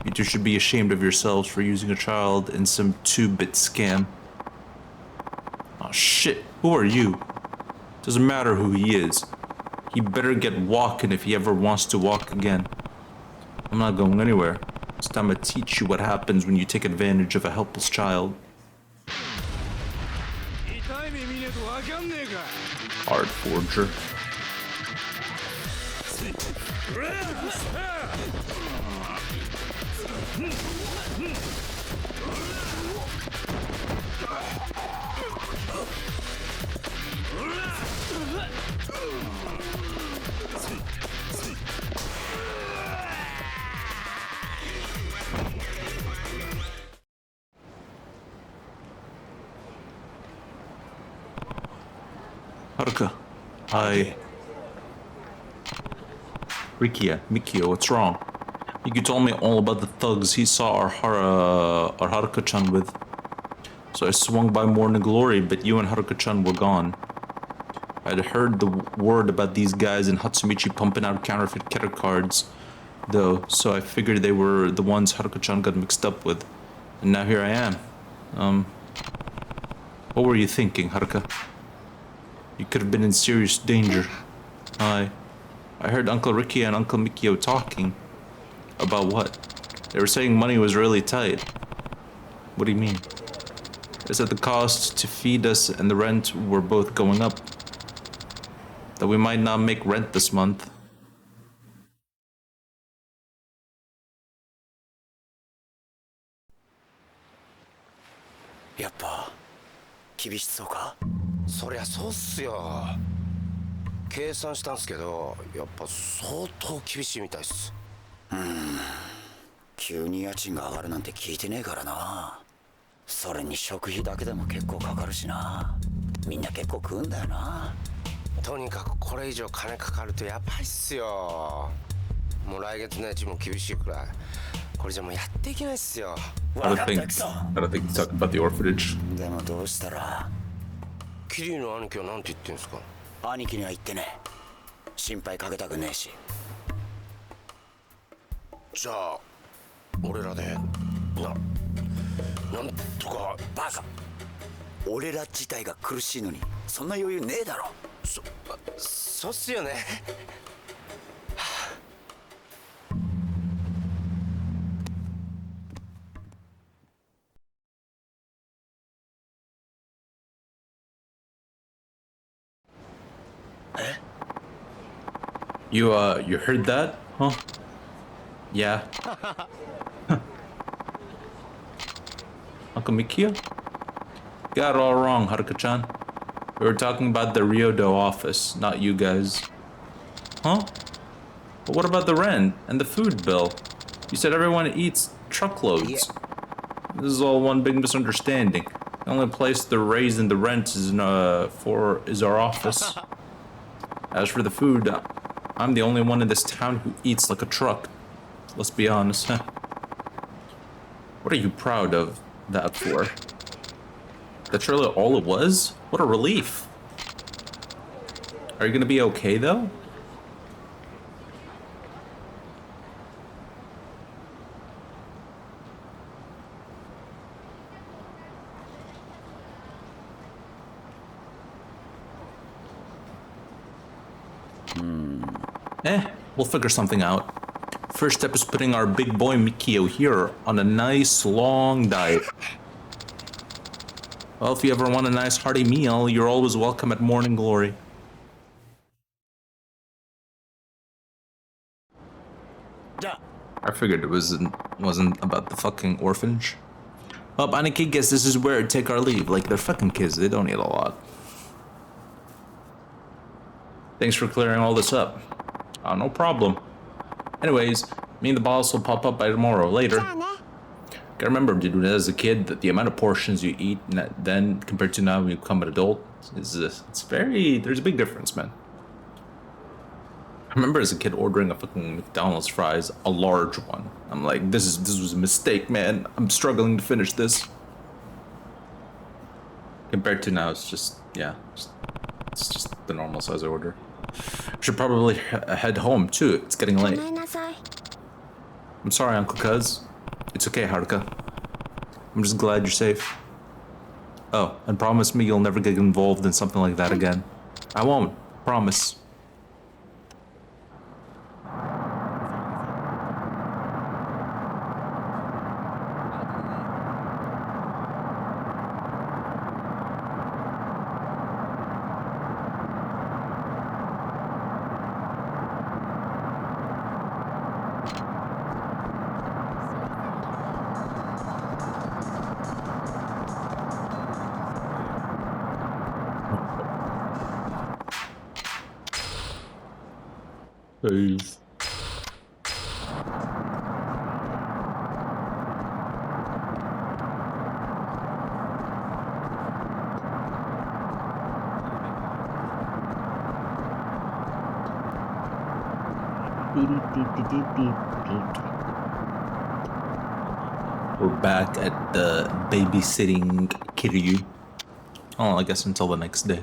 A: You two should be ashamed of yourselves for using a child in some 2-bit scam. Oh shit, who are you? Doesn't matter who he is. He better get walking if he ever wants to walk again. I'm not going anywhere. This time I teach you what happens when you take advantage of a helpless child. Art forger. Haruka. Hi. Rikia, Mikio, what's wrong? Miku told me all about the thugs he saw our Haruka-chan with. So I swung by Morning Glory, but you and Haruka-chan were gone. I'd heard the word about these guys in Hatsumichi pumping out counterfeit credit cards, though, so I figured they were the ones Haruka-chan got mixed up with. And now here I am. What were you thinking, Haruka? You could have been in serious danger. I heard Uncle Ricky and Uncle Mikio talking. About what? They were saying money was really tight. What do you mean? They said the cost to feed us and the rent were both going up. That we might not make rent this month.
B: Yappa, 厳しそうか?
F: そりゃそうっすよ。計算したんすけど、やっぱ相当厳しいみたいっす。
B: 急に家賃が上がるなんて聞いてねえからな。それに食費だけでも結構かかるしな。みんな結構食うんだよな。
F: とにかくこれ以上金かかるとやばいっすよ。もう来月の家賃も厳しいくらい。これじゃもうやっていけないっすよ。
A: I don't think you talk about the orphanage.
B: でもどうしたら？
F: キリの兄貴はなんて言ってんすか？
B: 兄貴には言ってね。心配かけたくねえし。
F: じゃあ俺らでなんとか。
B: バカ。俺ら自体が苦しいのにそんな余裕ねえだろ。
F: そうっすよね。
A: You heard that? Huh? Yeah. Uncle Mikio? Got it all wrong, Haruka-chan. We were talking about the Ryodo office, not you guys. Huh? But what about the rent and the food bill? You said everyone eats truckloads. Yeah. This is all one big misunderstanding. The only place they're raising the rent is our office. As for the food, I'm the only one in this town who eats like a truck. Let's be honest, huh? What are you proud of that for? That's really all it was? What a relief. Are you gonna be okay though? We'll figure something out. First step is putting our big boy Mikio here on a nice long diet. Well, if you ever want a nice hearty meal, you're always welcome at Morning Glory. I figured it wasn't about the fucking orphanage. Well, Aniki, guess this is where to take our leave. Like, they're fucking kids, they don't eat a lot. Thanks for clearing all this up. No problem. Anyways, me and the boss will pop up by tomorrow, later. Gotta remember, dude, as a kid, that the amount of portions you eat then compared to now when you become an adult there's a big difference, man. I remember as a kid ordering a fucking McDonald's fries, a large one. I'm like, this was a mistake, man. I'm struggling to finish this. Compared to now, it's just, yeah, it's just the normal size order. Should probably head home too. It's getting late. I'm sorry, Uncle Cuz. It's okay, Haruka. I'm just glad you're safe. Oh, and promise me you'll never get involved in something like that again. I won't. Promise. Please. We're back at the babysitting Kiryu. Oh, I guess until the next day.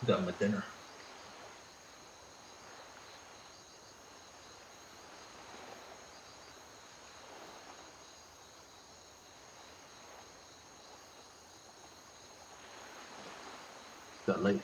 A: Got my dinner. Got late.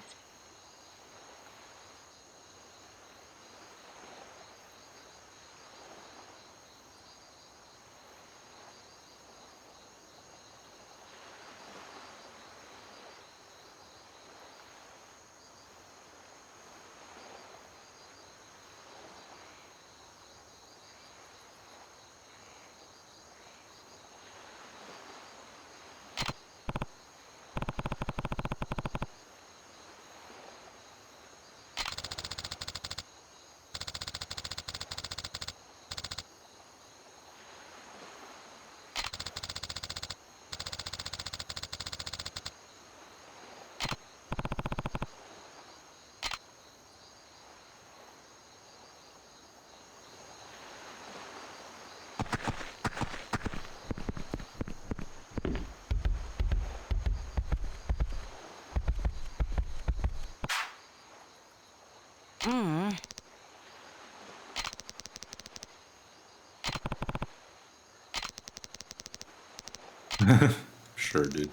A: Sure, dude.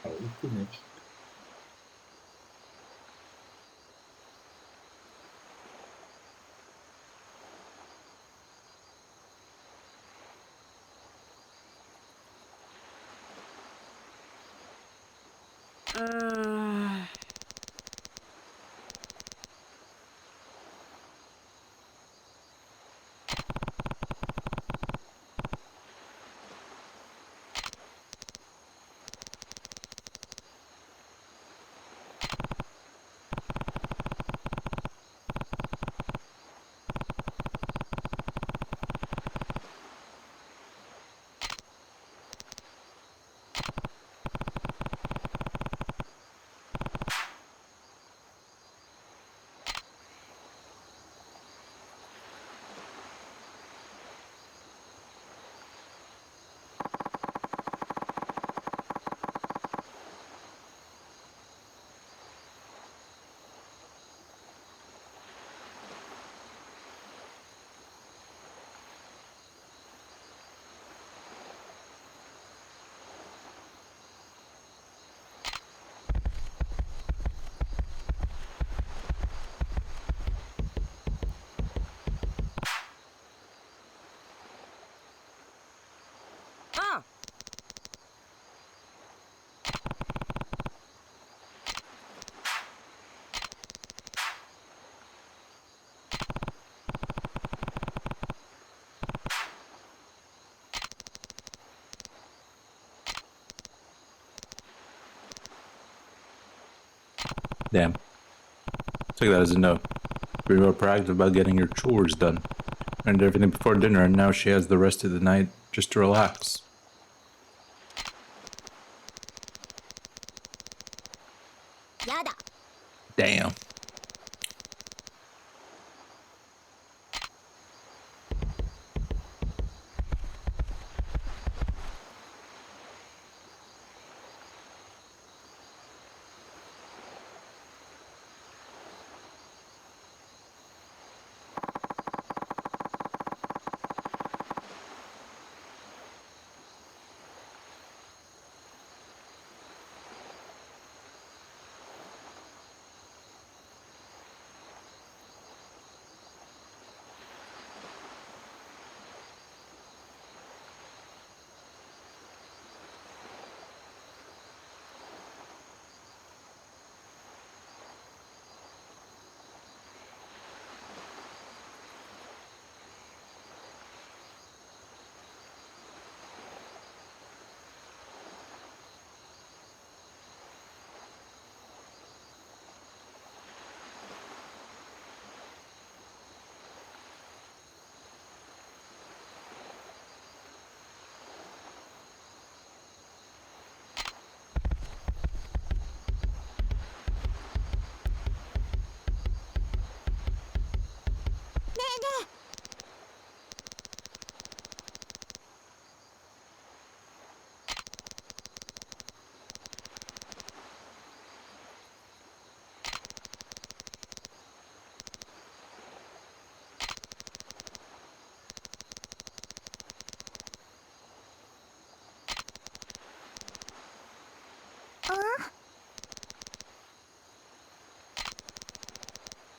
A: Oh, you finished. Damn. Take that as a no. Be real proactive about getting your chores done. And everything before dinner, and now she has the rest of the night just to relax. Damn.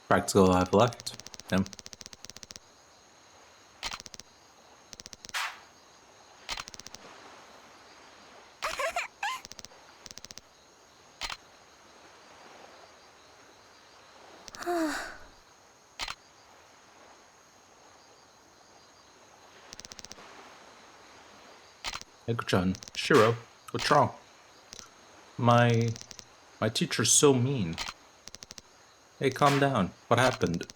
A: Practical I've left. Damn. Eko-chan, Shiro, what's wrong? My teacher's so mean. Hey, calm down. What happened?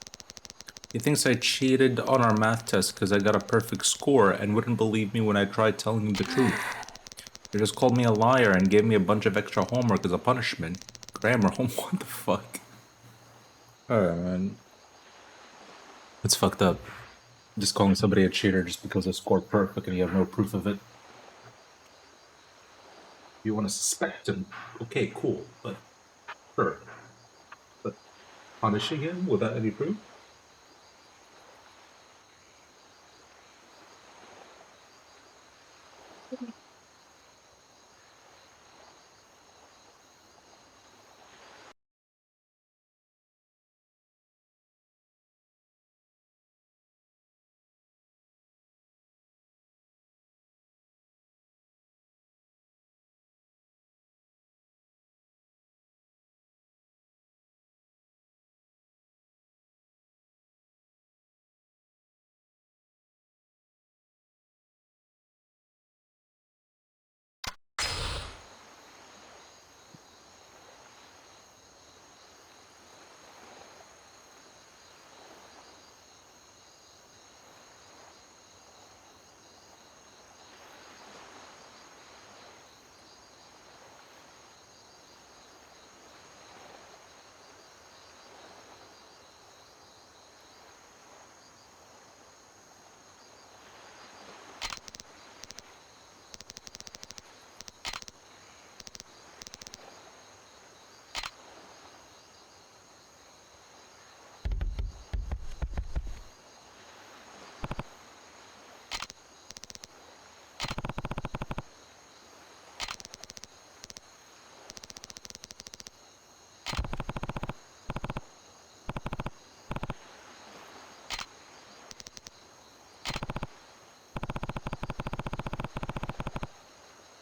A: He thinks I cheated on our math test because I got a perfect score and wouldn't believe me when I tried telling him the truth. He just called me a liar and gave me a bunch of extra homework as a punishment. Grammar homework, what the fuck? Alright, man. It's fucked up. Just calling somebody a cheater just because they scored perfect and you have no proof of it. You want to suspect him? Okay, cool, but sure. But punishing him without any proof?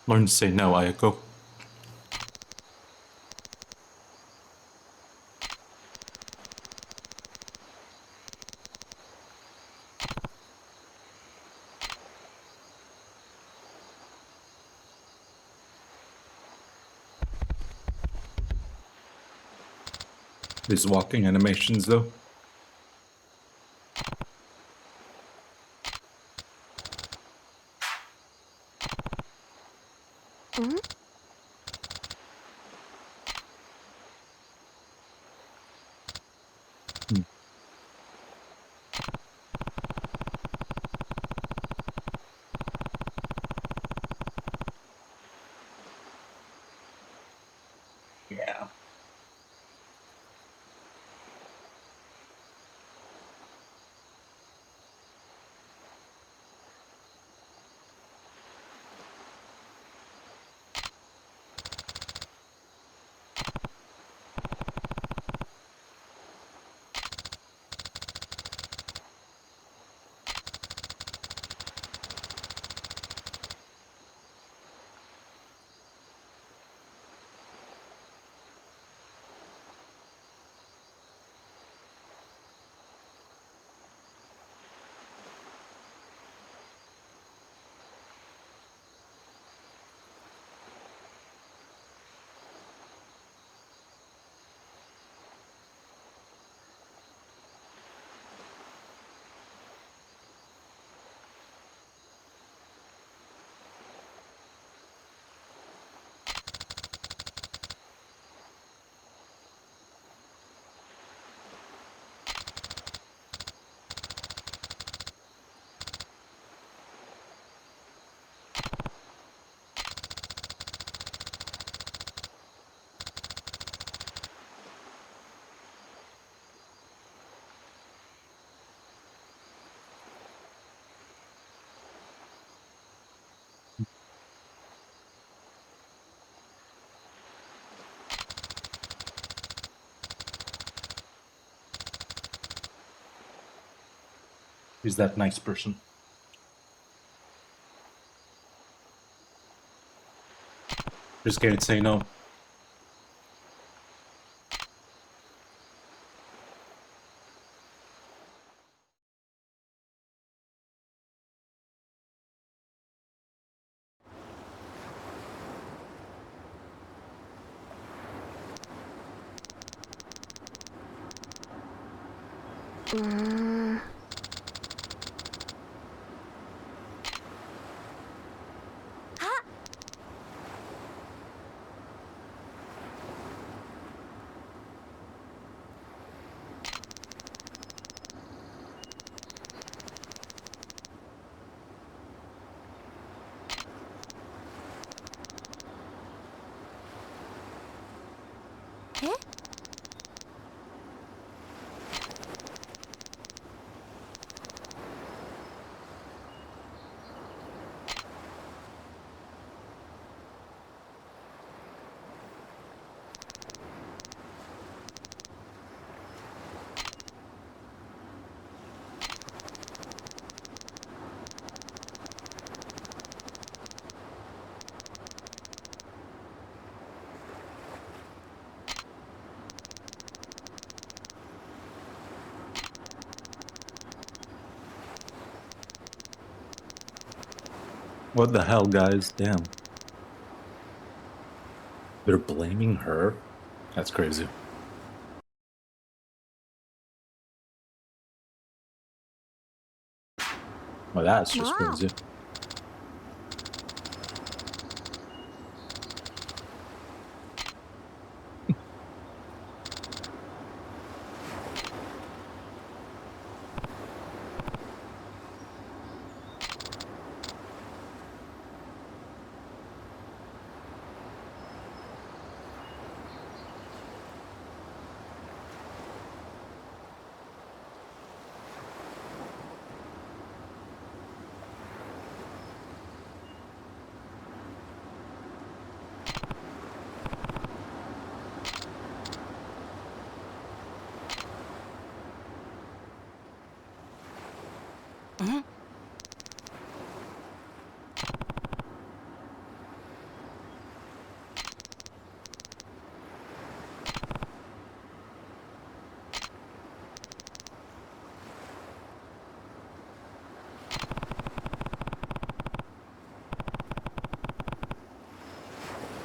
A: Learn to say no, Ayako. These walking animations, though. Yeah. Who's that nice person? Just can't say no. What the hell, guys? Damn. They're blaming her? That's crazy. Well, that's just crazy.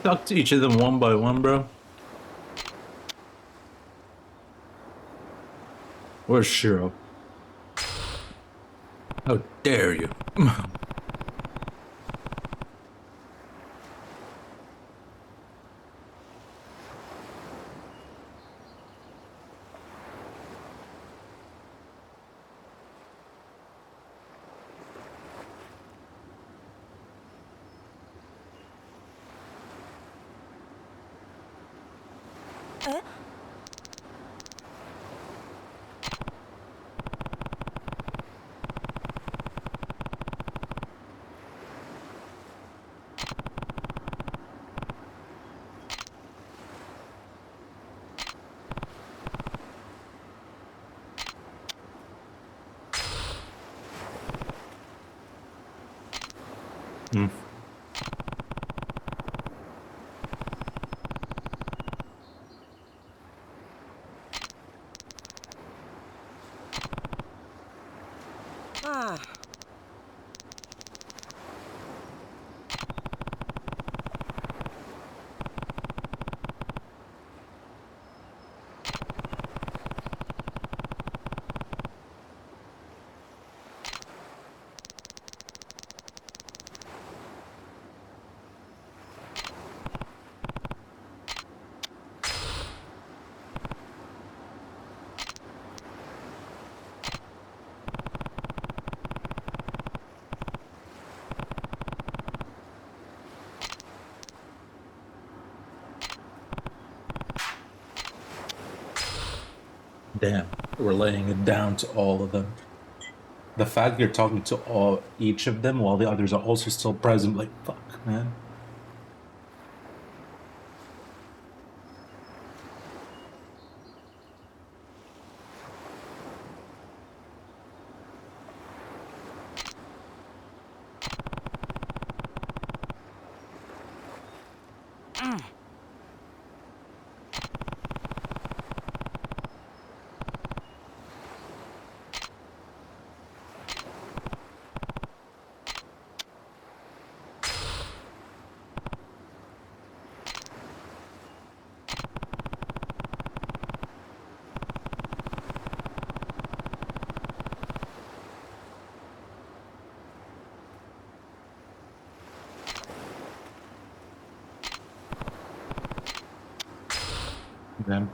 A: Talk to each of them one by one, bro. Where's Shiro? How dare you? Hmm.
L: Ah.
A: Damn, we're laying it down to all of them. The fact you're talking to each of them while the others are also still present, like, fuck, man. Them.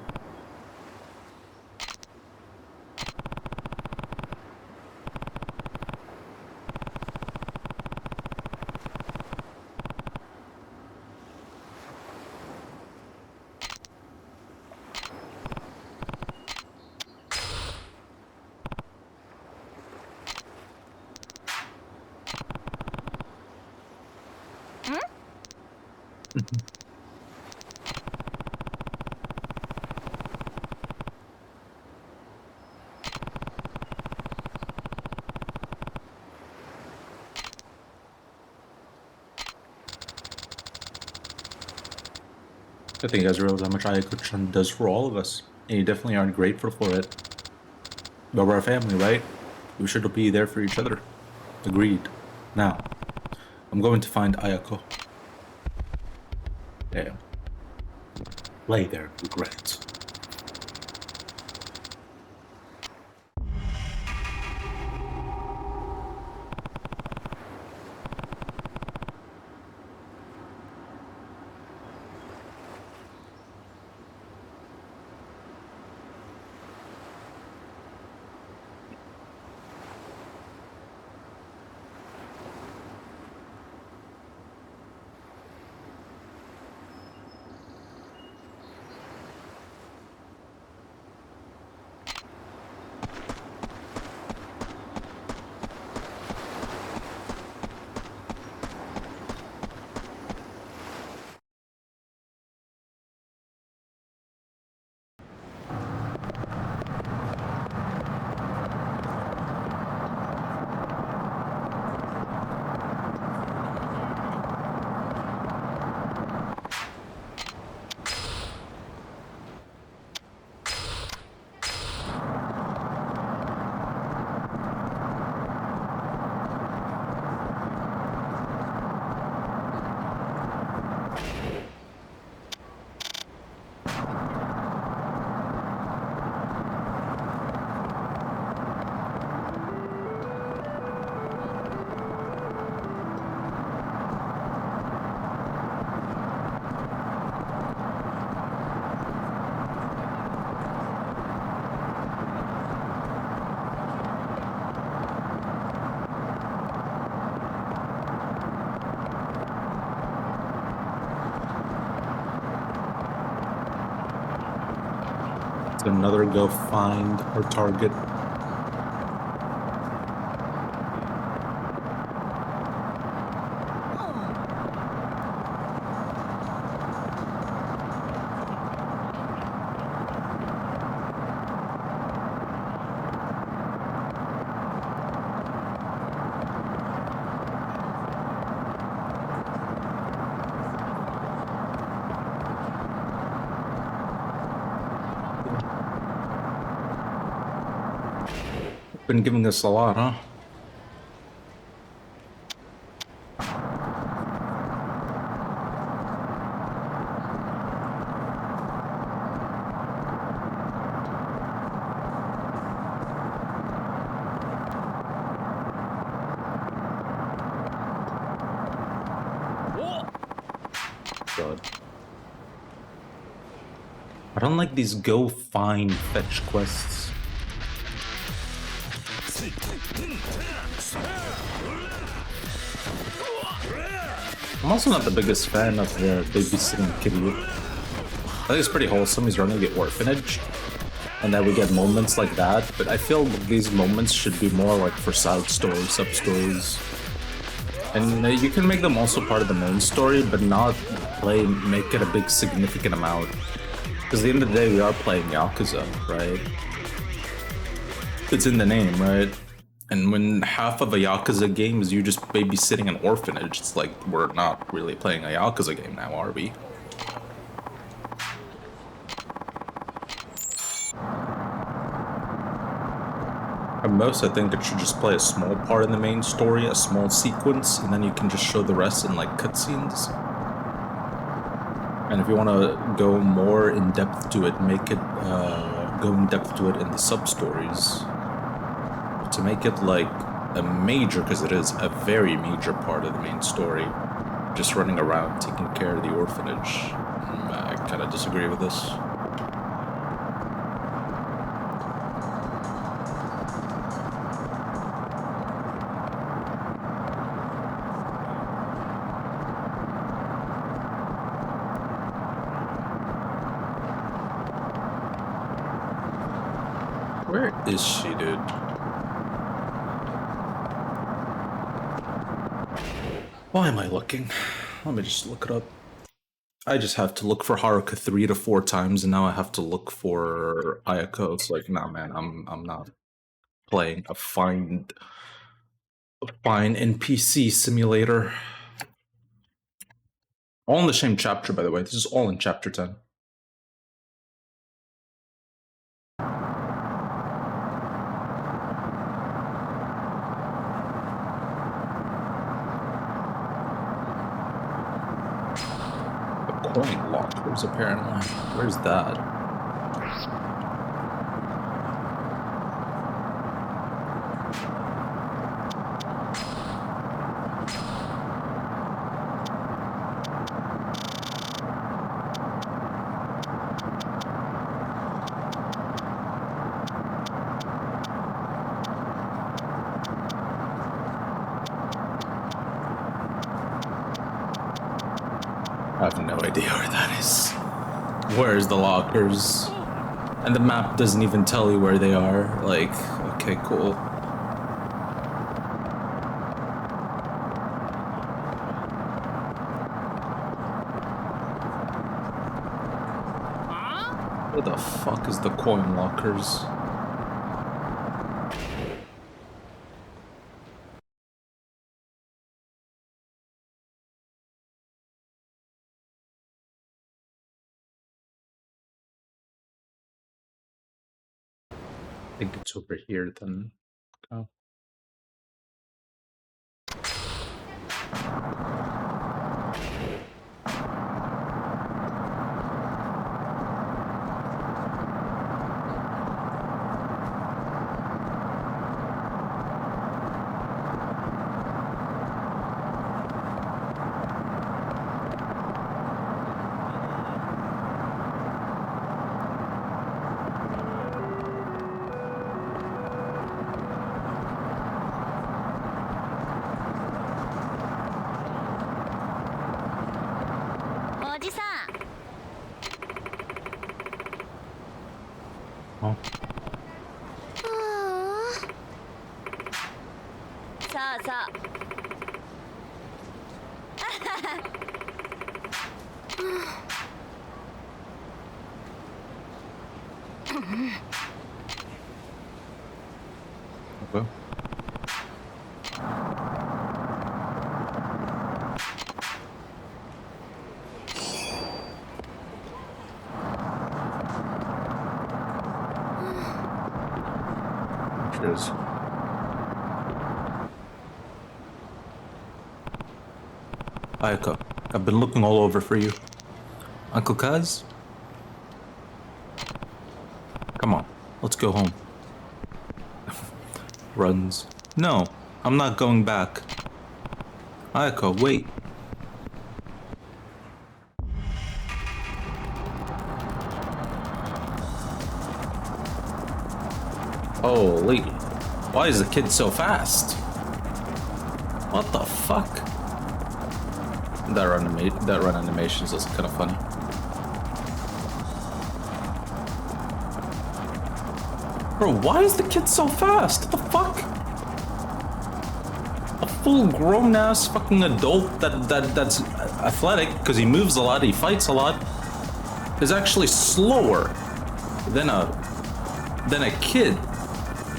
A: I think you guys realize how much Ayakuchan does for all of us, and you definitely aren't grateful for it. But we're a family, right? We should be there for each other. Agreed. Now, I'm going to find Ayako. Damn. Lay there, regret. Another go find our target. Been giving us a lot, huh? God. I don't like these go find fetch quests. I'm also not the biggest fan of the babysitting Kiryu. I think it's pretty wholesome. He's running the orphanage, and then we get moments like that. But I feel these moments should be more like for side stories, sub stories, and you can make them also part of the main story, but not make it a big significant amount. Because at the end of the day, we are playing Yakuza, right? It's in the name, right? And when half of a Yakuza game is you just babysitting an orphanage, it's like we're not really playing a Yakuza game now, are we? At most, I think it should just play a small part in the main story, a small sequence, and then you can just show the rest in like cutscenes. And if you want to go more in depth to it, make it go in depth to it in the sub stories. To make it like a major, because it is a very major part of the main story, just running around taking care of the orphanage. I kind of disagree with this. Where is she, dude? Why am I looking? Let me just look it up. I just have to look for Haruka 3 to 4 times, and now I have to look for Ayako. It's like, nah, man, I'm not playing a fine NPC simulator. All in the same chapter, by the way. This is all in chapter 10. Coin lockers, apparently. Where's that? I have no idea where that is. Where's the lockers? And the map doesn't even tell you where they are. Like, okay, cool. Where the fuck is the coin lockers? I think it's over here then. Oh.
P: さ
A: Okay. Cheers. Ayako, I've been looking all over for you. Uncle Kaz? Come on, let's go home. Runs. No, I'm not going back. Ayako, wait. Holy. Why is the kid so fast? What the fuck? That run animation is also kind of funny. Bro, why is the kid so fast? What the fuck? A full grown ass fucking adult that's athletic because he moves a lot, he fights a lot, is actually slower than a kid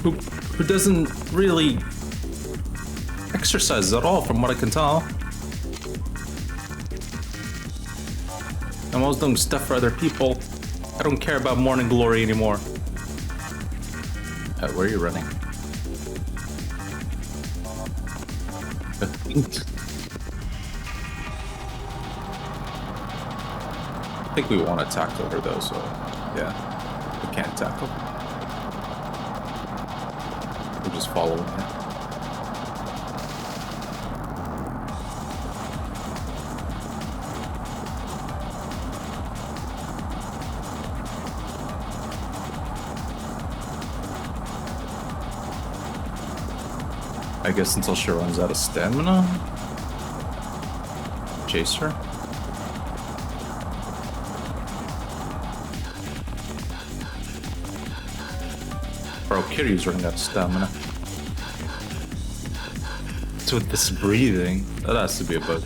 A: who doesn't really exercise at all, from what I can tell. I'm always doing stuff for other people. I don't care about morning glory anymore. Where are you running? I think we want to tackle her though, so yeah, we can't tackle. We're just following her. I guess until she runs out of stamina. Chase her. Bro, Kiryu's running out of stamina. What's with this breathing? That has to be a bug.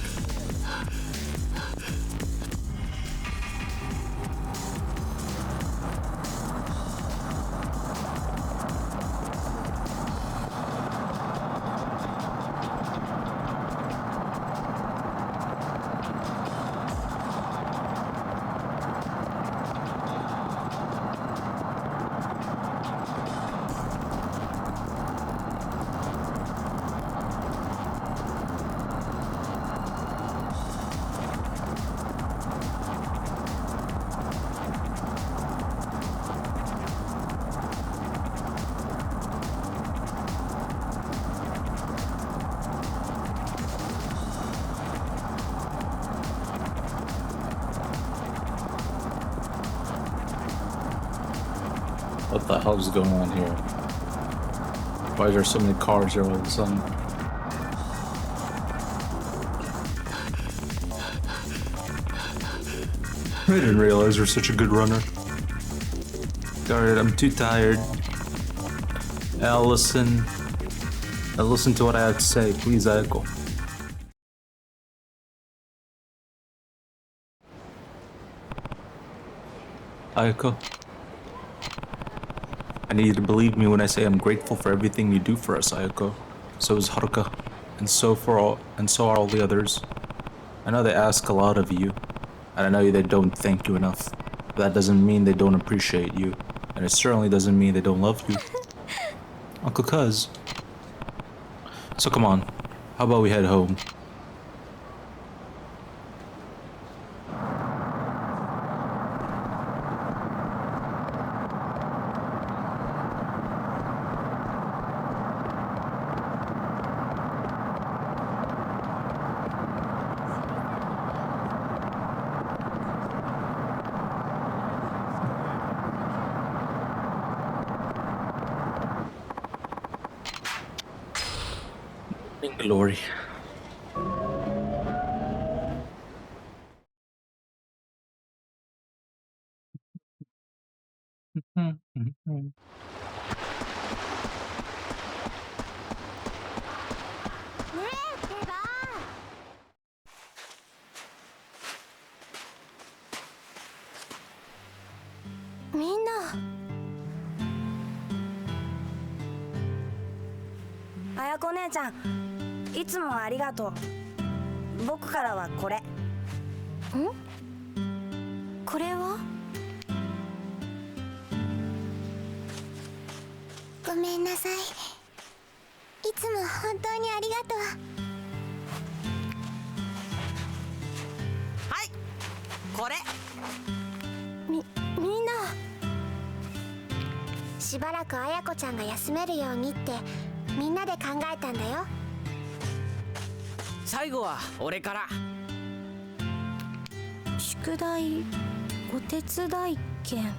A: What the hell is going on here? Why are there so many cars here all of a sudden? I didn't realize you're such a good runner. Alright, I'm too tired. I'll listen to what I have to say. Please, Ayako. Ayako. I need you to believe me when I say I'm grateful for everything you do for us, Ayako. So is Haruka, and so are all the others. I know they ask a lot of you, and I know they don't thank you enough. But that doesn't mean they don't appreciate you, and it certainly doesn't mean they don't love you. Uncle Cuz. So come on, how about we head home? Glory.
Q: 姉ちゃん、いつもありがとう。僕からはこれ。ん？
P: これは？ごめんなさい。いつも本当にありがとう。
L: はい、これ。
P: みんなしばらく綾子ちゃんが休めるようにってみんなで考えたんだよ。
L: 最後は俺から。
P: 宿題お手伝い券。
L: いらね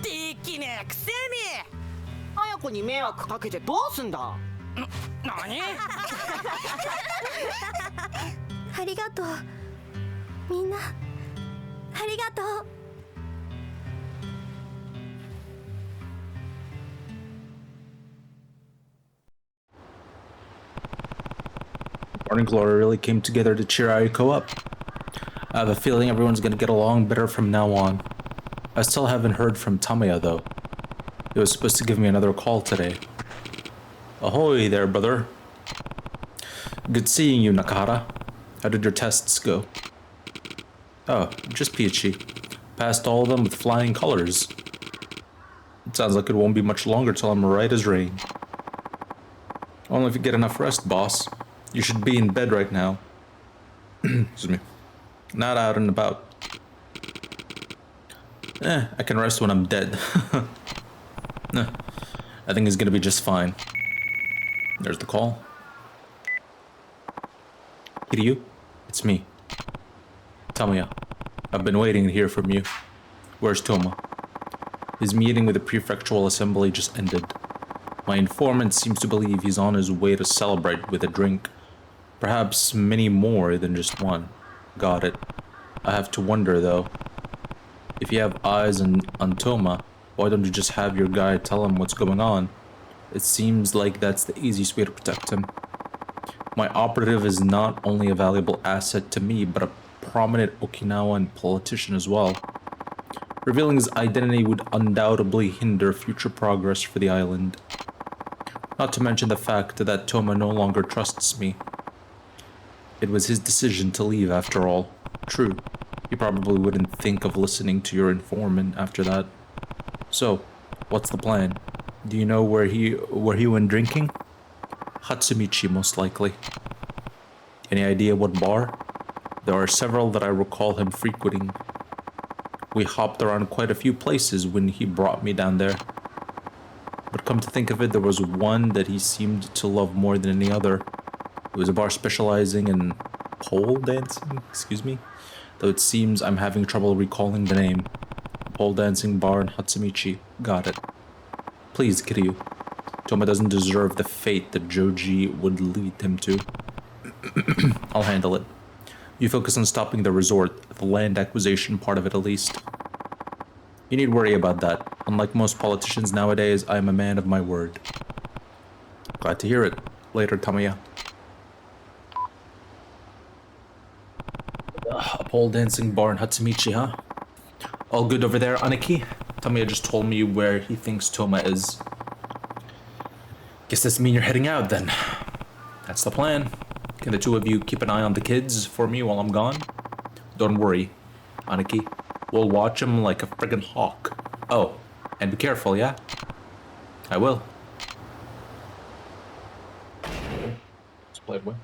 L: え。できねえくせに。
R: 綾子に迷惑かけてどうすんだ。
L: 何？
P: ありがとう。みんなありがとう。
A: Morning Glory really came together to cheer Ayako up. I have a feeling everyone's gonna get along better from now on. I still haven't heard from Tamaya though. He was supposed to give me another call today. Ahoy there, brother. Good seeing you, Nakahara. How did your tests go? Oh, just peachy. Passed all of them with flying colors. It sounds like it won't be much longer till I'm right as rain. Only if you get enough rest, boss. You should be in bed right now. Excuse me. Not out and about. I can rest when I'm dead. I think he's gonna be just fine. There's the call. Kiryu, it's me. Tamiya. I've been waiting to hear from you. Where's Toma? His meeting with the prefectural assembly just ended. My informant seems to believe he's on his way to celebrate with a drink. Perhaps many more than just one. Got it. I have to wonder though. If you have eyes on Toma, why don't you just have your guy tell him what's going on? It seems like that's the easiest way to protect him. My operative is not only a valuable asset to me, but a prominent Okinawan politician as well. Revealing his identity would undoubtedly hinder future progress for the island. Not to mention the fact that Toma no longer trusts me. It was his decision to leave after all. True, he probably wouldn't think of listening to your informant after that. So, what's the plan? Do you know where he went drinking? Hatsumichi, most likely. Any idea what bar? There are several that I recall him frequenting. We hopped around quite a few places when he brought me down there. But come to think of it, there was one that he seemed to love more than any other. It was a bar specializing in pole dancing, excuse me? Though it seems I'm having trouble recalling the name. Pole dancing bar in Hatsumichi. Got it. Please, Kiryu. Toma doesn't deserve the fate that Joji would lead him to. I'll handle it. You focus on stopping the resort, the land acquisition part of it at least. You need worry about that. Unlike most politicians nowadays, I am a man of my word. Glad to hear it. Later, Tamiya. A pole dancing bar in Hatsumichi, huh? All good over there, Aniki? Tamiya just told me where he thinks Toma is. Guess that's mean you're heading out then. That's the plan. Can the two of you keep an eye on the kids for me while I'm gone? Don't worry, Aniki. We'll watch them like a friggin' hawk. Oh, and be careful, yeah? I will. Let's play it well.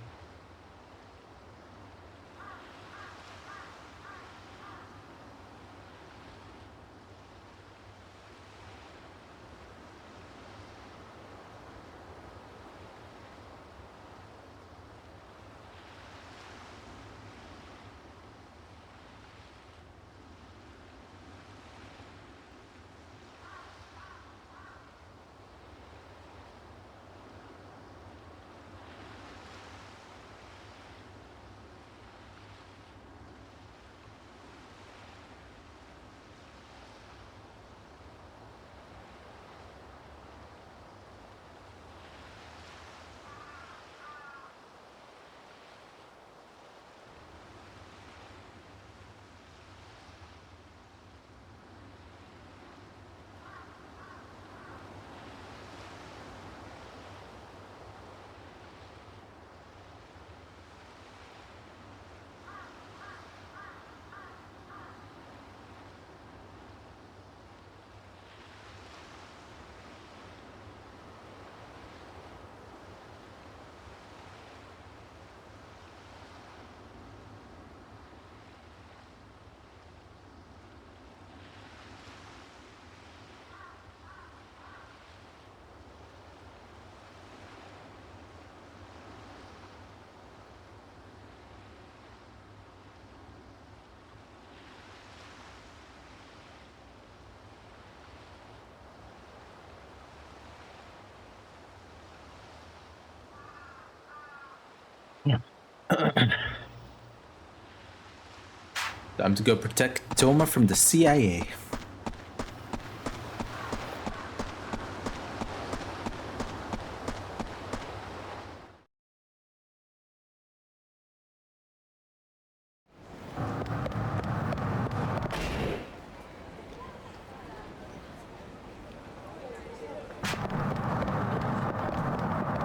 A: Time to go protect Toma from the CIA.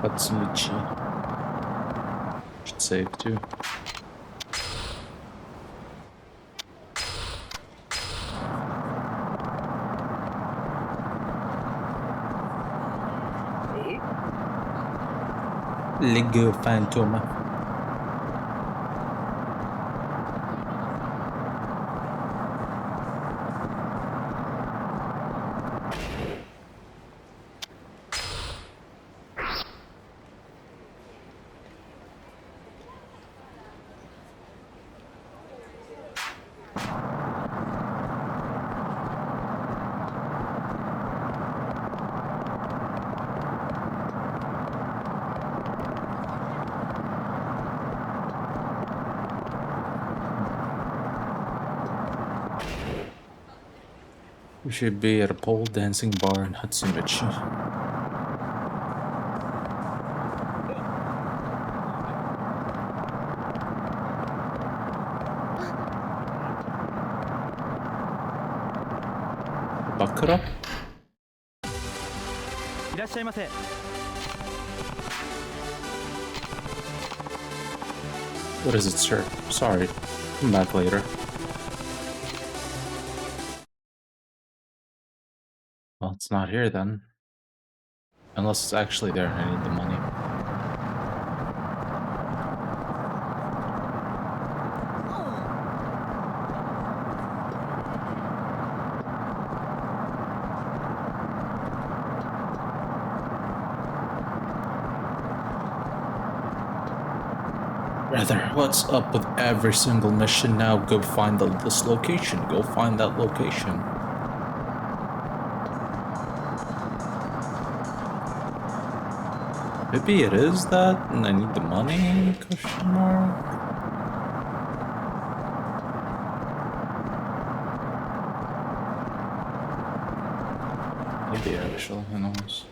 A: Katsumichi. Should save too. Lego Phantoma. We should be at a pole dancing bar in Hatsumichi. Bakura?
S: いらっしゃいませ。
A: What is it, sir? Sorry. Come back later. Well, it's not here then. Unless it's actually there and I need the money. Rather, what's up with every single mission now? Go find this location. Go find that location. Maybe it is that, and I need the money? Question mark. Maybe actually, who knows?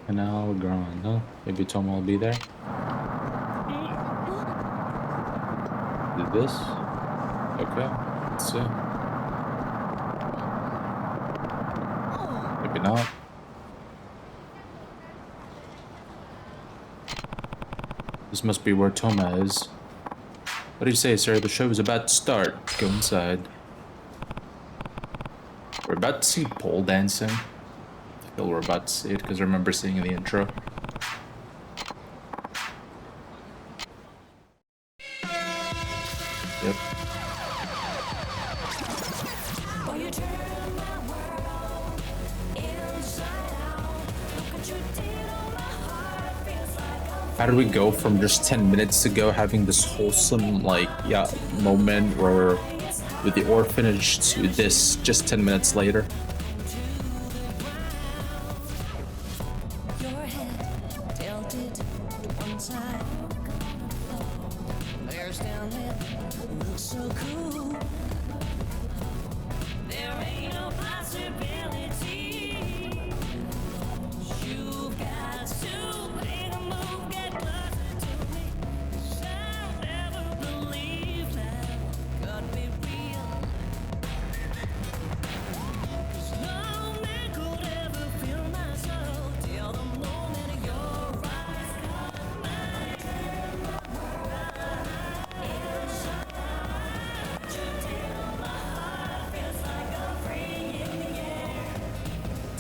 A: Canal Grande, no? Maybe Toma will be there. Do this? Okay, let's see. Maybe not. This must be where Toma is. What do you say, sir? The show is about to start. Go inside. We're about to see pole dancing. I feel we're about to see it because I remember seeing in the intro. Yep. How do we go from just 10 minutes ago having this wholesome, like, yeah, moment where with the orphanage to this just 10 minutes later?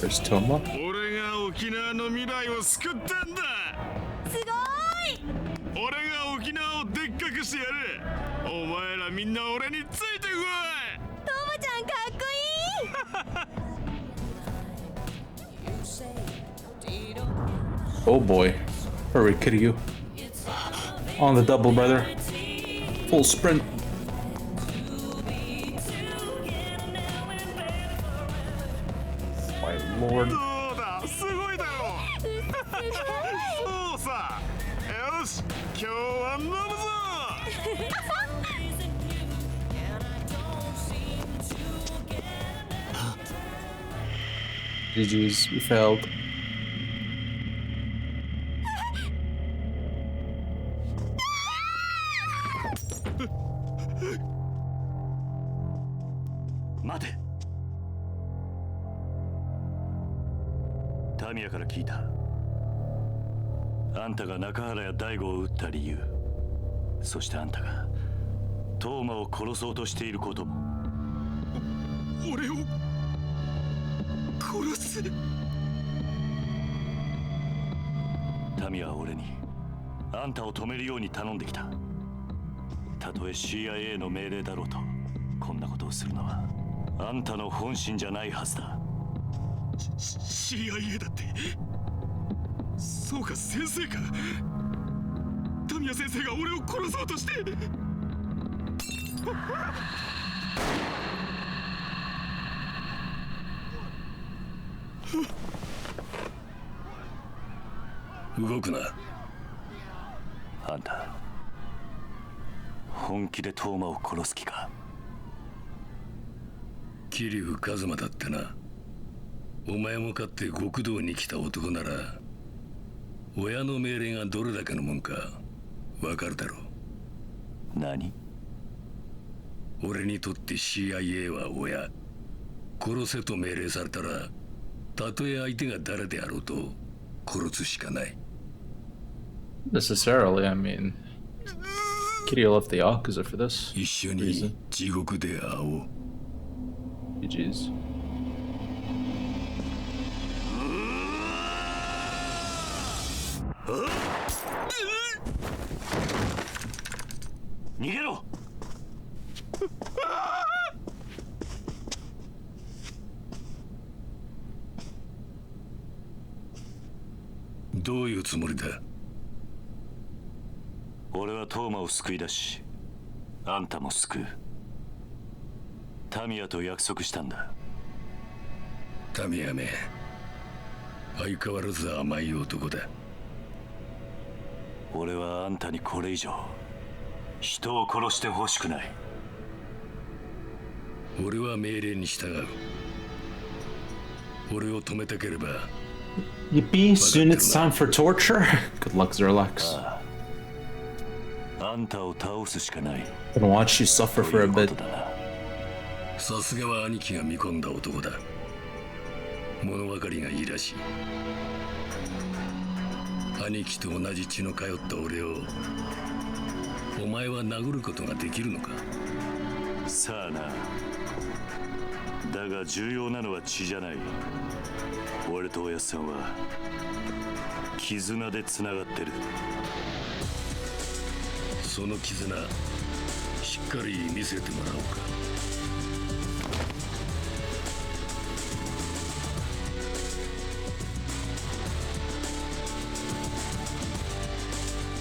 A: There's Toma.
H: 俺が沖縄の未来を救ったんだ。
P: すごい。
H: 俺が沖縄をでっかくしてやる。お前らみんな俺についてこい。
P: トモちゃんかっこいい。
A: Oh boy. Hurry, Kiryu. On the double, brother. Full sprint. My lord.
H: どうだ、すごいだろ。そうさ。よし、今日は飲むぞ。
A: GG's, we failed.
K: Mate. タミヤから聞いた。あんたが中原や大悟を撃った理由、そしてあんたがトーマを殺そうとしていることも。
H: 俺を殺す。
K: タミヤは俺にあんたを止めるように頼んできた。たとえ CIA の命令だろうと、こんなことをするのはあんたの本心じゃないはずだ。
H: CIA だって。そうか、先生か。タミヤ先生が俺を殺そうとして。
K: 動くな。あんた本気でトーマを殺す気か。
S: 桐生一馬だってな。お前もかって極道に来た男なら親の命令がどれだけのもんかわかるだろう。
K: 何？
S: 俺にとって CIA は親。殺せと命令されたら、たとえ相手が誰であろうと殺すしかない。
A: Necessarily, I mean, Kiryu left the Yakuza for this
S: 一緒に
A: reason.
S: 地獄で会おう。
A: GG's.
K: 逃げろ。
S: どういうつもりだ。
K: 俺はトーマを救い出し、あんたも救う。タミヤと約束したんだ。
S: タミヤめ、相変わらず甘い男だ。
K: 俺はあんたにこれ以上人を殺してほしくない。
S: 俺は命令に従う。俺を止めたければ。
A: Yippee, soon it's time for torture? Good luck, Zerlax.
K: あんたを倒すしかない。
A: Gonna watch you suffer for a bit.
S: さすがは兄貴が見込んだ男だ。物分かりがいいらしい。兄貴と同じ血の通った俺をお前は殴ることができるのか。
K: さあな。だが重要なのは血じゃない。俺とおやっさんは絆でつながってる。
S: その絆しっかり見せてもらおうか。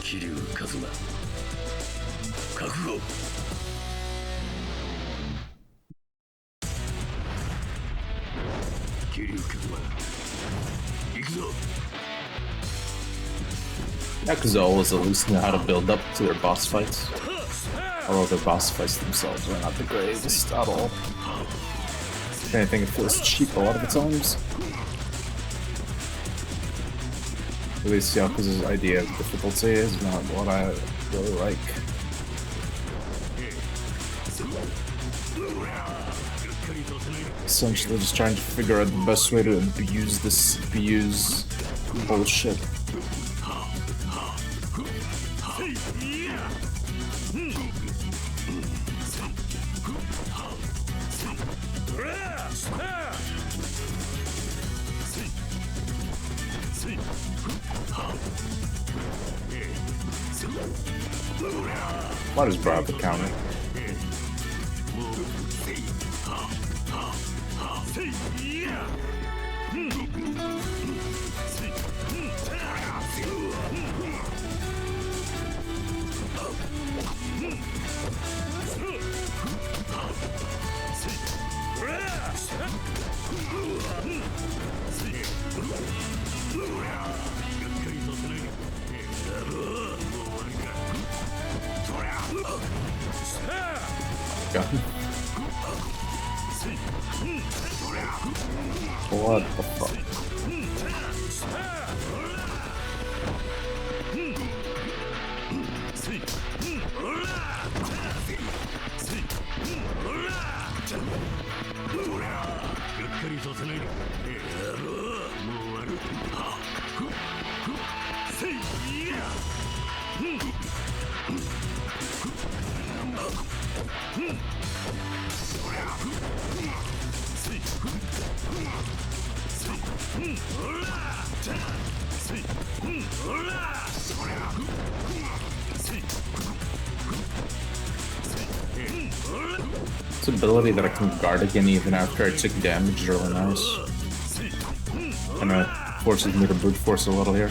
S: 桐生一馬、覚悟。桐生一馬、行くぞ。
A: Yakuza always at least know how to build up to their boss fights. Although their boss fights themselves are not the greatest at all. If anything, it feels cheap a lot of the times. At least Yakuza's idea of difficulty is not what I really like. Essentially just trying to figure out the best way to abuse this abuse bullshit. Why does bro have a counter? Got him. What the fuck? This ability that I can guard again even after I took damage is really nice. Kinda forces me to brute force a little here.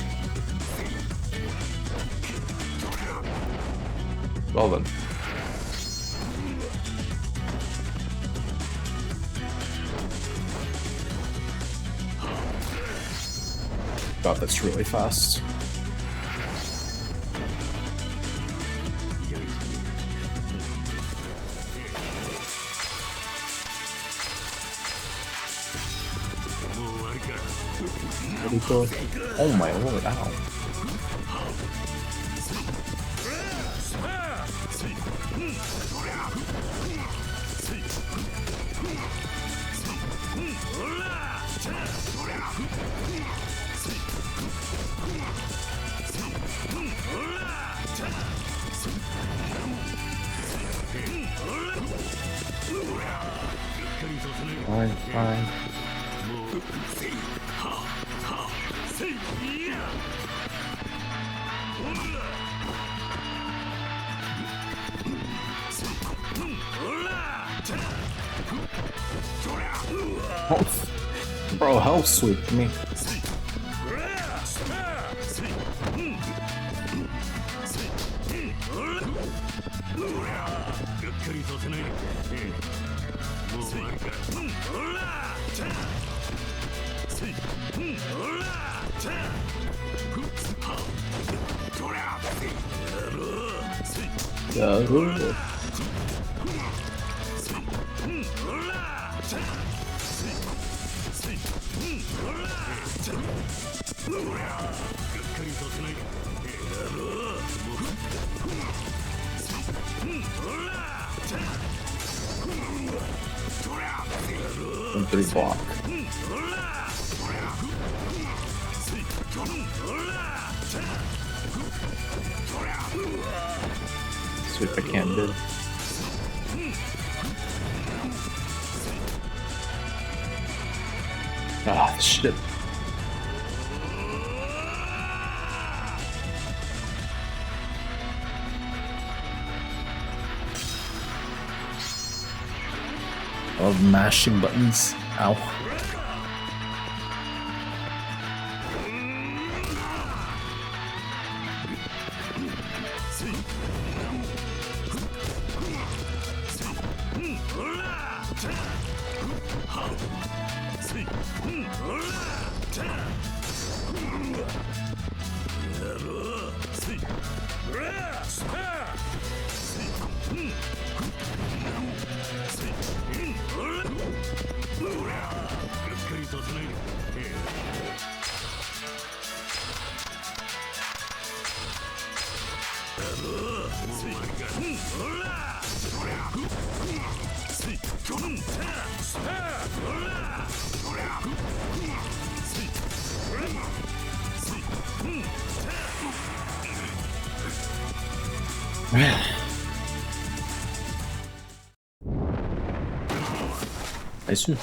A: Well then. God, that's really fast. Oh my lord, ow. Fine, fine. Oh, bro, health sweep me. Three block. See if I can do. Ah, shit. Of mashing buttons. Ow. I see.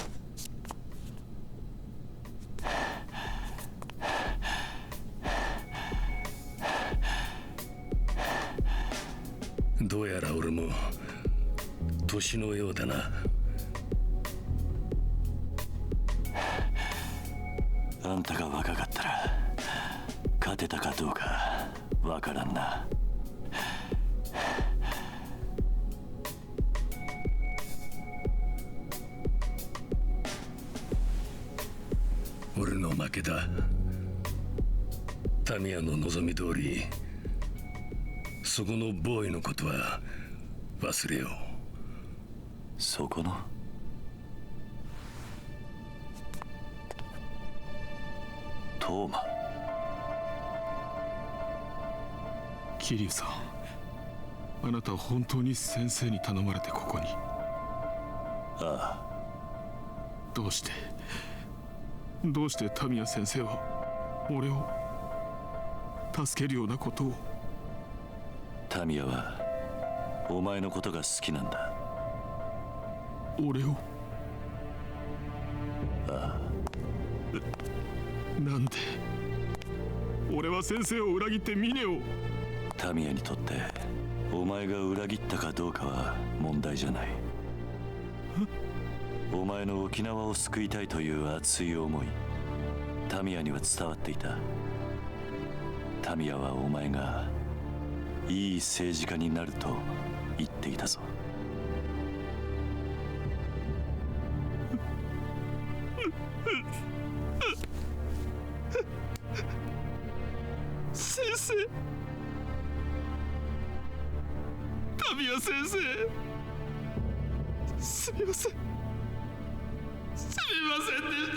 S: 年のようだな。
K: あんたが若かったら勝てたかどうかわからんな。
S: 俺の負けだ。タミヤの望み通り、そこのボーイのことは忘れよう。
K: そこのトーマ。
H: 桐生さん、あなたは本当に先生に頼まれてここに。
K: ああ。
H: どうしてタミヤ先生は俺を助けるようなことを。
K: タミヤはお前のことが好きなんだ。
H: 俺を。
K: あ
H: あ。なんで俺は先生を裏切ってミネを。
K: タミヤにとってお前が裏切ったかどうかは問題じゃない。お前の沖縄を救いたいという熱い思い、タミヤには伝わっていた。タミヤはお前がいい政治家になると言っていたぞ。
H: 先生、タミヤ先生、すみませんでした。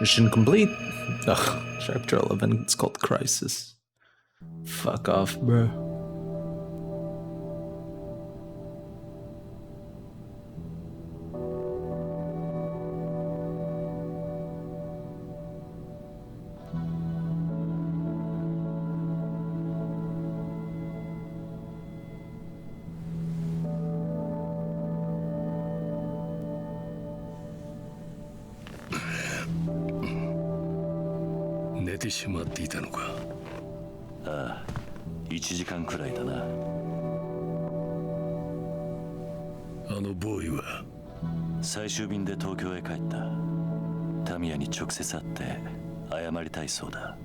A: Mission complete. Ugh, chapter 11. It's called Crisis. Fuck off, bro.
S: 寝てしまっていたのか。
K: ああ、1時間くらいだな。
S: あのボーイは
K: 最終便で東京へ帰った。タミヤに直接会って謝りたいそうだ。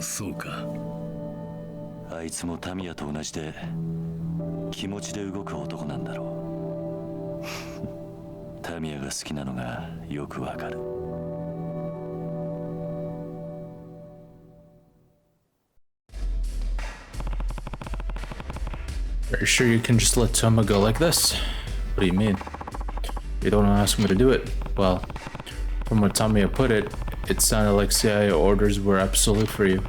S: そうか。
K: あいつもタミヤと同じで気持ちで動く男なんだろう。タミヤが好きなのがよくわかる。
A: Are you sure you can just let Toma go like this? What do you mean? You don't ask me to do it. Well, from what Tamiya put it, it sounded like CIA orders were absolute for you.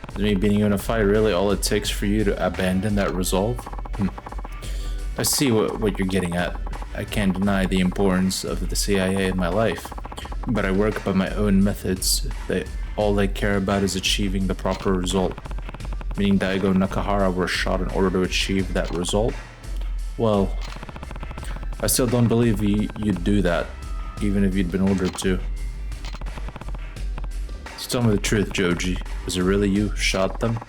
A: Is me beating you in a fight really all it takes for you to abandon that resolve? I see what you're getting at. I can't deny the importance of the CIA in my life, but I work by my own methods. All they care about is achieving the proper result. Meaning Daigo and Nakahara were shot in order to achieve that result? Well, I still don't believe you'd do that, even if you'd been ordered to. So tell me the truth, Joji. Was it really you who shot them?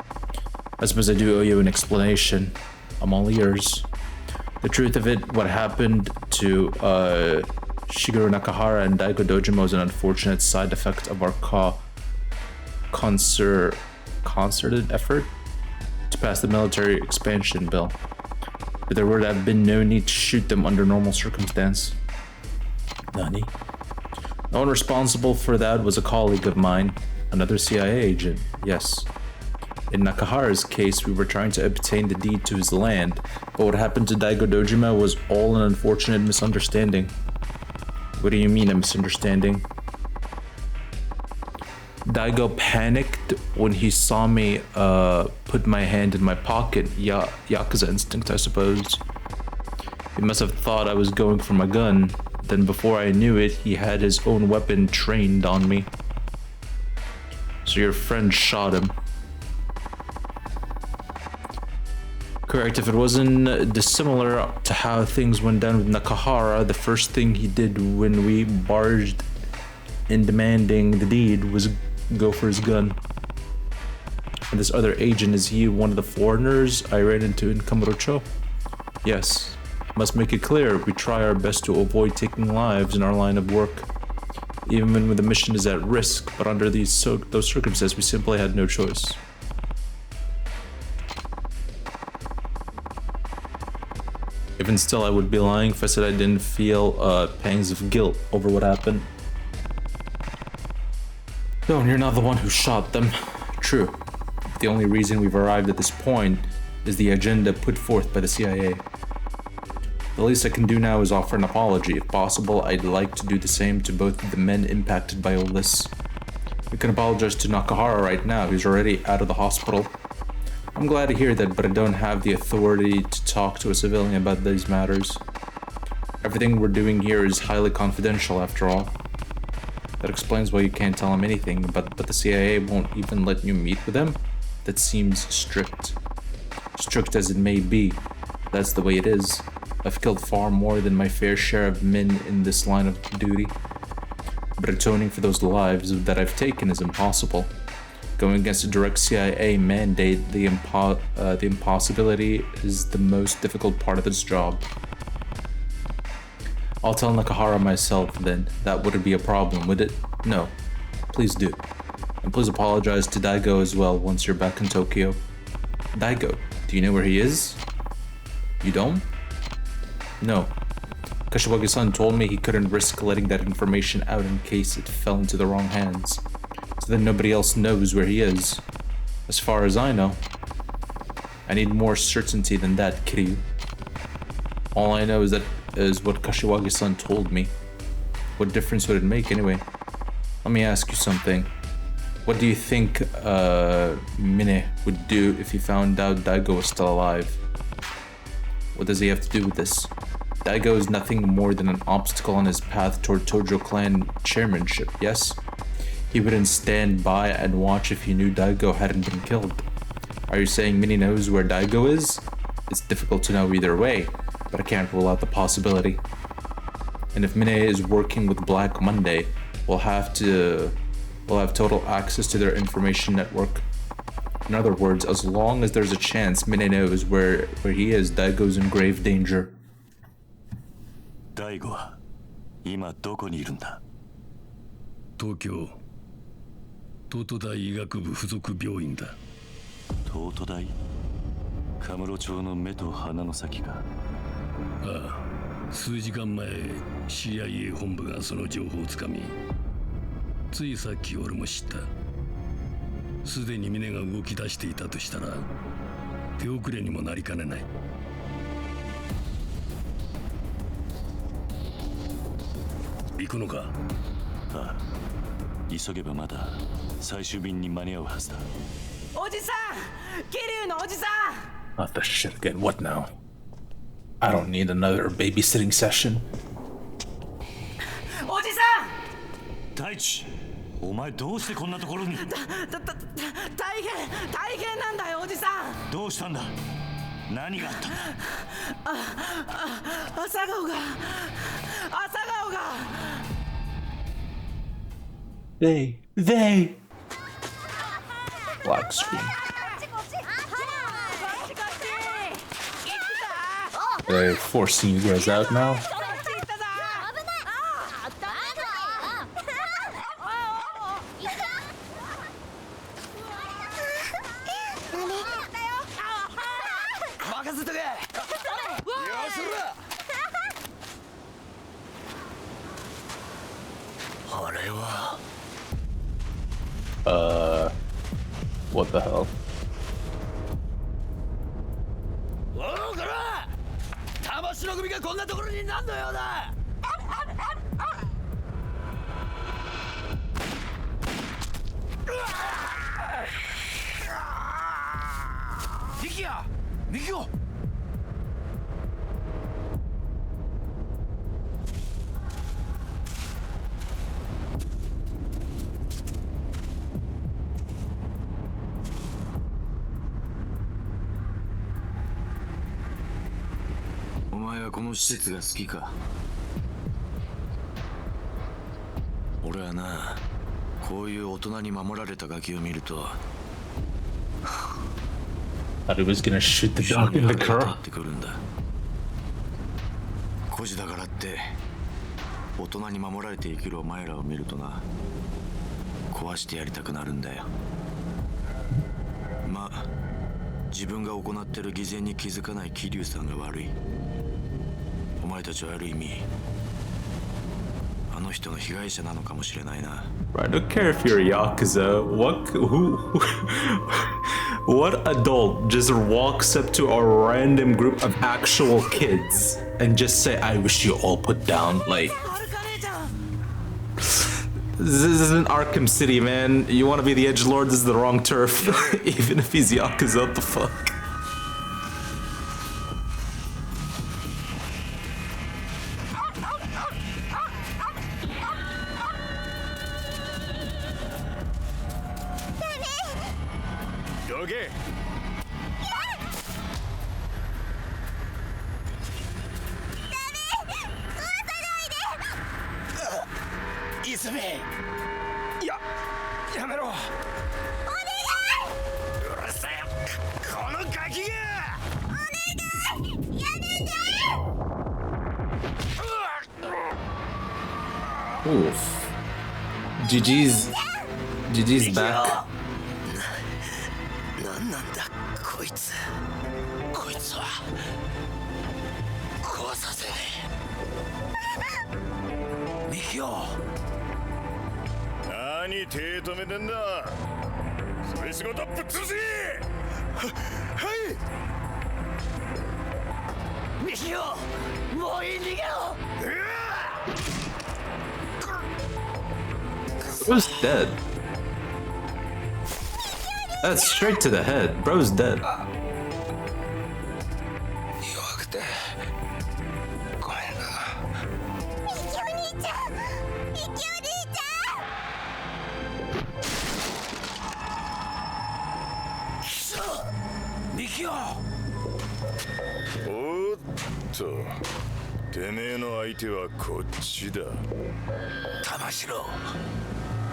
A: I suppose I do owe you an explanation. I'm all ears. The truth of it, what happened to Shigeru Nakahara and Daigo Dojima was an unfortunate side effect of our concerted effort to pass the military expansion bill. But there would have been no need to shoot them under normal circumstance. Nani? No one responsible for that was a colleague of mine, another CIA agent, yes. In Nakahara's case, we were trying to obtain the deed to his land, but what happened to Daigo Dojima was all an unfortunate misunderstanding. What do you mean a misunderstanding? Daigo panicked when he saw me put my hand in my pocket. Yakuza instinct, I suppose. He must have thought I was going for my gun. Then before I knew it, he had his own weapon trained on me. So your friend shot him. Correct. If it wasn't dissimilar to how things went down with Nakahara, the first thing he did when we barged in demanding the deed was go for his gun. And this other agent, is he one of the foreigners I ran into in Kamurocho? Yes. Must make it clear, we try our best to avoid taking lives in our line of work, even when the mission is at risk, but under those circumstances, we simply had no choice. Even still, I would be lying if I said I didn't feel pangs of guilt over what happened. No, you're not the one who shot them. True. The only reason we've arrived at this point is the agenda put forth by the CIA. The least I can do now is offer an apology. If possible, I'd like to do the same to both of the men impacted by all this. We can apologize to Nakahara right now, he's already out of the hospital. I'm glad to hear that, but I don't have the authority to talk to a civilian about these matters. Everything we're doing here is highly confidential after all. That explains why you can't tell him anything, but the CIA won't even let you meet with him? That seems strict. Strict as it may be, that's the way it is. I've killed far more than my fair share of men in this line of duty. But atoning for those lives that I've taken is impossible. Going against a direct CIA mandate, the impossibility is the most difficult part of this job. I'll tell Nakahara myself then. That wouldn't be a problem, would it? No. Please do. And please apologize to Daigo as well once you're back in Tokyo. Daigo, do you know where he is? You don't? No. Kashiwagi-san told me he couldn't risk letting that information out in case it fell into the wrong hands. So that nobody else knows where he is. As far as I know. I need more certainty than that, Kiryu. All I know is what Kashiwagi-san told me. What difference would it make anyway? Let me ask you something. What do you think Mine would do if he found out Daigo was still alive? What does he have to do with this? Daigo is nothing more than an obstacle on his path toward Tojo clan chairmanship, yes? He wouldn't stand by and watch if he knew Daigo hadn't been killed. Are you saying Minnie knows where Daigo is? It's difficult to know either way, but I can't rule out the possibility. And if Minnie is working with Black Monday, we'll have total access to their information network. In other words, as long as there's a chance Minnie knows where he is, Daigo's in grave danger.
K: Daigo は今どこにいるんだ？
S: 東京東都大医学部附属病院だ。
K: 東都大？カムロ町の目と鼻の先か。
S: ああ、数時間前 CIA 本部がその情報をつかみ、ついさっき俺も知った。すでに峰が動き出していたとしたら手遅れにもなりかねない。行くのか？
K: ああ、急げばまだ最終便に間に合うはずだ。
L: おじさん、桐生のおじさん。
A: Not the shit again. What now? I don't need another babysitting session.
L: おじさん。
K: 大地、お前どうしてこんなところに？
L: 大変なんだよおじさん。
K: どうしたんだ？何があったんだ？
L: 朝顔が。
A: They black screen. They're forcing you guys out now. What the hell?
G: おうこら！魂の組がこんなところに何の用だ！右や！右を！
T: がこの施設が好きか。俺はな、こういう大人に守られたガキを見ると
A: Thought he was gonna shoot the dog in the car.
T: 孤児だからって大人に守られて生きるお前らを見るとな、壊してやりたくなるんだよ。まあ自分が行ってる偽善に気づかない桐生さんが悪い。お前たちはある意味あの人の被害者なのかもしれないな。
A: I don't care if you're a Yakuza. What adult just walks up to a random group of actual kids and just say, I wish you all put down? Like, this isn't Arkham City, man. You want to be the edgelord, this is the wrong turf. Even if he's Yakuza, what the fuck? Oof. GG's back.
G: 何なんだこいつ。こいつは壊させねえ。ミキオ。
H: 何手止めてんだ。それ仕事ぶっ潰せ。はい。
G: ミキオ、もういい逃げろ。
A: Bro's dead. That's straight to the head. Bro's dead.
G: 弱くてごめんな。ミキオ兄ちゃん、ミキオ兄ちゃん。くそ、ミキオ。
H: おっと、てめえの相手はこっちだ。
G: 玉城。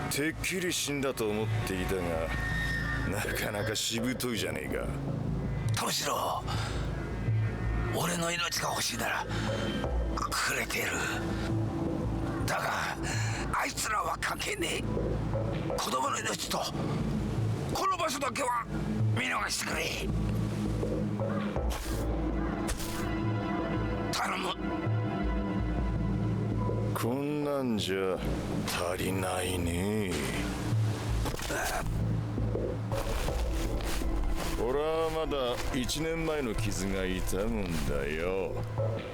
H: てっきり死んだと思っていたが、なかなかしぶといじゃねえか。
G: 玉城、俺の命が欲しいならくれてる。だがあいつらは関係ねえ。子供の命とこの場所だけは見逃してくれ。頼む。
H: こんなんじゃ足りないね。俺はまだ1年前の傷が痛むんだよ。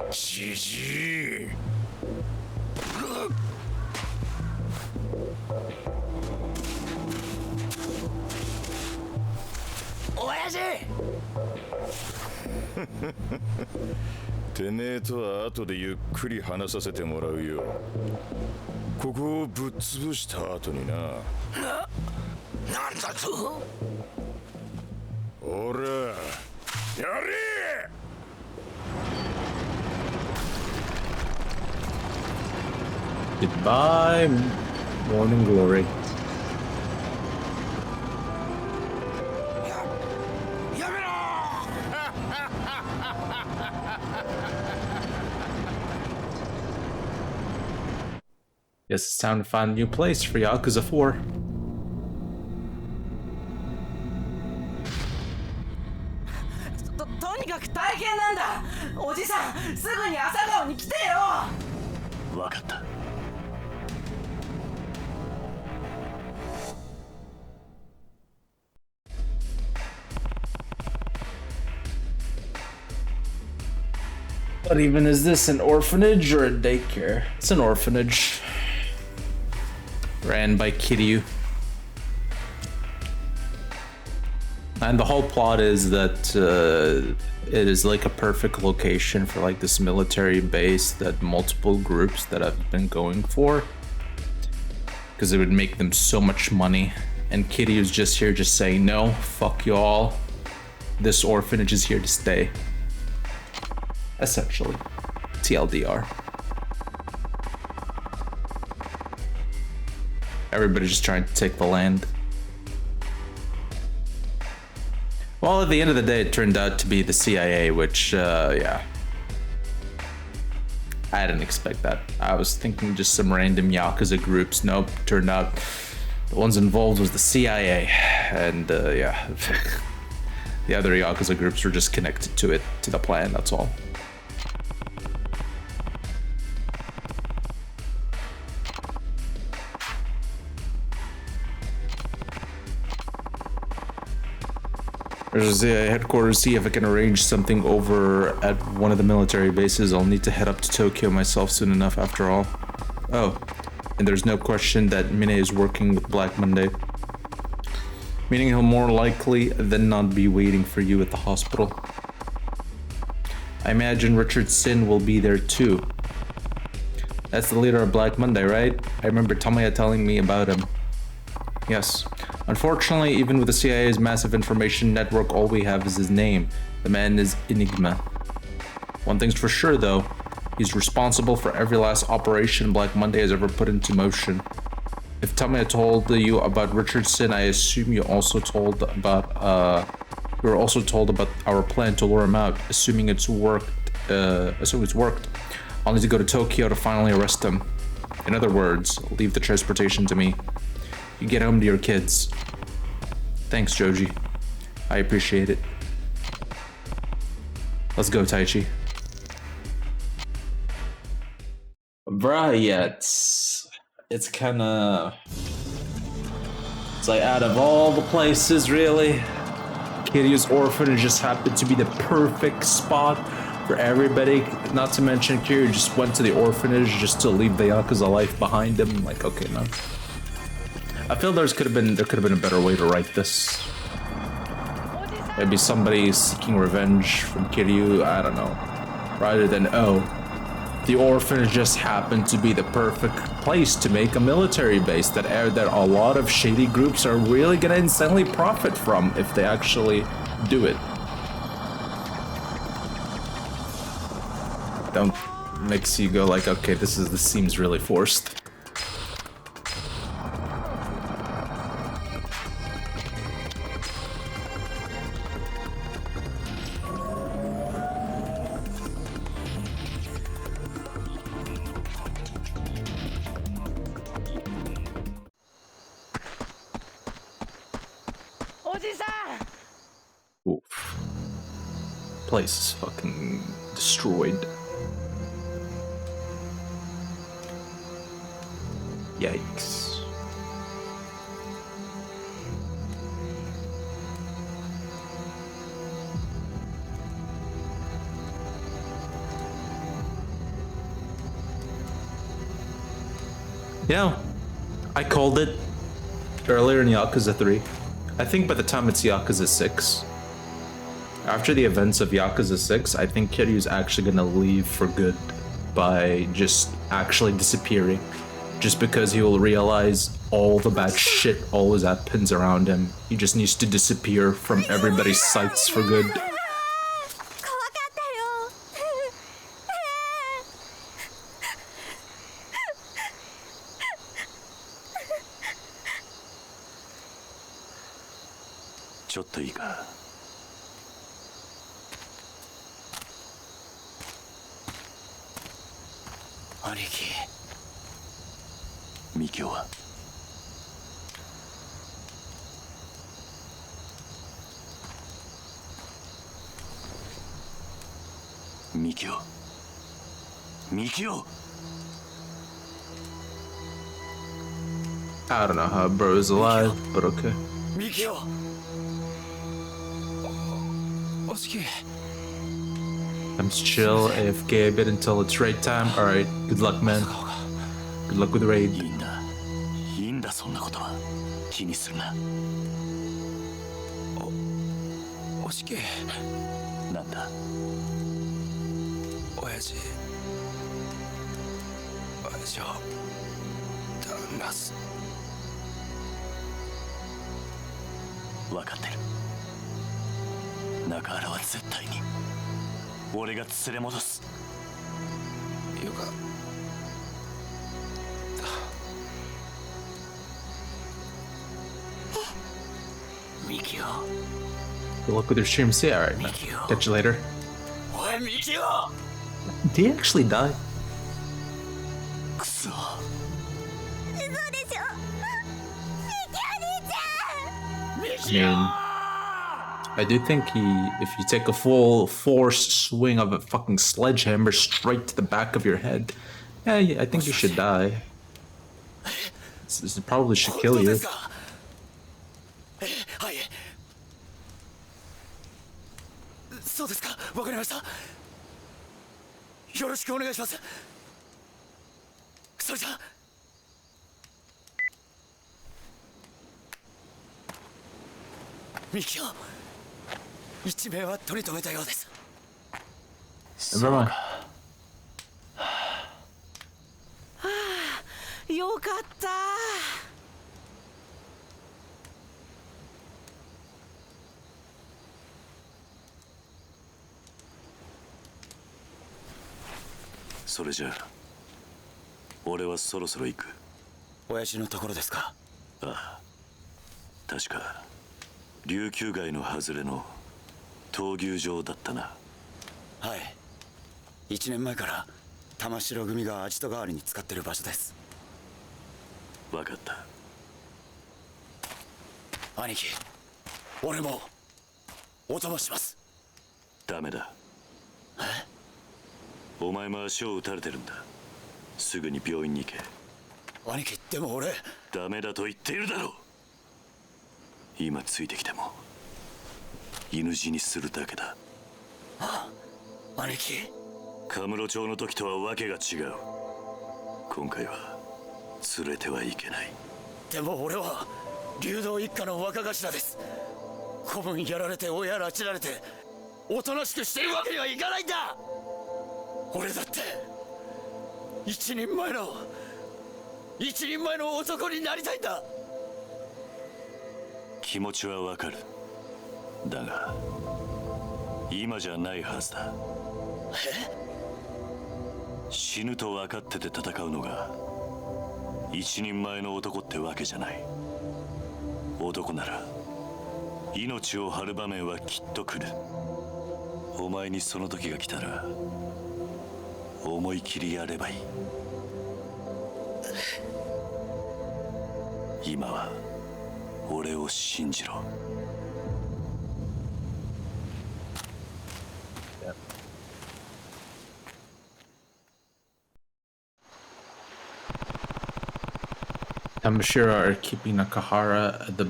H: じじい。
G: 親父。
H: てめえとは後でゆっくり話させてもらうよ。ここをぶっ潰した後にな。
G: なんだと。
H: ほら、やれ。
A: Goodbye, morning glory. Guess it's time to find a new place for Yakuza 4.
L: とにかく大変なんだ。おじさん、すぐに朝顔に来てよ。
K: わかった。
A: What even is this, an orphanage or a daycare? It's an orphanage. Ran by Kiryu. And the whole plot is that it is like a perfect location for like this military base that multiple groups that have been going for. Because it would make them so much money. And Kiryu's just here just saying, no, fuck you all. This orphanage is here to stay. Essentially. TLDR. Everybody's just trying to take the land. Well, at the end of the day, it turned out to be the CIA, which, yeah. I didn't expect that. I was thinking just some random Yakuza groups. Nope, turned out the ones involved was the CIA. And, yeah. The other Yakuza groups were just connected to it, to the plan, that's all. There's the headquarters, see if I can arrange something over at one of the military bases. I'll need to head up to Tokyo myself soon enough after all. Oh, and there's no question that Mine is working with Black Monday. Meaning he'll more likely than not be waiting for you at the hospital. I imagine Richard Sin will be there too. That's the leader of Black Monday, right? I remember Tamaya telling me about him. Yes. Unfortunately, even with the CIA's massive information network, all we have is his name. The man is Enigma. One thing's for sure though, he's responsible for every last operation Black Monday has ever put into motion. If Tamaya told you about Richardson, I assume you were also told about our plan to lure him out. Assuming it's worked, I'll need to go to Tokyo to finally arrest him. In other words, leave the transportation to me. You get home to your kids. Thanks, Joji. I appreciate it. Let's go, Taichi. Bruh, yeah, it's kinda... It's like, out of all the places, really, Kiryu's orphanage just happened to be the perfect spot for everybody. Not to mention, Kiryu just went to the orphanage just to leave the Yakuza life behind him. Like, okay, no. I feel there could have been a better way to write this. Maybe somebody seeking revenge from Kiryu, I don't know. Rather than, oh, the orphanage just happened to be the perfect place to make a military base that a lot of shady groups are really gonna insanely profit from if they actually do it. Don't makes you go like, okay, this seems really forced. Oof. Place is fucking destroyed. Yikes. You know, I called it earlier in Yakuza 3. I think by the time it's Yakuza 6, after the events of Yakuza 6, I think Kiryu's actually gonna leave for good by just actually disappearing. Just because he will realize all the bad shit always happens around him. He just needs to disappear from everybody's sights for good. I don't know how bro is alive, but okay. I'm just chill, AFK a bit until it's raid time. Alright, good luck, man. Good luck with the raid.
G: いうか。ミキオ。
A: Good luck with your stream. See ya, alright, man. Catch you later.
G: おいミキオ。
A: Did he actually die?
G: くそ。
P: 嘘でしょ。ミキお兄ちゃん。
A: I mean, I do think if you take a full force swing of a fucking sledgehammer straight to the back of your head, yeah, I think you should die. This probably should kill you.
B: はい。そうですか。わかりました。よろしくお願いします。それじゃ。ミキオ。一命は取り留めたようです。
A: Never mind.
L: よかった。
K: それじゃあ俺はそろそろ行く。
B: 親父のところですか。
K: ああ、確か琉球街の外れの闘牛場だったな。
B: はい。1年前から玉城組がアジト代わりに使ってる場所です。
K: 分かった。
B: 兄貴、俺もお供します。
K: ダメだ。お前も足を撃たれてるんだ。すぐに病院に行け。
B: 兄貴、でも俺。
K: ダメだと言っているだろう。今ついてきても犬死にするだけだ。
B: 兄貴。
K: カムロ町の時とはわけが違う。今回は連れてはいけない。
B: でも俺は竜道一家の若頭です。子分やられて親拉致られておとなしくしてるわけにはいかないんだ。俺だって一人前の男になりたいんだ。
K: 気持ちはわかる。だが今じゃないはずだ。死ぬと分かってて戦うのが一人前の男ってわけじゃない。男なら命を張る場面はきっと来る。お前にその時が来たら思い切りやればいい。今は俺を信じろ。
A: Tamashiro are keeping Nakahara at the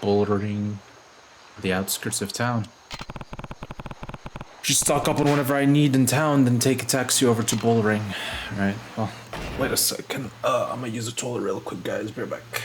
A: bouldering the outskirts of town. Just stock up on whatever I need in town, then take a taxi over to bouldering. Alright, well, wait a second. I'm gonna use the toilet real quick, guys. Be right back.